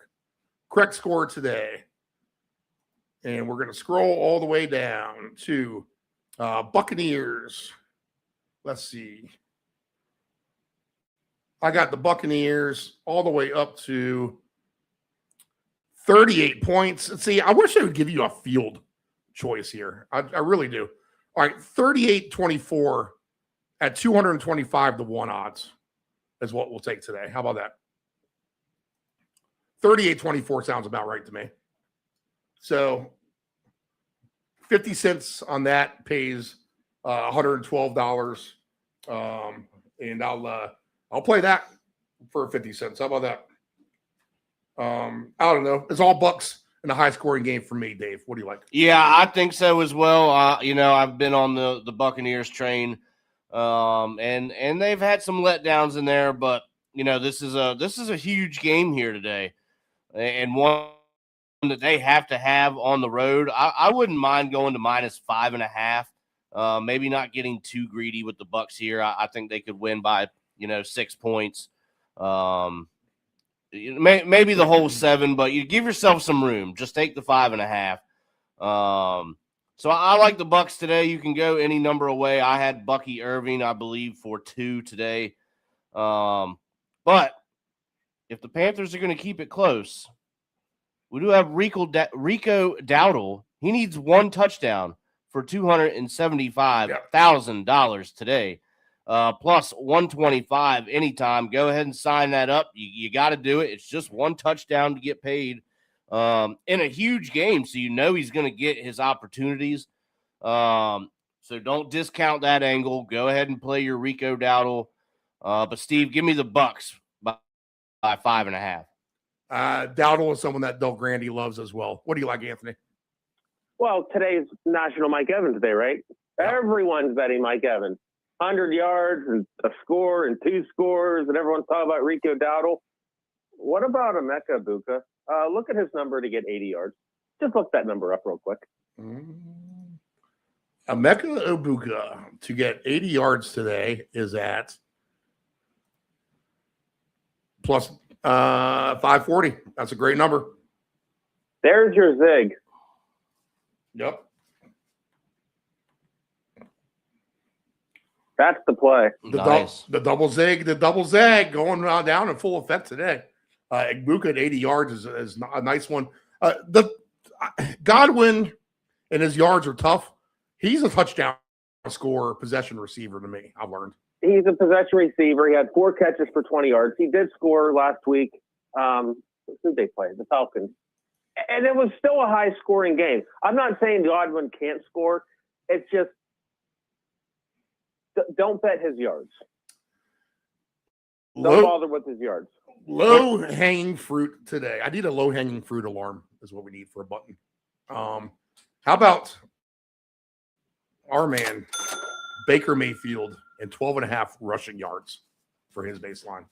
Correct score today. And we're going to scroll all the way down to Buccaneers. Let's see. I got the Buccaneers all the way up to 38 points. See, I wish I would give you a field choice here. I really do. All right, 38-24 at 225-1 odds is what we'll take today. How about that? 38-24 sounds about right to me. So 50 cents on that pays $112. And I'll play that for 50 cents. How about that? I don't know. It's all Bucks in a high-scoring game for me, Dave. What do you like? Yeah, I think so as well. I've been on the Buccaneers train, and they've had some letdowns in there, but this is a huge game here today, and one that they have to have on the road. I wouldn't mind going to -5.5. Maybe not getting too greedy with the Bucks here. I think they could win by 6 points. Maybe the whole 7, but you give yourself some room. Just take the 5.5. So I like the Bucks today. You can go any number away. I had Bucky Irving, I believe, for 2 today. But if the Panthers are going to keep it close, we do have Rico Dowdle. He needs 1 touchdown for $275,000 today. Plus 125 anytime. Go ahead and sign that up. You got to do it. It's just 1 touchdown to get paid in a huge game, so he's going to get his opportunities. So don't discount that angle. Go ahead and play your Rico Dowdle. But Steve, give me the Bucks by 5.5. Dowdle is someone that Del Grande loves as well. What do you like, Anthony? Well, today's National Mike Evans Day, right? Yeah. Everyone's betting Mike Evans. 100 yards and a score and 2 scores, and everyone's talking about Rico Dowdle. What about Emeka Egbuka? Look at his number to get 80 yards. Just look that number up real quick. Emeka Egbuka to get 80 yards today is at plus 540. That's a great number. There's your zig. Yep. That's the play. The double zig going down in full effect today. Egbuka at 80 yards is a nice one. Godwin and his yards are tough. He's a touchdown scorer, possession receiver to me, I've learned. He's a possession receiver. He had 4 catches for 20 yards. He did score last week. Who did they play? The Falcons. And it was still a high-scoring game. I'm not saying Godwin can't score. It's just don't bet his yards. Don't bother with his yards. Low-hanging fruit today. I need a low-hanging fruit alarm is what we need for a button. How about our man, Baker Mayfield, and 12.5 rushing yards for his baseline?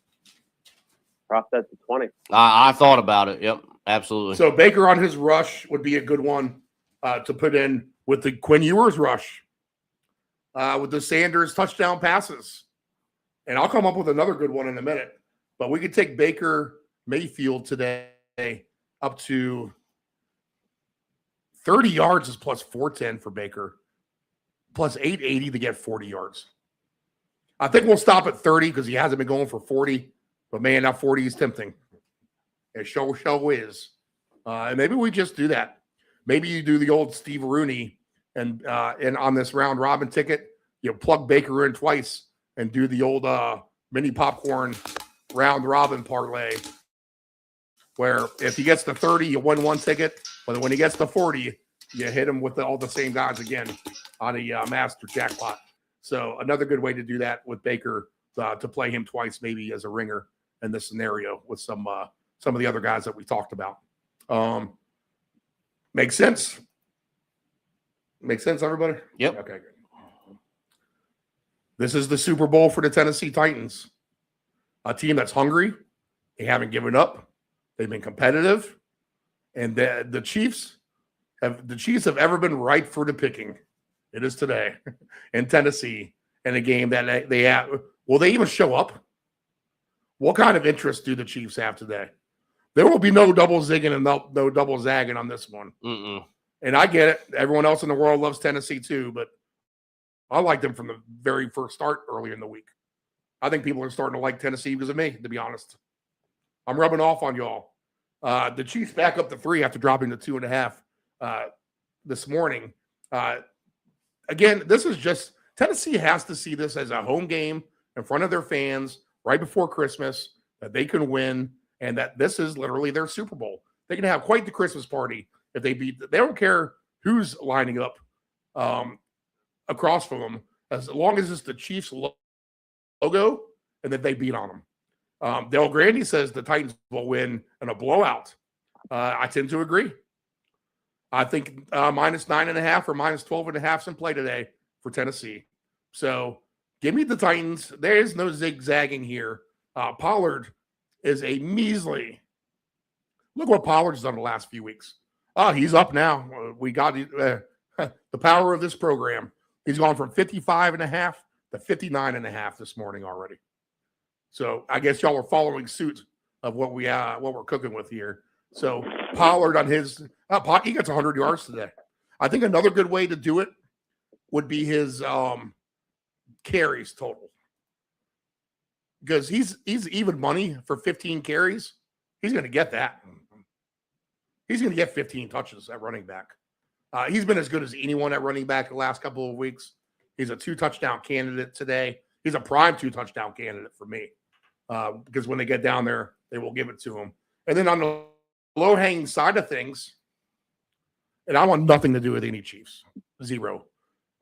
Prop that to 20. I thought about it. Yep, absolutely. So Baker on his rush would be a good one to put in with the Quinn Ewers rush, with the Sanders touchdown passes. And I'll come up with another good one in a minute. But we could take Baker Mayfield today up to 30 yards is plus 410 for Baker, plus 880 to get 40 yards. I think we'll stop at 30 because he hasn't been going for 40. But, man, that 40 is tempting. It show is. And maybe we just do that. maybe you do the old Steve Rooney and on this round robin ticket, you plug Baker in twice and do the old mini popcorn round robin parlay, where if he gets to 30, you win one ticket, but when he gets to 40, you hit him with all the same guys again on a master jackpot. So another good way to do that with Baker, to play him twice, maybe as a ringer in this scenario with some of the other guys that we talked about. Makes sense. Makes sense, everybody? Yep. Okay, good. This is the Super Bowl for the Tennessee Titans, a team that's hungry. They haven't given up. They've been competitive, and the Chiefs have ever been right for the picking. It is today in Tennessee in a game that they have. Will they even show up? What kind of interest do the Chiefs have today? There will be no double zigging and no double zagging on this one. Mm-mm. And I get it. Everyone else in the world loves Tennessee too, but I liked them from the very first start earlier in the week. I think people are starting to like Tennessee because of me, to be honest. I'm rubbing off on y'all. The Chiefs back up to 3 after dropping to 2.5 this morning. Again, this is just Tennessee has to see this as a home game in front of their fans right before Christmas, that they can win, and that this is literally their Super Bowl. They can have quite the Christmas party if they beat. They don't care who's lining up across from them, as long as it's the Chiefs logo and that they beat on them. Dale Grandy says the Titans will win in a blowout. I tend to agree. I think minus 9.5 or minus 12.5 is in play today for Tennessee. So give me the Titans. There is no zigzagging here. Pollard is a measly. Look what Pollard's done the last few weeks. Oh, he's up now. We got the power of this program. He's gone from 55.5 to 59.5 this morning already. So I guess y'all are following suit of what we're cooking with here. So Pollard on his he gets 100 yards today. I think another good way to do it would be his carries total, because he's even money for 15 carries. He's going to get that. He's going to get 15 touches at running back. He's been as good as anyone at running back the last couple of weeks. He's a 2-touchdown candidate today. He's a prime 2-touchdown candidate for me, because when they get down there, they will give it to him. And then on the low-hanging side of things, and I want nothing to do with any Chiefs, 0.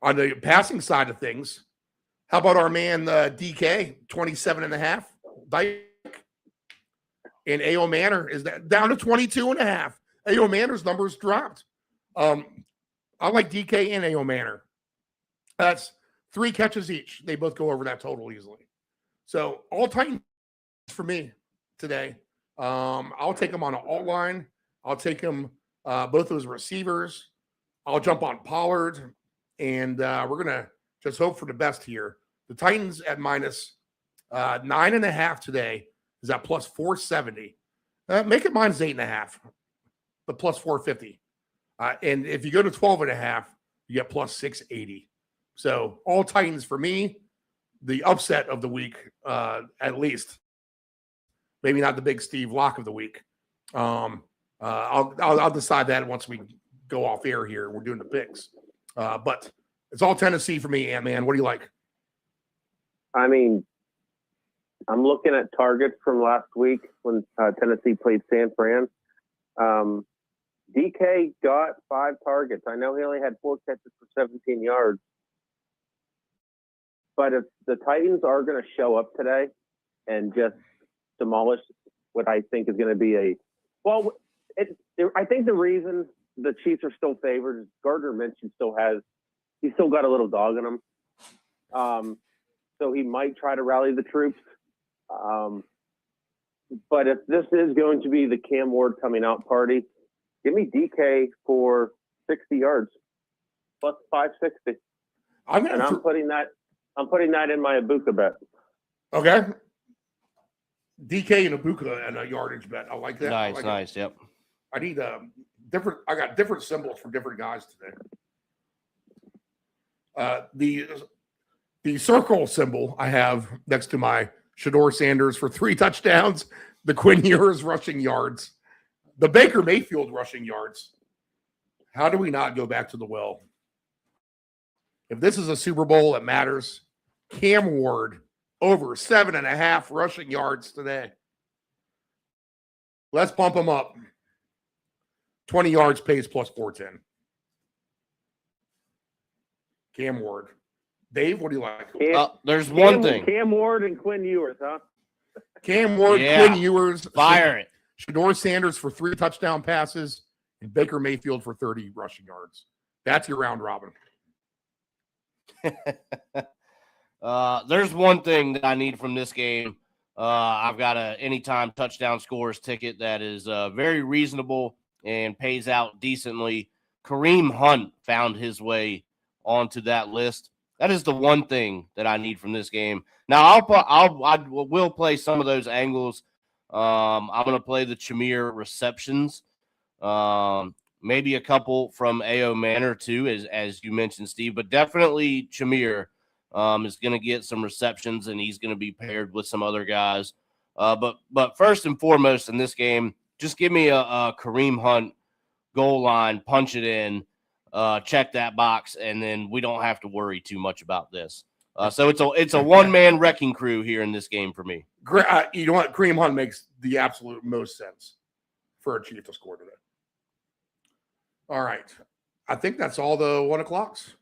On the passing side of things, how about our man DK, 27.5, Dyke? And A.O. Manor is down to 22.5. A.O. Manor's numbers dropped. I like DK and A.O. Manor. That's 3 catches each. They both go over that total easily. So all Titans for me today. I'll take them on an alt line. I'll take them both those receivers. I'll jump on Pollard, and we're gonna just hope for the best here. The Titans at minus 9.5 today is at plus 470. Make it minus 8.5, but plus 450. And if you go to 12.5, you get plus 680. So all Titans for me. The upset of the week, at least. Maybe not the big Steve Lock of the week. I'll decide that once we go off air here. We're doing the picks. But it's all Tennessee for me, Ant-Man. What do you like? I mean, I'm looking at targets from last week when Tennessee played San Fran. DK got 5 targets. I know he only had 4 catches for 17 yards. But if the Titans are going to show up today and just demolish what I think is going to be I think the reason the Chiefs are still favored is Gardner Minshew he's still got a little dog in him. So he might try to rally the troops. But if this is going to be the Cam Ward coming out party, give me DK for 60 yards plus 560. I'm putting that in my Ibuka bet. Okay. DK and Ibuka and a yardage bet. I like that. Nice, like nice. Yep. I need I got different symbols for different guys today. The circle symbol I have next to my Shador Sanders for 3 touchdowns, the Quinn Ewers rushing yards, the Baker Mayfield rushing yards. How do we not go back to the well? If this is a Super Bowl that matters, Cam Ward over 7.5 rushing yards today. Let's bump him up. 20 yards pays plus 410. Cam Ward. Dave, what do you like? There's one thing. Cam Ward and Quinn Ewers, huh? Cam Ward, Yeah. Quinn Ewers. Fire it. Shador Sanders for 3 touchdown passes and Baker Mayfield for 30 rushing yards. That's your round robin. There's one thing that I need from this game. I've got a anytime touchdown scores ticket that is very reasonable and pays out decently. Kareem Hunt found his way onto that list. That is the one thing that I need from this game. Now I will play some of those angles. I'm going to play the Chimere receptions. Maybe a couple from A.O. Manor too, as you mentioned, Steve, but definitely Chimere is going to get some receptions, and he's going to be paired with some other guys. But first and foremost in this game, just give me a Kareem Hunt goal line, punch it in, check that box, and then we don't have to worry too much about this. So it's a one-man wrecking crew here in this game for me. You know what? Kareem Hunt makes the absolute most sense for a Chief to score today. All right. I think that's all the 1 o'clocks.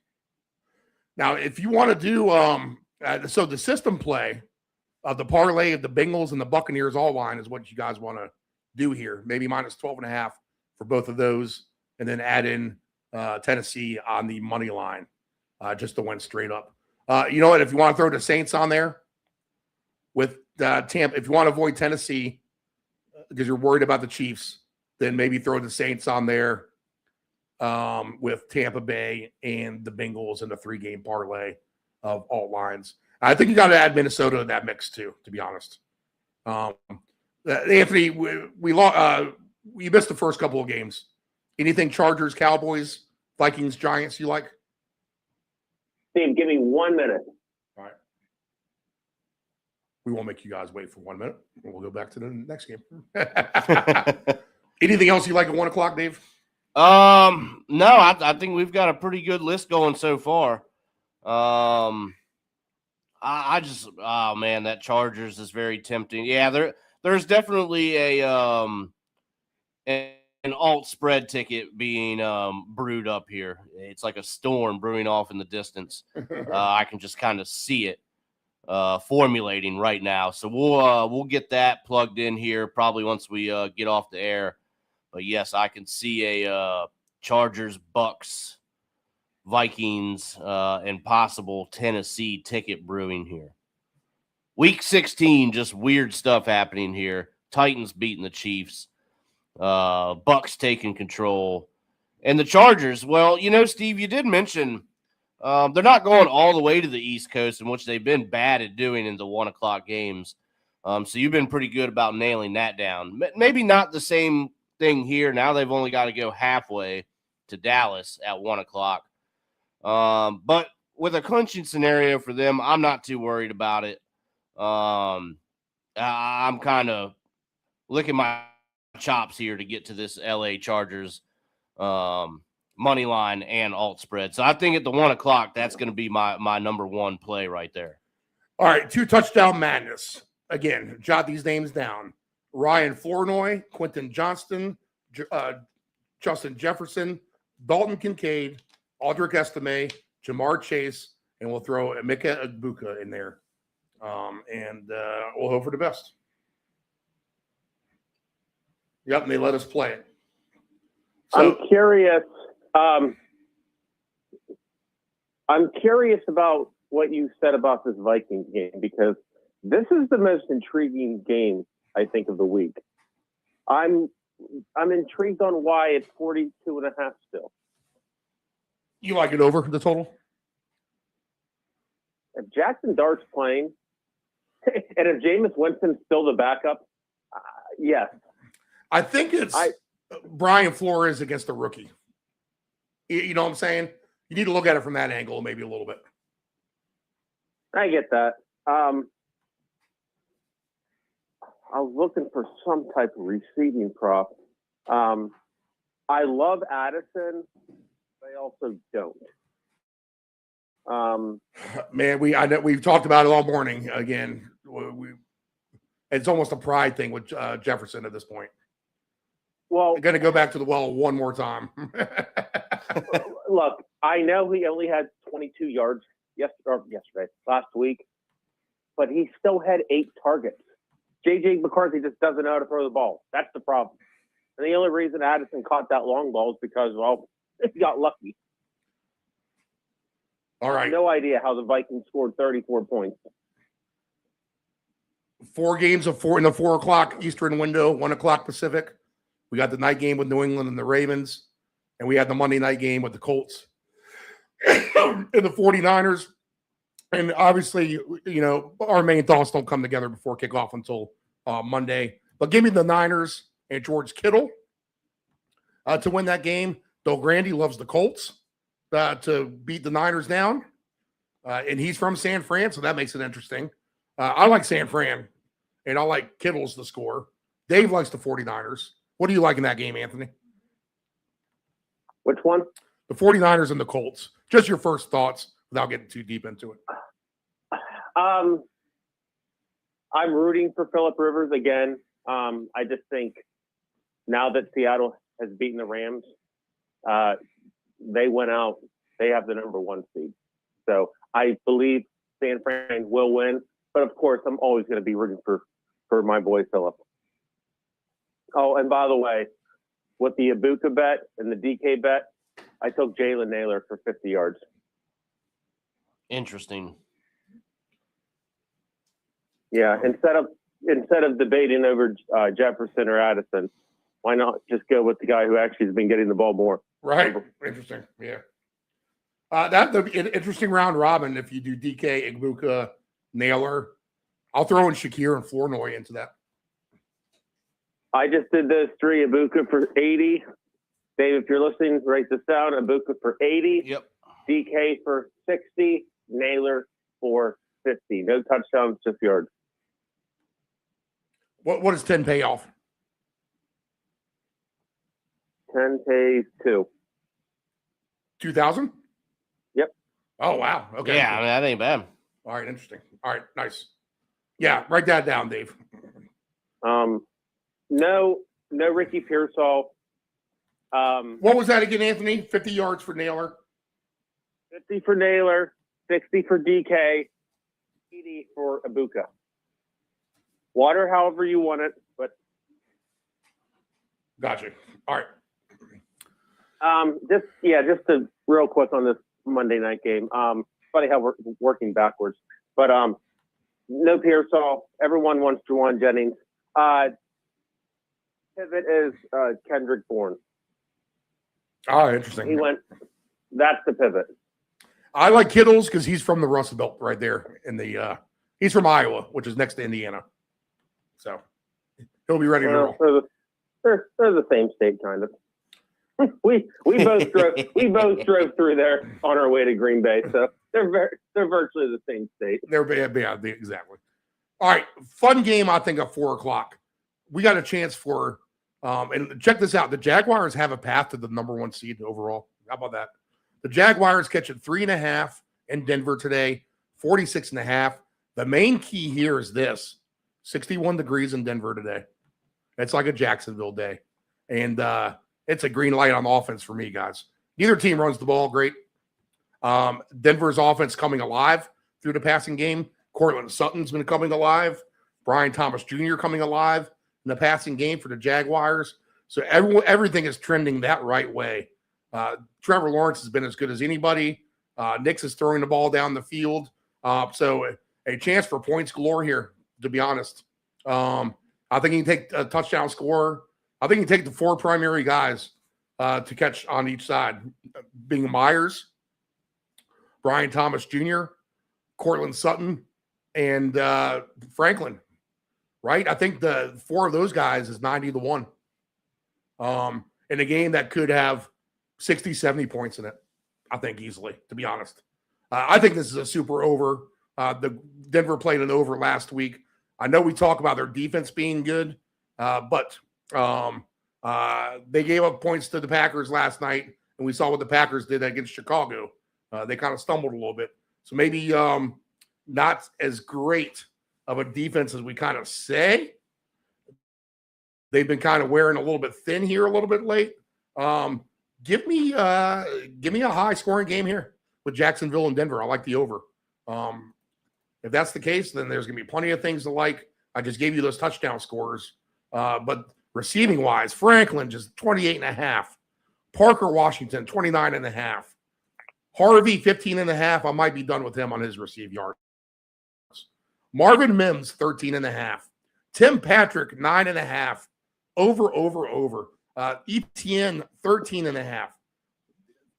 Now, if you want to do so the system play of the parlay of the Bengals and the Buccaneers all line is what you guys want to do here. Maybe minus 12.5 for both of those, and then add in Tennessee on the money line just to win straight up. You know what? If you want to throw the Saints on there with Tampa, if you want to avoid Tennessee because you're worried about the Chiefs, then maybe throw the Saints on there with Tampa Bay and the Bengals in the 3-game parlay of all lines. I think you got to add Minnesota to that mix too, to be honest. Anthony, we missed the first couple of games. Anything Chargers, Cowboys, Vikings, Giants you like? Steve, give me 1 minute. All right. We won't make you guys wait for 1 minute. We'll go back to the next game. Anything else you like at 1 o'clock, Dave? No, I think we've got a pretty good list going so far. I just, oh man, that Chargers is very tempting. Yeah, there's definitely an alt spread ticket being brewed up here. It's like a storm brewing off in the distance. I can just kind of see it formulating right now. So we'll get that plugged in here probably once we get off the air. But yes, I can see a Chargers, Bucks, Vikings, and possible Tennessee ticket brewing here. Week 16, just weird stuff happening here. Titans beating the Chiefs. Bucks taking control. And the Chargers, well, you know, Steve, you did mention they're not going all the way to the East Coast, in which they've been bad at doing in the 1 o'clock games. So you've been pretty good about nailing that down. Maybe not the same thing here. Now they've only got to go halfway to Dallas at 1 o'clock. But with a clinching scenario for them, I'm not too worried about it. I'm kind of licking my chops here to get to this LA Chargers money line and alt spread. So I think at the 1 o'clock, that's going to be my number one play right there. All right, 2 touchdown madness. Again, jot these names down. Ryan Flournoy, Quentin Johnston, Justin Jefferson, Dalton Kincaid, Aldrick Estime, Jamar Chase, and we'll throw Emeka Egbuka in there. And we'll hope for the best. Yep, and they let us play it. So, I'm curious. I'm curious about what you said about this Vikings game, because this is the most intriguing game, I think, of the week. I'm intrigued on why it's 42.5 still. you like it over the total? If Jackson Dart's playing, and if Jameis Winston's still the backup, yes. I think it's Brian Flores against the rookie. You know what I'm saying? You need to look at it from that angle maybe a little bit. I get that. I was looking for some type of receiving prop. I love Addison, but I also don't. Man, I know we've talked about it all morning. Again, it's almost a pride thing with Jefferson at this point. Well, I'm going to go back to the well one more time. Look, I know he only had 22 yards last week, but he still had 8 targets. J.J. McCarthy just doesn't know how to throw the ball. That's the problem. And the only reason Addison caught that long ball is because, well, he got lucky. All right. No idea how the Vikings scored 34 points. 4 games of 4 in the 4 o'clock Eastern window, 1 o'clock Pacific. We got the night game with New England and the Ravens, and we had the Monday night game with the Colts and the 49ers. And obviously, our main thoughts don't come together before kickoff until Monday. But give me the Niners and George Kittle to win that game. Bill Grandy loves the Colts to beat the Niners down. And he's from San Fran, so that makes it interesting. I like San Fran, and I like Kittle's the score. Dave likes the 49ers. What do you like in that game, Anthony? Which one? The 49ers and the Colts. Just your first thoughts without getting too deep into it. I'm rooting for Phillip Rivers again. I just think now that Seattle has beaten the Rams, they went out. They have the number 1 seed. So I believe San Fran will win. But, of course, I'm always going to be rooting for my boy Phillip. Oh, and by the way, with the Ibuka bet and the DK bet, I took Jalen Naylor for 50 yards. Interesting. Yeah, instead of debating over Jefferson or Addison, why not just go with the guy who actually has been getting the ball more? Right. Interesting. Yeah. That's an interesting round robin if you do DK, Ibuka, Naylor. I'll throw in Shakir and Flournoy into that. I just did those 3. Ibuka for 80. Dave, if you're listening, write this down. Ibuka for 80. Yep. DK for 60. Naylor for 50. No touchdowns, just yards. What does 10 pay off? 10 pays 2. 2,000? Yep. Oh, wow. Okay. Yeah, I mean, that ain't bad. All right, interesting. All right, nice. Yeah, write that down, Dave. No Ricky Pearsall. What was that again, Anthony? 50 yards for Naylor. 50 for Naylor, 60 for DK, 80 for Ibuka. Water however you want it, but gotcha. All right. Just to real quick on this Monday night game. Funny how we're working backwards, but no Pearsall. Everyone wants Juwan Jennings. Pivot is Kendrick Bourne. Oh, interesting. That's the pivot. I like Kittles because he's from the Rust Belt right there he's from Iowa, which is next to Indiana. So he'll be ready to roll. They're the same state, kind of. we both drove through there on our way to Green Bay, so they're virtually the same state. Yeah, exactly. All right, fun game. I think at 4 o'clock, we got a chance for. And check this out: the Jaguars have a path to the number 1 seed overall. How about that? The Jaguars catch it 3.5 in Denver today, 46.5. The main key here is this: 61 degrees in Denver today. It's like a Jacksonville day, and it's a green light on offense for me, guys. Neither team runs the ball great. Denver's offense coming alive through the passing game. Cortland Sutton's been coming alive. Brian Thomas Jr. coming alive in the passing game for the Jaguars. So everything is trending that right way. Trevor Lawrence has been as good as anybody. Nix is throwing the ball down the field. So a chance for points galore here, to be honest. I think he can take a touchdown scorer. I think he can take the 4 primary guys to catch on each side, being Myers, Brian Thomas Jr., Cortland Sutton, and Franklin, right? I think the 4 of those guys is 90-1 in a game that could have 60, 70 points in it, I think easily, to be honest. I think this is a super over. The Denver played an over last week. I know we talk about their defense being good, but They gave up points to the Packers last night, and we saw what the Packers did against Chicago. They kind of stumbled a little bit. So maybe not as great of a defense as we kind of say. They've been kind of wearing a little bit thin here a little bit late. Give me a high-scoring game here with Jacksonville and Denver. I like the over. If that's the case, then there's going to be plenty of things to like. I just gave you those touchdown scores. But receiving-wise, Franklin just 28.5. Parker Washington, 29.5. Harvey, 15.5. I might be done with him on his receive yards. Marvin Mims, 13.5. Tim Patrick, 9.5. Over. Etienne, 13.5.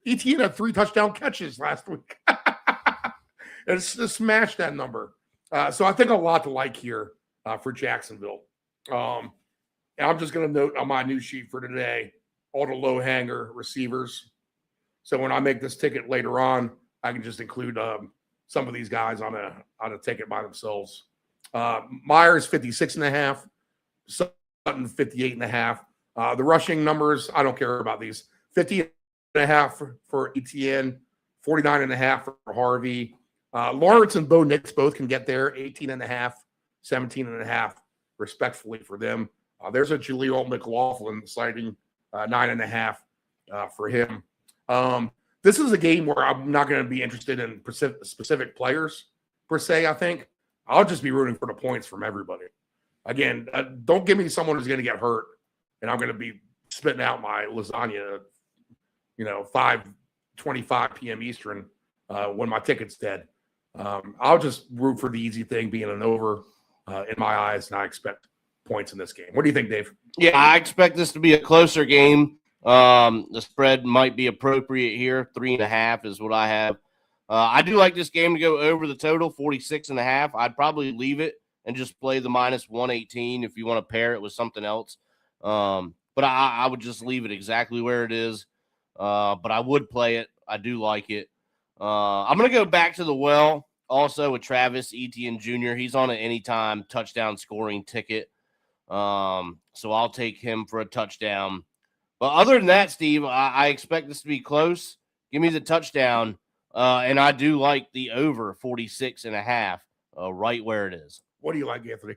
Etienne had 3 touchdown catches last week. And smashed that number. So I think a lot to like here for Jacksonville. And I'm just going to note on my news sheet for today, all the low hanger receivers. So when I make this ticket later on, I can just include some of these guys on a ticket by themselves. Myers, 56.5. Sutton, 58.5. The rushing numbers, I don't care about these. 50.5 for Etienne, 49.5 for Harvey. Lawrence and Bo Nix both can get there, 18.5, 17.5, respectfully for them. There's a Jaleel McLaughlin citing 9.5 for him. This is a game where I'm not going to be interested in specific players per se, I think. I'll just be rooting for the points from everybody. Again, don't give me someone who's going to get hurt, and I'm going to be spitting out my lasagna, 5:25 p.m. Eastern when my ticket's dead. I'll just root for the easy thing being an over in my eyes, and I expect points in this game. What do you think, Dave? Yeah, I expect this to be a closer game. The spread might be appropriate here. 3.5 is what I have. I do like this game to go over the total, 46.5. I'd probably leave it and just play the minus 118 if you want to pair it with something else. But I would just leave it exactly where it is. But I would play it. I do like it. I'm going to go back to the well also with Travis Etienne Jr. He's on an anytime touchdown scoring ticket. So I'll take him for a touchdown. But other than that, Steve, I expect this to be close. Give me the touchdown. And I do like the over 46.5, right where it is. What do you like, Anthony?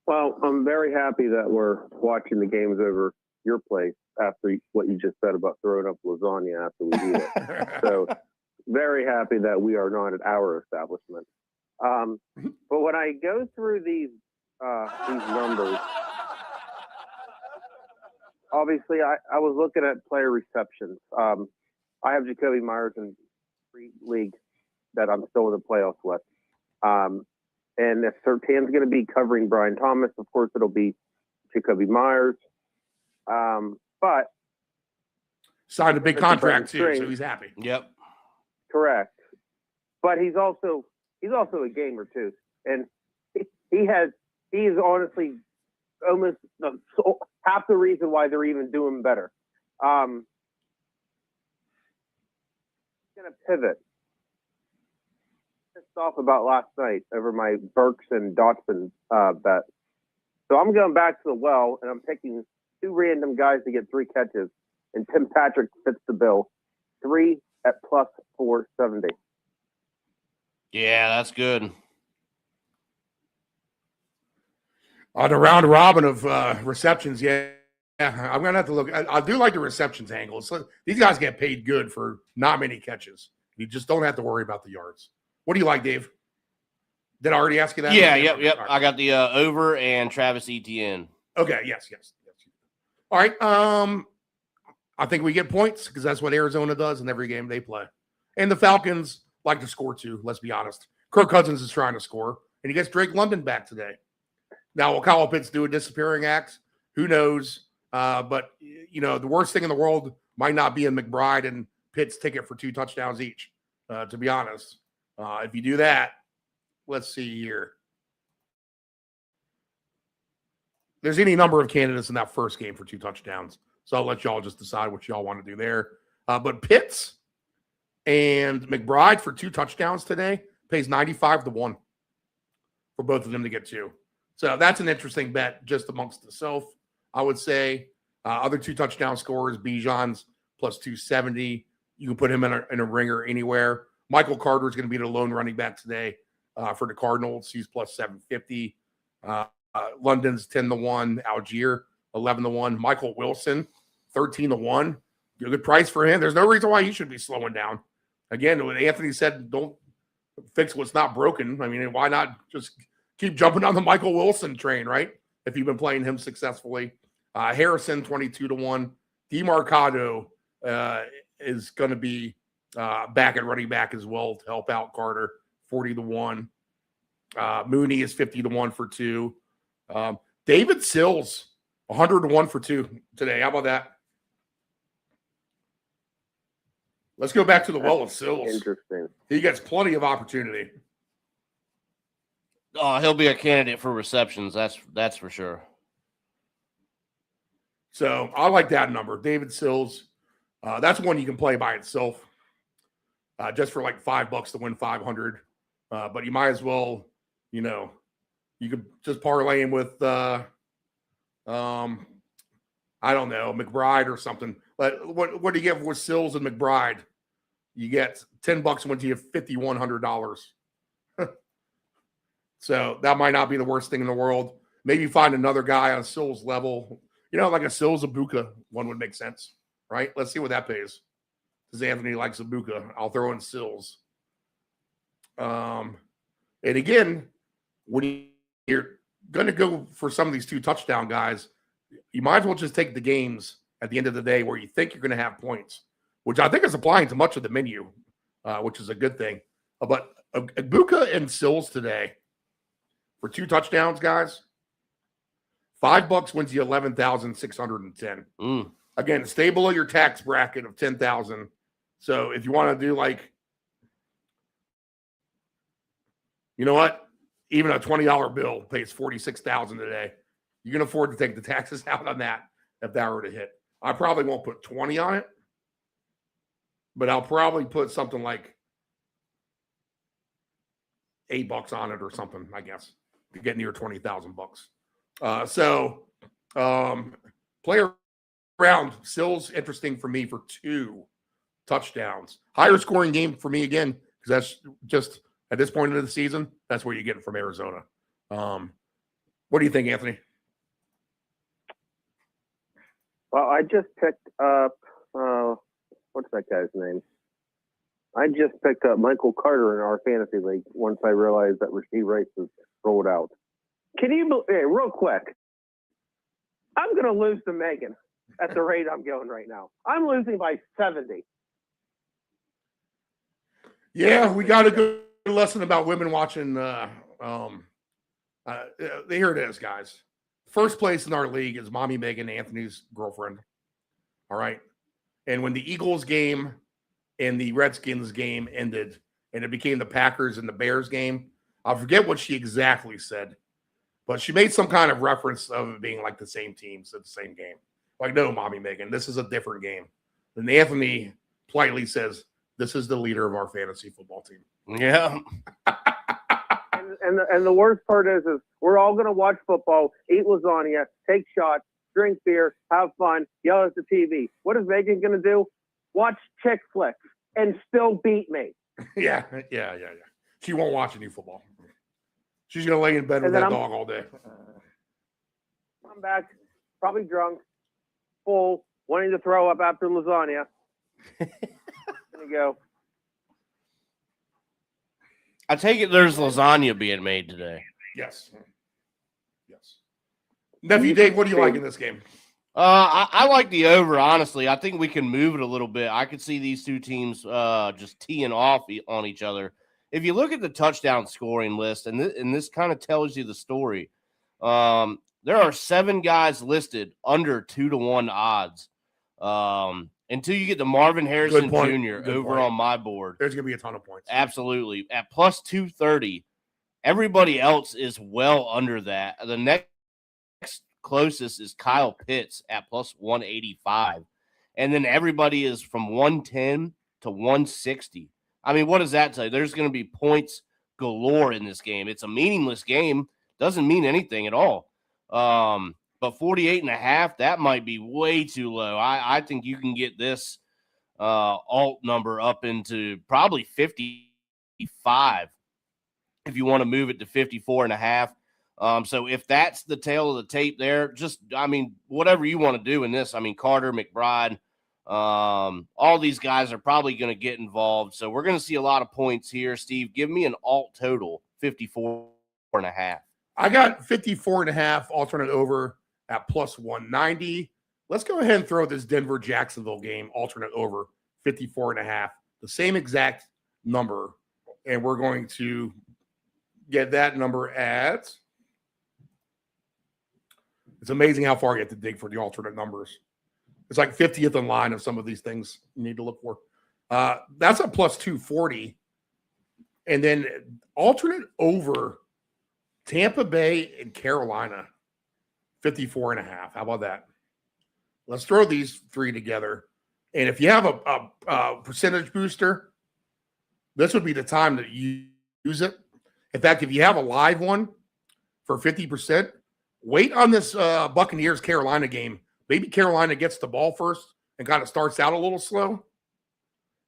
Well, I'm very happy that we're watching the games over your place after what you just said about throwing up lasagna after we eat it. So very happy that we are not at our establishment. But when I go through these numbers, obviously I was looking at player receptions. I have Jacoby Myers in 3 league that I'm still in the playoffs with. And if Surtain's going to be covering Brian Thomas, of course it'll be Jacoby Myers. But signed a big contract too, so he's happy. Yep, correct. But he's also a gamer too, and he is honestly almost half the reason why they're even doing better. Going to pivot. Pissed off about last night over my Burks and Dotson bet. So I'm going back to the well, and I'm picking 2 random guys to get 3 catches, and Tim Patrick fits the bill. 3 at plus 470. Yeah, that's good. On the round robin of receptions, yeah, I'm going to have to look. I do like the receptions angle. So these guys get paid good for not many catches. You just don't have to worry about the yards. What do you like, Dave? Did I already ask you that? Yeah, yep. Right. I got the over and Travis Etienne. Okay, yes. All right. I think we get points because that's what Arizona does in every game they play. And the Falcons like to score too, let's be honest. Kirk Cousins is trying to score, and he gets Drake London back today. Now, will Kyle Pitts do a disappearing act? Who knows? But, the worst thing in the world might not be a McBride and Pitts ticket for 2 touchdowns each, to be honest. If you do that, let's see here. There's any number of candidates in that first game for 2 touchdowns. So I'll let y'all just decide what y'all want to do there. But Pitts and McBride for 2 touchdowns today pays 95-1 for both of them to get 2. So that's an interesting bet just amongst itself. I would say. Other 2 touchdown scorers, Bijan's plus 270. You can put him in a ringer anywhere. Michael Carter is going to be the lone running back today for the Cardinals. He's plus 750. London's 10-1. Algier 11-1. Michael Wilson 13-1. Good price for him. There's no reason why he should be slowing down. Again, what Anthony said, don't fix what's not broken. I mean, why not just keep jumping on the Michael Wilson train, right? If you've been playing him successfully. Harrison 22-1. DeMarcado is going to be back at running back as well to help out Carter, 40-1. Mooney is 50-1 for 2. David Sills 100-1 for 2 today. How about that? Let's go back to the well of Sills. Interesting. He gets plenty of opportunity. Oh, he'll be a candidate for receptions. That's for sure. So I like that number. David Sills. That's one you can play by itself. Just for like $5 to win 500. But you might as well, you could just parlay him with I don't know, McBride or something. But what do you get with Sills and McBride? You get $10 once you have $5,100. So that might not be the worst thing in the world. Maybe find another guy on Sills level. Like a Sills Abuka one would make sense, right? Let's see what that pays. Because Anthony likes Abuka. I'll throw in Sills. And again, when you're going to go for some of these 2 touchdown guys, you might as well just take the games at the end of the day where you think you're going to have points, which I think is applying to much of the menu, which is a good thing. But Abuka and Sills today for 2 touchdowns, guys, $5 wins you 11,610. Again, stay below your tax bracket of 10,000. So if you want to do you know what? Even a $20 bill pays $46,000 today. You can afford to take the taxes out on that if that were to hit. I probably won't put 20 on it, but I'll probably put something like $8 on it or something, I guess, to get near $20,000. Player round, Sills interesting for me for 2 touchdowns. Higher scoring game for me again, because that's just at this point of the season, that's where you get it from Arizona. What do you think, Anthony? Well, I just picked up what's that guy's name? I just picked up Michael Carter in our fantasy league once I realized that Rasheed Rice was rolled out. Can you, real quick, I'm going to lose to Megan at the rate I'm going right now. I'm losing by 70. Yeah, we got a good lesson about women watching. Here it is, guys. First place in our league is Mommy Megan, Anthony's girlfriend. All right. And when the Eagles game and the Redskins game ended and it became the Packers and the Bears game, I forget what she exactly said, but she made some kind of reference of it being like the same teams at the same game. Like, no, Mommy Megan, this is a different game. And Anthony politely says, this is the leader of our fantasy football team. Yeah. And the worst part is we're all going to watch football, eat lasagna, take shots, drink beer, have fun, yell at the TV. What is Megan going to do? Watch chick flicks and still beat me. Yeah. She won't watch any football. She's going to lay in bed with that dog all day. I'm back, probably drunk, full, wanting to throw up after lasagna. There you go. I take it there's lasagna being made today. Yes. Nephew Dave, what do you like in this game? I like the over, honestly. I think we can move it a little bit. I could see these 2 teams just teeing off on each other. If you look at the touchdown scoring list, and this kind of tells you the story, there are 7 guys listed under 2-1 odds. Until you get to Marvin Harrison Jr. over on my board. There's going to be a ton of points. Absolutely. At plus 230, everybody else is well under that. The next closest is Kyle Pitts at plus 185. And then everybody is from 110 to 160. I mean, what does that tell you? There's going to be points galore in this game. It's a meaningless game. Doesn't mean anything at all. but 48.5, that might be way too low. I think you can get this alt number up into probably 55 if you want to move it to 54.5. So if that's the tail of the tape there, whatever you want to do in this. Carter, McBride, all these guys are probably going to get involved. So we're going to see a lot of points here. Steve, give me an alt total, 54.5. I got 54.5 alternate over at plus 190. Let's go ahead and throw this Denver-Jacksonville game alternate over 54.5, the same exact number. And we're going to get that number at, it's amazing how far you have to dig for the alternate numbers. It's like 50th in line of some of these things you need to look for. That's a plus 240. And then alternate over Tampa Bay and Carolina, 54.5. How about that? Let's throw these three together. And if you have a percentage booster, this would be the time to use it. In fact, if you have a live one for 50%, wait on this Buccaneers-Carolina game. Maybe Carolina gets the ball first and kind of starts out a little slow.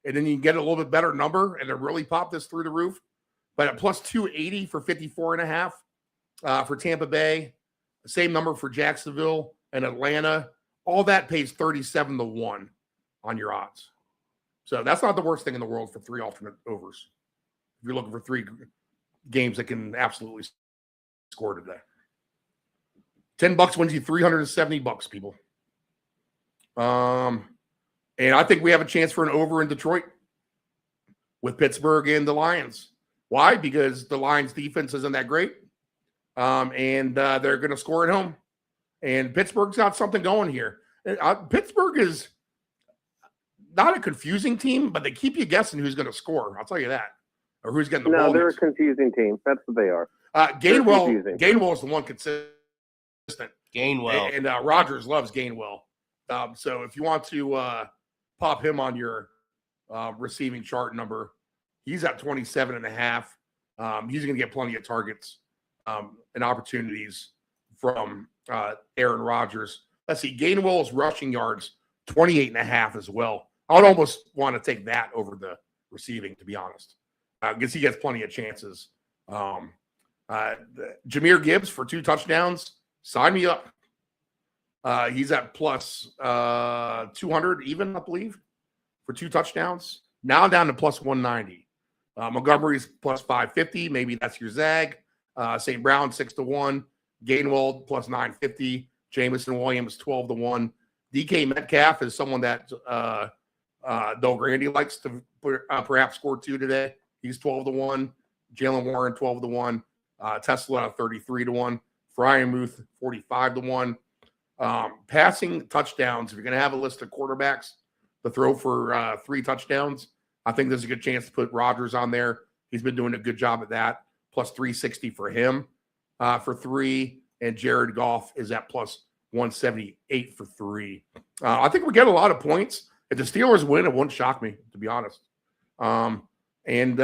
And then you can get a little bit better number and then really pop this through the roof. But at plus 280 for 54.5 for Tampa Bay, the same number for Jacksonville and Atlanta. All that pays 37-1 on your odds. So that's not the worst thing in the world for three alternate overs. If you're looking for three games that can absolutely score today. $10 wins you $370, people. And I think we have a chance for an over in Detroit with Pittsburgh and the Lions. Why? Because the Lions defense isn't that great. And they're going to score at home. And Pittsburgh's got something going here. Pittsburgh is not a confusing team, but they keep you guessing who's going to score. I'll tell you that. Or who's getting the ball. No, they're a confusing team. That's what they are. Gainwell is the one consistent. Gainwell. And Rodgers loves Gainwell. So if you want to pop him on your receiving chart number, he's at 27.5. He's going to get plenty of targets and opportunities from Aaron Rodgers. Let's see. Gainwell's rushing yards, 28.5 as well. I would almost want to take that over the receiving, to be honest, because he gets plenty of chances. Jahmyr Gibbs for 2 touchdowns. Sign me up. He's at plus 200 even, I believe, for 2 touchdowns. Now down to plus 190. Montgomery's plus 550. Maybe that's your Zag. St. Brown 6-1. Gainwell plus 950. Jameson Williams 12-1. DK Metcalf is someone that Doug Grandy likes to perhaps score 2 today. He's 12-1. Jalen Warren 12-1. Tesla 33-1. Freiermuth 45-1. Passing touchdowns. If you're going to have a list of quarterbacks to throw for 3 touchdowns, I think there's a good chance to put Rodgers on there. He's been doing a good job at that. Plus 360 for him for 3. And Jared Goff is at plus 178 for 3. I think we get a lot of points. If the Steelers win, it wouldn't shock me, to be honest. And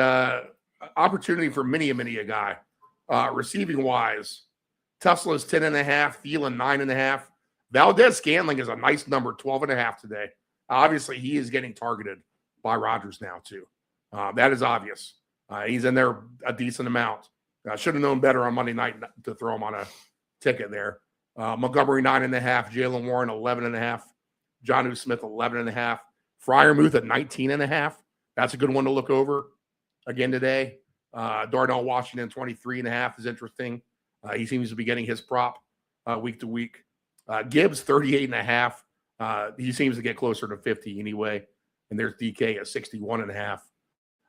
opportunity for many a guy. Receiving wise, Tesla's 10.5, Thielen 9.5. Valdez-Scantling is a nice number, 12.5 today. Obviously, he is getting targeted by Rodgers now, too. That is obvious. He's in there a decent amount. I should have known better on Monday night to throw him on a ticket there. Montgomery, 9.5. Jalen Warren, 11.5. Jonnu Smith, 11.5. Freiermuth at 19.5. That's a good one to look over again today. Darnell Washington, 23.5 is interesting. He seems to be getting his prop week to week. Gibbs, 38.5. He seems to get closer to 50 anyway. And there's DK at 61.5.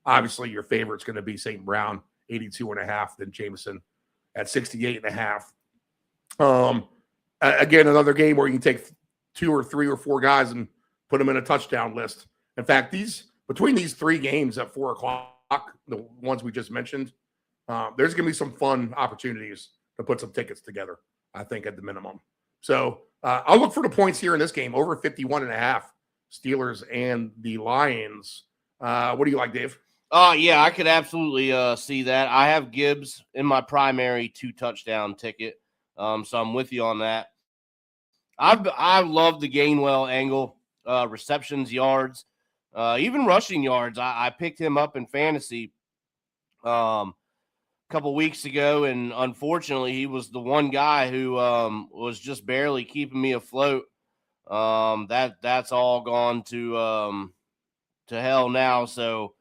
Obviously, your favorite's going to be St. Brown, 82.5. Then Jameson at 68.5. Again, another game where you can take 2 or 3 or 4 guys and put them in a touchdown list. In fact, between these 3 games at 4 o'clock, the ones we just mentioned, there's going to be some fun opportunities to put some tickets together, I think, at the minimum. So I'll look for the points here in this game, over 51.5, Steelers and the Lions. What do you like, Dave? Yeah, I could absolutely see that. I have Gibbs in my primary 2 touchdown ticket. So I'm with you on that. I love the Gainwell angle, receptions, yards, even rushing yards. I picked him up in fantasy a couple weeks ago, and unfortunately, he was the one guy who was just barely keeping me afloat. That's all gone to hell now. So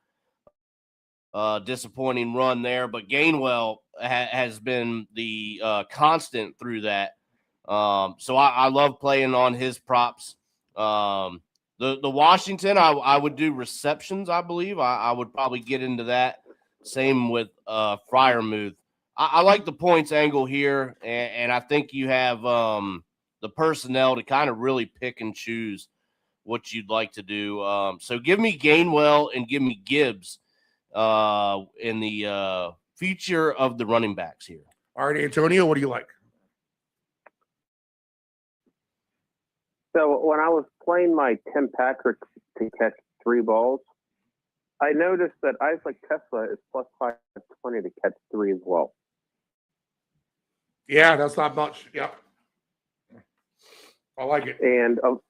disappointing run there, but Gainwell has been the constant through that. So I love playing on his props. The Washington, I would do receptions. I believe I would probably get into that. Same with Freiermuth. I like the points angle here, and I think you have the personnel to kind of really pick and choose what you'd like to do. So give me Gainwell and give me Gibbs in the future of the running backs here. All right, Antonio, what do you like? So when I was playing my Tim Patrick to catch 3 balls, I noticed that Isaac Tesla is plus 520 to catch 3 as well. Yeah, that's not much. Yep. I like it. And of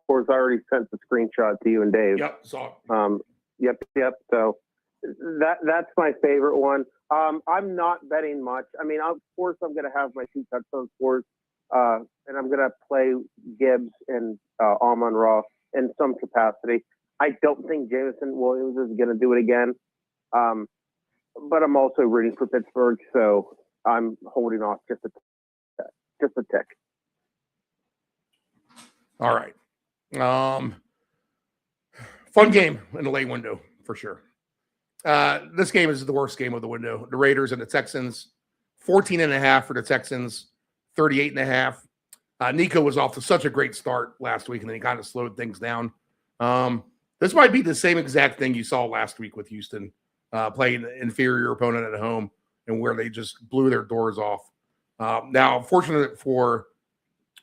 course, I already sent the screenshot to you and Dave. Yep, saw it. Yep. So that's my favorite one. I'm not betting much. I mean, of course, I'm going to have my 2 touchdown scores, and I'm going to play Gibbs and Amon-Ra in some capacity. I don't think Jameson Williams is going to do it again, but I'm also rooting for Pittsburgh, so I'm holding off just a tick. All right. Fun game in the late window for sure. This game is the worst game of the window. The Raiders and the Texans, 14.5 for the Texans, 38.5. Nico was off to such a great start last week, and then he kind of slowed things down. This might be the same exact thing you saw last week with Houston playing an inferior opponent at home and where they just blew their doors off. Now, fortunate for,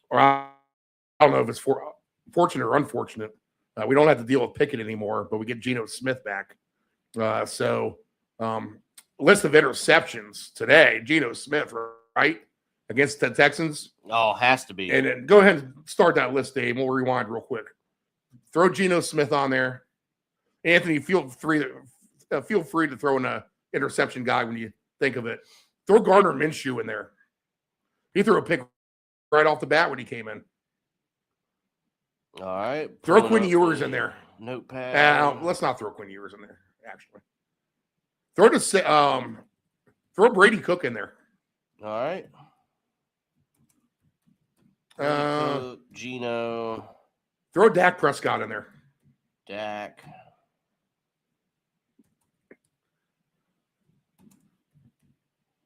or I don't know if it's fortunate or unfortunate, we don't have to deal with Pickett anymore, but we get Geno Smith back. So list of interceptions today, Geno Smith, right? Against the Texans. Oh, has to be. And then go ahead and start that list, Dave. We'll rewind real quick. Throw Geno Smith on there. Anthony, feel free to throw in an interception guy when you think of it. Throw Gardner Minshew in there. He threw a pick right off the bat when he came in. All right. Throw Quinn Ewers in there. Notepad. Let's not throw Quinn Ewers in there, actually. Throw Brady Cook in there. All right. Geno. Throw Dak Prescott in there. Dak.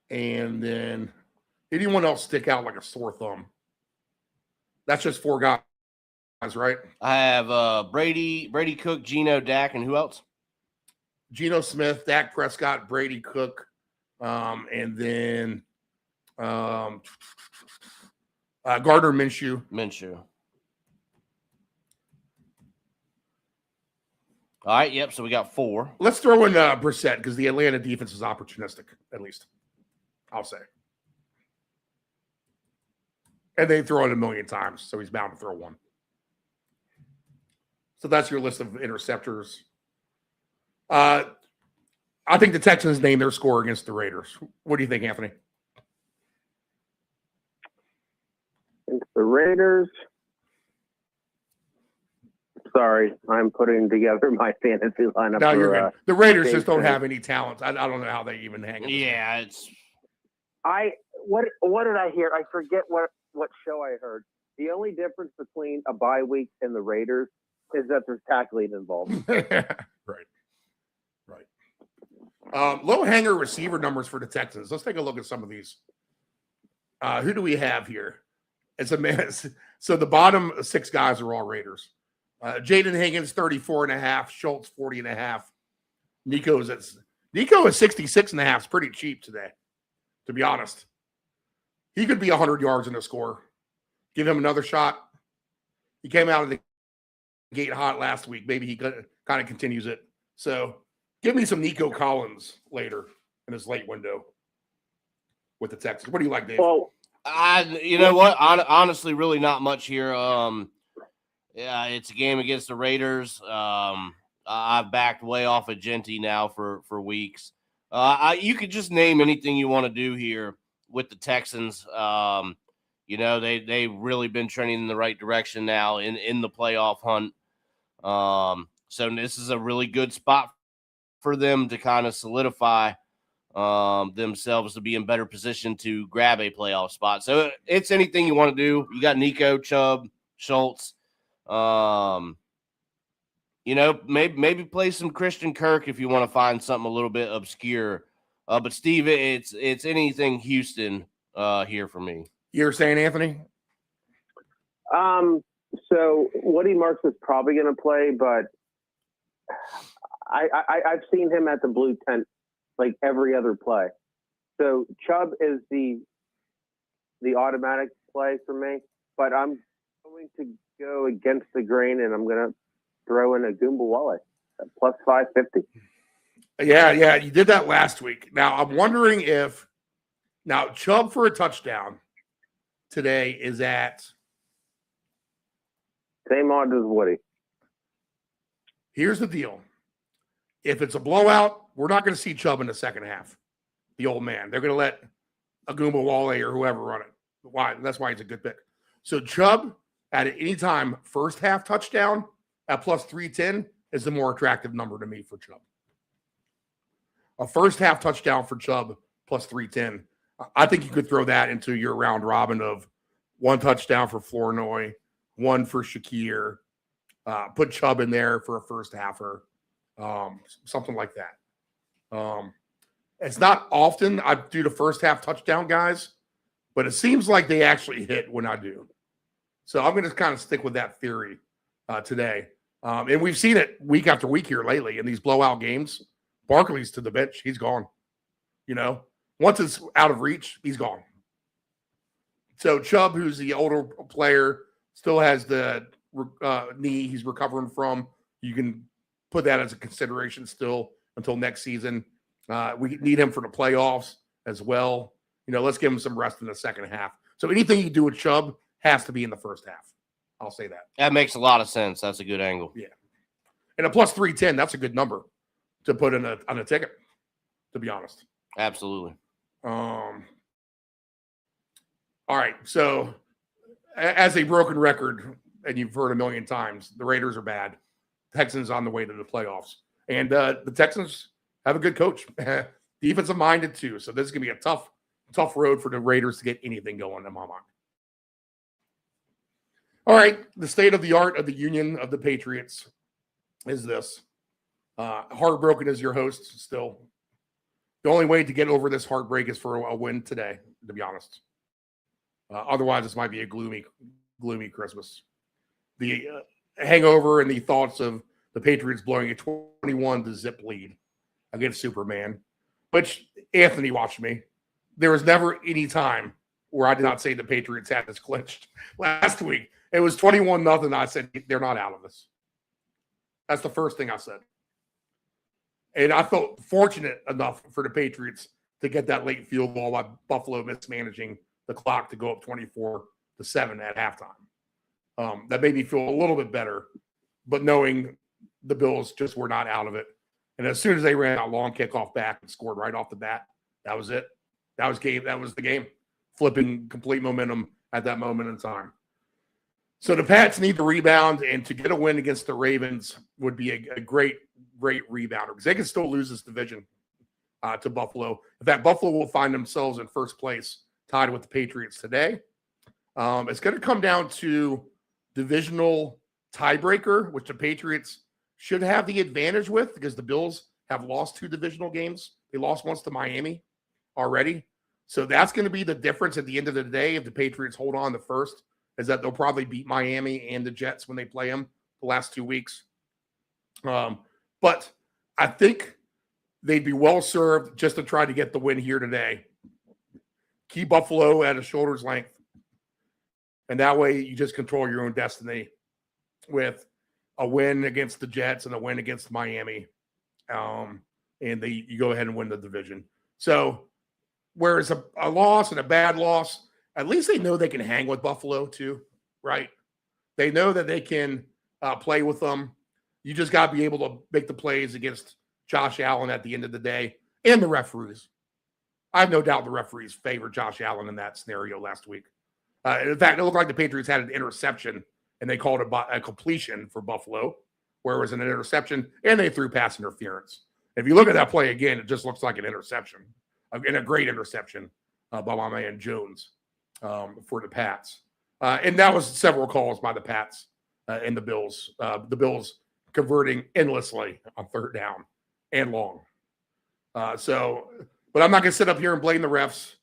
And then anyone else stick out like a sore thumb? That's just 4 guys, right? I have Brady Cook, Geno, Dak, and who else? Geno Smith, Dak Prescott, Brady Cook, and then Gardner Minshew. All right, yep, so we got 4. Let's throw in Brissett because the Atlanta defense is opportunistic, at least, I'll say. And they throw it a million times, so he's bound to throw one. So that's your list of interceptors. I think the Texans named their score against the Raiders. What do you think, Anthony? Against the Raiders. Sorry, I'm putting together my fantasy lineup. No, you're good. The Raiders just don't have any talent. I don't know how they even hang. Yeah, it's. What did I hear? I forget what show I heard. The only difference between a bye week and the Raiders is that there's tackling involved. Right. Low hanger receiver numbers for the Texans. Let's take a look at some of these. Who do we have here? It's a mess. So the bottom 6 guys are all Raiders. Jaden Higgins, 34.5. Schultz, 40.5. Nico is 66.5. It's pretty cheap today, to be honest. He could be 100 yards in the score. Give him another shot. He came out of the gate hot last week. Maybe he kind of continues it. So give me some Nico Collins later in his late window with the Texans. What do you like, Dave? Well, You know what? Honestly, really not much here. Yeah, it's a game against the Raiders. I've backed way off of Genty now for weeks. You could just name anything you want to do here with the Texans. You know, they've really been trending in the right direction now in the playoff hunt. So this is a really good spot for them to kind of solidify themselves to be in better position to grab a playoff spot. So it's anything you want to do. You got Nico, Chubb, Schultz. You know, maybe play some Christian Kirk if you want to find something a little bit obscure. But Steve, it's anything Houston here for me. You're saying, Anthony? So Woody Marks is probably going to play, but I've seen him at the blue tent like every other play. So Chubb is the automatic play for me, but I'm going to go against the grain and I'm going to throw in a Goombawale at plus 550. Yeah, you did that last week. Now I'm wondering if Chubb for a touchdown today is at same odds as Woody. Here's the deal. If it's a blowout, we're not going to see Chubb in the second half. The old man. They're going to let Wale or whoever run it. Why? That's why he's a good pick. So Chubb at any time, first half touchdown at plus 310 is the more attractive number to me for Chubb. A first half touchdown for Chubb plus 310. I think you could throw that into your round robin of one touchdown for Flournoy, one for Shakir, put Chubb in there for a first halfer, something like that. It's not often I do the first half touchdown guys, but it seems like they actually hit when I do. So I'm going to kind of stick with that theory today. And we've seen it week after week here lately in these blowout games. Barkley's to the bench. He's gone. You know, once it's out of reach, he's gone. So Chubb, who's the older player, still has the knee he's recovering from. You can put that as a consideration still until next season. We need him for the playoffs as well. You know, let's give him some rest in the second half. So anything you do with Chubb has to be in the first half. I'll say that. That makes a lot of sense. That's a good angle. Yeah. And a plus 310, that's a good number to put on a ticket, to be honest. Absolutely. All right. So as a broken record, and you've heard a million times, the Raiders are bad. Texans on the way to the playoffs. And the Texans have a good coach. Defensive minded too. So this is going to be a tough road for the Raiders to get anything going in my mind. All right. The state of the art of the union of the Patriots is this. Heartbroken as your host still. The only way to get over this heartbreak is for a win today, to be honest. Otherwise, this might be a gloomy Christmas. The hangover and the thoughts of the Patriots blowing a 21-0 lead against Superman, which Anthony watched me. There was never any time where I did not say the Patriots had this clinched. Last week, it was 21-0. I said, they're not out of this. That's the first thing I said. And I felt fortunate enough for the Patriots to get that late field goal by Buffalo mismanaging the clock to go up 24-7 at halftime. That made me feel a little bit better, but knowing the Bills just were not out of it. And as soon as they ran that long kickoff back and scored right off the bat, that was it. That was the game. Flipping complete momentum at that moment in time. So the Pats need to rebound, and to get a win against the Ravens would be a great rebounder because they can still lose this division to Buffalo. In fact, Buffalo will find themselves in first place, tied with the Patriots today. It's going to come down to divisional tiebreaker, which the Patriots should have the advantage with because the Bills have lost 2 divisional games. They lost once to Miami already. So that's going to be the difference at the end of the day if the Patriots hold on to first, is that they'll probably beat Miami and the Jets when they play them the last 2 weeks. But I think they'd be well served just to try to get the win here today. Keep Buffalo at a shoulder's length. And that way you just control your own destiny with a win against the Jets and a win against Miami. And you go ahead and win the division. So whereas a loss and a bad loss at least they know they can hang with Buffalo too, right? They know that they can play with them. You just got to be able to make the plays against Josh Allen at the end of the day and the referees. I have no doubt the referees favored Josh Allen in that scenario last week. In fact, it looked like the Patriots had an interception, and they called it a completion for Buffalo, where it was an interception, and they threw pass interference. If you look at that play again, it just looks like an interception, and a great interception by my man Jones for the Pats. And that was several calls by the Pats and the Bills. The Bills converting endlessly on third down and long. But I'm not going to sit up here and blame the refs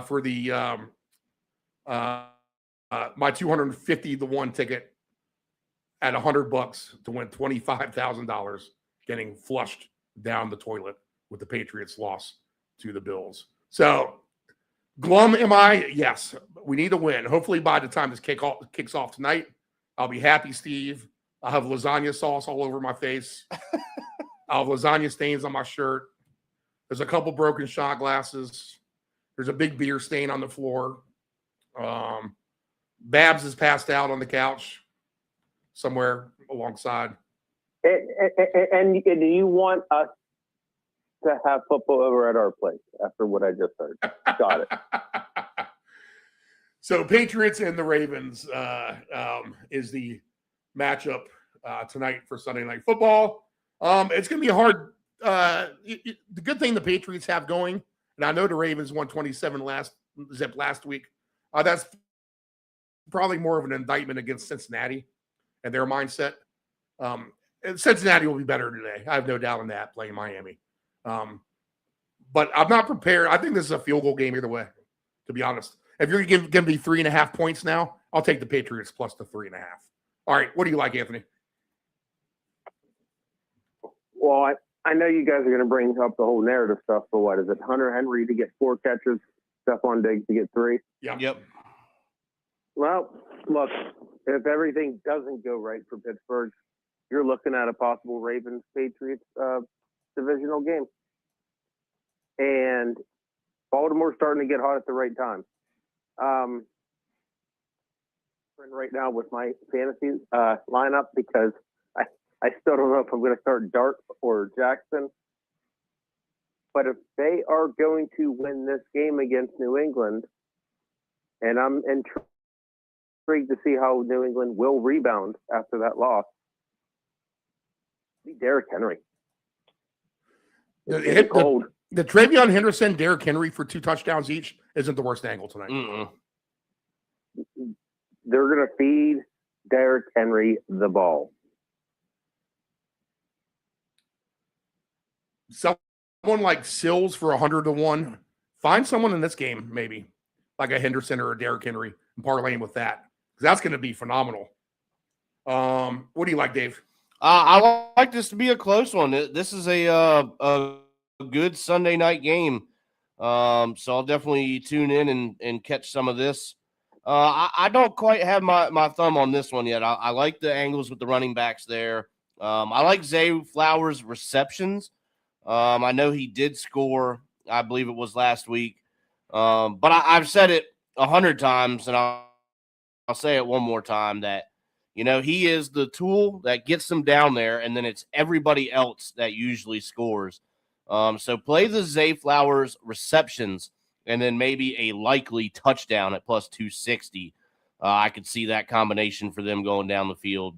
for the my 250 to 1 ticket at $100 to win $25,000 getting flushed down the toilet with the Patriots' loss to the Bills. So glum am I? Yes. We need to win. Hopefully by the time this kicks off tonight, I'll be happy, Steve. I'll have lasagna sauce all over my face. I'll have lasagna stains on my shirt. There's a couple broken shot glasses. There's a big beer stain on the floor. Babs is passed out on the couch somewhere alongside. And you want us to have football over at our place after what I just heard. Got it. So Patriots and the Ravens is the matchup tonight for Sunday Night Football. It's going to be a hard the good thing the Patriots have going, and I know the Ravens won 27 last week. That's probably more of an indictment against Cincinnati and their mindset. And Cincinnati will be better today. I have no doubt in that, playing Miami. But I'm not prepared. I think this is a field goal game either way, to be honest. If you're going to give me 3.5 points now, I'll take the Patriots plus the 3.5. All right, what do you like, Anthony? Well, I know you guys are going to bring up the whole narrative stuff, but what is it? Hunter Henry to get 4 catches, Stephon Diggs to get 3? Yep. Well, look, if everything doesn't go right for Pittsburgh, you're looking at a possible Ravens-Patriots divisional game. And Baltimore's starting to get hot at the right time. Right now with my fantasy lineup because I still don't know if I'm going to start Dart or Jackson. But if they are going to win this game against New England, and I'm intrigued to see how New England will rebound after that loss, be Derrick Henry. The Travion Henderson, Derrick Henry for 2 touchdowns each isn't the worst angle tonight. Mm-mm. They're going to feed Derrick Henry the ball. Someone like Sills for 100 to 1. Find someone in this game, maybe like a Henderson or a Derrick Henry, and parlay him with that, because that's going to be phenomenal. What do you like, Dave? I like this to be a close one. This is a good Sunday night game, so I'll definitely tune in and catch some of this. I don't quite have my thumb on this one yet. I like the angles with the running backs there. I like Zay Flowers' receptions. I know he did score, I believe it was last week. But I've said it 100 times, and I'll say it one more time, that, you know, he is the tool that gets them down there, and then it's everybody else that usually scores. So play the Zay Flowers receptions and then maybe a likely touchdown at plus 260. I could see that combination for them going down the field.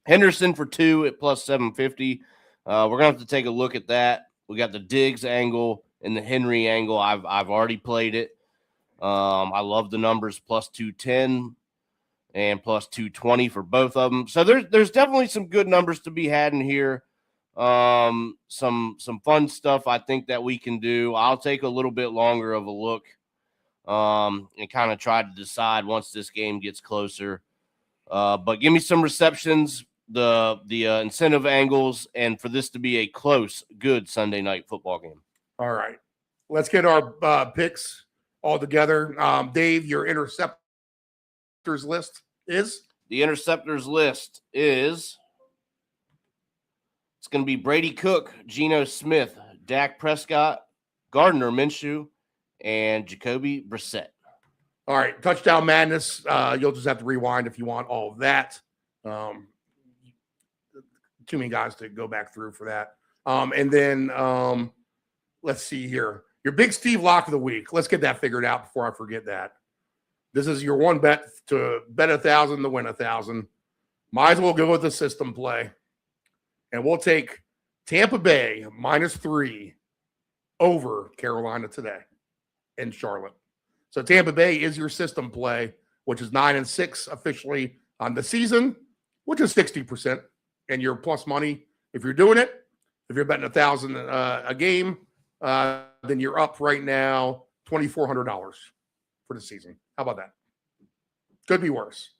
Henderson for 2 at plus 750. We're going to have to take a look at that. We got the Diggs angle and the Henry angle. I've already played it. I love the numbers plus 210 and plus 220 for both of them. So there's definitely some good numbers to be had in here. Some fun stuff I think that we can do. I'll take a little bit longer of a look and kind of try to decide once this game gets closer. But give me some receptions, the incentive angles, and for this to be a close, good Sunday night football game. All right. Let's get our picks all together. Dave, your interceptors list is? The interceptors list is... It's going to be Brady Cook, Geno Smith, Dak Prescott, Gardner Minshew, and Jacoby Brissett. All right, touchdown madness. You'll just have to rewind if you want all of that. Too many guys to go back through for that. And then let's see here. Your big Steve lock of the week. Let's get that figured out before I forget that. This is your one bet to bet 1,000 to win 1,000. Might as well go with the system play. And we'll take Tampa Bay -3 over Carolina today in Charlotte. So Tampa Bay is your system play, which is 9-6 officially on the season, which is 60%. And your plus money, if you're doing it, if you're betting 1,000 a game, then you're up right now $2,400 for the season. How about that? Could be worse.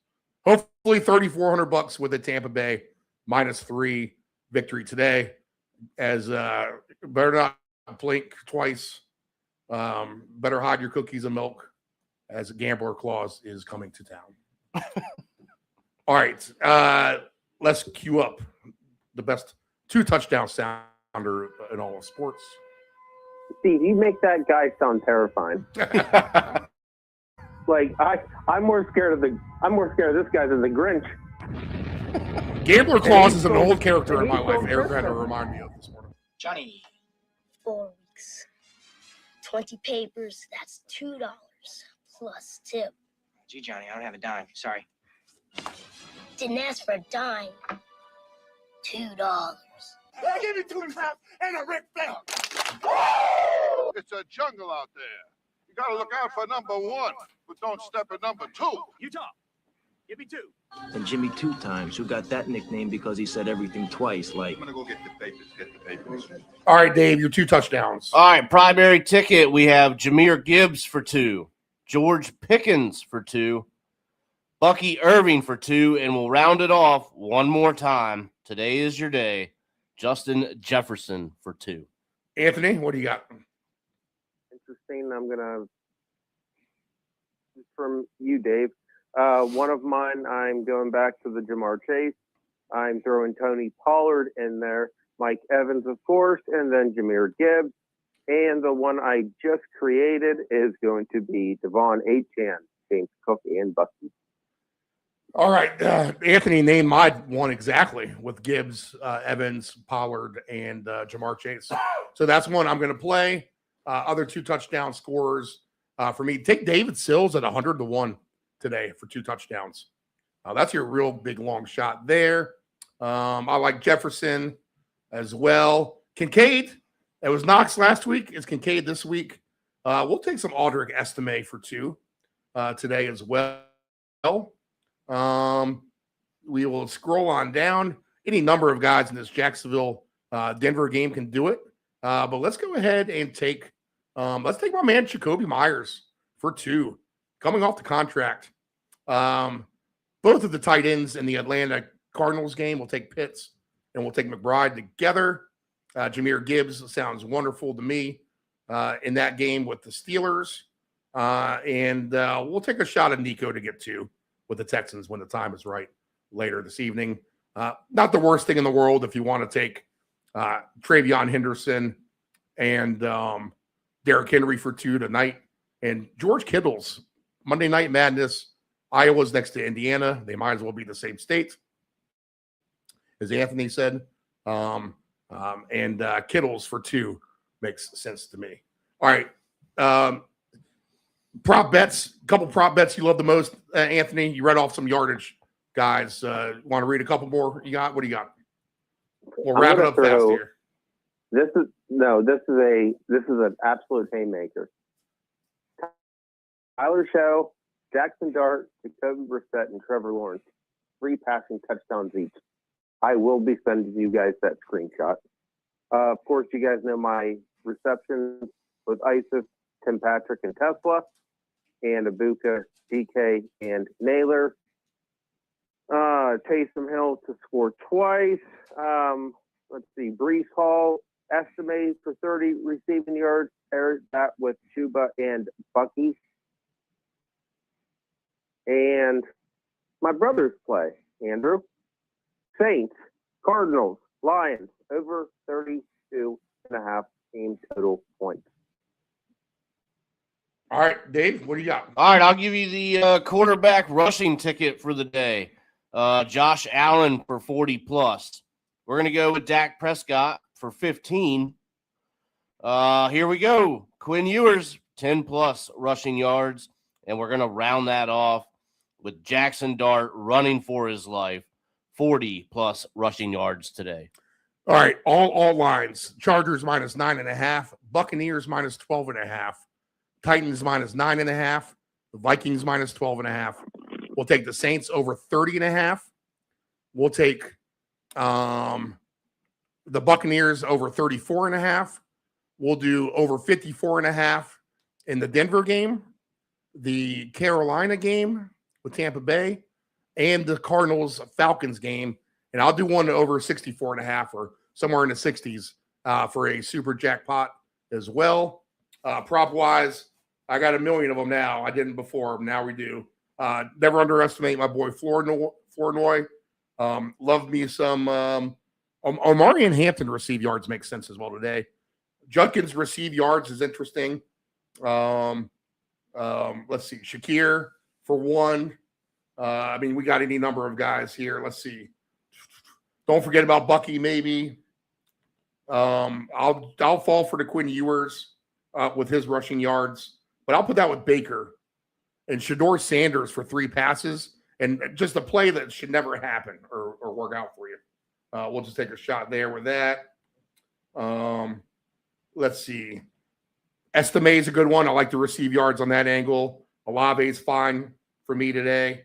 Hopefully $3,400 with a Tampa Bay -3 victory today. As better not blink twice. Better hide your cookies and milk, as a gambler clause is coming to town. All right. Let's cue up the best 2 touchdown sounder in all of sports. Steve, you make that guy sound terrifying. Like I'm more scared of this guy than the Grinch. Gambler Claus is an old character in my life. Eric had to remind me of this morning. Johnny. 4 weeks. 20 papers, that's $2 plus tip. Gee, Johnny, I don't have a dime. Sorry. Didn't ask for a dime. $2. I give you 2 pounds and a Ric Flair. It's a jungle out there. You gotta look out for number 1, but don't step at number 2. Utah, give me 2. And Jimmy 2 times, who got that nickname because he said everything twice, like. I'm gonna go get the papers. All right, Dave, your 2 touchdowns. All right, primary ticket. We have Jahmyr Gibbs for 2, George Pickens for 2, Bucky Irving for 2, and we'll round it off one more time. Today is your day. Justin Jefferson for 2. Anthony, what do you got? Interesting. I'm gonna from you, Dave. One of mine, I'm going back to the Jamar Chase. I'm throwing Tony Pollard in there, Mike Evans, of course, and then Jahmyr Gibbs. And the one I just created is going to be Devon Achane, James Cook, and Bucky. All right. Anthony named my one exactly with Gibbs, Evans, Pollard, and Jamar Chase. So that's one I'm going to play. Other 2 touchdown scorers for me. Take David Sills at 100-1 today for 2 touchdowns. That's your real big long shot there. I like Jefferson as well. Kincaid, it was Knox last week. It's Kincaid this week. We'll take some Aldrich Estime for 2 today as well. We will scroll on down. Any number of guys in this Jacksonville Denver game can do it. But let's go ahead and take my man Jacoby Myers for 2, coming off the contract. Both of the tight ends in the Atlanta Cardinals game. We'll take Pitts and we'll take McBride together. Jahmyr Gibbs sounds wonderful to me in that game with the Steelers. And we'll take a shot at Nico to get 2 with the Texans when the time is right later this evening. Not the worst thing in the world if you want to take Travion Henderson and Derrick Henry for 2 tonight. And George Kittle's Monday Night Madness. Iowa's next to Indiana. They might as well be the same state, as Anthony said. And Kittle's for 2 makes sense to me. All right. Prop bets, a couple prop bets you love the most, Anthony. You read off some yardage guys. Want to read a couple more? You got? What do you got? We'll wrap it up fast here. This is an absolute haymaker. Tyler Show, Jackson Dart, Jacoby Brissett, and Trevor Lawrence, 3 passing touchdowns each. I will be sending you guys that screenshot. Of course, you guys know my receptions with Isis, Tim Patrick, and Tesla, and Abuka, DK, and Naylor. Taysom Hill to score twice. Let's see, Brees Hall, estimated for 30 receiving yards. Paired that with Chuba and Bucky. And my brother's play, Andrew. Saints, Cardinals, Lions, over 32.5 team total points. All right, Dave, what do you got? All right, I'll give you the quarterback rushing ticket for the day. Josh Allen for 40 plus. We're going to go with Dak Prescott for 15. Here we go. Quinn Ewers, 10 plus rushing yards. And we're going to round that off with Jackson Dart running for his life, 40 plus rushing yards today. All right, all lines. Chargers minus 9.5. Buccaneers minus 12.5. Titans minus 9.5. The Vikings minus 12.5. We'll take the Saints over 30.5. We'll take the Buccaneers over 34.5. We'll do over 54.5 in the Denver game, the Carolina game with Tampa Bay, and the Cardinals-Falcons game. And I'll do one over 64.5 or somewhere in the 60s for a super jackpot as well. Prop-wise, I got 1 million of them now. I didn't before. Now we do. Never underestimate my boy Flournoy. Love me some Omari and Hampton receive yards makes sense as well today. Judkins receive yards is interesting. Let's see. Shakir for 1. I mean, we got any number of guys here. Let's see. Don't forget about Bucky, maybe. I'll fall for the Quinn Ewers with his rushing yards, but I'll put that with Baker and Shador Sanders for 3 passes and just a play that should never happen or work out for you. We'll just take a shot there with that. Let's see. Estime is a good one. I like to receive yards on that angle. Olave is fine for me today.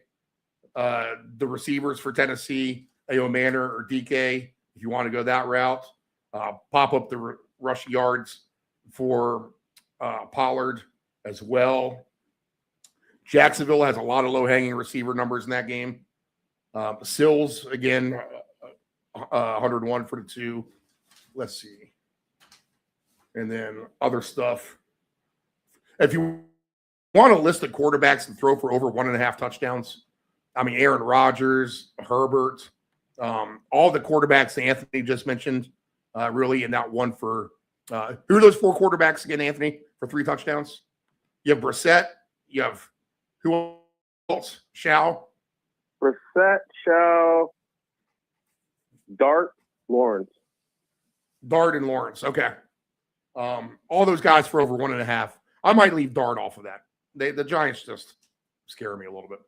The receivers for Tennessee, Ayo Manor or DK, if you want to go that route. Pop up the rush yards for Pollard as well. Jacksonville has a lot of low-hanging receiver numbers in that game. Sills, again, 101 for the 2. Let's see. And then other stuff. If you want a list of quarterbacks and throw for over 1.5 touchdowns, I mean, Aaron Rodgers, Herbert, all the quarterbacks that Anthony just mentioned, really, and not one for who are those 4 quarterbacks again, Anthony, for 3 touchdowns? You have Brissett. You have who else? Shao. Brissett, Shao, Dart, Lawrence. Dart and Lawrence. Okay. All those guys for over 1.5. I might leave Dart off of that. The Giants just scare me a little bit,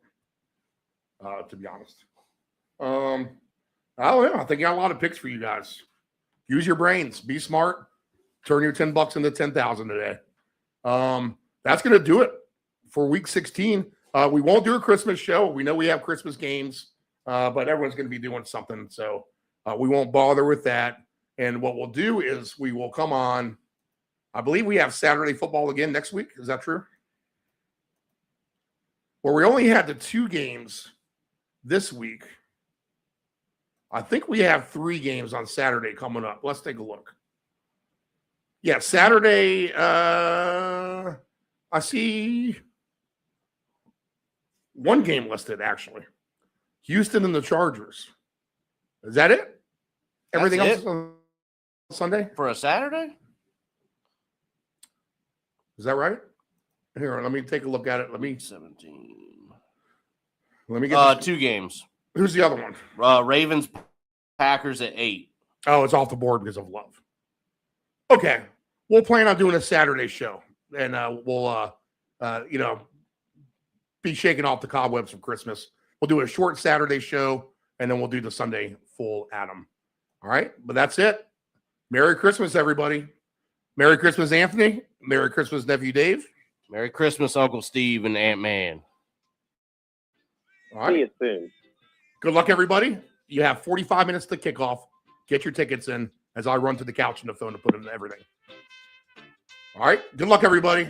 to be honest. I don't know. I think I got a lot of picks for you guys. Use your brains. Be smart. Turn your $10 into 10,000 today. That's going to do it for week 16. We won't do a Christmas show. We know we have Christmas games, but everyone's going to be doing something. So we won't bother with that. And what we'll do is we will come on. I believe we have Saturday football again next week. Is that true? Well, we only had the 2 games this week. I think we have 3 games on Saturday coming up. Let's take a look. Yeah, Saturday, I see 1 game listed, actually. Houston and the Chargers. Is that it? Everything else is on Sunday? For a Saturday? Is that right? Here, let me take a look at it. 17. Let me get 2 games. Who's the other one? Ravens, Packers at 8. Oh, it's off the board because of love. Okay. We'll plan on doing a Saturday show. And we'll, be shaking off the cobwebs from Christmas. We'll do a short Saturday show, and then we'll do the Sunday full Adam. All right? But that's it. Merry Christmas, everybody. Merry Christmas, Anthony. Merry Christmas, Nephew Dave. Merry Christmas, Uncle Steve and Aunt Man. All right. See you soon. Good luck, everybody. You have 45 minutes to kick off. Get your tickets in as I run to the couch and the phone to put in everything. All right. Good luck, everybody.